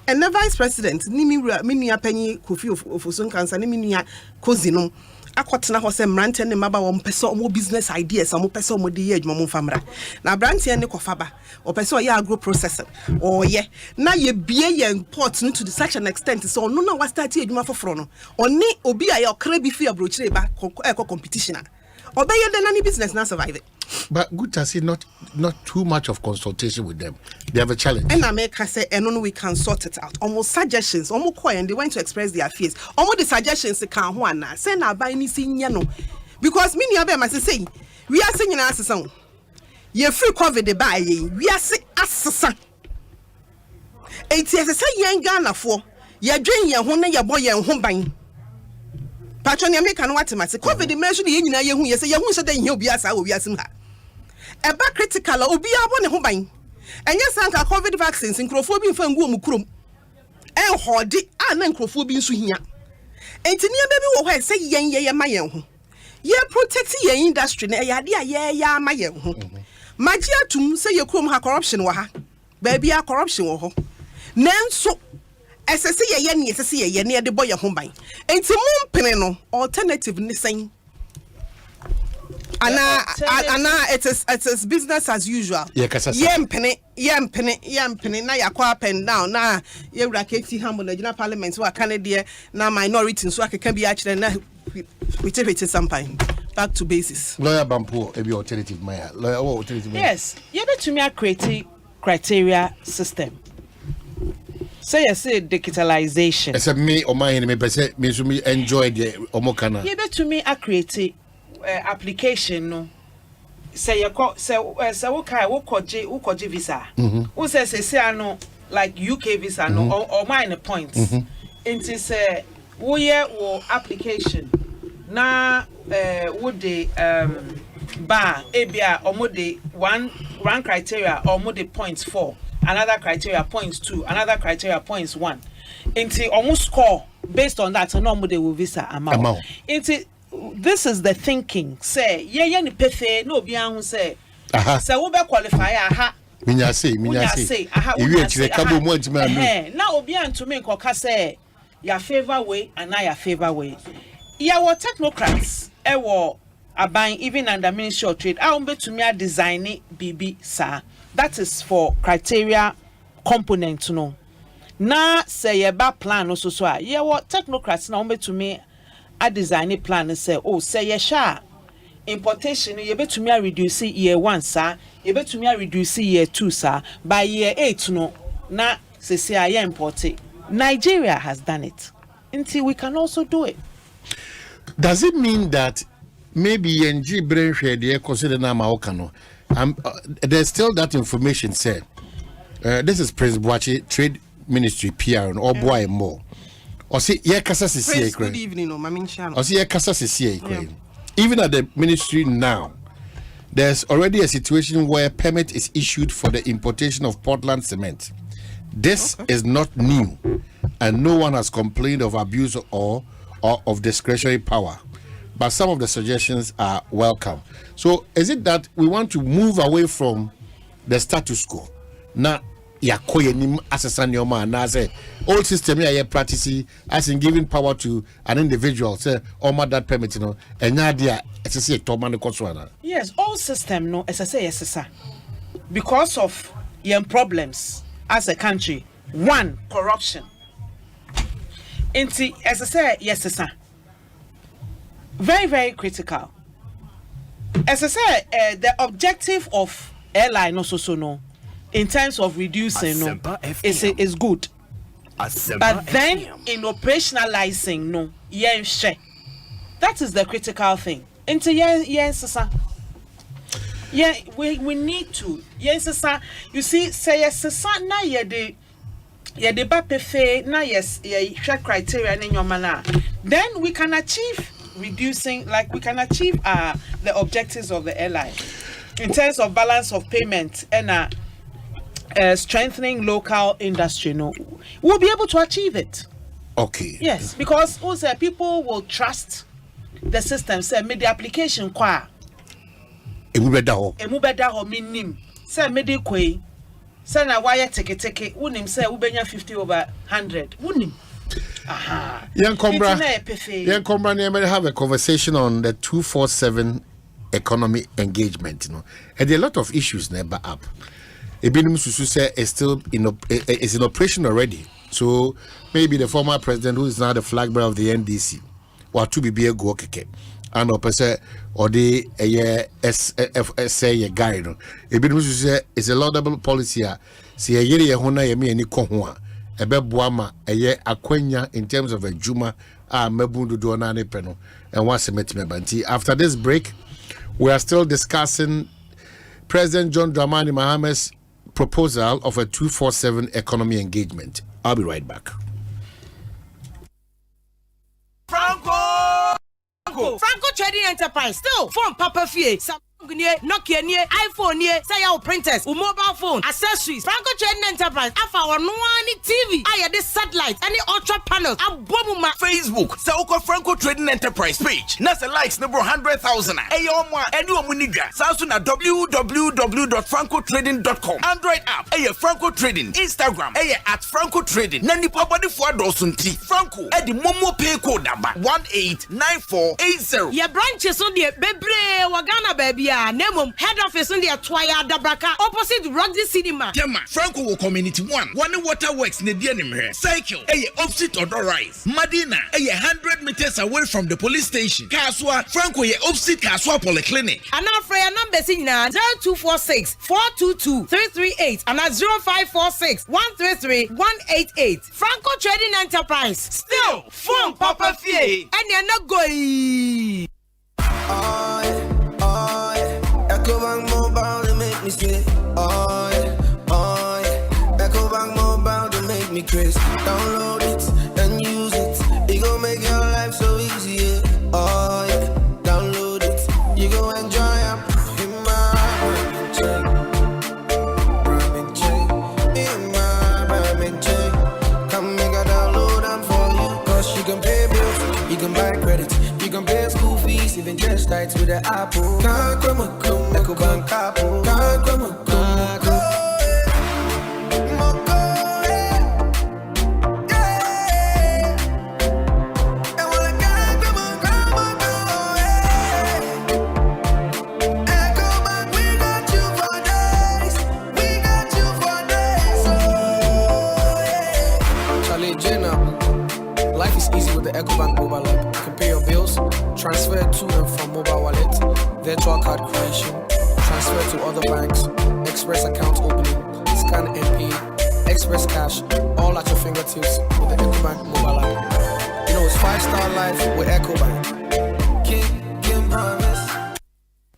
And the vice president, Nimi Penny Kofi of Sun Cancer, Niminia Cosino, Aquatana was a Mranten and Maba on Peso more business ideas, some Peso more the age, Mamma Famra. Now Branty and Nicofaba, or Peso ya agro processor, or ye, now ye be and ports to such an extent, so no was that you for frono, or ne obia your crabby fear brocheba, eco competition. Or they had any business now survive it. But good to see not too much of consultation with them. They have a challenge. And America say, and we can sort it out. Almost suggestions, almost quiet, and they went to express their fears. Almost the suggestions they can't want. Say now buy anything, you know, because many of them as say we are singing as a song. Ye free COVID the buy we are sick as a son. It is a say young Ghana for ye drink your home your boy and home buying. Patron American what ma say COVID the measure the nyina ye hu ye say ye hu say den ye obi asa obi asim ha e ba critical obi abo ne ho ban enye sanka COVID vaccines nkrofo bi mfa ngu omukrom en hodi na nkrofo bi nso hia enti ne be bi wo hɔ say ye ma yen ho ye protect yen industry na ye ade a ye ya ma yen ho magi atum say ye krom ha corruption wo ha ba bia corruption wo ho nanso SSC ye SSC ye ne de boy ho ban enti mum pene no alternative ni sen ana it is business as usual yempene na yakwa up and down na ye raketi hambo na jina parliament wa Canada na minority so akeka bi a kire na we take it sometime back to basis lawyer Bampo e be alternative maya lawyer alternative yes you bet to me create criteria system. Say you say digitalization. Say me Omanhene me say me so me enjoy the omokana. You bet to me a create application no. Say you say wokoje visa. Who say ano like UK visa no or mine points. Into say we application na would the bar ebia omo one criteria or mo the points 4. Another criteria points 2, another criteria points 1. Into almost score based on that, so no more they will visa amount. Into this is the thinking. Say, ni pefe no bian who say, say we be qualify aha. Minya say, aha. Now obian to me koka say, your favor way and now your favor way. Ya were technocrats, were abine even under Ministry of Trade. I be to me a designing BB sir. That is for criteria component no. Na say ye ba plan no so ye what technocrats na umbe to me a design plan say oh say ye sha importation ye be to me reduce year 1 sir ye be to me reduce year 2 sir by year 8 no na say ye import it. Nigeria has done it until we can also do it. Does it mean that maybe NG brain share the consider na maokano? There's still that information said. This is President Boachi Trade Ministry PR or boy more. Or see ye kasa see good evening no mamin channel. Or see ye kasa see even at the ministry now. There's already a situation where permit is issued for the importation of Portland cement. This is not new, and no one has complained of abuse or of discretionary power. But some of the suggestions are welcome. So is it that we want to move away from the status quo? Now, yakoyenim asesanyoma na say old system here practicing as in giving power to an individual say that permit enya dia esese ektoman koswana. Yes, all system no esese yesesa because of your problems as a country. One, corruption. Inti esese yesesa. Very, very critical. As I said, the objective of airline also no, in terms of reducing no, is good. But then in operationalizing no, that is the critical thing. Into yes, yeah, we need to you see say yes, na ye de bapefe na yes criteria in your manner. Then we can achieve reducing, like we can achieve the objectives of the airline in terms of balance of payment and strengthening local industry. No, we'll be able to achieve it. Okay. Yes, because also people will trust the system. Say, made the application qua. Emubeda minim. Say, made the kwe. Say na wire take. Unim say ubenya 50 over 100. Unim. Young Combra, may have a conversation on the 247 economy engagement, and there are a lot of issues never up. Ebinum Susu say is still is in operation already. So maybe the former president, who is now the flag bearer of the NDC, or to be a go keke, and opposite or the say a guy. Ebinum Susu say is a laudable policy. See a year hona yemi any kohua. Ebebuama eye akwenya in terms of a juma mebundu do na ne peno and once banti. After this break, we are still discussing President John Dramani Maham's proposal of a 247 economy engagement. I'll be right back. Franco Trading Enterprise still phone Papa Fie. Nokia, iPhone, say our printers, mobile phone, accessories. Franco Trading Enterprise, our no TV. I this satellite, any ultra panels, abomuma Facebook. Sauko Franco Trading Enterprise page. Nasa likes number 100,000. Ayoma, anyone muniga. Samsung at www.francotrading.com. Android app. Aye Franco Trading. Instagram. Aye at Franco Trading. Nani papa di fwa dosunti. Franco. Edi momo pay code number 189480. Your branches on the bebre wagana baby. Name head office in the Twaya Dabraka opposite Rugby Cinema. Tema Franco Community 1. One waterworks near the Cycle. Opposite Odor Rise. Madina. 100 meters away from the police station. Kaswa Franco opposite Kaswa Polyclinic. And now for your number 0246 422 338 and 0546 133 188. Franco Trading Enterprise. Still phone Papa Fie. And you're not going. Ecobank Mobile, they make me say, oh yeah. Ecobank Mobile, they make me crazy. Download it and use it. It gon' make your life so easy, yeah. Oh yeah. Download it. You go enjoy it. In my chain. Come make a download them for you. Cause you can pay bills, you can buy credit, you can pay school fees, even just tights with the Apple. Ecobank Apple. Life is easy with the Ecobank mobile app. You can pay your bills, transfer to and from mobile wallet, virtual card creation, transfer to other banks, express account opening, scan and pay, express cash, all at your fingertips with the Ecobank mobile app. You know it's 5-star life with Ecobank. King promise.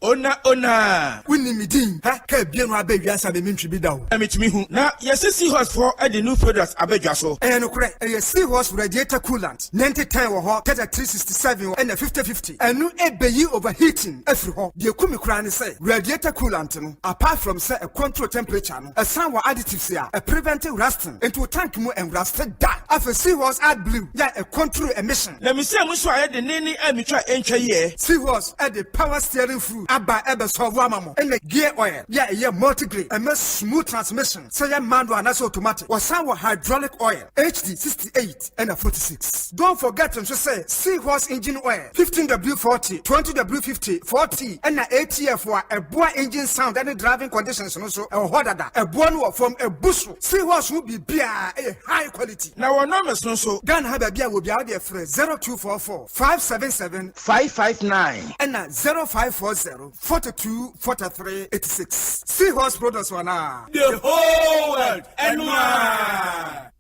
Ona. Winnie me din. Ha? Bien wa baby asa be mentwi bi da ho. Emitimi hu. Na yes seahorse for the new products abedwa so. No correct. Seahorse radiator coolant. 9010 wo ho, 367 and 5050. Enu ebeyi overheating every ho. De kumi kura ne say radiator coolant no apart from say a control temperature no, a sound additives here, a preventive rusting into tank mu and rusted da. After Seahorse add blue, yeah, a control emission. Let me see I'm sure I the nini and me try entry here. Seahorse add the power steering fluid. Abba ebe so wamamo. And the gear oil, yeah, multi-grade. A more smooth transmission. Say a manual and also automatic. Or some hydraulic oil. HD 68 and a 46. Don't forget to say Seahorse engine oil. 15W40, 20W50, 40 and a ATF for a boy engine sound and driving conditions and also a hodada. A one from a bush. Seahorse will be beer a high quality. Now our numbers no so. Gun have a beer will be out there for 0244 577 559 and 0540 42 43 86. Seahorse Brothers one. The whole world and one.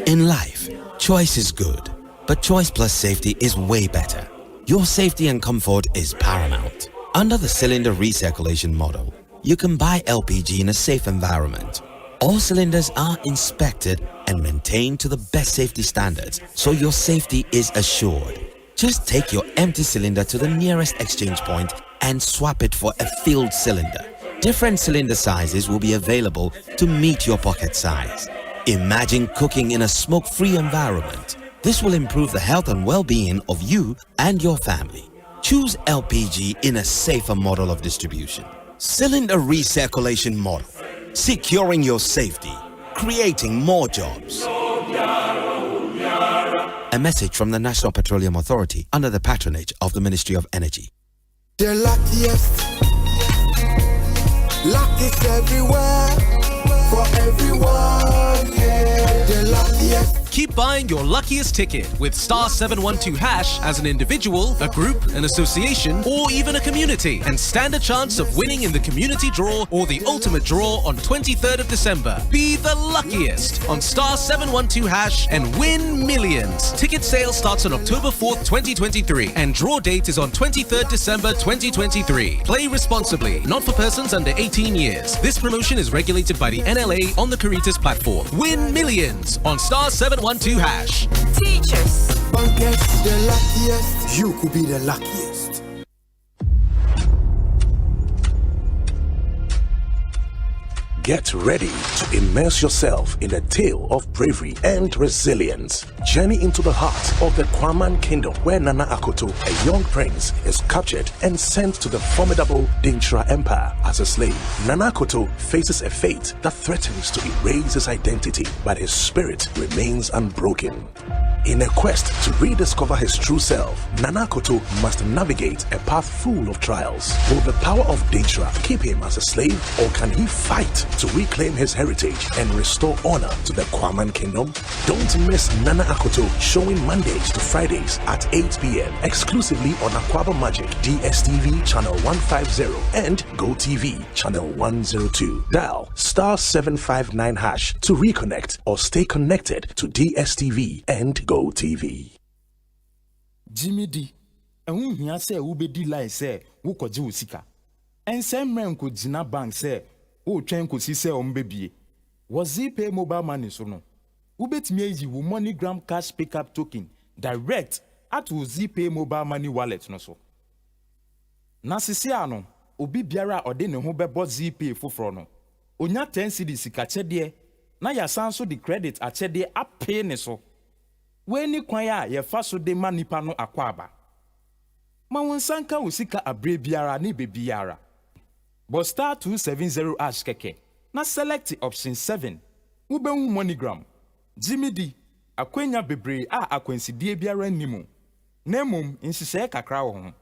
In life, choice is good, but choice plus safety is way better. Your safety and comfort is paramount. Under the cylinder recirculation model, you can buy LPG in a safe environment. All cylinders are inspected and maintained to the best safety standards, so your safety is assured. Just take your empty cylinder to the nearest exchange point and swap it for a filled cylinder. Different cylinder sizes will be available to meet your pocket size. Imagine cooking in a smoke-free environment. This will improve the health and well-being of you and your family. Choose LPG in a safer model of distribution. Cylinder recirculation model. Securing your safety. Creating more jobs. A message from the National Petroleum Authority under the patronage of the Ministry of Energy. The luckiest. Luck is everywhere. For everyone, yeah. The luckiest. Keep buying your luckiest ticket with star 712 hash as an individual, a group, an association, or even a community, and stand a chance of winning in the community draw or the ultimate draw on 23rd of December. Be the luckiest on star 712 hash and win millions. Ticket sale starts on October 4th, 2023, and draw date is on 23rd December 2023. Play responsibly, not for persons under 18 years. This promotion is regulated by the NLA on the Caritas platform. Win millions on star 712 hash. Teachers. Bankers, the luckiest. You could be the luckiest. Get ready to immerse yourself in a tale of bravery and resilience. Journey into the heart of the Kwabena kingdom, where Nana Akoto, a young prince, is captured and sent to the formidable Dintra Empire as a slave. Nana Akoto faces a fate that threatens to erase his identity, but his spirit remains unbroken. In a quest to rediscover his true self, Nana Akoto must navigate a path full of trials. Will the power of Dintra keep him as a slave, or can he fight to reclaim his heritage and restore honor to the Kwabena kingdom? Don't miss Nana Akoto, showing Mondays to Fridays at 8 p.m. exclusively on Aquaba Magic DSTV channel 150 and GoTV channel 102. Dial star 759 hash to reconnect or stay connected to DSTV and GoTV. Jimmy D, and we say ubedi lie say wukoji usika. And same man could jina bank say, oh, train could see say on baby. Was he pay mobile money so no? Ubet me you MoneyGram cash pickup token direct at pay mobile money wallet no so. Nasisiano, obi biara ode ne ho bebo ZPay foforo no. Onya 10 cedis kachede na ya sanso the credit achede apay ne so. We ni kwan ya ye fa so de manipa no akwaba. Ma wonsanka usika abre biara ni bebiara. But star 270 ash keke. Na select option 7. Ubehu MoneyGram. Jimmy D. Akwenya bebre a akwensidie biara nimu. Nemum insise kakra wo ho.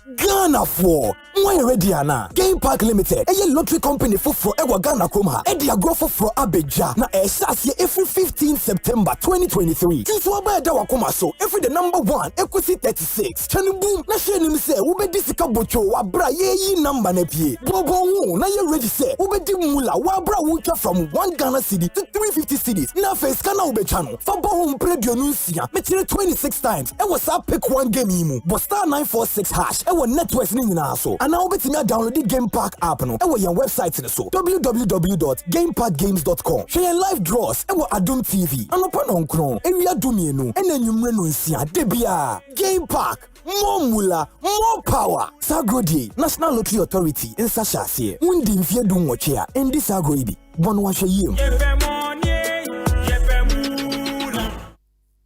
Ghana for why ready ana Game Park Limited a lottery company for ewa Ghana Kroma e dia grow for Abeja na every 15 September 2023 since wabeda wakoma so every the number 1 Equity 36 chani boom na share nim say ube disika bocho wabra ye number na pie bobo wu na ye ready say ube di mula wabra wucha from 1 Ghana cedi to 350 cedis na face kana ube channel fa bo home predio nusia me 26 times e was up pick one game imu but star 946 hash e was networks ni nyina so and now betimi download the Game Park app no e was your website ni so www.gameparkgames.com share live draws e was Adum TV anopa no nkron ewia dumienu e na nwumre no nsia debia Game Park more mula more power Sagodi National Lottery Authority in Sashase undi mfie du nwoche a endi Sagodi bon wa hwe yim.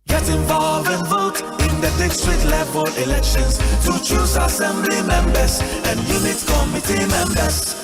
Get involved and vote in the district level elections to choose assembly members and unit committee members.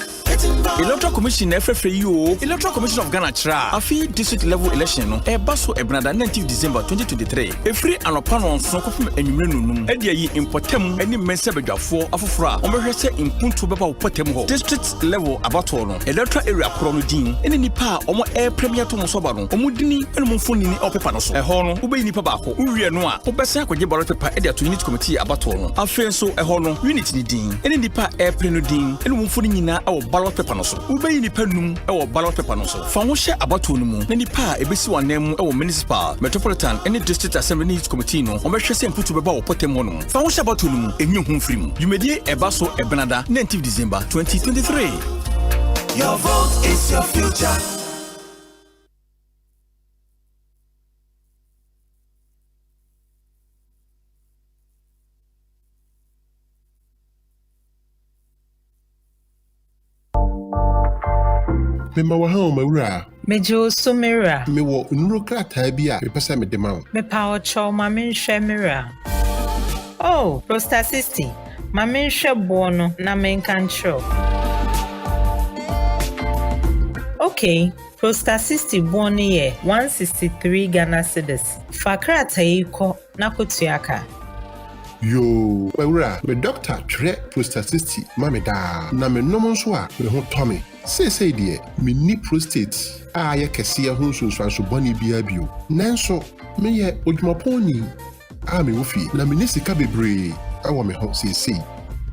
Electoral Commission FFU, Electoral Commission of Ghana Tra, Afi district level election no e baso ebrada 19 December 2023. Every anopano so kofum enwumrenunum e dia yi importem eni mensebedwafo afoforo a omehwese impuntu beba opotem ho. District level abato no electoral area kro no din eni nipa omo air premier to so ba no omudini eni mfoni ni opepa no so. Eho no ubeyi nipa ba ko uwie no a obese akogye ballot paper e dia to unit committee abato no. Afi so eho no unit ni din eni nipa air premier no din eni mfoni nyina e ballot paper no so ubeyi nipa num e wo ballot paper no so fa ho hye abato no mu na nipa ebesi wanan mu e wo municipal metropolitan any district assembly committee no o mehwe se mputu beba wo potem ho no fa ho hye abato no mu enye ho mfiri mu yumedie eba so ebenada 19 December 2023. Your vote is your future. Mema wa hao mawura. Mejo sumira. Me wo nuro krata bi a pesa me dema. Me pa ocho ma me nhwe mira. Oh, prostasisti. Ma me nhwe bono na me nkancho. Okay, prostasisti bono ye 163 Ghana cedis. Fakrata yiko na kutuaka. Yo, mawura, me doctor tre prostasisti ma me da. Na me nomo so a me ho tome. Say dear, me ni prostate. Ye kese ho sunsuanso boni bia bio. Nanso, me ye odwumaponi. Me wofi na me ni sika bebre. Awo me ho say.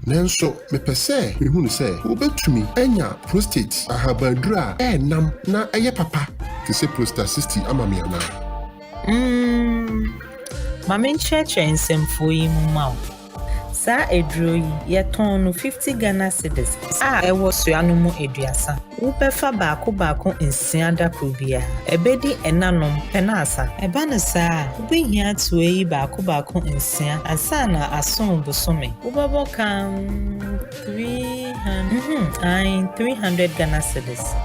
Nanso, me pese me hunu say, obetumi enya prostate ahabadura nam na eye papa. Te se prostatisti ama me ana. Mama ncheche nsemfo yi mu mawo. Sa edro yi ye ton no 50 Ghana cedis ewo soano mu eduasa wo befa baako nsia da probia ebedi enanom penasa eba ne sa wo behia to yi baako nsia asa na ason bosome wo babo kan 300 Ghana cedis.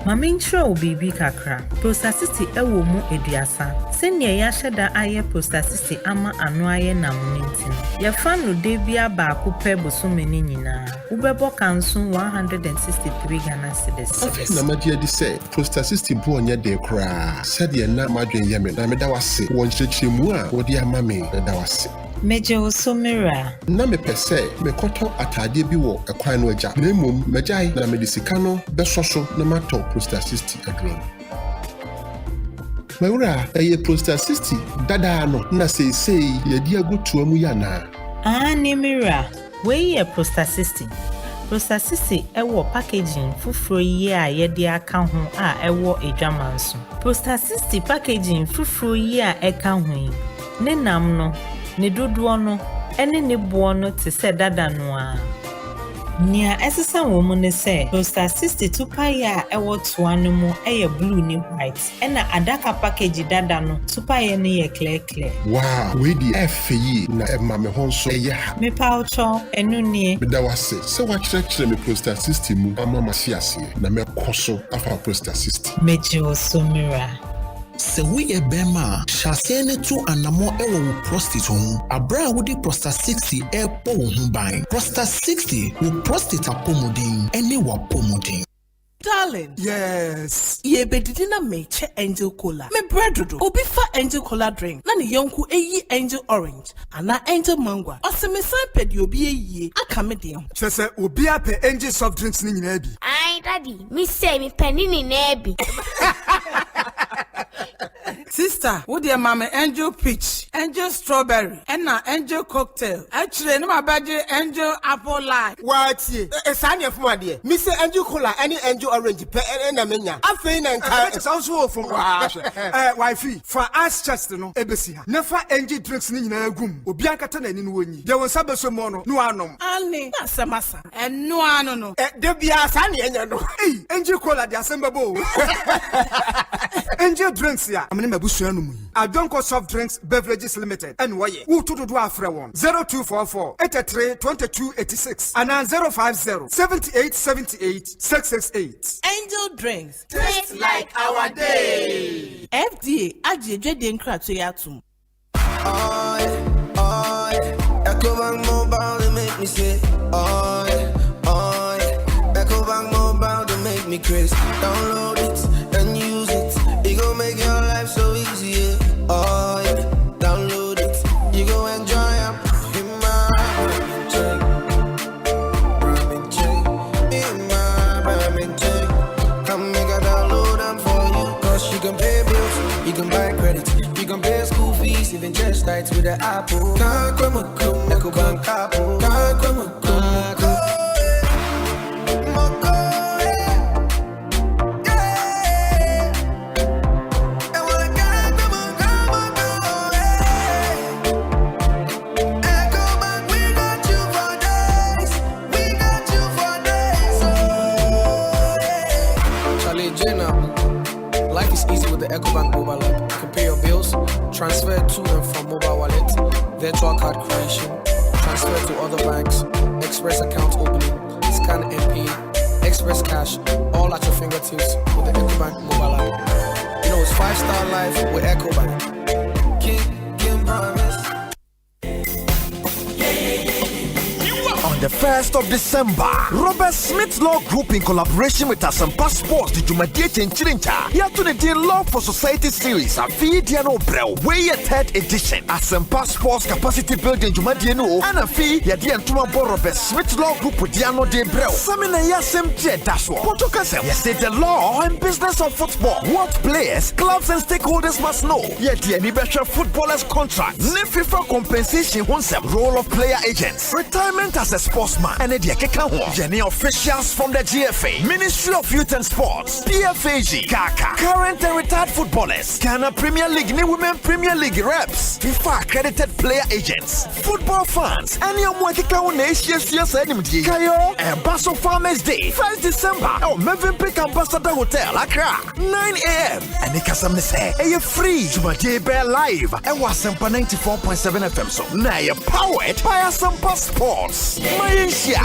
Maminchro bibi kakra prostasisti ewo mu eduasa senia ya sheda aye prostasisti ama anu aye namunintin ya fanu debia baako pe bosome ni nyina ubebo kanso 163 Ghana cedis. Na magia di say prostasisti bu onya de kra said na madwen yeme na meda wase won chechemu a wodi ama me da wase. Meje osomira na me pese me koto atade bi wo ekwan no agya na mom majai na medisika no besoso na mato prostasisti adron. Mawura eye prostasisti dada no na sei yedi agotu amu ya na. Ni mira we ye prostasisti. Prostasisti ewo packaging fufuro yi a yedi aka ho a ewo edwamanso. Prostasisti packaging fufuro yi a eka ho ne nam no ne dodo no ene ne bo no te se dada no a nia esesa wo mu ne se prostasisti tupaya ewo toa no mu eye blue ni white ena adaka package dada no tupaya ne ye clear. Wow, we di FE na ema me honso eye ha me paucho enu nie me da wase se wa kire me prostasisti mu ama masiase na me koso afa prostasisti meji osomira. Se we ye bema shase ne tu anamo ewo prostate ho abra wodi prostate 60 epo ho ban prostate 60 wo prostate apomodin ene wa pomodin. Darling. Yes. Ye bedidina meche angel cola. Me bread do. Obi fa angel cola drink. Na ni yonku eyi angel orange. Ana angel mango. Ose me san pedi obi ye. Aka me de. Chese obi ape angel soft drinks ni nyina bi. Ai daddy, me say me penny ni na bi. Sister, wo de mama angel peach, angel strawberry, and na angel cocktail. Actually, no my budget angel apple lime. What ye? Sanya from idea. Me say angel cola, any angel orange, pe na menya. Afei na nka. It's also from wifey. For us Chester no ebesi ha. Never angel drinks ni nyina gum. Obi ankata na ni no wonyi. There was sabeso mo no anom. Ani, na samasa. And no ano no. De bia sanya enya no. Hey, angel cola the Asempa bo. Angel drinks ya. Amene mabusu anu mu. Adonko Soft Drinks Beverages Limited. And why? Who to do afre one? 0244 83 22 86 and 050 78 78 668. Angel Drinks. Taste like our day. FDA ajeje de nkra to yatum. Ecobank Mobile, they make me say, oh yeah. Ecobank Mobile, they make me crazy. Download it and use it. It gon' make your life so easy, yeah. Oh yeah. Download it. You go enjoy it. In my come make a download them for you. Cause you can pay bills, you can buy credit, you can pay school fees, even just nights with the Apple. Ecobank Apple. Life is easy with the Ecobank mobile app. You can pay your bills, transfer to and from mobile wallet, virtual card creation, transfer to other banks, express account opening, scan and pay, express cash, all at your fingertips with the Ecobank mobile app. You know it's 5-star life with Ecobank. King promise. On the 1st of December, Robert Smith Law Group in collaboration with Asempa Sports, the Jumadie Chenchirincha, here to the Dean Law for Society series, a Fidiano Brel, way a 3rd edition. Asempa Sports Capacity Building Jumadie no, and a fee, Yadian Tumabo Robert Smith Law Group with Diano de Brel. Samina Yasem Jedaswa, Potokasem, yes, the law and business of football. What players, clubs, and stakeholders must know. Yet the Anibesha footballers' contract, FIFA compensation, role of player agents, retirement as a sportsman, and Jenny officials from the GFA, Ministry of Youth and Sports, PFAG, Kaka, current and retired footballers, Ghana Premier League, New Women Premier League reps, FIFA accredited player agents, football fans, and your Mwakika Kayo, and Basso Farmers Day, 1st December, Melvin Pick Ambassador Hotel, Accra, 9 a.m. And Ikasamne say, free Jumadie Bear Live, and Asempa 94.7 FM. So now you're powered by Asempa Sports. Malaysia.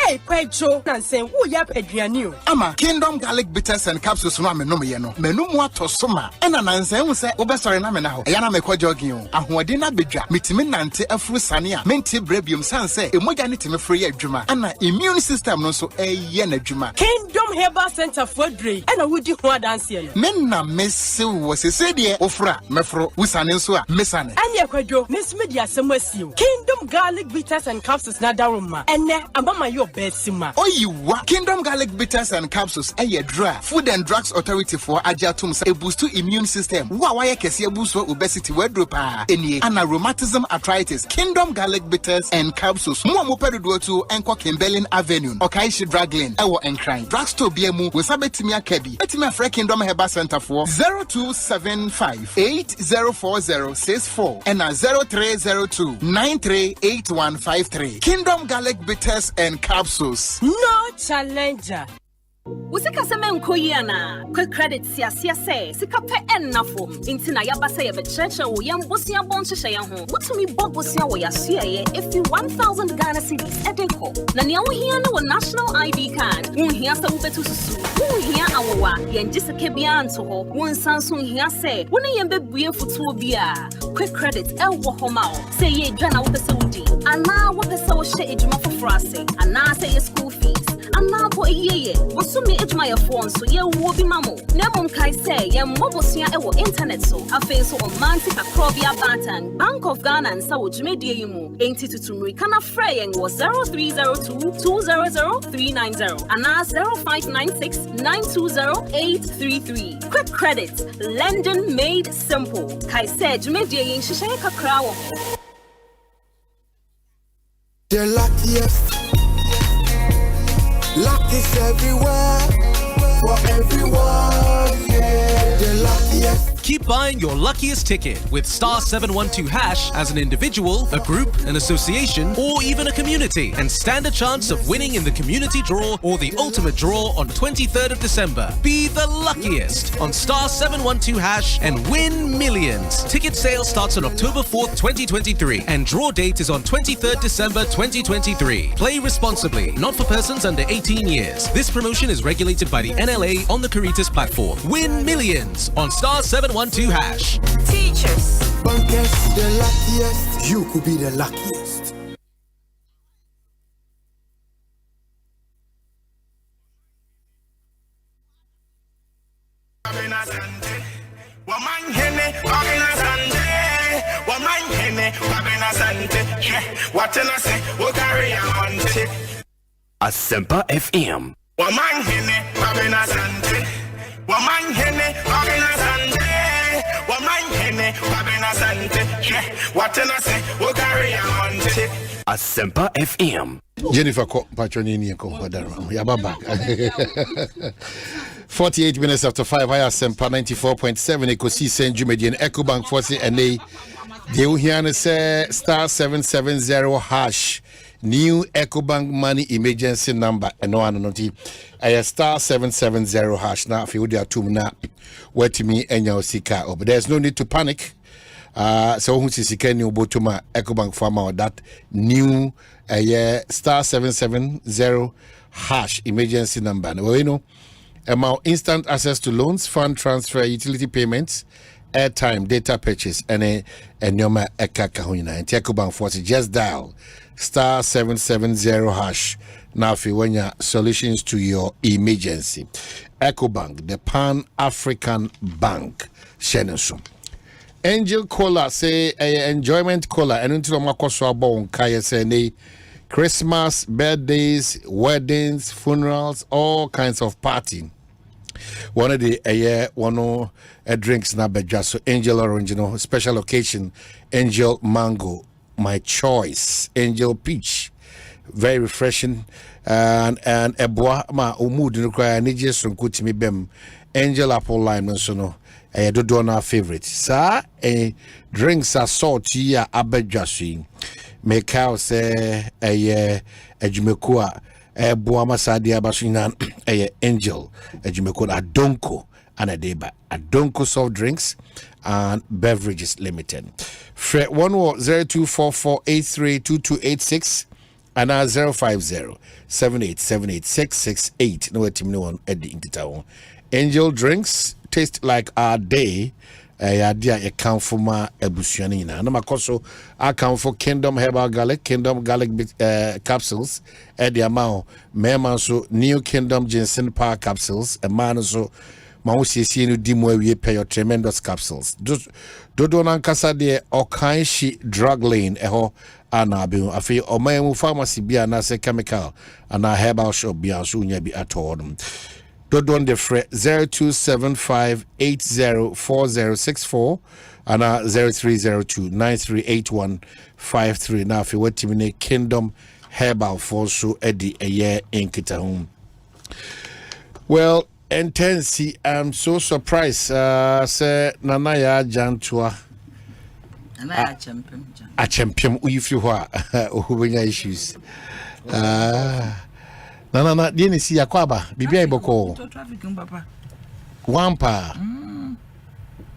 Hey, Pedro, Nansen, who ya Pedrianu? Ama, Kingdom Garlic Bitters and Capsules, no, Menomino, Menumwa Tosoma, and an Nansen say, Obersor Namena, Ayana Meko Jogging, and Huadina Bidra, Mitiminante, a Frusania, Menti Brebium Sanse, Emojanity free Juma, and an immune system no so a Yena Juma. Kingdom Herbal Center for Dre, and a woody hoa dancing. Menna Miss was a sedia, Ofra, Mefro, Wisanesua, Missane. And Yaquadro, Miss Media, some you. Kingdom Garlic Bitters and Capsules, Nadaruma, and now I'm your Besima. Oh, you what? Kingdom Garlic Bitters and Capsules, a dry Food and Drugs Authority for Ajatum, a boost to immune system. Why can see a boost for obesity, wardrobe, any and rheumatism, arthritis. Kingdom Garlic Bitters and Capsules. Muamupedu to Enko Kimbelin Avenue, Okaishi Drug Lane, Ewo and Crime. Drugstore BMU with Sabetimia Kebi. Etimia Free Kingdom Herbal Center for 0275 804064 and 0302 938153. Kingdom Garlic Bitters and Capsules. No challenger. Usika seme nkoyiana quick credit siasia say sika pe ennafo intina yabasa ye be church wo yam bosia bonhye ye ho wotumi bobosia wo yasia ye if you 1000 Ghana cedis edeko na ne wo hia na wo national ID card wo hia sa wo betu susu wo hia awowa ye ngise ke bia anto ho wo nsanso hia say wo ne ye bebue futuo bia quick credit e wo ho ma o say ye dwa na wo pese wudi And now what the so shit ejuma for frase. And now say your school fees. And now for a year. What's so me ejuma your phone so ye will be mamo. Nemon kai say ye mobosia ewo internet so. I feel so on mantic acrobia batan. Bank of Ghana and Sawo Jumedia Yimu. Ain't it to me kana fraying was 0302-200-390. And now 0596-920-833. Quick credit. Lending made simple. Kai said Jumedia Yin Shishaka Crow. The luckiest. Luck is everywhere. For everyone, yeah. The luckiest. Keep buying your luckiest ticket with star 712 hash as an individual, a group, an association, or even a community, and stand a chance of winning in the community draw or the ultimate draw on 23rd of December. Be the luckiest on star 712 hash and win millions. Ticket sale starts on October 4th, 2023, and draw date is on 23rd December 2023. Play responsibly, not for persons under 18 years. This promotion is regulated by the NLA on the Caritas platform. Win millions on star 712 hash. Teachers. Bankers, the luckiest. You could be the luckiest. Omanhene, Asante. Omanhene, Asante. What can I say? We'll carry on. Asempa FM. Omanhene, Asante. Omanhene, Asante. Omanhene, Asante. What can I say? We'll carry on. Asempa FM. Jennifer Patronini Yababa. 48 minutes after 5, I Asempa 94.7 Ekosiisen Jumedian Ecobank Force NA. They will hear say star 770 hash. New Ecobank money emergency number and no anonymity. I star 770 hash now. If you would have na where to me and your sika. But there's no need to panic. So who's sika new botuma Ecobank farmer that new star 770 hash emergency number. Well, you know, amount instant access to loans, fund transfer, utility payments, airtime, data purchase, and nyoma ekakahuna. And Ecobank Force just dial star 770 hash. Now, if you want your solutions to your emergency, Ecobank, the Pan-African Bank, Shenensum. Angel Cola say enjoyment cola and until Makoso Bon Kaya say Christmas, birthdays, weddings, funerals, all kinds of party. One of the drinks na beja so Angel Orange, you know, special occasion, Angel Mango, my choice, Angel Peach, very refreshing, and Eboa ma umud no cry nije so kutimi bem, Angel Apple Lime so no. Do our favorite. Sir, drinks are salty, abedjasi. Make house a Jumekua, a Boamasadia Basinan, a Angel, a Jumekua, a Donko, and a Deba, a Donko soft drinks and beverages limited. Fred 0244832286 and 050-7878-668. No, team no one at the Intitown. Angel drinks. Taste like our day. Account for my ebusianina. No makoso account for Kingdom Herbal Garlic, Kingdom Garlic capsules. The amount mema so New Kingdom Ginseng Power capsules. A man so mausi no dimwe we pay your tremendous capsules. Dodo nankasa de okanshi drug lane eho anabi afi omamu pharmacy bia na se chemical ana herbal shop bia so nya bi atodum. Dodon de fre 0275804064 and 0302938153. Now if you want to be Kingdom Herbal for so Eddie a year in Kitahum. Well, Intensi, I'm so surprised. Say Nanaya Jantua. A champion if you are who issues. Na dini si yakwaba bibia iboko traffic papa wampa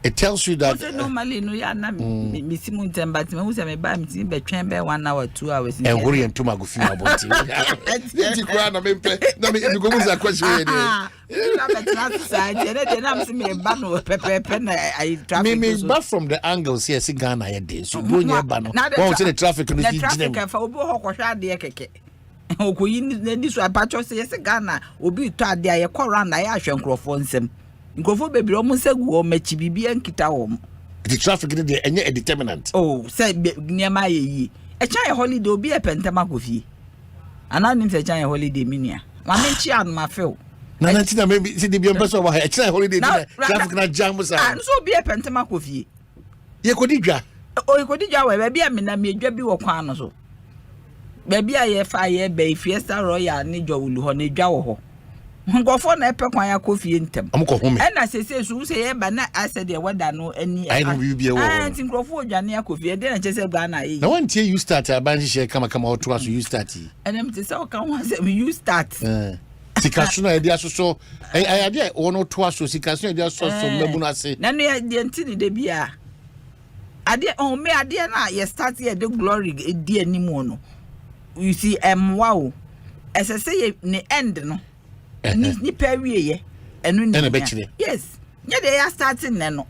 It tells you that normally no ya na me simu ntemba ti me me ba me ti be twen be 1 hour 2 hours. And hurry and to my go feel about it. Did cry na me na me go musa question here. Na be trust side dey na me ba no pepe na I traffic. Me back from the angles here see Ghana here dey. So do nye ba no. Won say the traffic no dey. The traffic fa obi ho kwhwa ade keke. Okoyi ni so apacho say yes Ghana obi to ade aye kora na ya ahwe nkrofo nsem. Nkrofo bebre o musegu o machi bibia nkita wo. The traffic dey enye a determinant. Oh, say niema ye. E chan holiday obi e pentema kofi. Ana nim se chan holiday minia. Ma me chi an ma feel. Na na maybe see the be person over here. Chan holiday traffic na jam sa. Ah, so obi e pentema kofi. Ye kodi dwa. O ye kodi dwa we bia me na me dwa bi wo kwan no so. Baby aye fa ye be Fiesta Royal ni dwawulu ho na dwa wo ho. Ngofo na epe kwan ya kofi ntem. Amko home. E na sese so se ye ba na ase de weda no ani. I know you be wo. Ah, tin ngofo odwane ya kofi e de na chese gba na yi. Na wan tie you start abanji share kama oto aso you start. Enem te se o kan wan se you start. Sikaso na e dia so I ade wono to aso sikaso e dia so mebu na se. Na no ye de ntini de bia. Ade on me ade na ye start ye the glory e di animu no. You see wow. As I say ne end no. Ni period ye. Enu ni. Yes. Nya dey starting ne no.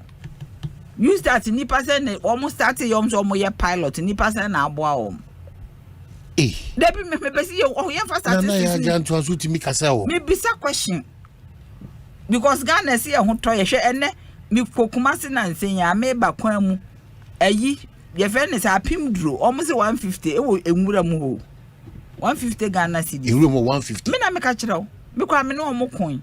You start ni person almost start yom so mo ye pilot ni person na aboa o. Debi me be see you ye first start. Na ya jan to aso ti mi kasa o. Me bisa question. Because Ghana see ho to ye hwe ene mi kokuma se na nsen ya me ba kwan mu. Ayi ye fe ne sa pim duro almost 150 e wo enwura mu ho. 150 Ghana cedi. You room 150. Me na me ka kire wo. Me kwa me no mo coin.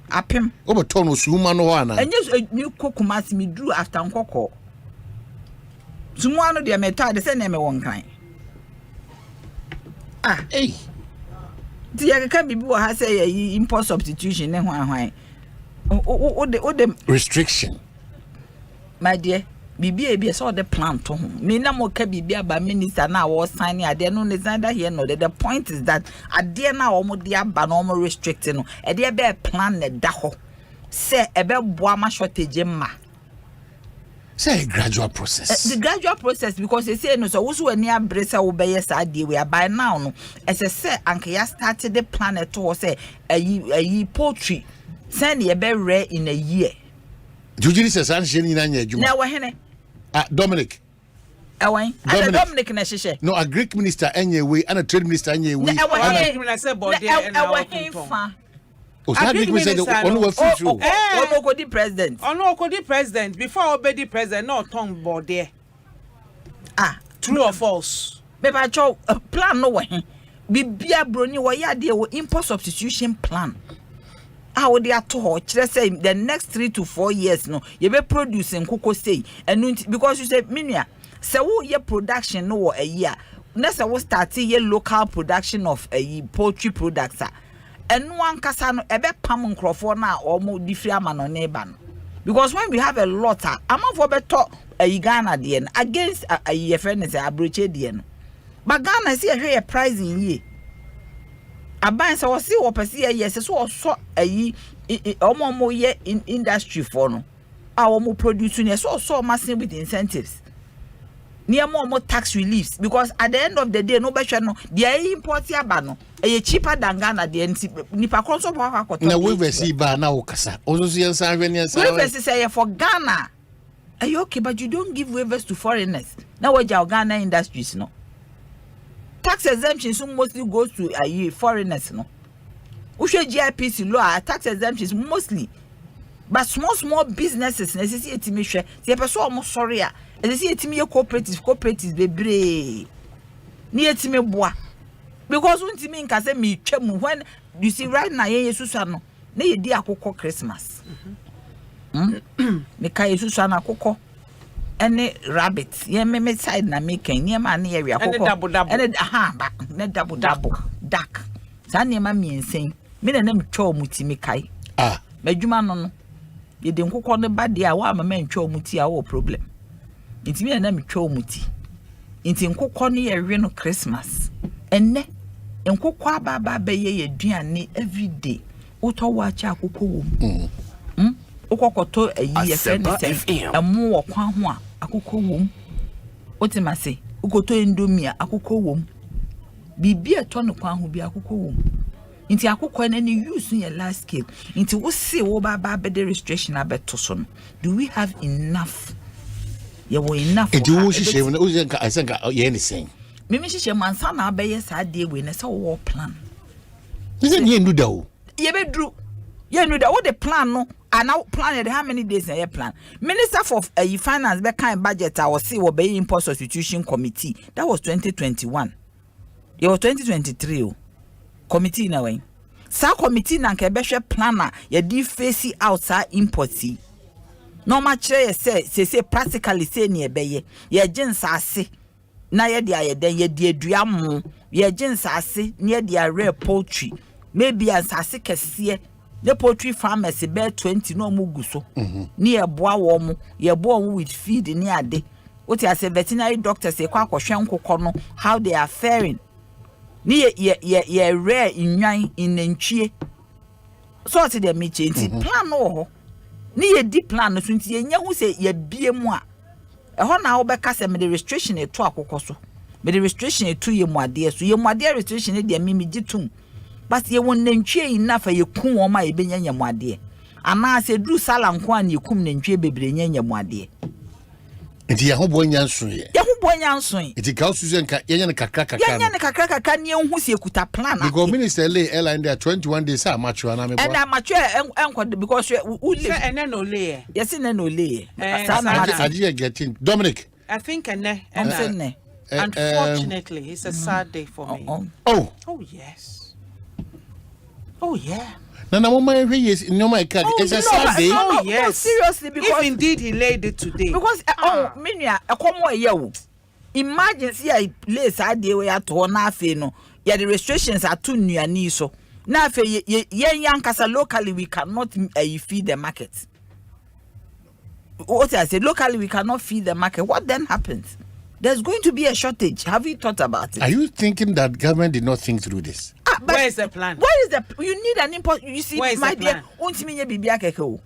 Apem. Obo ton osuma no ho ana. Enye me kokuma se me duro after nkoko. Sumu ano de me ta de se na me won kan. Ah, ti ya ka bibi wo ha se ye import substitution ne hwan. O de restriction. My dear, bibi e bi so the plan to ho. Me na mo ka bibi aba minister na wo sign ade no ne sign that here no. The point is that ade na wo mo de aba no mo restrict no. E de be plan ne da ho. Say e be boa ma shortage ma. Say a gradual process. The gradual process because they say no so wo ani abresa wo be yes ade we by now no. As I say anka ya started the plan to say ayi poultry send e be rare in a year. Jujiri says ansheni na nya adwuma. Na wo hene. Dominic. Dominic na sheshe. No, a Greek minister anyway and a trade minister anyway. Oh, Greek minister on what future. Oh, Okodi president. Oh, Okodi president before Obedi president no tongue board there. Ah, true or false? Beba cho plan no way. Bibia broni wo ya de wo import substitution plan. How they are to say the next 3 to 4 years no you be producing cocoa say and because you say minia say wo ye production no a year next we start ye local production of a poultry products and one kasa no ebe pam nkrofo na omo different ama no neighbor because when we have a lot amount for better a Ghana de against a ye friend say abroche de no but Ghana see a pricing ye aban say see wo pese yes so ayi omo ye in industry for no omo produce ne so massive with incentives near more tax reliefs because at the end of the day no be sure no they import aba no e cheaper than Ghana the nipa konso bo akwa na we see ba na okasa ozo so yensa hwe ne yensa we say for Ghana are you okay but you don't give waivers to foreigners now we Ghana industries no tax exemptions mostly goes to foreigners no. Ushe GIPC law tax exemptions mostly. But small businesses necessity etimi hwe. Se person almost sorry a. Necessity etimi cooperatives bebre. Ni etimi boa. Because untimi nka se me twam when you see right now ye Yesusa no. Na ye di akokɔ Christmas. Me ka Yesusa na akokɔ. Any rabbit ye me side na me kan ye ma na ye wi akokɔ ene double duck sa na ma mi ensen me na me twa omuti me kai madwuma no ye de nkokɔ ne ba de a wa ma ntwa omuti a wo problem nti me na me twa omuti nti nkokɔ ne ye wi no Christmas enne nkokɔ aba be ye duane every day utɔ wa cha akokɔ wo okokoto ayi friend say emu wo kwan ho a akoko wom otima say ukoto endomi a akoko wom bibi eto no kwan ho bi akoko wom inti akoko na ni use in your large scale inti wo see wo ba the restriction abeto so no do we have enough ye wo enough e do wo hihye no wo zenka asenka ye ni sen mimi hihye mansa na abeye sa de we na say wo plan is it ye ndu da o ye be dru ye ndu da wo the plan no and now plan how many days na ye plan minister for finance be kind budget I was see wo be import substitution committee that was 2021 it was 2023 o committee na when sa committee na nke be hwe planner ye di face outside importi no ma kire say practically say ne be ye jinsa ase na ye dia ye den ye di aduamo ye jinsa ase ne dia rare poultry maybe ansase kese the poultry farmers be 20 no mu guso ni ye boa wo mu ye boa wo with feed ni ade what you say veterinary doctors say kwa kwhwe nkokọ no how they are faring ni ye rare inwan inantwie so what they me change plan no ho ni ye di plan no so nti ye nya hu say ye bie mu a ho na wo be ka say me the restriction e to akokọ so me the restriction e to ye mu ade so ye mu ade restriction e de me gitum but ye won nantwie enough ye kun wo ma ye benya nya mu ade ana say dru sala nko an ye kum nantwie bebre nya mu ade enti ye ho bo nya nso ye enti ka usuzen ka ye nya kakra ni hu se ekuta plan because minister lay airline there 21 days are mature na me and I'm mature enko because we say ene no lay yes ene no lay I getting Dominic I think unfortunately it's a sad day for me oh yes oh yeah Nana mama yes no my car it's a sad day oh yes no, seriously because if indeed he laid it today because menua ekomo eyewo imagine see I lay sad day we ato na afi no yeah the restrictions are too nuani so na afi ye yankasa locally we cannot feed the market what I said locally we cannot feed the market what then happens there's going to be a shortage. Have you thought about it? Are you thinking that government did not think through this? Where is the plan? You need an import. You see, my dear, Kwame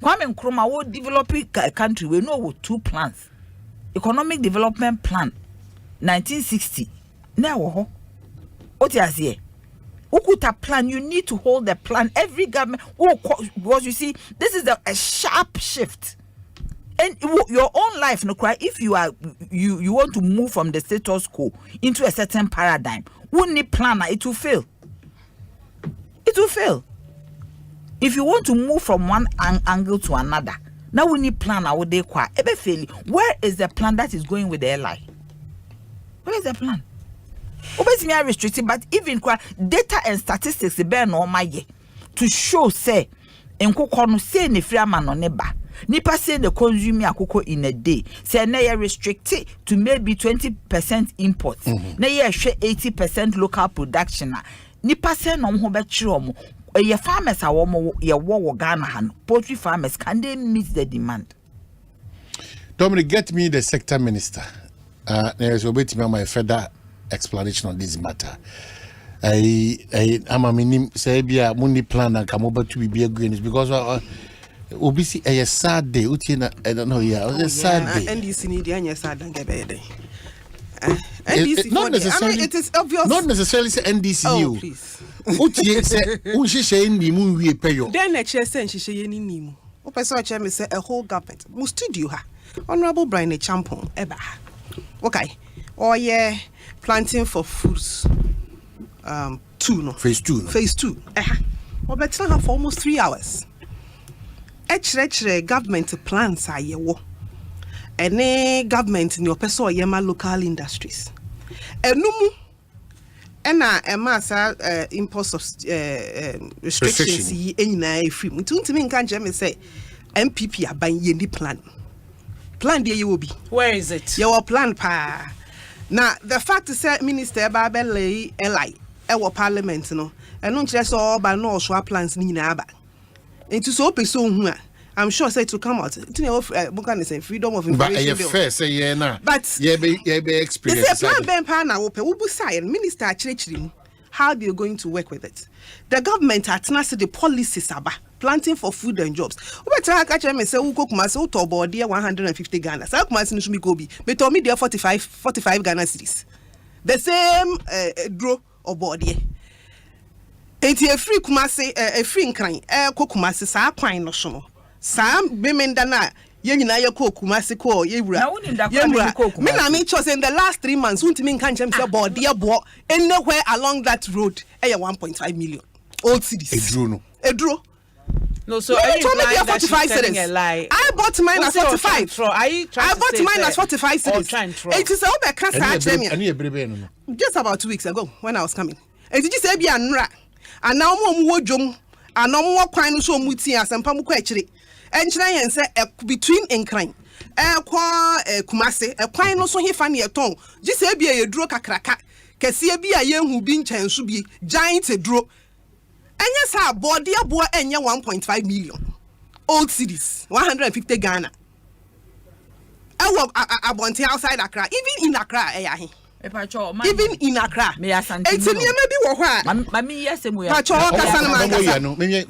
Nkrumah will develop a country. We know with 2 plans. Economic development plan, 1960. Now, what you say? Ukuta plan. You need to hold the plan. Every government. Because you see, this is a sharp shift. And your own life, no cry. If you are you want to move from the status quo into a certain paradigm, wouldn't need planner, it will fail. It will fail. If you want to move from one angle to another, now we need planner. Would they quite ever fail? Where is the plan that is going with the airline? Where is the plan? Obviously, are restricted, but even data and statistics be no my to show say enko say ne free man no neba. Nipa say the consume akoko in a day. Say na you restricted to maybe 20% imports. Na you share 80% local production. Nipa say no ho be chiro mo. Ye farmers are wo ye wo Ghana han. Poultry farmers can they meet the demand? Dominic, get me the sector minister. There's obetime my further explanation on this matter. I am a minim say bia mundi plan and come over to be green is because obisi a sad day utina I don't know a sad day NDC need anya sad and gebede not necessarily it is obvious not necessarily say NDC oh please utie say unhihye ndi mu wie peyo then na che say nhihye ye ni mu o person che me say a whole government mu studio ha honorable Brian Champon eba okay oh yeah planting for foods 2 no phase 2 we better have for almost 3 hours government plans are yewo any government in your person or yema local industries enumu ena emasa impulse of restrictions yi enyina free mutuntimi nka nje me say MPP aban ye ni plan dey ye obi where is it your plan pa na the fact say minister babelay eli ewo parliament no enu nkire so oba no so plans ni nyina aba into so person hu I'm sure say to come out it can say freedom of information but fair say yeah na but yeah be experience it's a plan ben pa na wo pe wo busa minister achirechiri how they are going to work with it the government atna say the policies aba planting for food and jobs. Over time, I catch me say who cook myself to about 150 Ghana. So I come to me go be. Me told me there 45 Ghana cities. The same draw or body. Enti a free kumase a free crane ko kumase sa kwan no so no sa bemenda na ye nyina ye ko kumase ko ye wura me na me chose in the last 3 months untimi nka nchem say body abo anywhere along that road 1.5 million old cities edro no, so are you implying that she's telling a lie? I bought mine at 45. I bought mine at 45 cities. It is over cancer. Just about 2 weeks ago when I was coming. And did you say be anra? And now more jom and no more kind so muti Asempa mu kwachire. Enchira yen say between enkran. Kumase, a kwine no so he fani eton. Ji say be a dro kakraka. Kese bi a yen hu bi nchenso bi giant edro. Enya sa body abo enya 1.5 million. Old cities, 150 Ghana. Abonte outside Accra, even in Accra even in Accra. Me Asante. It's near maybe wo hwa. Mami yese mu ya. Pacho kasana no. Me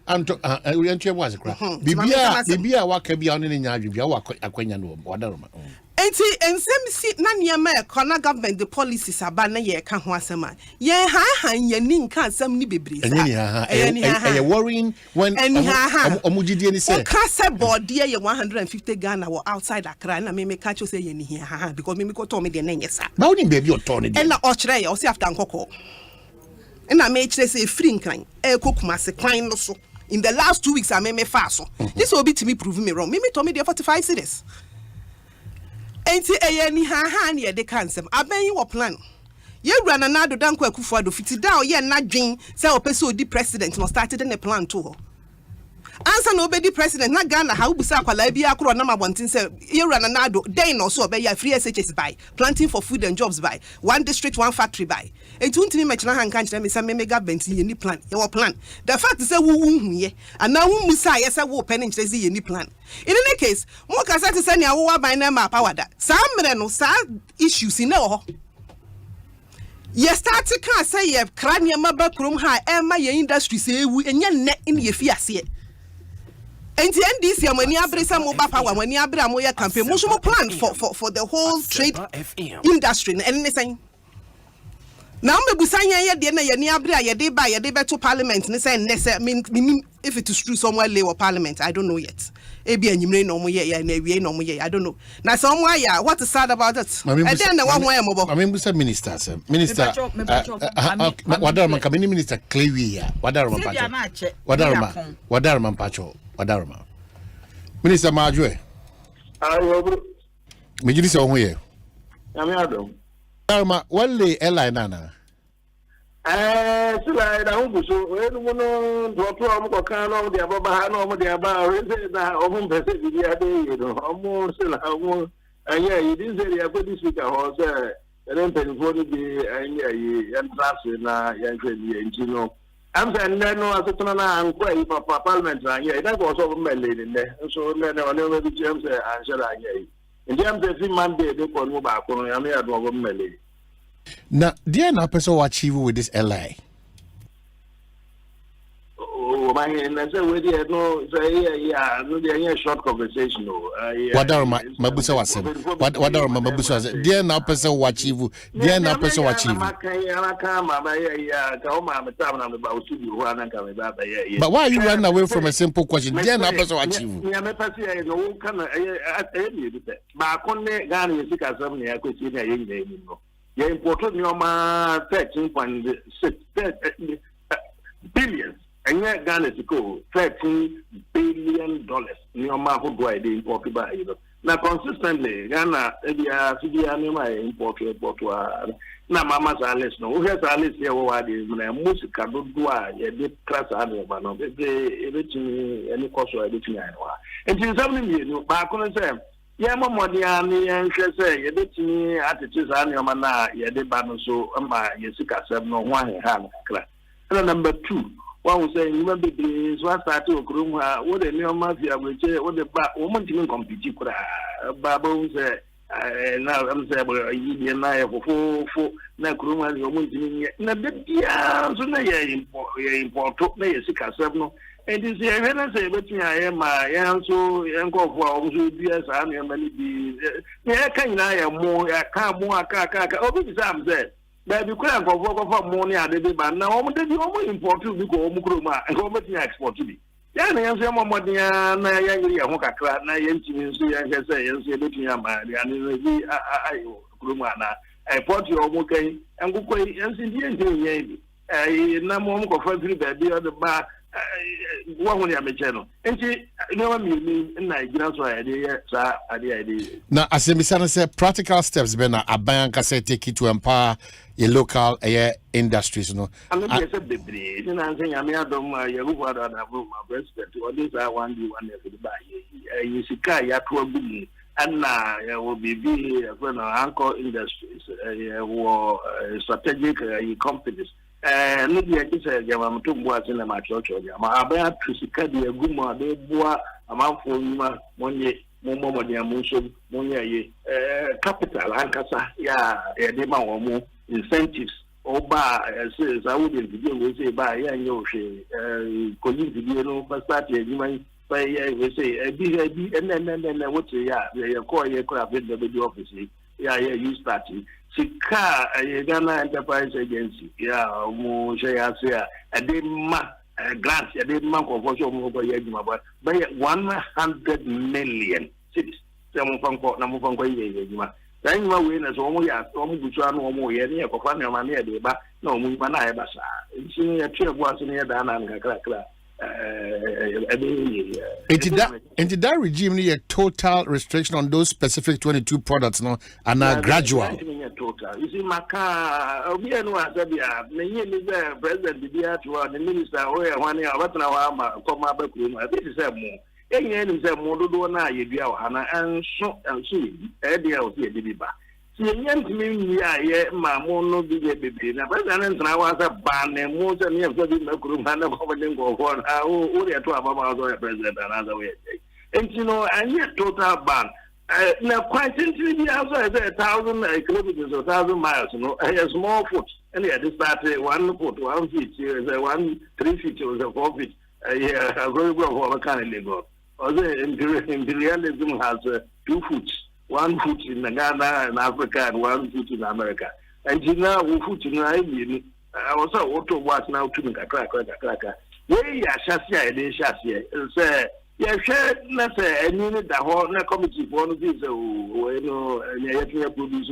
anto orientie was kra. Bibia waka bia no nya adwibia akwanya no wadaroma. Enti ensem si na niam e corner government the policies aba na ye ka ho asema. Ye ha ye ni nka asem ni bebre sa. Enye worrying when omugidie ni say. Ka se body ye 150 Ghana wo outside Accra na me ka cho say ye ni ha because me ko to me de na nyesa. Ba woni baby oto ne de. Na o kire ye o si after nkoko. Na me kire say free nkran e kokuma se kwan no so. In the last 2 weeks I me fa so. This will be to me prove me wrong. Me to me there 45 cities. Enti eyeni ha ne de kansem aben wo plan ye wura na nado danko akufuado fiti da o ye na dwen say opese odi president no started in a plan to ho ansa no obedi president na Ghana ha ubusa akwala bia akro na mabontin say ye wura na nado den no so obeya free SHS by planting for food and jobs by one district one factory by enti untimi mechina han kan kire me say me government ye ni plan ye wo plan the fact say wo hu ye and now wo musa ye say wo pen kire say ye ni plan. In any case, more cassette is any award by name power that some no issues in no. Ye start to can say ye crania maba krum ha emma ye industry say we and ye net in ye fiasie. And the NDC when you have some mobile power when you have a moya campaign, most plan for the whole trade industry and anything. Now me busanya ye de na ye ni abra ye de ba ye de beto parliament ne say mean if it is true somewhere lay or parliament I don't know yet. Ebi anyimre no mo ye na wie no mo ye I don't know. Na somewhere ya what is sad about it? And then the one way mo. I mean minister wadarma kamini minister Klewi ya wadarma pacho wadarma minister Majwe ayo mejiri se ohun ye ami adom wadarma wale airline nana sila da humbuso wenu muno ndoto amuko kana ndi ababa hano mu ndi aba renze da omu mbese bi ade yedo omu sila omu anya yidinze ya ko disika ho se renten fodi bi anya yi entrance na yanke ni enjino amsa neno asotuna na anko yi papa parliament anya ida ko so mmele ne so ne one we bi james anshara anya yi ndi amsa fi Monday de ko no ba ko no ya me ado go mmele. Now, dear na person who achieve with this LI. Oh, my say we dey no say yeah, no dey short conversation no. Wadarma mabusa wasem. Wadarma mabusa wasem. Dear na person who achieve. Dear na person who achieve. But why are you running away from a simple question? Dear na person who achieve. Yeah, me person no kana ba konne Ghana yesika sam ne akwesi na yenye no. You imported your 13.6 billion, and yet Ghana to go $13 billion. Your who do I import by you? Now, consistently, Ghana, CDA, import now, Mama's Alice, no, who has Alice here, who are the music, I don't do a big class animal, no, everything, any cost or everything I know. And she's something you back on the same. Yeah, Mamma, and she say, you did me attitudes on your mana, you did ban so, Yesika said, no one hand. And number 2, one was saying, you remember the Swasta to room, what a new mafia will say, what the woman didn't compete. Babu said, now I'm saying you and I for na kuruma yo munti na bia so na ye import na ye sika sef no and this ye na say betun aye ma ye so enkofo a so bia sa na mani bi ye kan na ye mo ya ka mo aka obi bi sam say ba bi kura enkofo ko mo ni ade bi ba na o mo de bi o mo import bi ko o mo kuruma enko betun export bi ya na ye so mo modia na ya yiri ye ho kakra na ye ntimi so ye nke say ye so betun ya ma ya ni bi ayo kuruma na I put your okay and go away and see the na mo ko fa free baby or the bar one when you channel and see no me in Nigeria so idea now as a say practical steps been a bank say take it to empower a local industries no I'm not said the breed and I'm saying I mean I don't you go for that my president or this I want you one for the buy you see kai ya to and will be anchor industries, strategic companies. Maybe I just said, I'm too much in my church. I'm about to see a good man, they boa, a man for one year, more than capital, Ankasa, they more incentives. Oba says, I wouldn't begin say, by your colleagues, you know, but start we say and then what you call your craft in the office. You starting. Sika Ghana Enterprise Agency. Mo say a day grant a day month of what you by 100 million cities. Some from court, number from Kwabena. Then you are winners only as Omubuchan or more year, Kofana Mania de Ba, no Mumana Basa. It's in a trip once in a Dana and Kakra. Into that regime need a total restriction on those specific 22 products no and gradual. You see my car we no asabia me yin the president be at the minister or one year what now come back room I think say mo yen say mo do na ye bia wa na enso e dia o se bi ba si yen timi ya ma mo no bi bebe na president na wa sa ban mo se ne so bi makuru ma na ko den go for na o re to ababa so president na za we and you know and total ban now quite simply also as 1,000 kilometers or 1,000 miles, you know, a small foot and yeah this started 1 foot 1 feet is a 1 3 feet or 4 feet a very good for kind of legal. Also imperialism has 2 foot 1 foot in Ghana and Africa and 1 foot in America. And you know, 1 foot in Ireland, I was auto watch now to make a cracker. We are chassis, say, yeah, share, let's say, and you need the whole committee for one of these, and produce,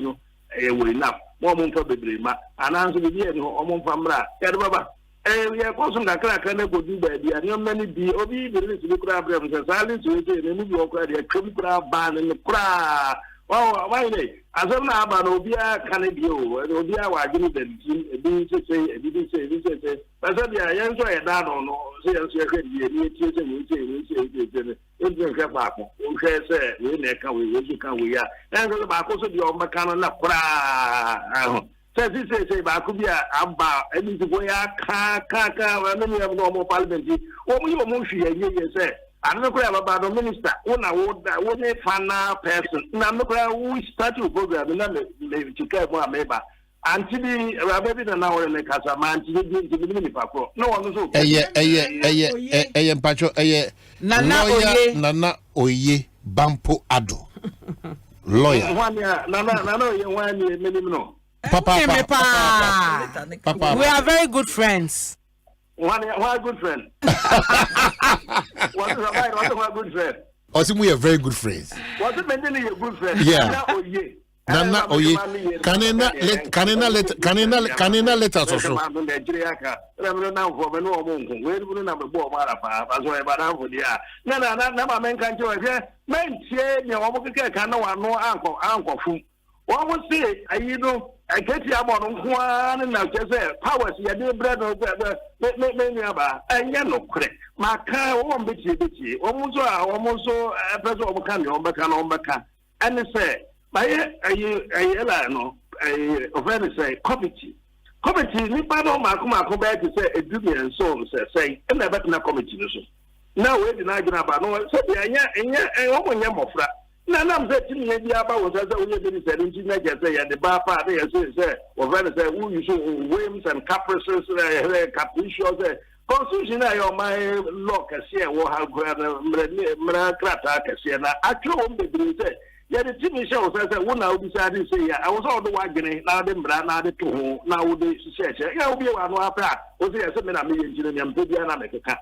enough. 1 month for the dream, and answer the year, no, almost from Bra, Baba. We are causing a crack and go do baby, and your many be obi the rich look at them, and silence with it, and you walk at a criminal ban in the cra. Oh, why they? As of now, but Obia can be you, and Obia was giving them say, but I answer a dad on say, we are, and the back also be on Macana cra. Says he say, Bakubia, Abba, and the way I can't, many of normal parliament. What we almost say. I'm not going about the minister. When I would a fan person. I'm not going to start to program and to care more maybe. Until the rabbit an hour in the Casaman to the Minipaco. No one knows. Pacho, Nana Oye, Bampo Ado. Lawyer. One year, Papa, we are very good friends. One good friend. What's my good friend? Also, we are very good friends. What's it meant to be a good friend? Yeah. Nana Oye, Canina let us also. What would say, you know, I get you about one and I just say, powers, you did bread or maybe about, and you know, correct. My car won't be bitchy, almost a person of Bacana, and they say, by a no, a very say, committee. Committee, Nipano Makuma come back to say a duty and so say, and never committee. Now, we did not about no, so yeah, and yeah, and na nam say timi ye bia ba wo say we be say nti na je say the bar pa dey say o very say who you so whims and caprices capricious constitution na your my law kase wo ha mra krata kase na atwo wo be say ya the timi show say wo na obi say say ya I was all the wagene na de mra na de to ho na wo de share ya obi wa no apra o say say me na me engineer me am to bia na me keka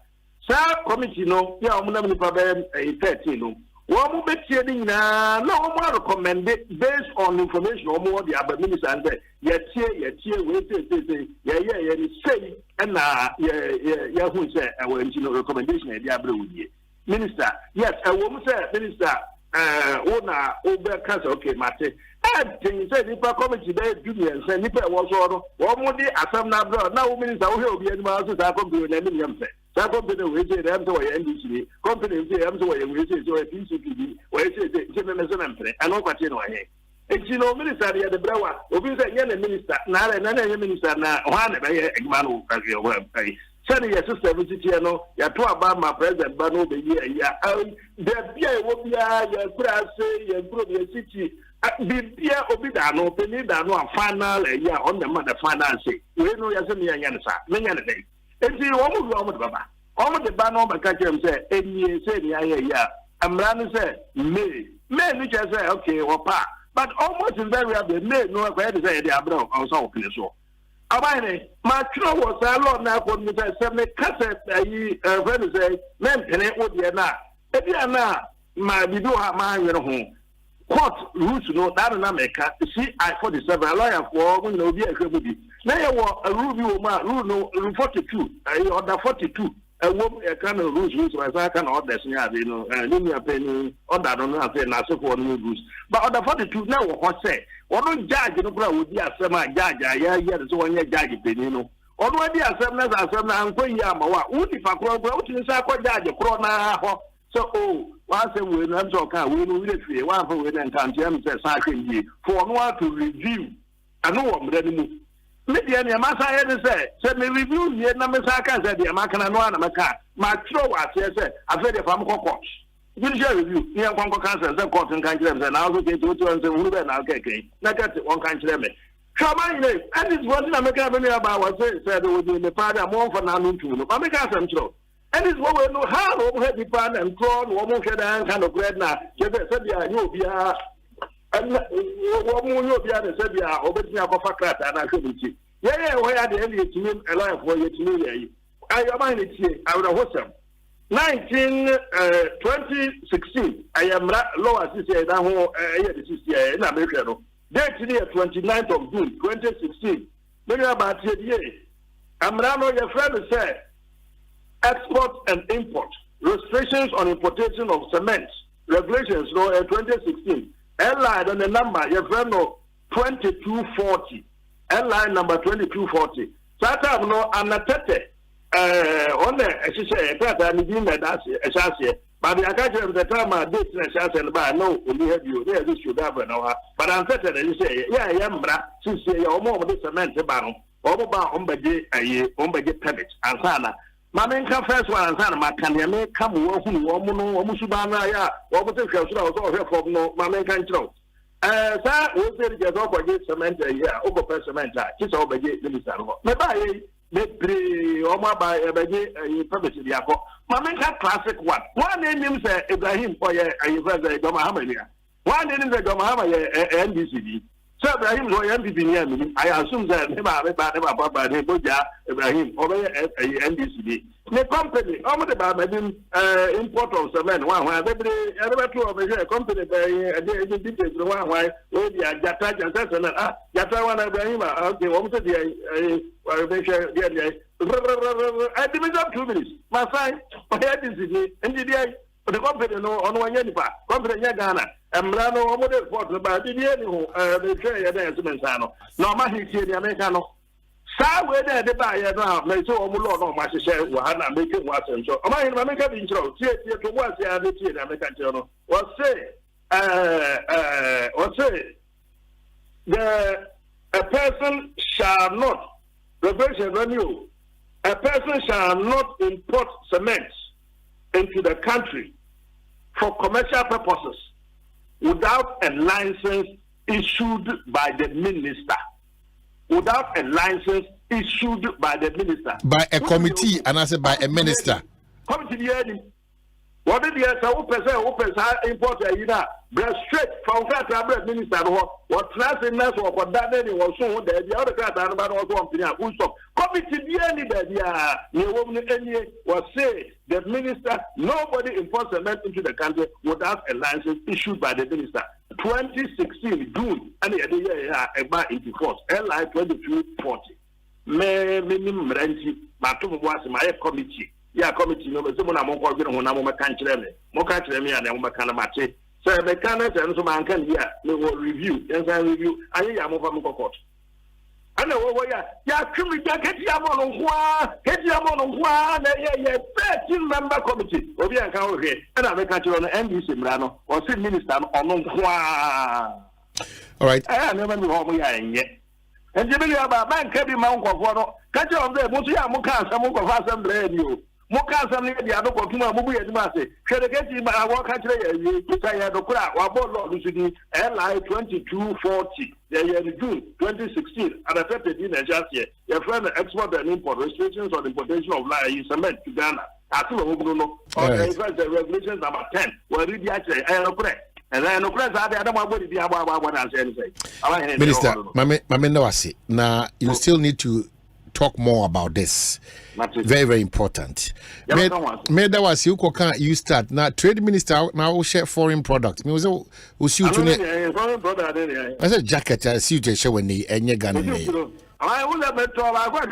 sa committee no ya o na me pa be 13 no wo mo betie ni na wo mo recommend based on information wo mo the aba minister and say ye tie we say ye ni say na ye hu say our engineer recommendation e dia abra wudie minister yes wo mo say minister ona obe kasa okay mate thing say nipa committee be junior say nipa wo so no wo mo di asam na bro na wo minister wo he obi ani ma so sa company na mi nyam say sa company we say dem so we NDC company say dem so we say so PCPD we say me so na mpre ano kwate no ahe enti no minister ya de brawa obi say ye na minister na ye minister na ho na be ye egma no kage wo ai sani ya sister visitie no ya to aba ma president ba no be ye ya de bia e wo bia ya kura se ya kuro be city bibia obi da no pe ni da no a final ya on the man the final say we no ya se me ya ne sa me nya ne dai enti wo mu de baba o mu de ba no ba ka kem say eni say ni aye ya amra no say me ni che say okay wo pa but almost invariably me no kwa de say de abro o so o kile so Omanhene, my true was a lot now for me to say, cassette, friend say, men can it would be na. If you are now, my video have my home. Court rules no, that in America, see, I-47, a lawyer for when no be a comedy. Now you want a rule, rule no, 42, order 42. A woman, a kind of rules, as I can order, you know, and you are paying order, don't have to answer for new rules. But order 42, now what say? One judge no problem would be a semi judge, so one judge, you know. Or what the assembly and going Yamawa, would if I call out in the Sako judge, Corona. So, once a win, I'm so can we will see one for win and country, says, for one to review. I know I'm ready. Media Massa said, send me review here, Namasaka said, the American and one America. My true was, yes, I said, if I'm coach. You share review. Near one cancer, the court and country, and I also get to and say, who then I'll get one country. Come name, and it's what America about what said it would be the father more for now to America central. And it's what we know how over heavy pan and corn, one more kind of bread now. Just said, you'll be and one more you'll be at the Serbia, or betting up a crack, and I couldn't see. Yeah, where are the Elliot to me, a life for you to me? I mind it here, I would have hosted 2016, I am lower this year than this year in America. Date here, 29th of June, 2016. Maybe about 8 years. Amrano, your friend said, export and import, restrictions on importation of cement, regulations, 2016. Airline on the number, your friend, 2240. Airline number 2240. So I have no, I'm not on the but the account of the time I did and by no, we have you there. This should have an hour. But I'm certain that you say, yeah, I am, since you're more of this cement about Ombaji, Ombaji permit, and Sana. My main first one, and Sana, my can you come over Musubana, or what if you also here from no, my main control. Sir, we say get over cement a year, over cement, just over the Maybe. They Oma by a publicity. Mamma classic one. One name is Ibrahim for a Domahama. One name is a Domahama NBCD. So Ibrahim no MPP. I assume that never Ibrahim over NBCD. The company, almost about import of cement. One where every two of a company by a details. One why we are Jata Jata one Ibrahim. Okay, almost the I didn't have 2 minutes. My sign, my head is in the the company no on one year. Company Ghana. And Brano over the port about the year. The trade announcement. No, my here the Americano. Somewhere there, the buyer now may so almost no much share. Wahana make it was and so. I might make a intro. See it to what the other year, American journal. What say, a person shall not. Reversion revenue. A person shall not import cement into the country for commercial purposes without a license issued by the minister. Without a license issued by the minister. By a committee and I said by a minister. Committee. What did you say? Open import a year. Breast straight from Fat Minister. What translates or that any was so that the other class and about also full stop. Committee any that any was say the minister, nobody imports a man into the country without a license issued by the minister. 2016 June and the year about 84 LI 2240. Minimum renti, but to was my committee. Yeah, committee no, so na mo ko gbe ho na mo meka nkyere me. Mo ka kyere me ya na mo meka na mache. So the candidate and so man can here we will review. Yes, I review. Aye ya mo fa mo court. Ana wo ya twimi da keti ya mo no hwa na ye 13 member committee. Obi an kan o hwe. Ana meka kyere no NDC mra no. O se minister no ono hwa. All right. I never know how we are in and you believe about man can be mount of water. Catch on there, Musia Muka, some of us and radio. Muka, some of the other Kokuma, Mubu and Massey. Should I get him? I walk country, you say, I don't cry, or board Lucidi, LI 2240, the year June 2016, and affected in a just year. Your friend export and import restrictions on importation of cement to Ghana. I feel Bruno, or the regulations number 10, were really actually, I don't pray. And then no press I don't want to be about what I'm saying. Minister, Mame Nawasi, now you still need to talk more about this. Very, very important. Me Nawasi, you can't you start now. Trade minister now share foreign products. Me was shoot to I said jacket. I see you show when the any gun. I will have been told I got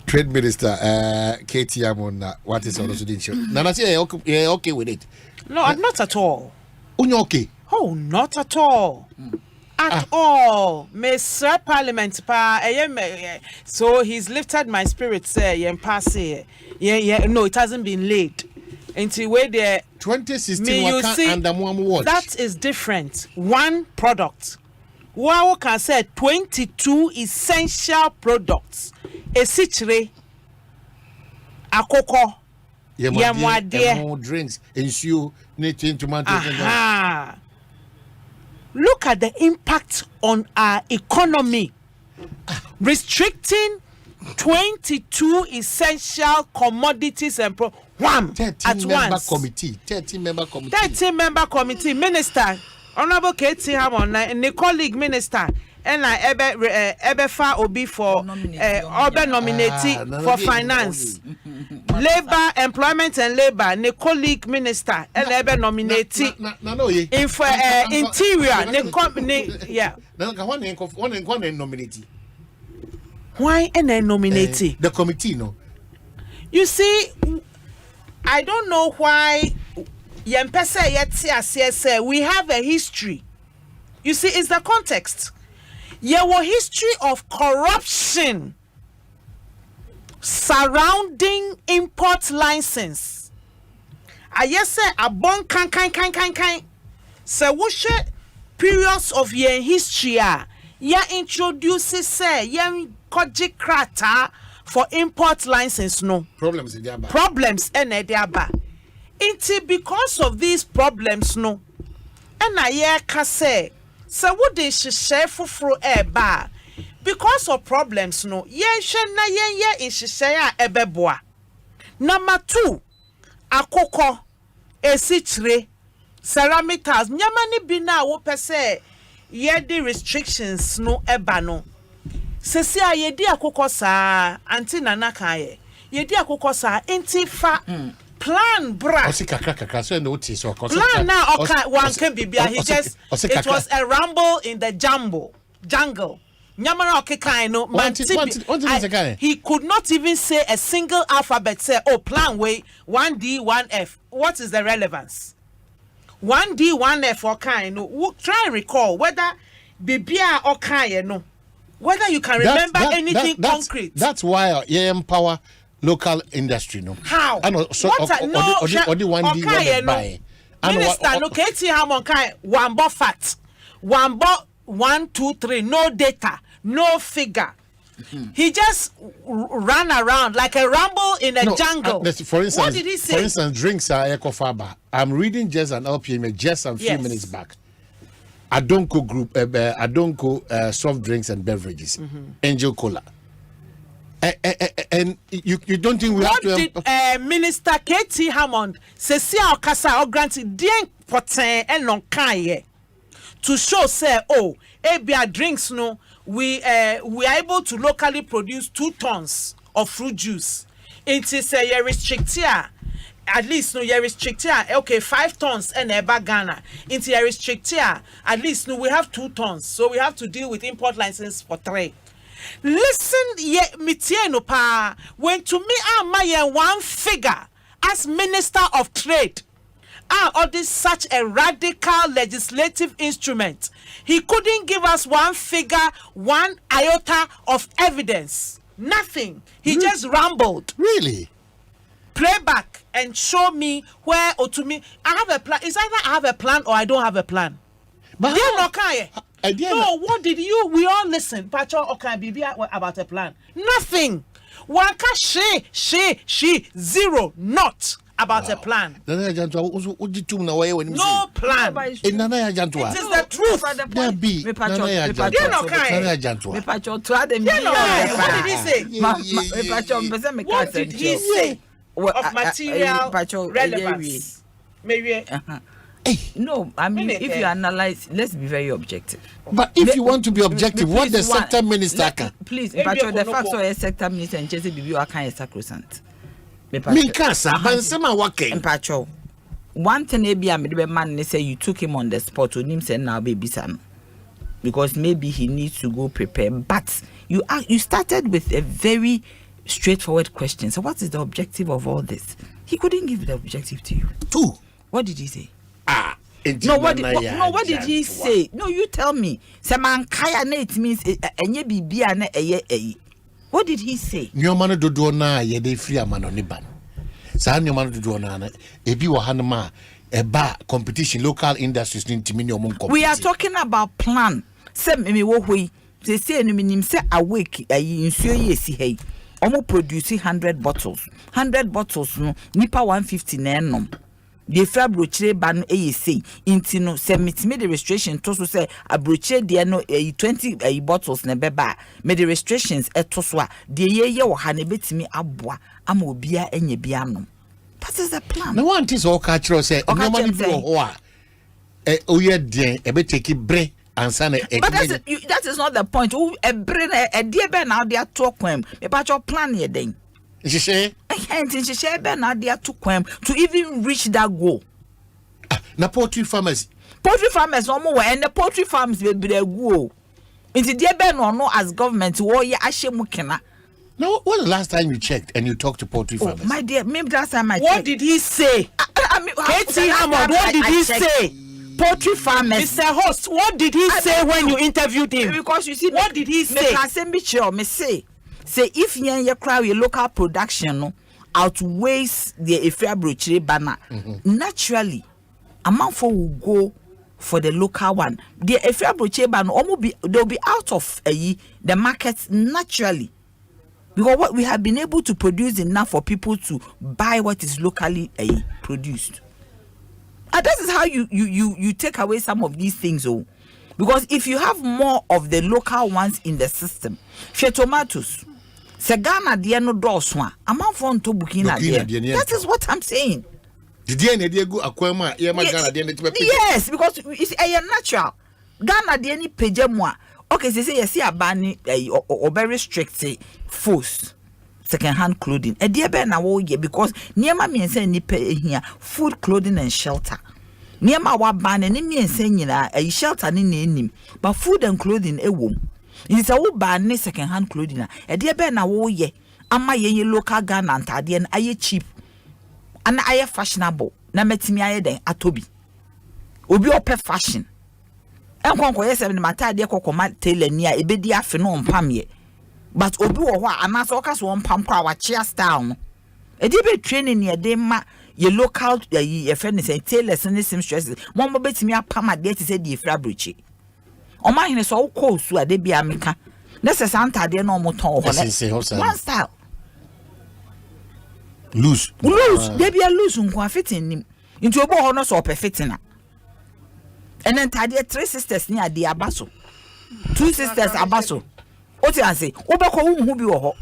Trade Minister Katie Amon, what is also the issue? Nana say okay with it. No, not at all. Okay. Oh, not at all. At all. Mr. Parliament so he's lifted my spirit, say, no, it hasn't been laid. Until where the 2016 you see, that is different. One product. Wow can say 22 essential products. Esichire, akoko, yamwade, drinks, ensure, native tomatoes. Look at the impact on our economy. Restricting 22 essential commodities and wham at once. 13 member committee. Minister, Honorable Katie Hamon, and the colleague minister, and I ebe fa obi for urban nominee for finance, labor, employment and labor, the colleague minister, and ebe nominate in for interior, yeah. One nominate. Why and then nominate the committee? No, you see, I don't know why. We have a history. You see, it's the context. There was history of corruption surrounding import license. I say a bon kind. So what periods of your history introduces say koji krata for import license no problems in the problems because of these problems no and I can say so what they should share for eba because of problems no in share ebeboa. Number 2 akoko esichire ceramics nyamani bina wo pese the restrictions no eba no sesi a yedi akoko sa anti nana kaye yedi akoko sa enti fa plan bra so notice so plan now okay one can be he just it was a rumble in the jungle nyamara okay no man he could not even say a single alphabet say oh plan way 1D 1F what is the relevance 1D 1F or kind no try and recall whether bibia or kind no whether you can remember anything concrete. That's why empower local industry no. How? So only one buy. Minister no Katie Hamon kai one fat. One 1 2 3 no data, no figure. He just ran around like a ramble in a jungle. For instance, what did he say? For instance, drinks are Ekofaba. I'm reading just an LPM just a few minutes back. Adonko Group, Adonko soft drinks and beverages, Angel Cola. And you don't think we have to... What did Minister K.T. Hammond say Okasa or granted Dien Potin and Nonkaye to show say ABR drinks no we are able to locally produce 2 tons of fruit juice. It is a restrict here. At least no you restrict here. Okay, 5 tons and Eba Ghana. Into a restrict here. At least no we have 2 tons. So we have to deal with import license for 3. Listen, mitieno pa. When to me, my one figure as Minister of Trade, or this such a radical legislative instrument. He couldn't give us one figure, 1 iota of evidence. Nothing. He just rambled. Really? Play back and show me where or to me. I have a plan. It's either I have a plan or I don't have a plan. But no, what did you? We all listen. Pacho okay, Bibi about a plan. Nothing. Waka she 0 not about a plan. No plan. It is the truth. What did he say of material relevance? Maybe. No, I mean, if you analyze, let's be very objective. But if you want to be objective, what the sector minister can? Please, the fact that a sector minister and Jesse Bibi are kind of sacrosanct. One thing maybe I'm the man they say you took him on the spot to him say now baby son. Because maybe he needs to go prepare. But you started with a very straightforward question. So what is the objective of all this? He couldn't give the objective to you. What did he say? No, what did he say? No, you tell me. It means what did he say? Competition, local industries. We are talking about plan. They say awake almost producing 100 bottles. 100 bottles no nipa 150 na enom. The fra brochure ban say intino submit me the registration to so say a brochure there no 20 bottles na beba me the restrictions etoswa de ye wo ha na betimi aboa ama obia enye bia no. That is the plan. No one is all cultural say no money be ho a oye den e be take bre answer na. But that is not the point. Who e bre na e de be na dey talk kwam. Me pa cho plan ye den. She say to even reach that goal. Na poultry farmers no more and the poultry farms will be the goal. Into dear Ben or no as government warrior Ashemukena. Now, when the last time you checked and you talked to poultry farmers? My dear, maybe last time I checked. What did he say? K.T. Hammond, what did he say? Poultry farmers. Mr. Host, what did he say when you interviewed him? Because you see, what did he say? Me say if you crowd your local production no outweighs the Efra brochure banner, naturally amount for will go for the local one. The Efra brochure banner they'll be out of the market naturally. Because what we have been able to produce enough for people to buy what is locally produced. And that is how you take away some of these things. Because if you have more of the local ones in the system, tomatoes, Sagana Diano Doswa, amount for to Bukina. That is what I'm saying. Yes, because it's a natural. Ghana Diani Pejamwa. Okay, they say yes, banning or very strict force. Second-hand clothing. A dear ben because near my means here food, clothing, and shelter. Near my ban and me and saying a shelter in him, but food and clothing a womb. It's a wood ban second-hand clothing. A dear ben ye. Am my ye local gun and tadian aye cheap. And aye fashionable. Na met me aye den atobi. Obi ope fashion. And conquer 7 matter dear cocomat tailor near a bedi afternoon pamye. But obi wo ho ana so ka so pam kwa wa chia style. E dey be training near dem ma ye local ye friend say tailors and seamstresses. Mo mo betimi apam ade ti say the Efra brochi. Omanhene so wo call su ade bia meka. Nese Santa de no moton one style. Loose. They be a loose unko fitting him. Into a boho no so perfecting. And then Tadia 3 sisters near the Abaso. 2 sisters Abaso. What you say? Obeko who be ho.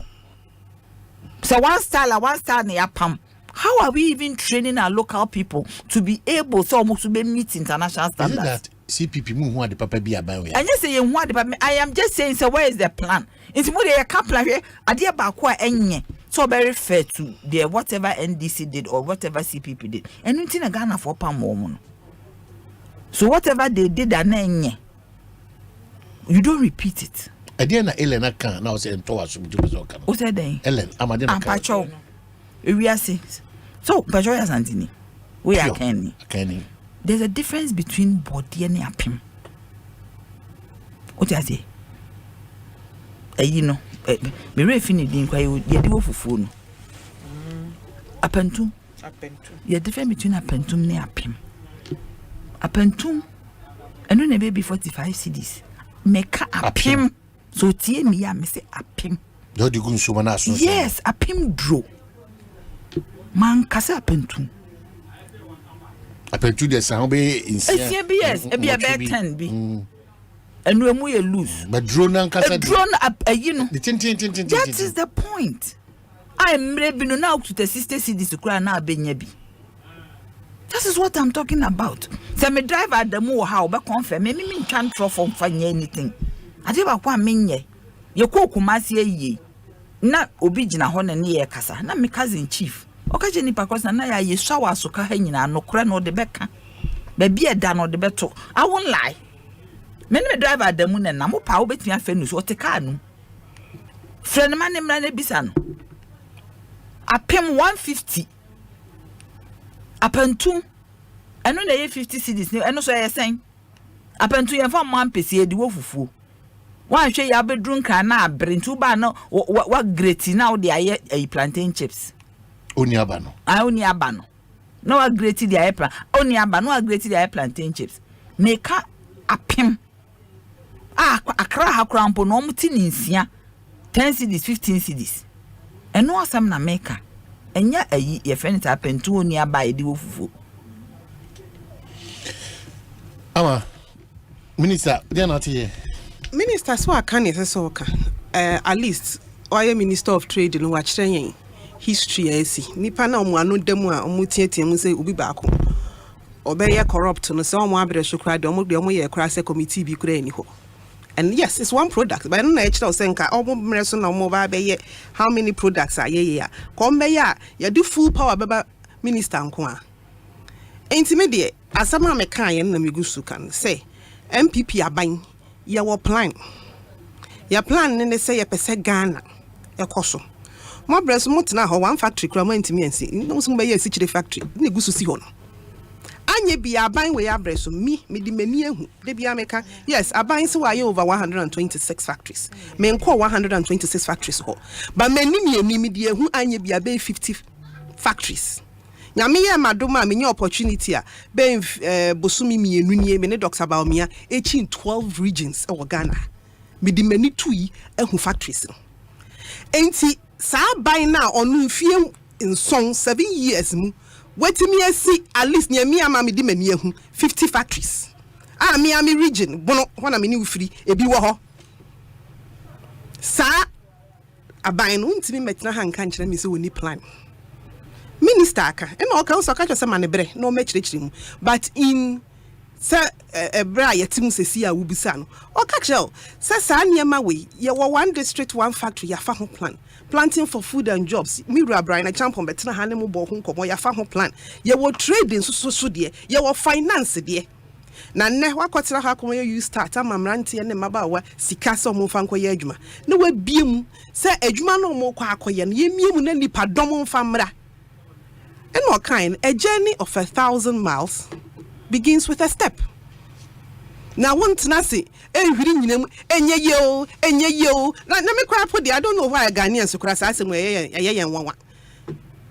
So one style near Pam. How are we even training our local people to be able to almost meet international standards? Isn't that CPP mu who the papa be about? I just say what I am just saying. So where is the plan? It's more a couple of here. Adia bakwa enye. So very fair to the whatever NDC did or whatever CPP did. And you think Ghana for Pam. So whatever they did enye, you don't repeat it. Adia Ellen can now say to us. Who said they? Ellen, Amadina Pacho. We are six. So Pacho Asante. We are Kenny. There's a difference between body and apim. What you say? You know, me refini din kwa ye di wo fufu no. Apentum. Ye difference between apentum and apim. Apentum eno na be 45 cedis. Meka apim. So tie me ya me say apim. Do di gun so na so. Yes, apim dro. Man kasa apentum. Apentum de san be insia. Yes, e be a 10 bi. And we are loose. But drone and drone up, you know. That is the point. I am maybe now to the sister cities to cry now, Benyabi. This is what I'm talking about. So me drive at the more how, but confirm, maybe me can't throw from finding anything. I tell you what mean ye. You cook ye. Not obijina hon and near Casa, not my cousin chief. Occasionally, because na ye shower so kahina no cran or the becca. Baby a done or the beto. I won't lie. Men me drive at the moon and I'm power between fenus or tekanu. Friend man named Rane Bisan. I pay 150. Upon 2. I know they 50 cities, and also I saying. Upon 2 and 1 month, the wofu. One share your bedroom can now bring 2 banner what great now they are a plantain chips. Only abano. I only abano. No, a great the apron. Only abano, a great the plantain chips. Make a pim. Akra ha krampo no muti ni nsia 10 cedis 15 cedis eno asam na meka enya ayi ye friend ta pentu oni abai di wofufu ama minister they not here minister so aka ne so ka at least oye minister of trade no wa kire history asi nipa na omo anu dem a omo tietie mu say obi baako obeye corrupt no say omo abere so kra de omo ye kra say committee bi kra ani ho. And yes, it's one product, but I don't know actually saying how many products are yeah. Come ya do full power baba minister nko. Intimidate as some me kan na migusu kan say MPP aban ya wo plan. Ya plan ne say ya pese Ghana ekoso. Mo breso mutna ho one factory kra mo intimi ansi. No so be ya sichire factory. Ne gusu si ho no. Anye bi aban we abreso me di mani ehu de bia meka yes aban se wa over 126 factories me nko 126 factories ho but mani me di ehu anye bi aban 50 factories nyame ye madoma me nye opportunity a be bosumi mienu nie me ne Dr. Baomia in 12 regions e Ghana me di mani tui ehu factories enti sa aban na onu fie nson 7 years mu wait me see at least near me amami di mani ehu 50 factories Miami region bono wana me ni free ebi wo ho sa aban no ntimi metina hanka nkyere me se woni plan minister aka e na o kan so ka twese manebre no me kyerechire mu but in se ebra yetim sesi a wubisa no o ka kyerel se sa niema we ye wo one district one factory ya fa ho plan planting for food and jobs Mira Brian a champion betena hanemu bo ho nkomo ya fa ho plan ye wo trading so de ye wo finance de na nne wakotera ha komo you start amamrante ne mabawa sika so mo fa nkoye adwuma ne wa biem se adwuma no mo kwa akoye no ye miem na nipa dom mfa mra eno kind a journey of 1,000 miles begins with a step. Now one tenasi ehwiri nyinam enye yo na me kwa put I don't know why Ghanaians kura say ye nwanwa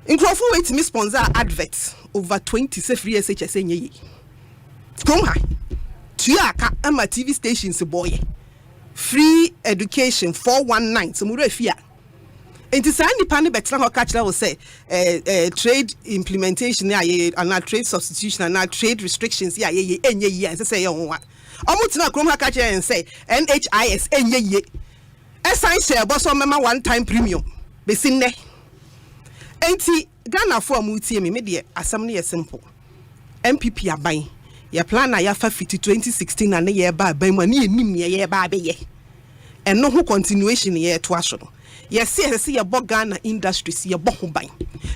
nkrofo wait me sponsor adverts over 20 say free SHS enye yi kom ha tuaka ama TV stations boy free education 419 so mure fia enti sa nipa ne betra ho catch will say trade implementation and trade substitution and trade restrictions enye say ye ho omutina krom ha catch and say NHIS enye assign share boss on mema one time premium be sinne enti Ghana for amutie me de asam ne simple MPP aban ye plan na ya fa fiti 2016 na ne ye ba aban mu ne enim ne ye ba abeye eno ho continuation ye to aso no ye se ye bo Ghana industries ye bo ho ban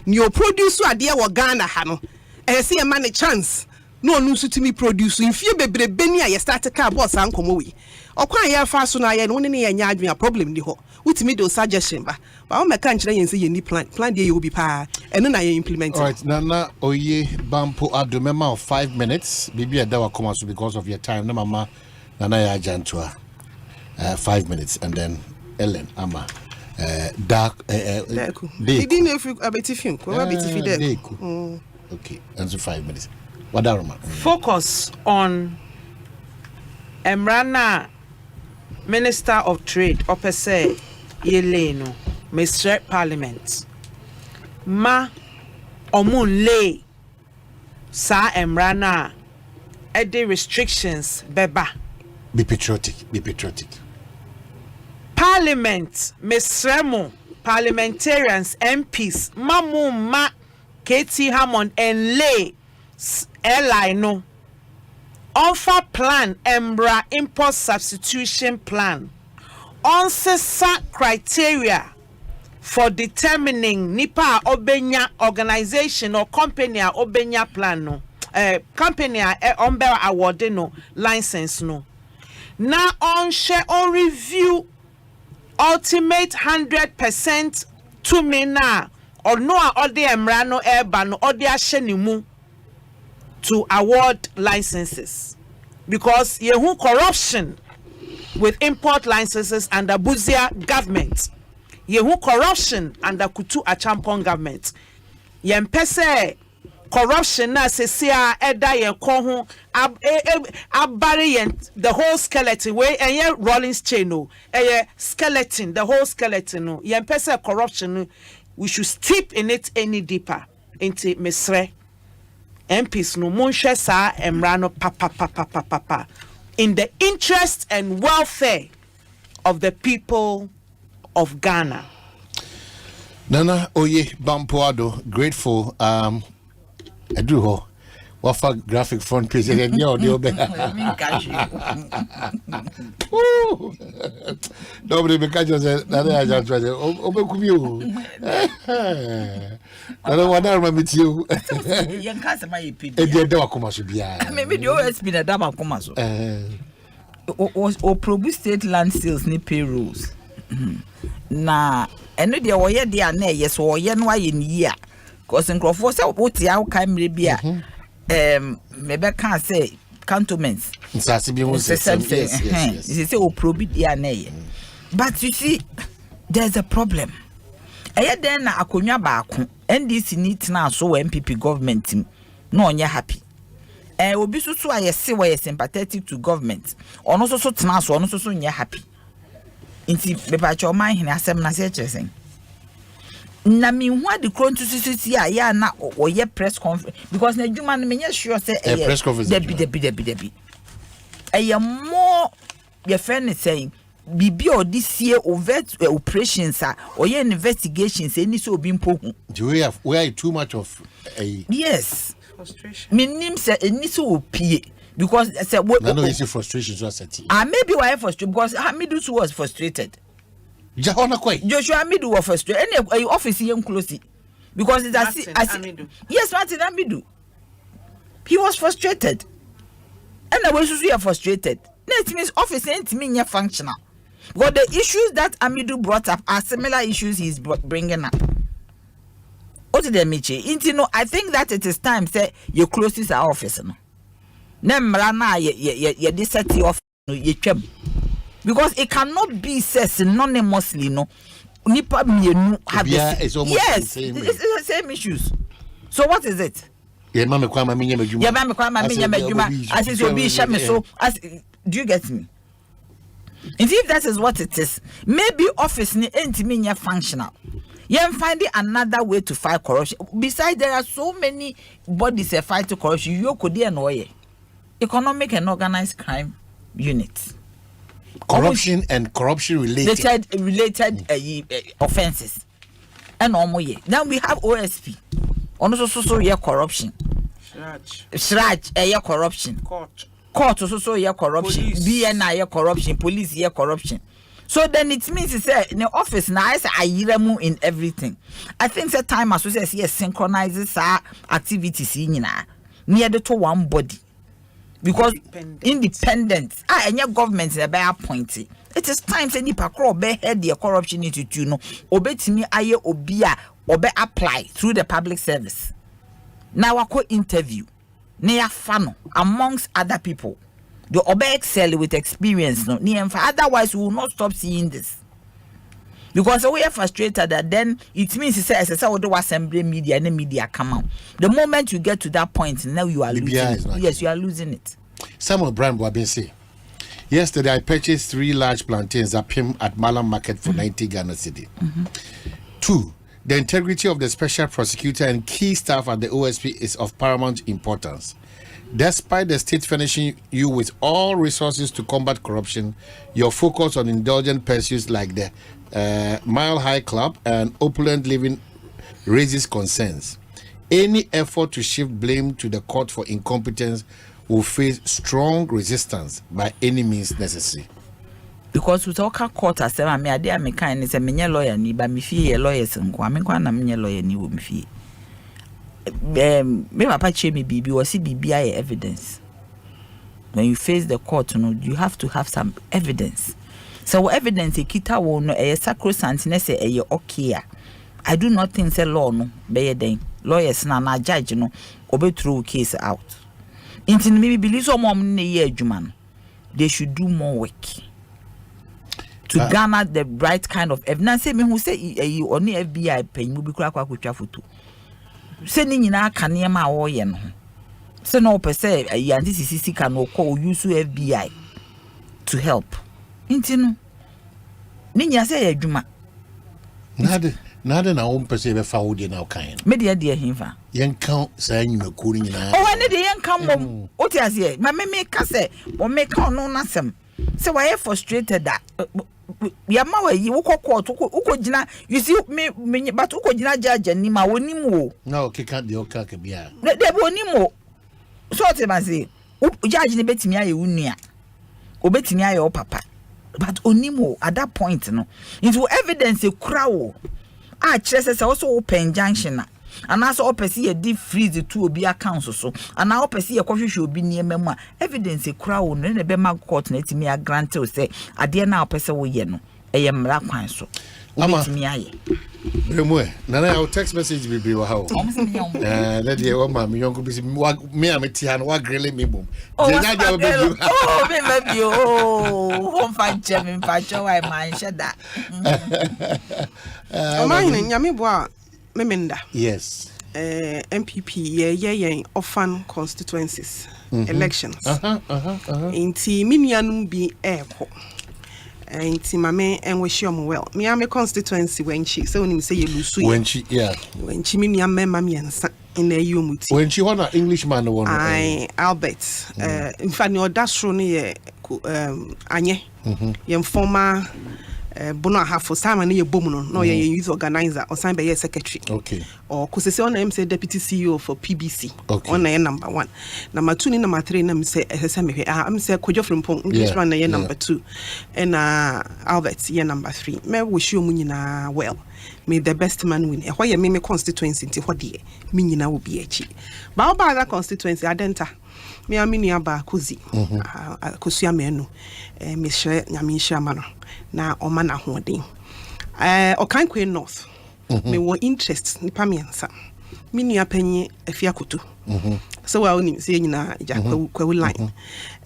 ne o produce ade wo Ghana ha no se ye man chance no onu so timi produce infie bebrebe ni a ye start car boss ankomo wi okwan ye fa so na ye no ne ye nya adwen problem ni ho witimi do suggestion ba o me kan kire yen se ye ni plan dey ye obi pa eno na ye implement. All right, Nana Oye Bampo Adomema of 5 minutes bibi e dawa come so because of your time na mama Nana ya jantua 5 minutes and then Ellen ama dark didn't if abetifim ko abetifi there okay and so 5 minutes what are focus on Emrana Minister of Trade opese yeleno Mr. Parliament ma omun le sa Emrana ede restrictions beba be patriotic Parliament Mr. parliamentarians MPs mamu ma KT Hammond and lay airline no offer plan Embra import substitution plan on sesa criteria for determining nipa obenya organization or company obenya plan no company ombe award no license no na on share on review ultimate 100% to me na or no or the emrano eba no or the ashenimu to award licenses because yehu corruption with import licenses under Buzia government yehu corruption under Kutu Achampon government yempese corruption na sesia eda ye ko abari the whole skeleton way and Rollins chain no skeleton the whole skeleton no yempese corruption we should steep in it any deeper into Misre MPs no munhwe sa emrano papa in the interest and welfare of the people of Ghana. Nana Oye Bampoado, grateful. I do ho. Wafa graphic front page and yo the obe. Nobody because just Nana I just try obe kumiu. I don't want to remember you. Young customer you people. E dey dawa kuma so bia. Maybe the OSP na dawa kuma so. O produce state land sales ni payrolls. Na eno de wo ye de na yes wo ye no aye ni ya. Cause nkrofo say woti aw kan mre bia mebe kan say cantonments. Nsase bi won say yes. They say o probi dia na ye. But you see there's a problem. Eye den na akonwa baako NDC ni tena so MPP government no onye happy. Obi so ayese we sympathetic to government. Ono so tena so ono so onye happy. Inti bepa cho Omanhene asem na se kyeresen. Na mi hu ade kron to sisi ya na oye press conference because na djuma no menye sure say press conference debi. More your friend is saying bibi or this year overt operations are or your investigations any so be mpoku. Do we have too much of a yes frustration minim say any so pie because say what no easy frustration so set maybe why frustrated because Hamidu was frustrated Jahona kwai Joshua Hamidu was frustrated any office here close because it's yes Martin Hamidu he was frustrated and I was so frustrated that means office ain't me functional. But the issues that Hamidu brought up are similar issues he's bringing up. What did they mean? I think that it is time say you close this office. Na ye disati office ye twem. Because it cannot be said synonymously no. Nipa mienu have it's almost yes, the same. It's the same issues. So what is it? Yeah, mama kwa mami nyama juma. As is obi shame so as do you get me? If that is what it is, maybe office ni enti functional. You find another way to fight corruption. Besides, there are so many bodies that fight corruption. You could annoy economic and organized crime units. Corruption and corruption related offenses. And then we have OSP. Also, corruption. Shraj, corruption. Court also corruption. BNI corruption. Police corruption. So then it means it's in the office now. I in everything. I think the time as well as synchronizes our activities in near the to one body. Because independent, and your government is about appointed. It is time to nipa crow be head the corruption institute no obey to me aye obia obe apply through the public service. Now I interview near funnel amongst other people. The obe excel with experience no near otherwise we will not stop seeing this. Because we are frustrated that then it means it says the assembly media and the media come out. The moment you get to that point, now you are losing it. Yes, you are losing it. Samuel Brand Wabinsi. Yesterday I purchased 3 large plantains at Malam Market for 90 Ghana cedi. 2. The integrity of the special prosecutor and key staff at the OSP is of paramount importance. Despite the state furnishing you with all resources to combat corruption, your focus on indulgent pursuits like the Mile High Club and opulent living raises concerns. Any effort to shift blame to the court for incompetence will face strong resistance by any means necessary. Because we talk court as I me ade me kan ni se menye lawyer ni ba me fie lawyers nko me kwa na menye lawyer ni wo me fie. Me papa che me bibi o si bibi aye evidence. When you face the court, you have to have some evidence. So evidence kita wo no e sacrosanct na say e okay. I do not think say law no be den. Lawyers na judge no obe throw case out. Inti me believe so mom na ye adwuma no. They should do more work to garner the right kind of evidence. Say me who say only FBI pen mu bi kura kwa kwatwa photo. Say ni nyina aka ne ma wo ye no. Say no per say anti CCC can no call use FBI to help. Inti no. Ni nya say adwuma. Nade na wo mpese be fa wo de na kan. Me de himfa. Yen kan sa nyumaku ni nyina. Oh ne de yen kan mom. O ti ase ma me ka say o me kan no nasem. Say why frustrated that ya ma wa yi wo court wo gina you see me but wo gina judge ni ma woni mu o. Na o keka de o ka bia. De woni mu. So te ma say judge ni betimi aye wunua. Obetimi aye o papa. But onimo at that point no into evidence a crowd chese also open junction na and also opesi a deep freeze to obi account so and now opesi a coffee should be near memo evidence a crowd no be ma court na timi a grant o say ade na opese wo ye no e mra kwan so obetimi aye Remwe, nana our text message be wa how. Let the one man young be me am tian wa grele me bom. Oh, me maybe home find German pacho I man share that. Omanhene nyame boa memenda. Yes. MPP ye orphan constituencies elections. Inti minianum bi eko. Inti mame enweshi omo well. Me am constituency wenchi so onim say ye lusu ye. Wenchi yeah. Wenchi mi am mema miensa in the yomuti. Wenchi wana Englishman one. Albert. In fact no dasro ne ye anye. Ye former bono hafo sama ne ye bom no ye youth organizer or sign by ye secretary. Okay. Or kusese on am say deputy CEO for PBC. Okay. On na number 1. Number 2 ni number 3 na me say me am say Kojo Frimpong English one na ye number 2. And Albert ye number 3. Me wish you nyina well. May the best man win. Why ye me constituency nti hode me nyina wo bi achi. Ba oba that constituency adenta. Me amini aba kuzi. Kusua menu. Me hye nyame hye ama no. Na oma na hoden. Okankwe North. Me wo interest nipa miensa. Me nua panyi afiakoto. So wa oni se nyina jakwa line.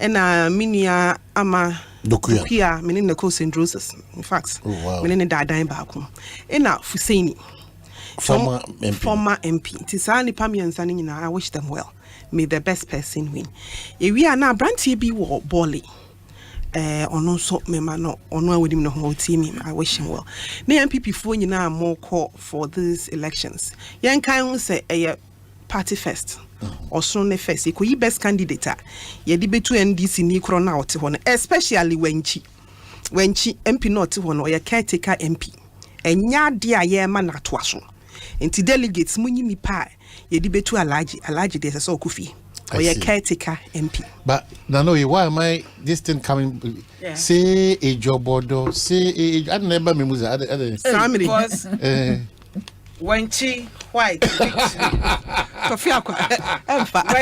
Na me nua ama Dokuya me ne ko St. Roses. In fact, me ne dadan ba ko. Na Fusaini. Former MP. Tisa nipa miensa ne nyina I wish them well. May the best person win. We are now brantie bi wo Boli. ono so mema no ono awedim no ho team I wish him well. Na MPP fo nyina more call for these elections. Yen kan say party first. Or ne first. You could best candidate. Ye betu NDC ni kro na ote ho, especially when chi MP not ho or ye caretaker MP. Enya dia ye ma na to aso. Enti delegates munyi ni pa ye betu alaji de so kufi. Or ye caretaker MP. But no, why am I this thing coming? Yeah. Say a job order, say I never remember other family. When she white, Sofia, when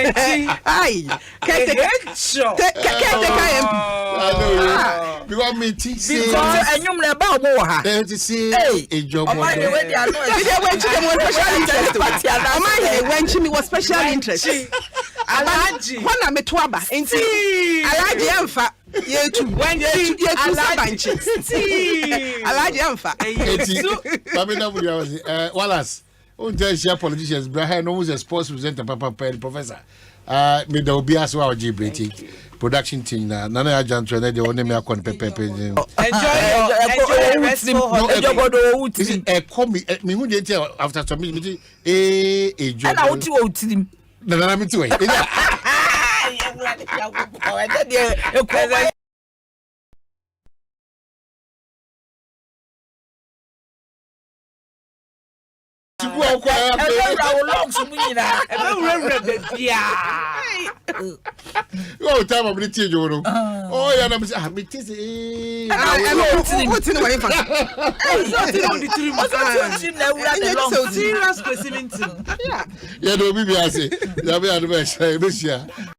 she caretaker MP. You want me to say? Because I know about more. To say a job order. When she was special interest. Alaji wana metwaba enti alaji amfa yetu alaji alaji amfa enti Kwabena Mudia Wallace on tell share politicians Brahim no was a sports presenter papa professor me da obi aso a oji breaking production team na nana agent na de one me akon pepe enjoy me hu de after some meeting enjoy na wuti wo tirim na me tiwe Oh, time of the tea, Joro. Oh, yeah, I'm saying, I'm